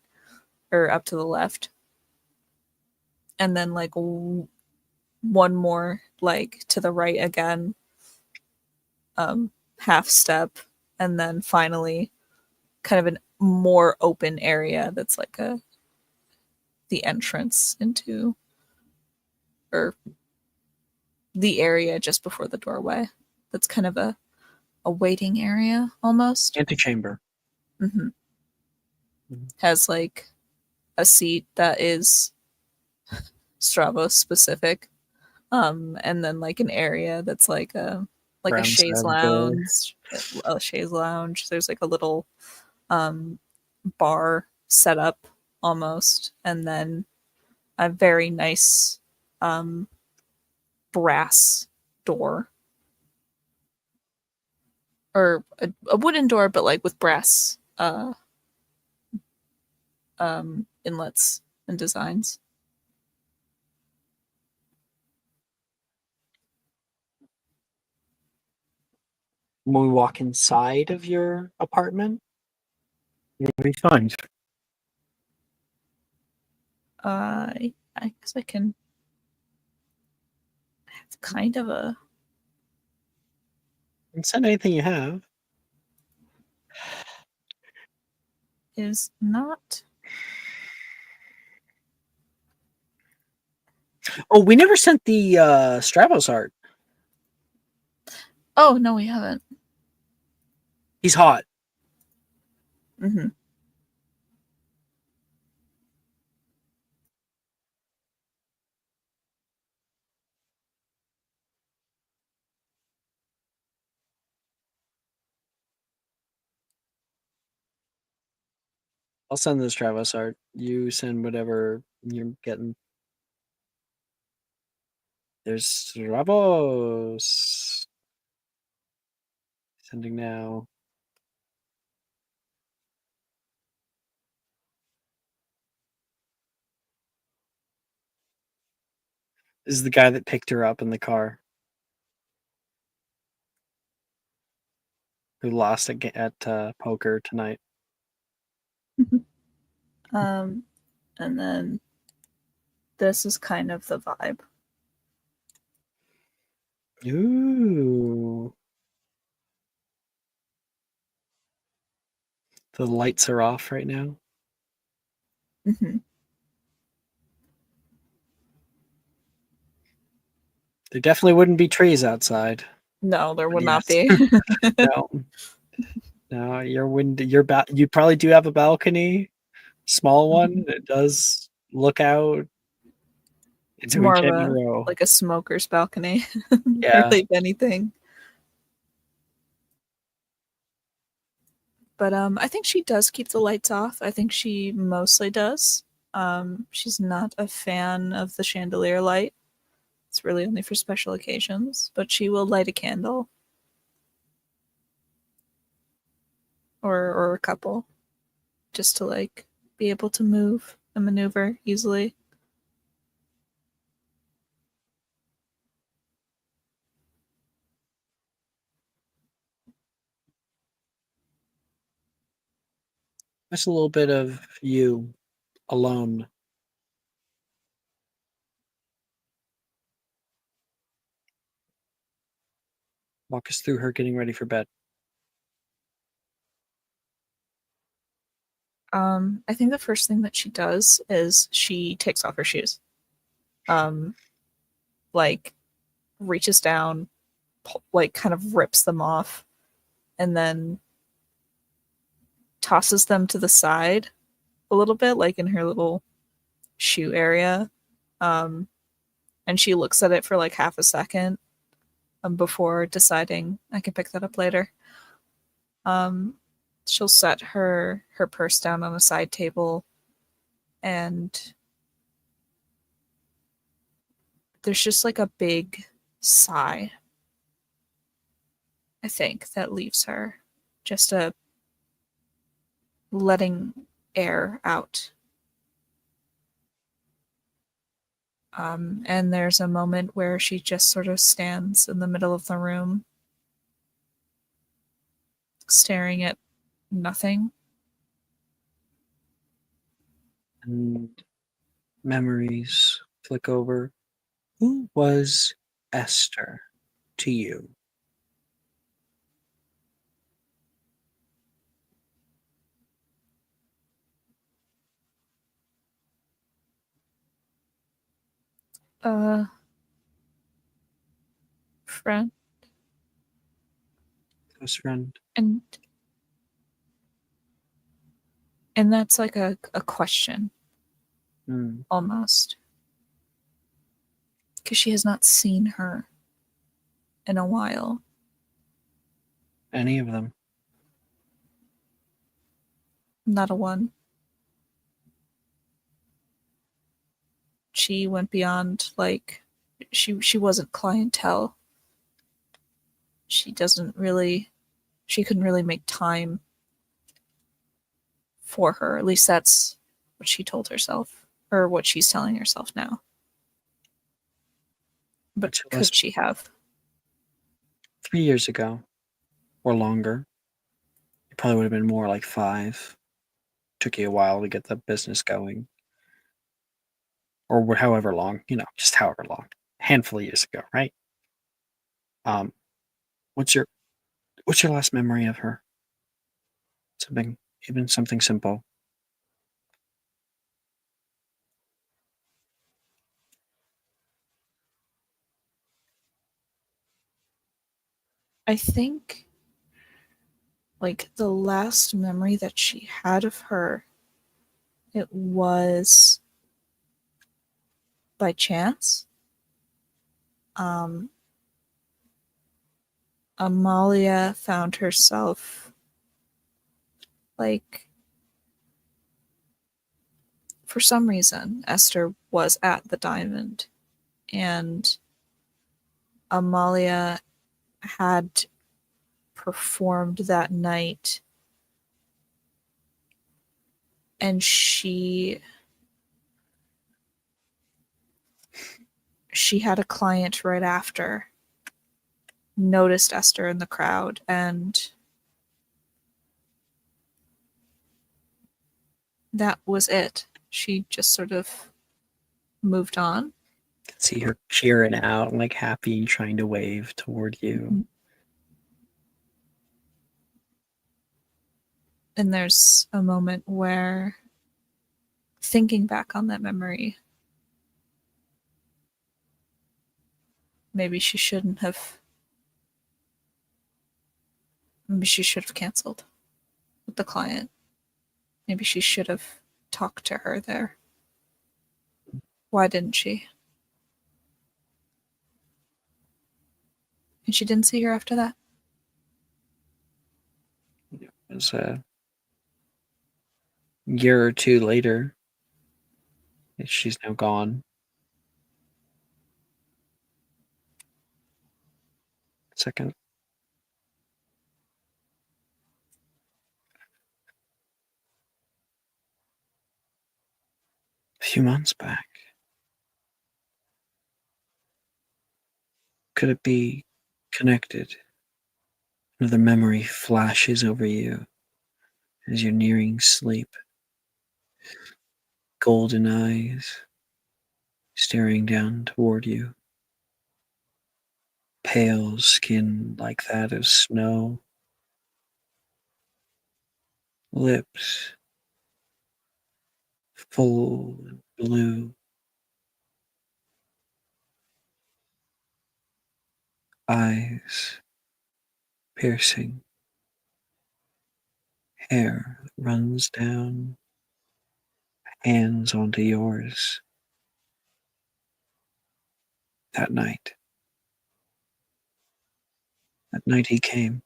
or up to the left, and then like one more like to the right again, half step, and then finally kind of a more open area that's like the entrance into, or the area just before the doorway. That's kind of a waiting area almost. Antechamber. Mm-hmm. Has like a seat that is Stravos specific, and then like an area that's like a Brown chaise side door. lounge. A chaise lounge. There's like a little bar set up almost, and then a very nice brass door, or a wooden door, but like with brass inlets and designs. When we walk inside of your apartment, what do we find? I guess I can have kind of a. and send anything you have. Is not. Oh, we never sent the Stravos art. Oh no, we haven't. He's hot. Mm-hmm. I'll send the Stravos art. You send whatever you're getting. There's Stravos. Sending now. is the guy that picked her up in the car, who lost at poker tonight. And then this is kind of the vibe. Ooh. The lights are off right now. Mm-hmm. There definitely wouldn't be trees outside. No, there would not Yes. be. No. No, you probably do have a balcony, small one. It does look out It's into more of Enchantment a Row. like a smoker's balcony, Yeah. really, if anything. But I think she does keep the lights off. I think she mostly does. She's not a fan of the chandelier light. It's really only for special occasions, but she will light a candle. Or a couple. Just to like be able to move and maneuver easily. Just a little bit of you alone. Walk us through her getting ready for bed. I think the first thing that she does is she takes off her shoes. Like reaches down, like kind of rips them off, and then tosses them to the side a little bit, like in her little shoe area. And she looks at it for like half a second before deciding I can pick that up later. She'll set her purse down on a side table, and there's just like a big sigh, I think, that leaves her. Just a letting air out. And there's a moment where she just sort of stands in the middle of the room, staring at nothing. And memories flick over. Who was Esther to you? Friend. Close friend. And that's like a question. Mm. Almost. Because she has not seen her in a while. Any of them? Not a one. She went beyond, like, she wasn't clientele. She couldn't really make time for her. At least that's what she told herself, or what she's telling herself now. But could she have? 3 years ago, or longer. It probably would have been more like 5. Took you a while to get the business going. Or however long, just however long. Handful of years ago, right? What's your last memory of her? Even something simple. I think, like, the last memory that she had of her, it was by chance. Amalia found herself, like, for some reason, Esther was at the Diamond, and Amalia had performed that night, and she she had a client right after, noticed Esther in the crowd, and that was it. She just sort of moved on. Could see her cheering out, like happy and trying to wave toward you. And there's a moment where, thinking back on that memory, maybe she shouldn't have. Maybe she should have canceled with the client. Maybe she should have talked to her there. Why didn't she? And she didn't see her after that? It was a year or two later. She's now gone. Second. A few months back. Could it be connected? Another memory flashes over you as you're nearing sleep. Golden eyes staring down toward you. Pale skin like that of snow. Lips full and blue. Eyes piercing. Hair that runs down. Hands onto yours. That night he came.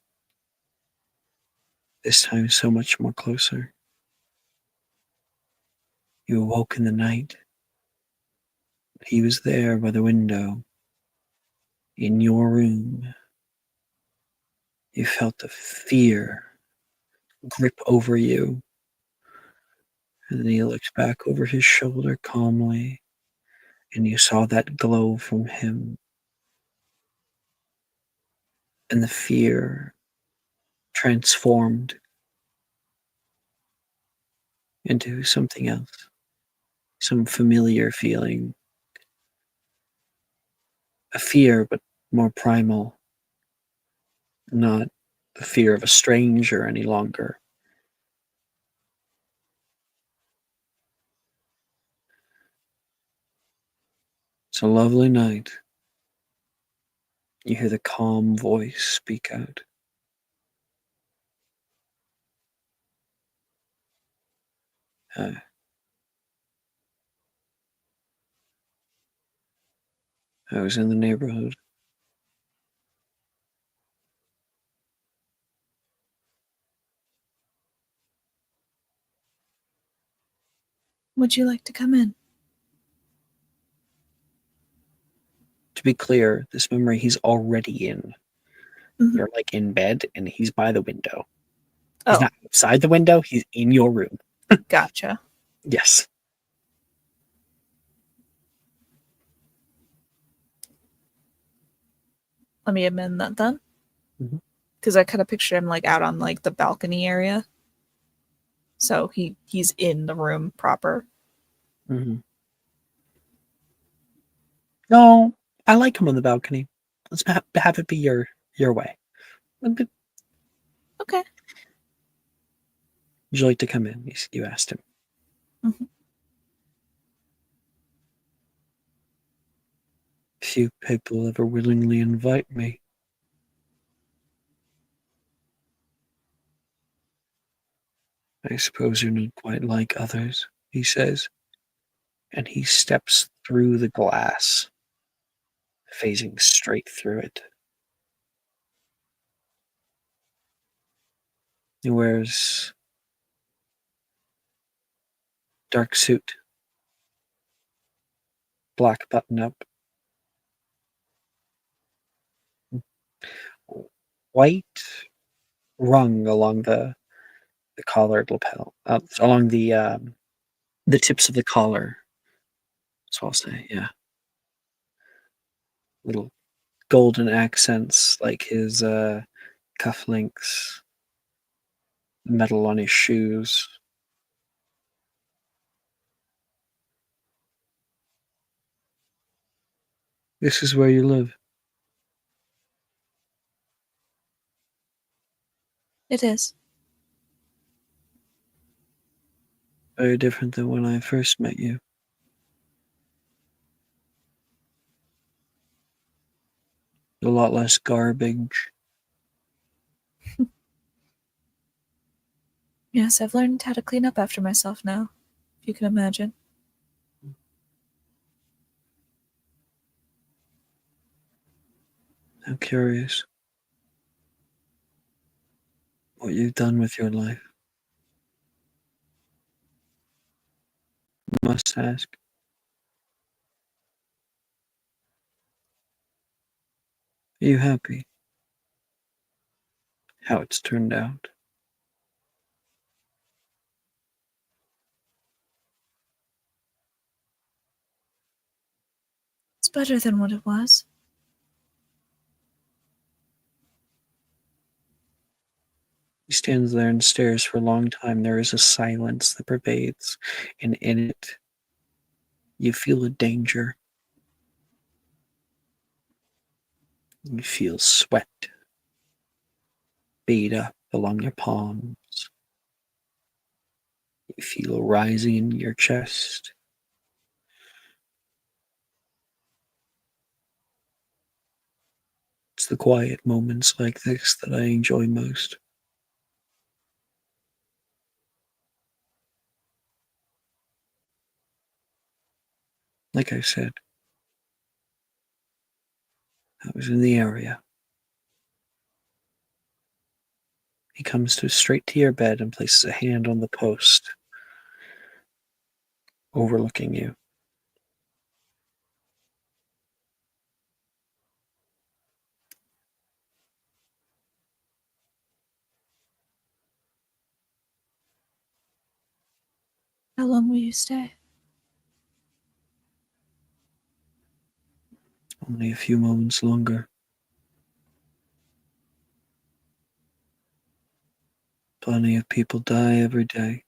This time so much more closer. You awoke in the night. He was there by the window. In your room. You felt the fear grip over you. And then he looked back over his shoulder calmly, and you saw that glow from him. And the fear transformed into something else, some familiar feeling. A fear, but more primal. Not the fear of a stranger any longer. It's a lovely night. You hear the calm voice speak out. I was in the neighborhood. Would you like to come in? To be clear, this memory he's already in. Mhm. You're like in bed and he's by the window. Oh. He's not outside the window, he's in your room. Gotcha. Yes. Let me amend that then. Mhm. Because I kind of picture him like out on like the balcony area. So he's in the room proper. Mm-hmm. No, I like him on the balcony. Let's have it be your way. Would Okay. you like to come in? You asked him. Mhm. Few people ever willingly invite me. I suppose you're not quite like others, he says, and he steps through the glass, phasing straight through it. He wears dark suit, black button up, white rung along the collared lapel, along the tips of the collar. So I'll say, yeah. little golden accents like his cufflinks, metal on his shoes. This is where you live. It is. Very different than when I first met you. A lot less garbage. Yes, I've learned how to clean up after myself now, if you can imagine. I'm curious what you've done with your life. Must ask. Are you happy? How it's turned out? It's better than what it was. He stands there and stares for a long time. There is a silence that pervades, and in it, you feel a danger. You feel sweat bead up along your palms. You feel rising in your chest. It's the quiet moments like this that I enjoy most. Like I said, I was in the area. He comes straight to your bed and places a hand on the post, overlooking you. How long will you stay? Only a few moments longer. Plenty of people die every day.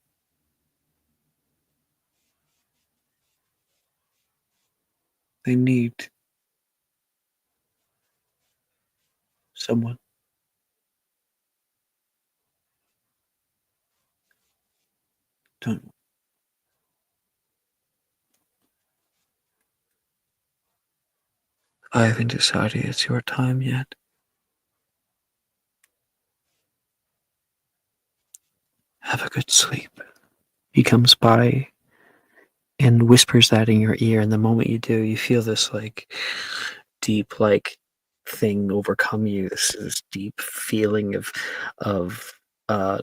They need someone. Don't. I haven't decided it's your time yet. Have a good sleep. He comes by and whispers that in your ear, and the moment you do, you feel this deep thing overcome you. This deep feeling of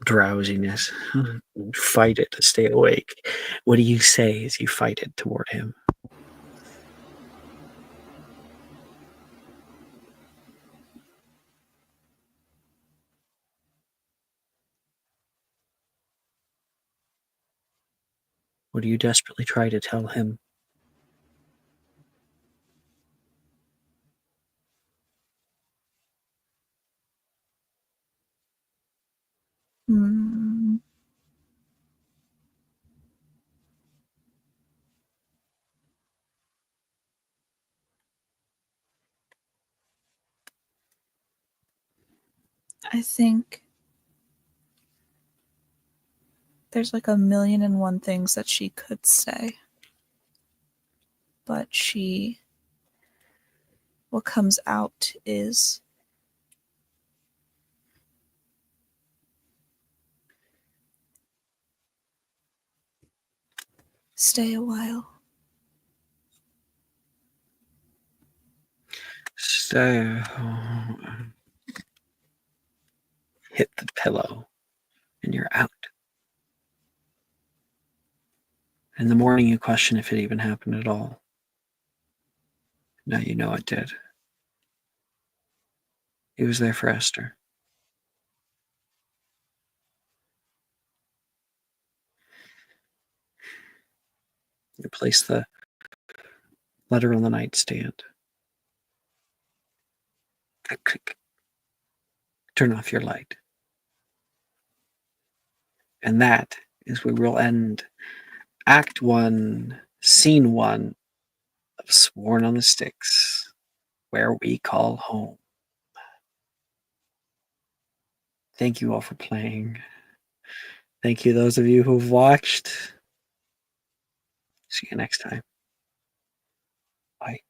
drowsiness. Fight it to stay awake. What do you say as you fight it toward him? What do you desperately try to tell him? Hmm. I think there's like a million and one things that she could say. But what comes out is stay a while. Stay. Hit the pillow, and you're out. In the morning, you question if it even happened at all. Now you know it did. He was there for Esther. You place the letter on the nightstand. click, click. Turn off your light. And that is where we'll end Act 1, Scene 1 of Sworn on the Styx, where we call home. Thank you all for playing. Thank you, those of you who've watched. See you next time. Bye.